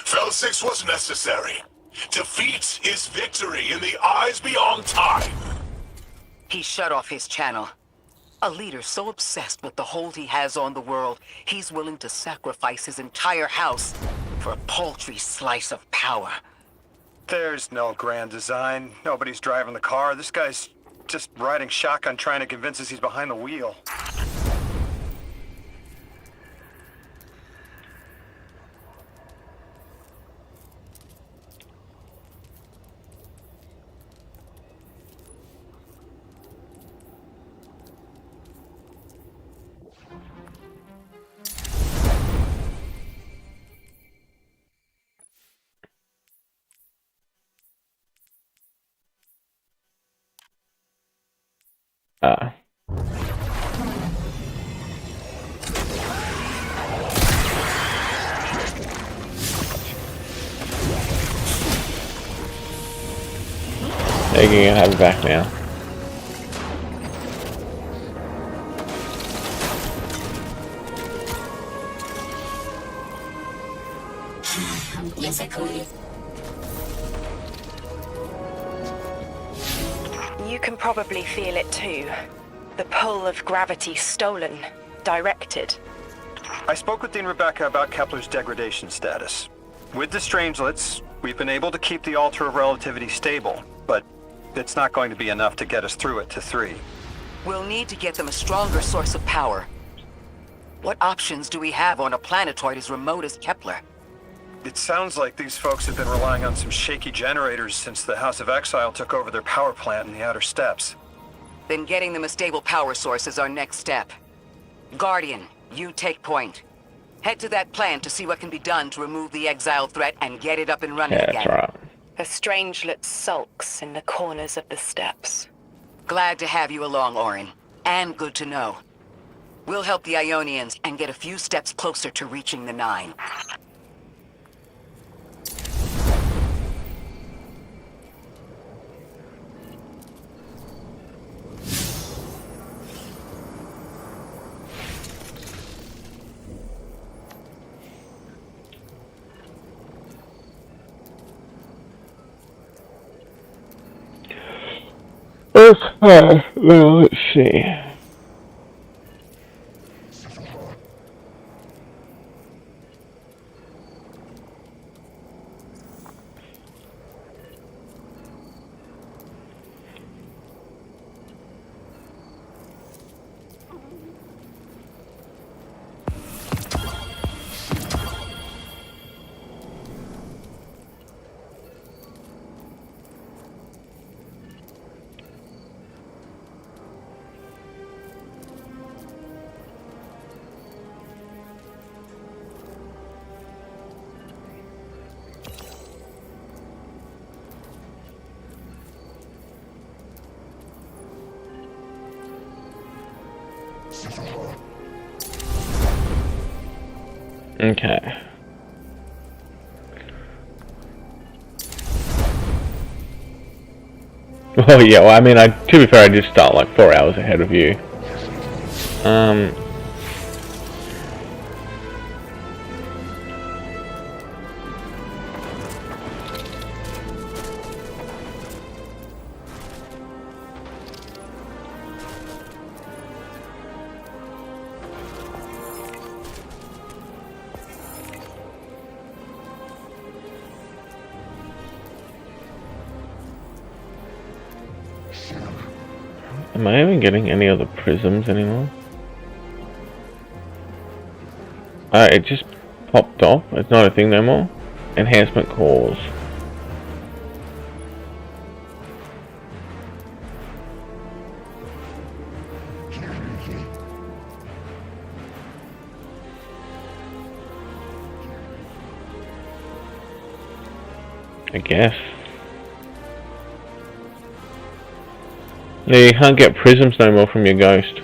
Speaker 7: Fel 6 was necessary. Defeat is victory in the eyes beyond time.
Speaker 9: He shut off his channel. A leader so obsessed with the hold he has on the world, he's willing to sacrifice his entire house for a paltry slice of power.
Speaker 10: There's no grand design. Nobody's driving the car. This guy's just riding shotgun trying to convince us he's behind the wheel.
Speaker 1: There you go, have it back now.
Speaker 13: Yes, I could.
Speaker 11: You can probably feel it too. The pull of gravity stolen, directed.
Speaker 10: I spoke with Dean Rebecca about Kepler's degradation status. With the Strangelets, we've been able to keep the altar of relativity stable, but it's not going to be enough to get us through it to 3.
Speaker 9: We'll need to get them a stronger source of power. What options do we have on a planetoid as remote as Kepler?
Speaker 10: It sounds like these folks have been relying on some shaky generators since the House of Exile took over their power plant in the Outer Steppes.
Speaker 9: Then getting them a stable power source is our next step. Guardian, you take point. Head to that plant to see what can be done to remove the exile threat and get it up and running again.
Speaker 1: That's right.
Speaker 11: A strangelet sulks in the corners of the steppes.
Speaker 9: Glad to have you along, Orin. And good to know. We'll help the Ionians and get a few steps closer to reaching the 9.
Speaker 1: Okay, well, let's see. Okay. Oh yeah, well, I mean, to be fair, I did start like 4 hours ahead of you. Am I even getting any other prisms anymore? It just popped off. It's not a thing no more. enhancement cores. I guess. No, you can't get prisms no more from your ghost.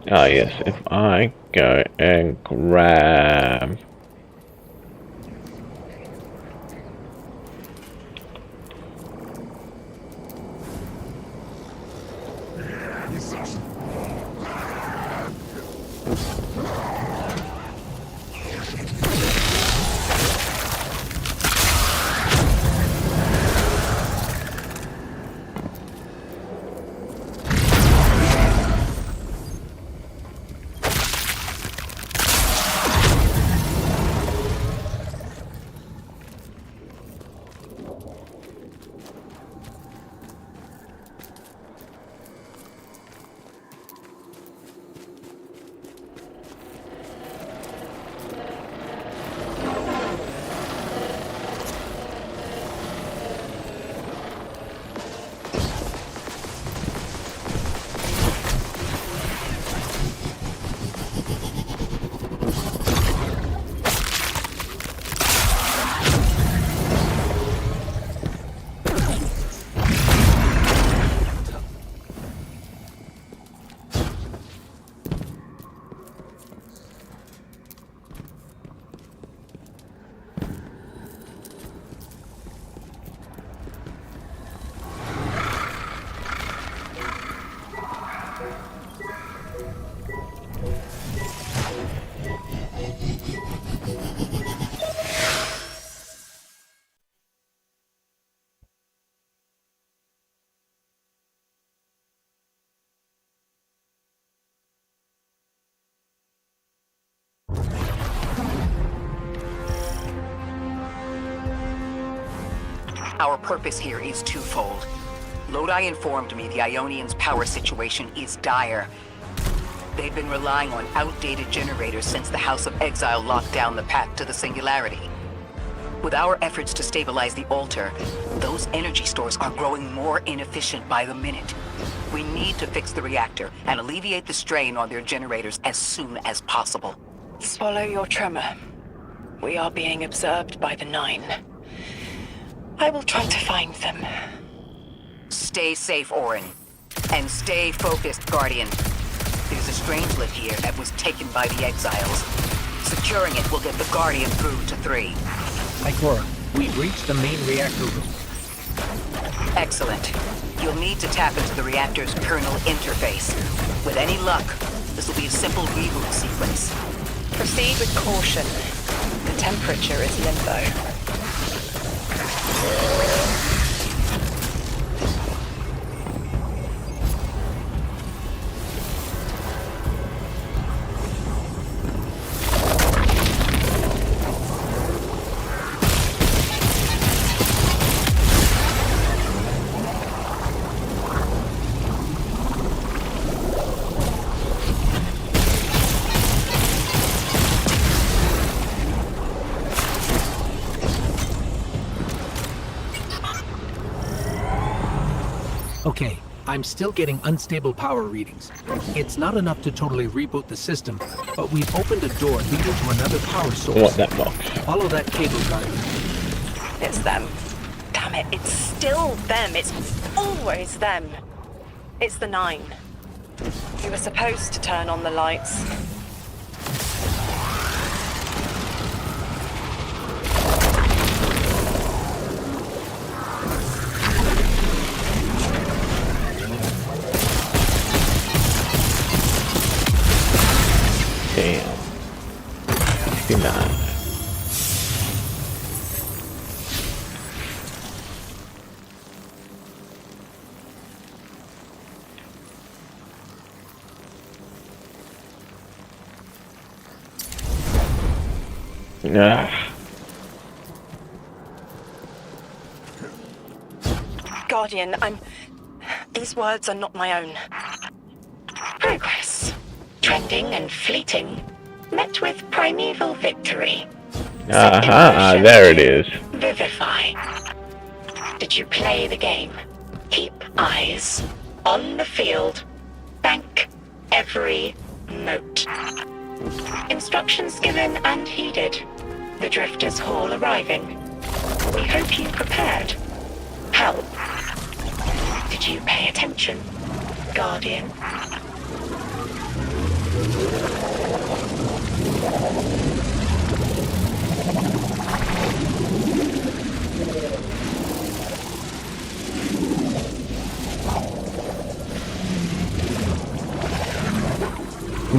Speaker 1: Ah yes, if I go and grab...
Speaker 9: Our purpose here is twofold. Lodi informed me the Ionians' power situation is dire. They've been relying on outdated generators since the House of Exile locked down the path to the Singularity. With our efforts to stabilize the altar, those energy stores are growing more inefficient by the minute. We need to fix the reactor and alleviate the strain on their generators as soon as possible.
Speaker 11: Swallow your tremor. We are being observed by the Nine. I will try to find them.
Speaker 9: Stay safe, Orin. And stay focused, Guardian. There's a strangelet here that was taken by the Exiles. Securing it will get the Guardian through to 3.
Speaker 5: Ikora, we've reached the main reactor room.
Speaker 9: Excellent. You'll need to tap into the reactor's kernel interface. With any luck, this will be a simple reboot sequence.
Speaker 11: Proceed with caution. The temperature is limbo.
Speaker 5: Okay, I'm still getting unstable power readings. It's not enough to totally reboot the system, but we've opened a door leading to another power source.
Speaker 1: What, that box?
Speaker 5: Follow that cable, Guardian.
Speaker 11: It's them. Damn it, it's still them. It's always them. It's the Nine. We were supposed to turn on the lights.
Speaker 1: Damn. 69.
Speaker 11: Guardian, these words are not my own.
Speaker 15: Progress. Trending and fleeting. Met with primeval victory.
Speaker 1: Aha, there it is.
Speaker 15: Vivify. Did you play the game? Keep eyes on the field. Bank every note. Instructions given and heeded. The Drifters' Hall arriving. We hope you prepared. Help. Did you pay attention, Guardian?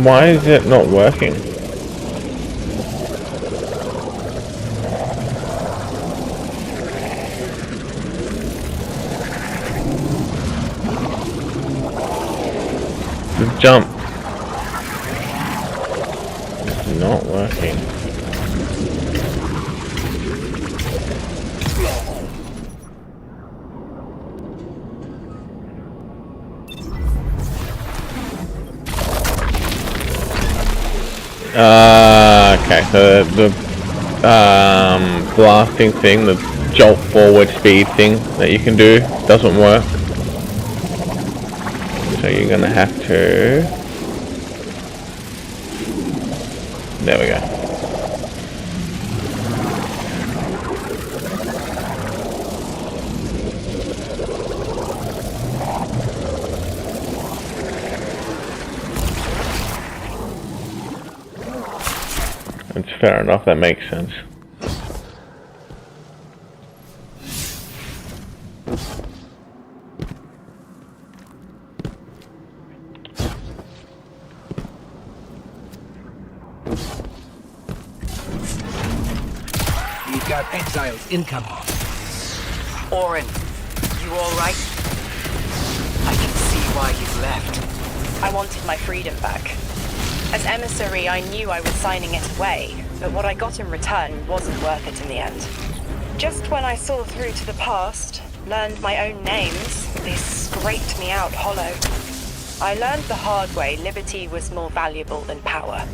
Speaker 1: Why is it not working? The jump is not working. Okay, so the blasting thing, the jolt forward speed thing that you can do doesn't work. So you're gonna have to... There we go. It's fair enough, that makes sense.
Speaker 5: We've got exiles incoming.
Speaker 9: Orin, you alright? I can see why you left.
Speaker 11: I wanted my freedom back. As emissary, I knew I was signing it away, but what I got in return wasn't worth it in the end. Just when I saw through to the past, learned my own names, they scraped me out hollow. I learned the hard way liberty was more valuable than power.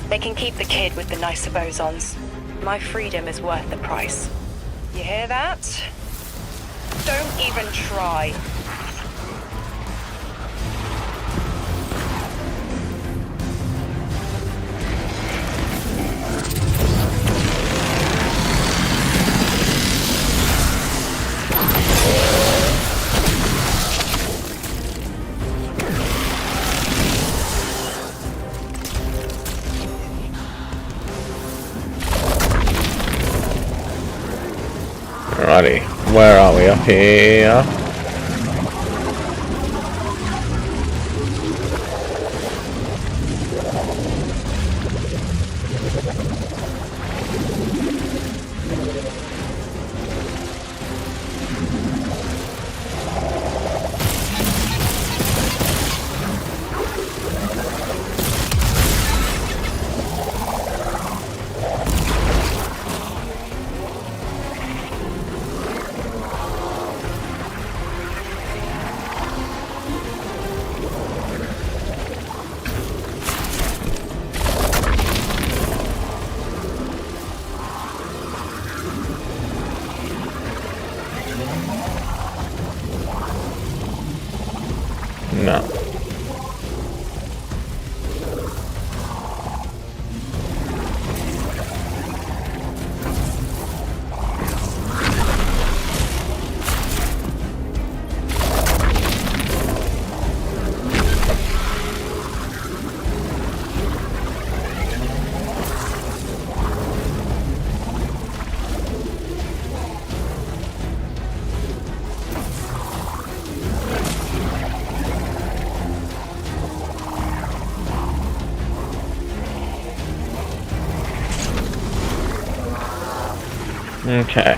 Speaker 11: They can keep the kid with the nicer bosons. My freedom is worth the price. You hear that? Don't even try.
Speaker 1: Alrighty, where are we? Up here? Okay.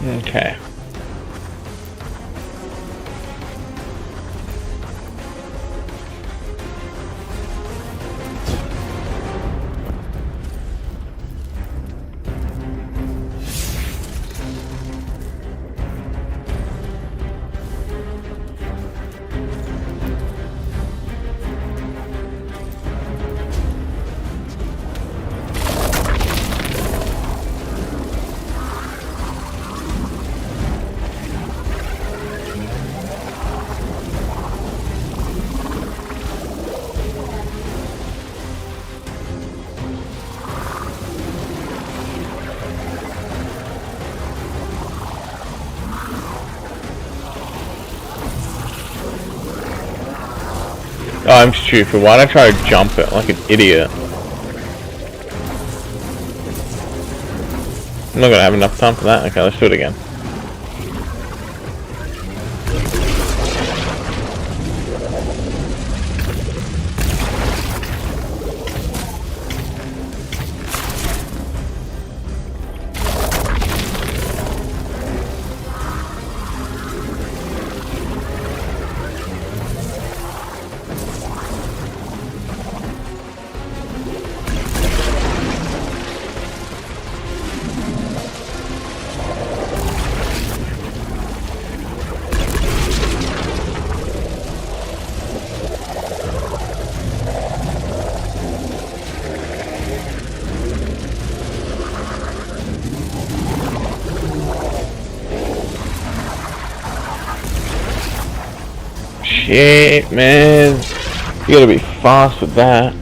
Speaker 1: Okay. Oh, I'm stupid. Why'd I try to jump it like an idiot? I'm not gonna have enough time for that. Okay, let's do it again. Shit, man. You gotta be fast with that.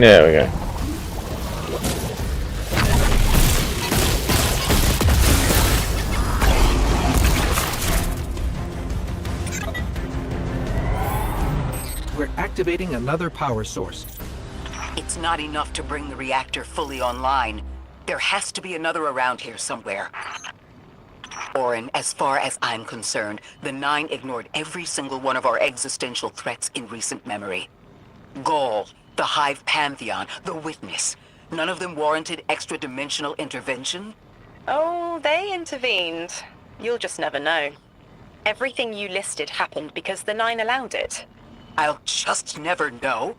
Speaker 1: There we go.
Speaker 5: We're activating another power source.
Speaker 9: It's not enough to bring the reactor fully online. There has to be another around here somewhere. Orin, as far as I'm concerned, the Nine ignored every single one of our existential threats in recent memory. Gaul, the Hive Pantheon, the Witness. None of them warranted extra-dimensional intervention?
Speaker 11: Oh, they intervened. You'll just never know. Everything you listed happened because the Nine allowed it.
Speaker 9: I'll just never know.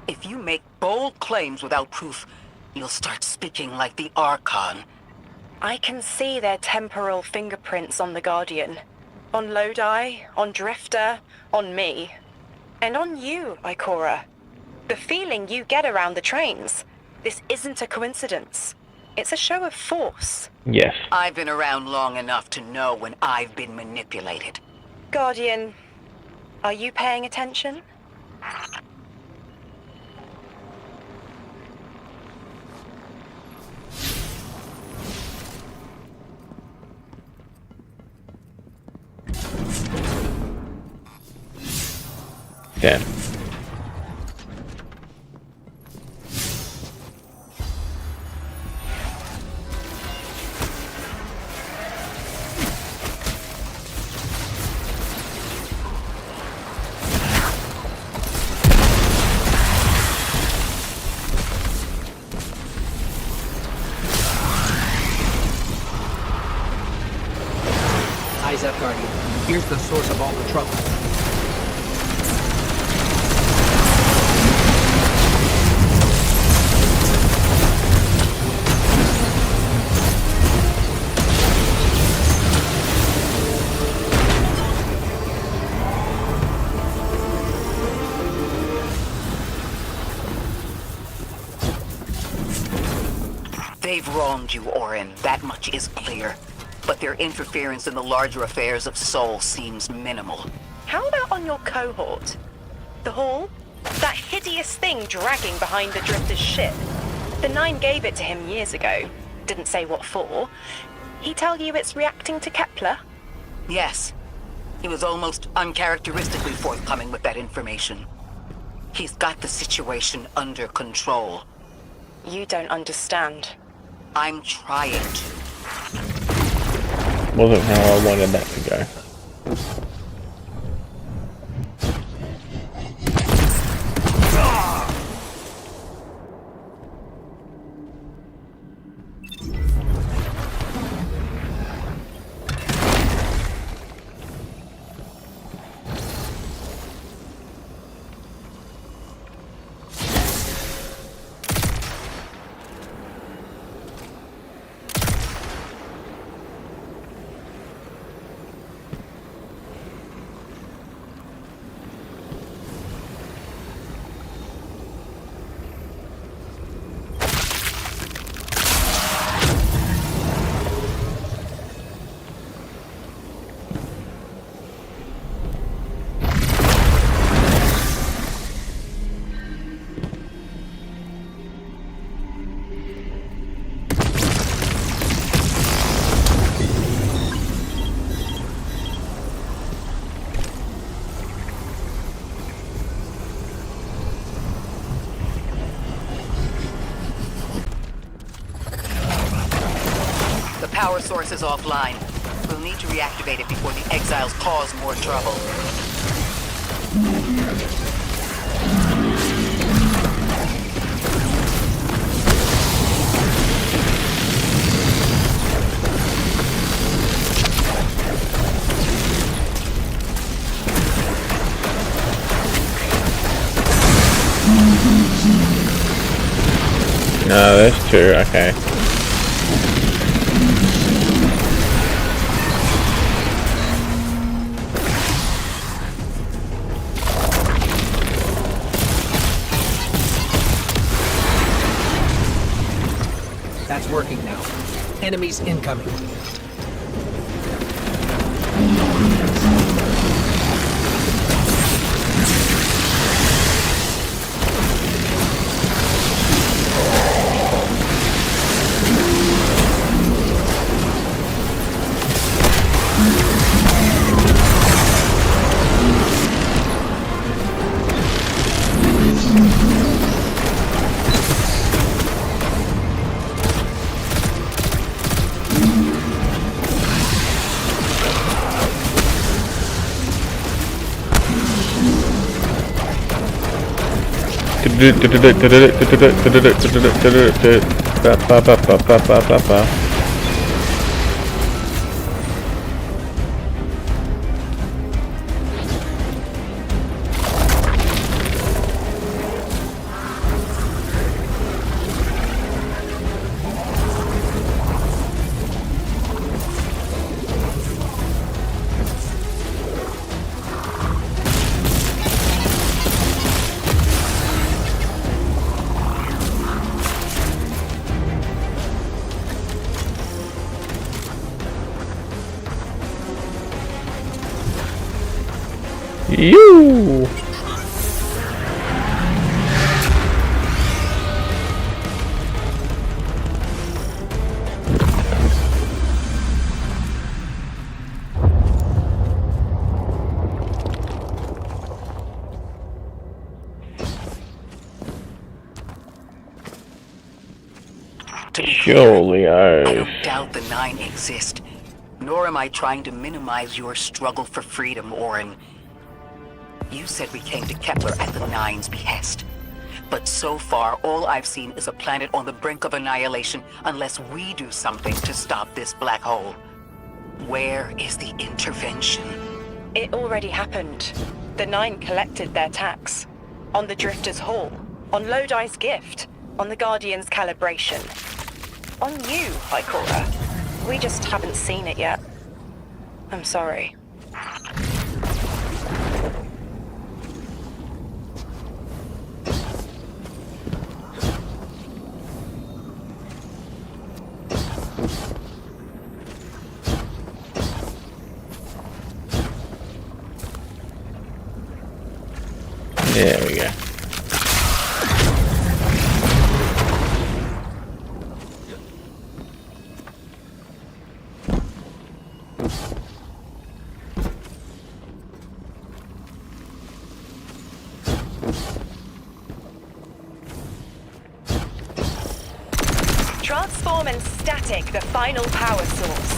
Speaker 9: If you make bold claims without proof, you'll start speaking like the Archon.
Speaker 11: I can see their temporal fingerprints on the Guardian. On Lodi, on Drifter, on me. And on you, Ikora. The feeling you get around the trains. This isn't a coincidence. It's a show of force.
Speaker 1: Yes.
Speaker 9: I've been around long enough to know when I've been manipulated.
Speaker 11: Guardian, are you paying attention?
Speaker 1: can.
Speaker 5: Eyes up, Guardian. Here's the source of all the trouble.
Speaker 9: They've wronged you, Orin. That much is clear. But their interference in the larger affairs of Sol seems minimal.
Speaker 11: How about on your cohort? The Hall? That hideous thing dragging behind the Drifter's ship. The Nine gave it to him years ago. Didn't say what for. He tell you it's reacting to Kepler?
Speaker 9: Yes. He was almost uncharacteristically forthcoming with that information. He's got the situation under control.
Speaker 11: You don't understand.
Speaker 9: I'm trying to.
Speaker 1: Wasn't how I wanted that to go.
Speaker 9: Power source is offline. We'll need to reactivate it before the exiles cause more trouble.
Speaker 1: No, there's two, okay.
Speaker 5: That's working now. Enemies incoming.
Speaker 1: You.
Speaker 9: To be
Speaker 1: Surely,
Speaker 9: clear, I don't doubt the Nine exist, nor am I trying to minimize your struggle for freedom, Orin. You said we came to Kepler at the Nine's behest. But so far, all I've seen is a planet on the brink of annihilation unless we do something to stop this black hole. Where is the intervention?
Speaker 11: It already happened. The Nine collected their tax. On the Drifter's Hall. On Lodi's gift. On the Guardian's calibration. On you, Ikora. We just haven't seen it yet. I'm sorry.
Speaker 1: There we go.
Speaker 11: Transform and static the final power source.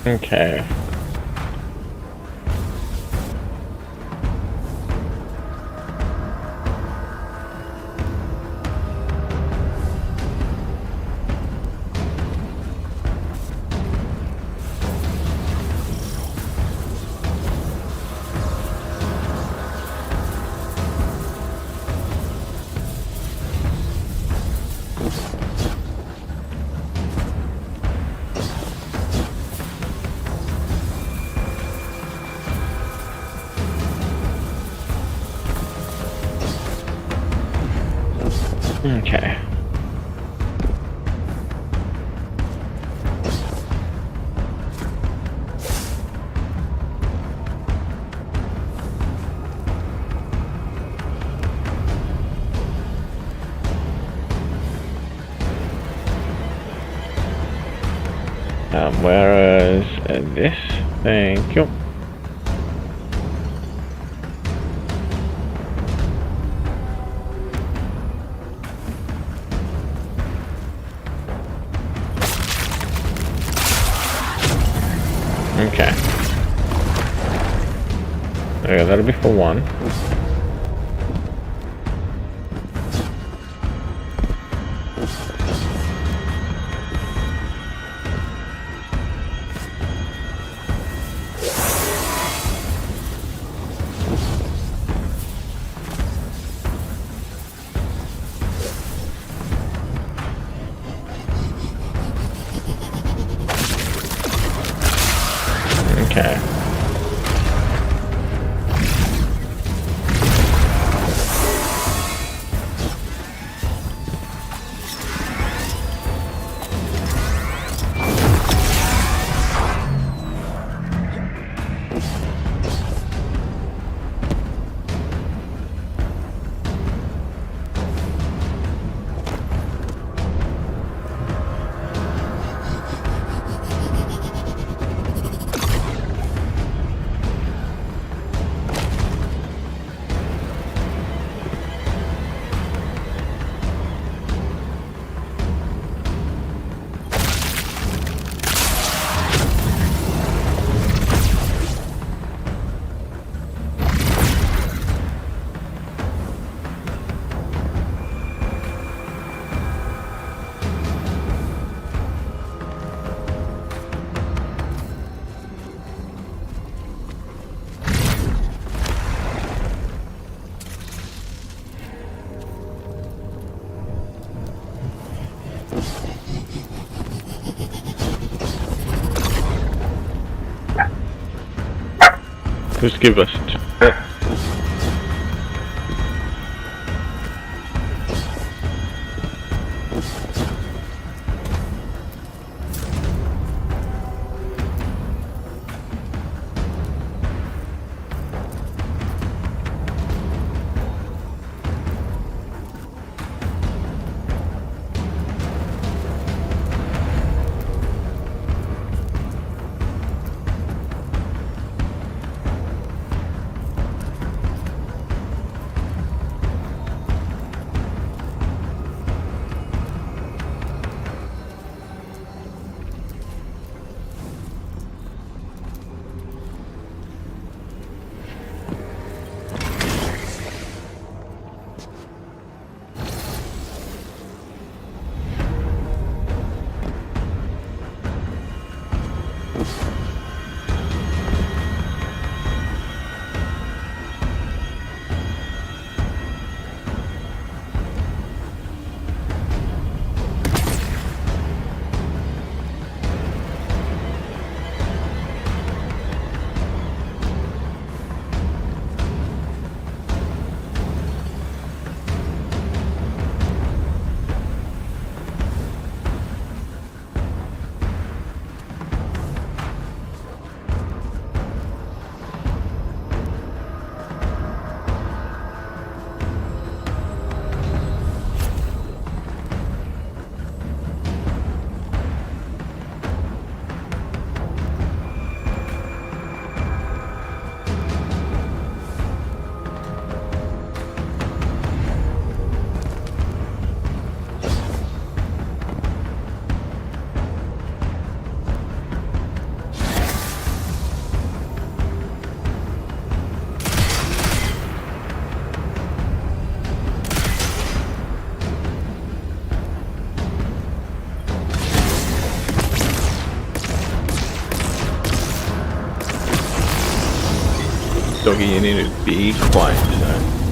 Speaker 1: Okay. Okay. Whereas this, thank you. Okay. Okay, that'll be for one. Okay. Just give us Doggy, you need to be quiet, so.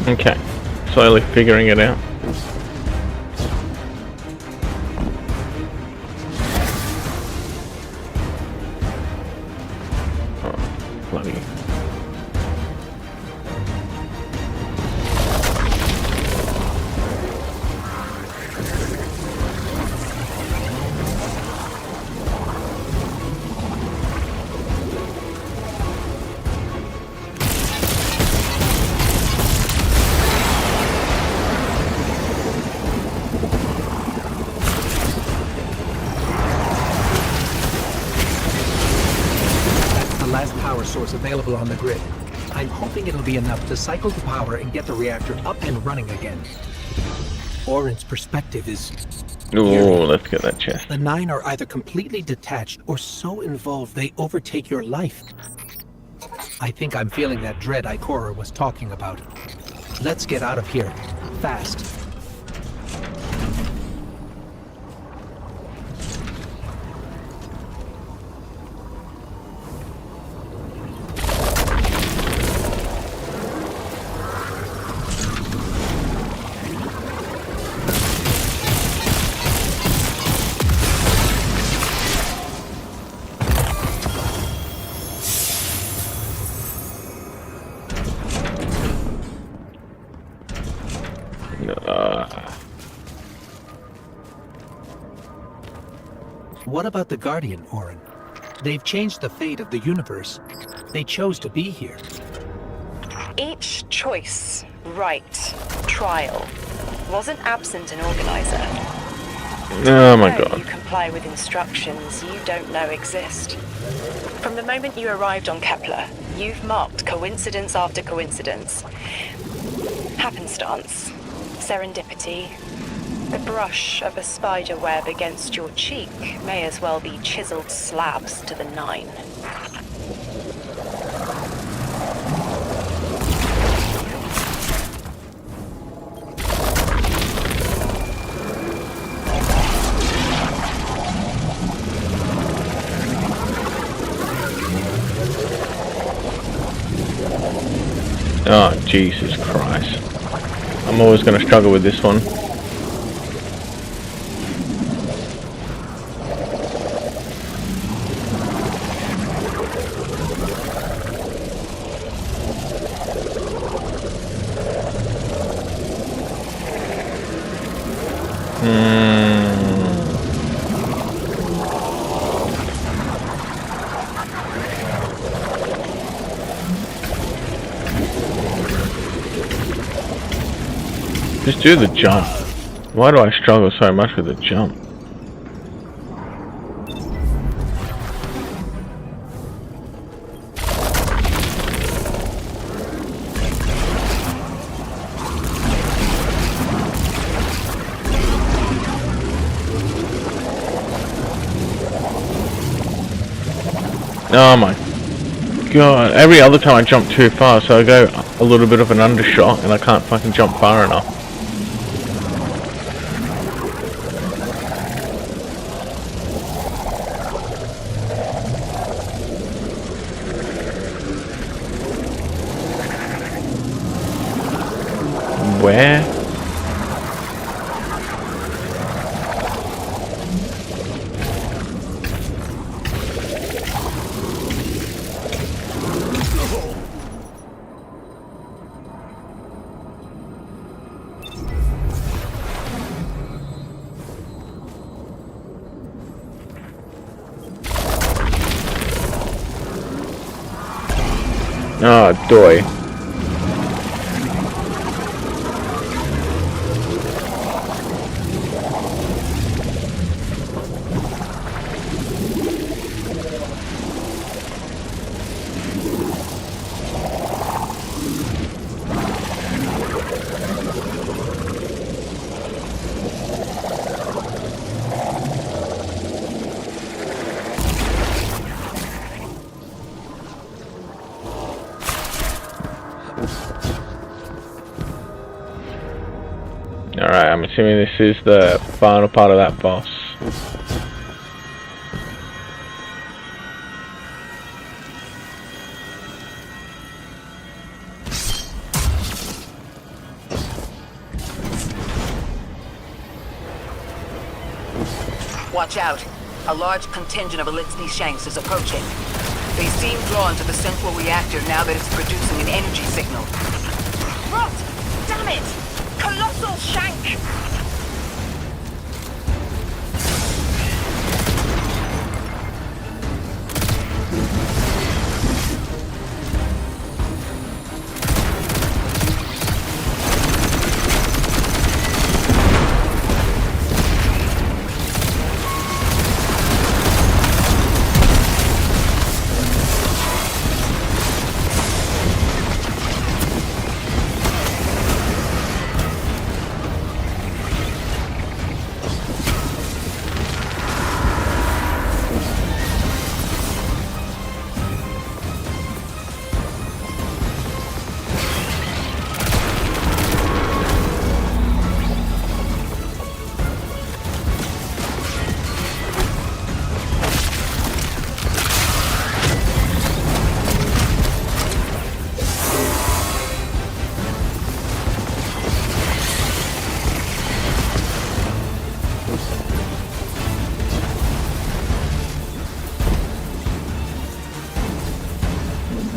Speaker 1: Okay, slowly figuring it out. Oh, bloody.
Speaker 5: Last power source available on the grid. I'm hoping it'll be enough to cycle the power and get the reactor up and running again. Orin's perspective is...
Speaker 1: Ooh, let's get that chest.
Speaker 5: The 9 are either completely detached or so involved they overtake your life. I think I'm feeling that dread Ikora was talking about. Let's get out of here. Fast. What about the Guardian, Orin? They've changed the fate of the universe. They chose to be here.
Speaker 11: Each choice, right, trial, wasn't absent an organizer.
Speaker 1: Oh my god.
Speaker 11: You comply with instructions you don't know exist. From the moment you arrived on Kepler, you've marked coincidence after coincidence. Happenstance, serendipity. The brush of a spider web against your cheek may as well be chiseled slabs to the 9.
Speaker 1: Oh, Jesus Christ. I'm always going to struggle with this one. Just do the jump. Why do I struggle so much with the jump? Oh my god, every other time I jump too far, so I go a little bit of an undershot and I can't fucking jump far enough. Where? Oh, doy. Alright, I'm assuming this is the final part of that boss.
Speaker 9: Watch out. A large contingent of Elixni Shanks is approaching. They seem drawn to the central reactor now that it's producing an energy signal.
Speaker 11: Rot! Damn it! Colossal Shank!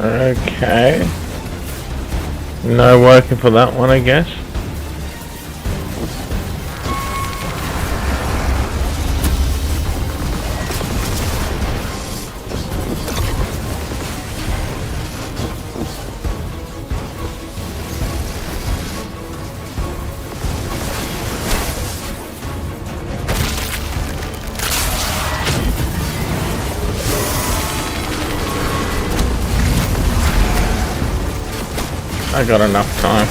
Speaker 1: Okay. No working for that one, I guess. I got enough time.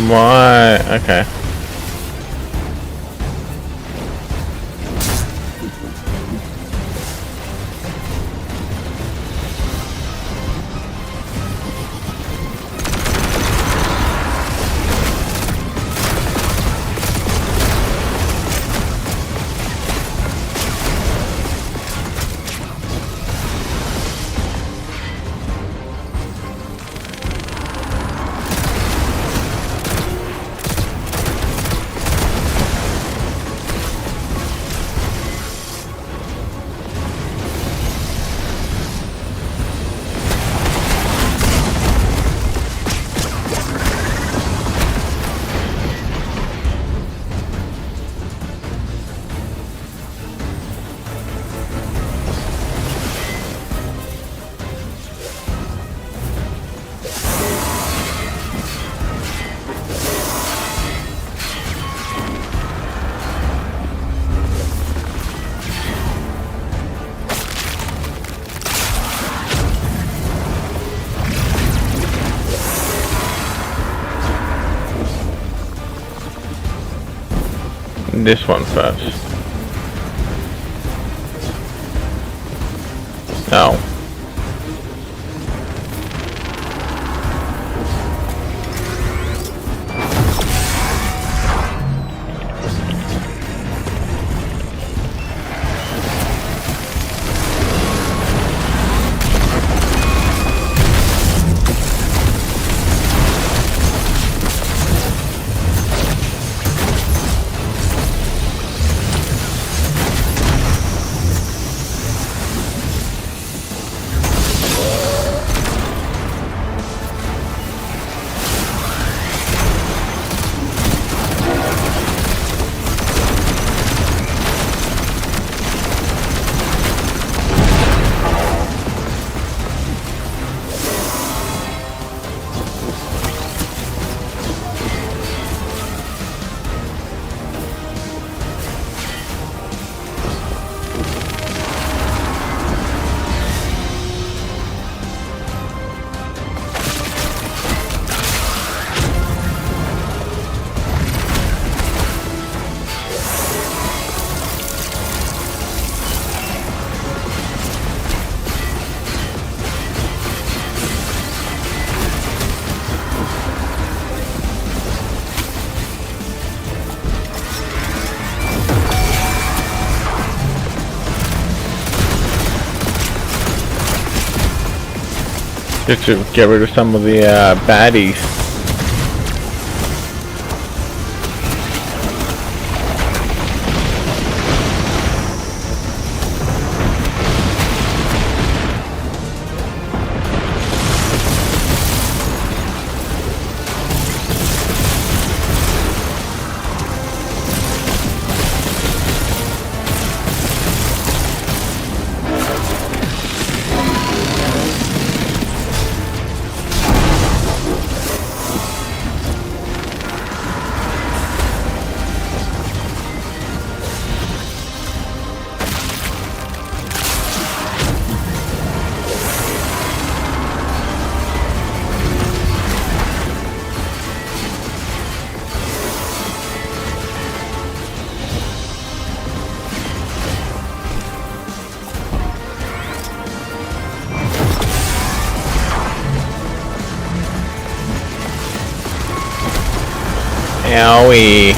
Speaker 1: Why? Okay. This one first. Oh. Just to get rid of some of the baddies. Owie.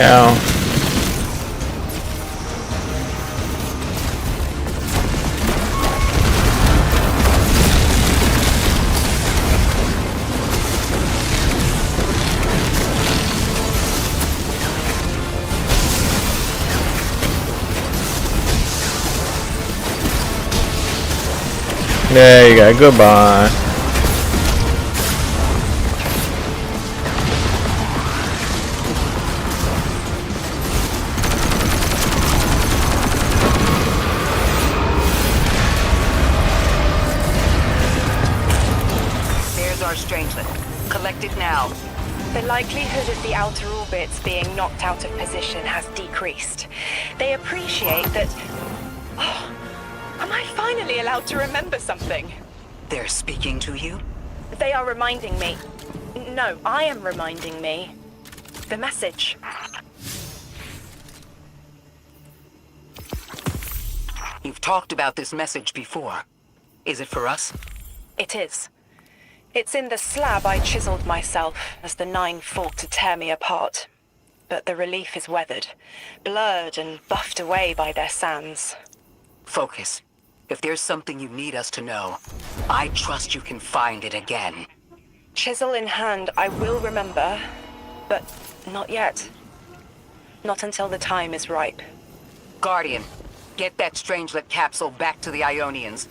Speaker 1: Ow. There you go, goodbye.
Speaker 9: Collect it now.
Speaker 11: The likelihood of the outer orbits being knocked out of position has decreased. They appreciate that... Oh, am I finally allowed to remember something?
Speaker 9: They're speaking to you?
Speaker 11: They are reminding me. No, I am reminding me. The message.
Speaker 9: You've talked about this message before. Is it for us?
Speaker 11: It is. It's in the slab I chiseled myself as the Nine fought to tear me apart. But the relief is weathered, blurred and buffed away by their sands.
Speaker 9: Focus. If there's something you need us to know, I trust you can find it again.
Speaker 11: Chisel in hand, I will remember, but not yet. Not until the time is ripe.
Speaker 9: Guardian, get that Strangelet capsule back to the Ionians.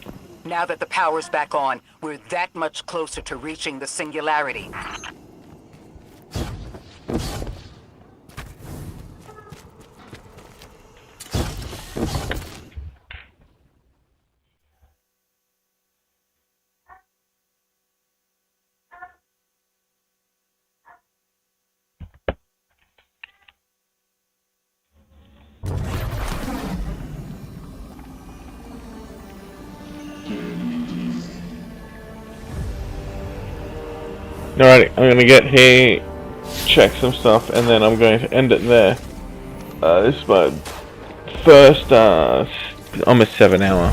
Speaker 9: Now that the power's back on, we're that much closer to reaching the Singularity.
Speaker 1: Alrighty, I'm gonna get here, check some stuff, and then I'm going to end it there. This is my first, almost 7 hour.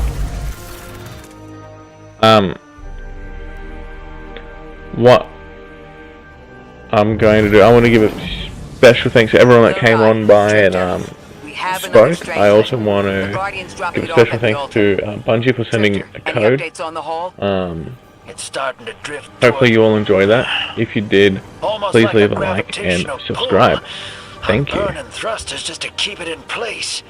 Speaker 1: What I'm going to do, I want to give a special thanks to everyone that came on by and spoke. I also want to give a special thanks to Bungie for sending a code.
Speaker 6: It's starting to drift.
Speaker 1: Hopefully you all enjoy that. If you did, please leave a like and subscribe. Thank you.
Speaker 6: I'm burning thrusters just to keep it in place.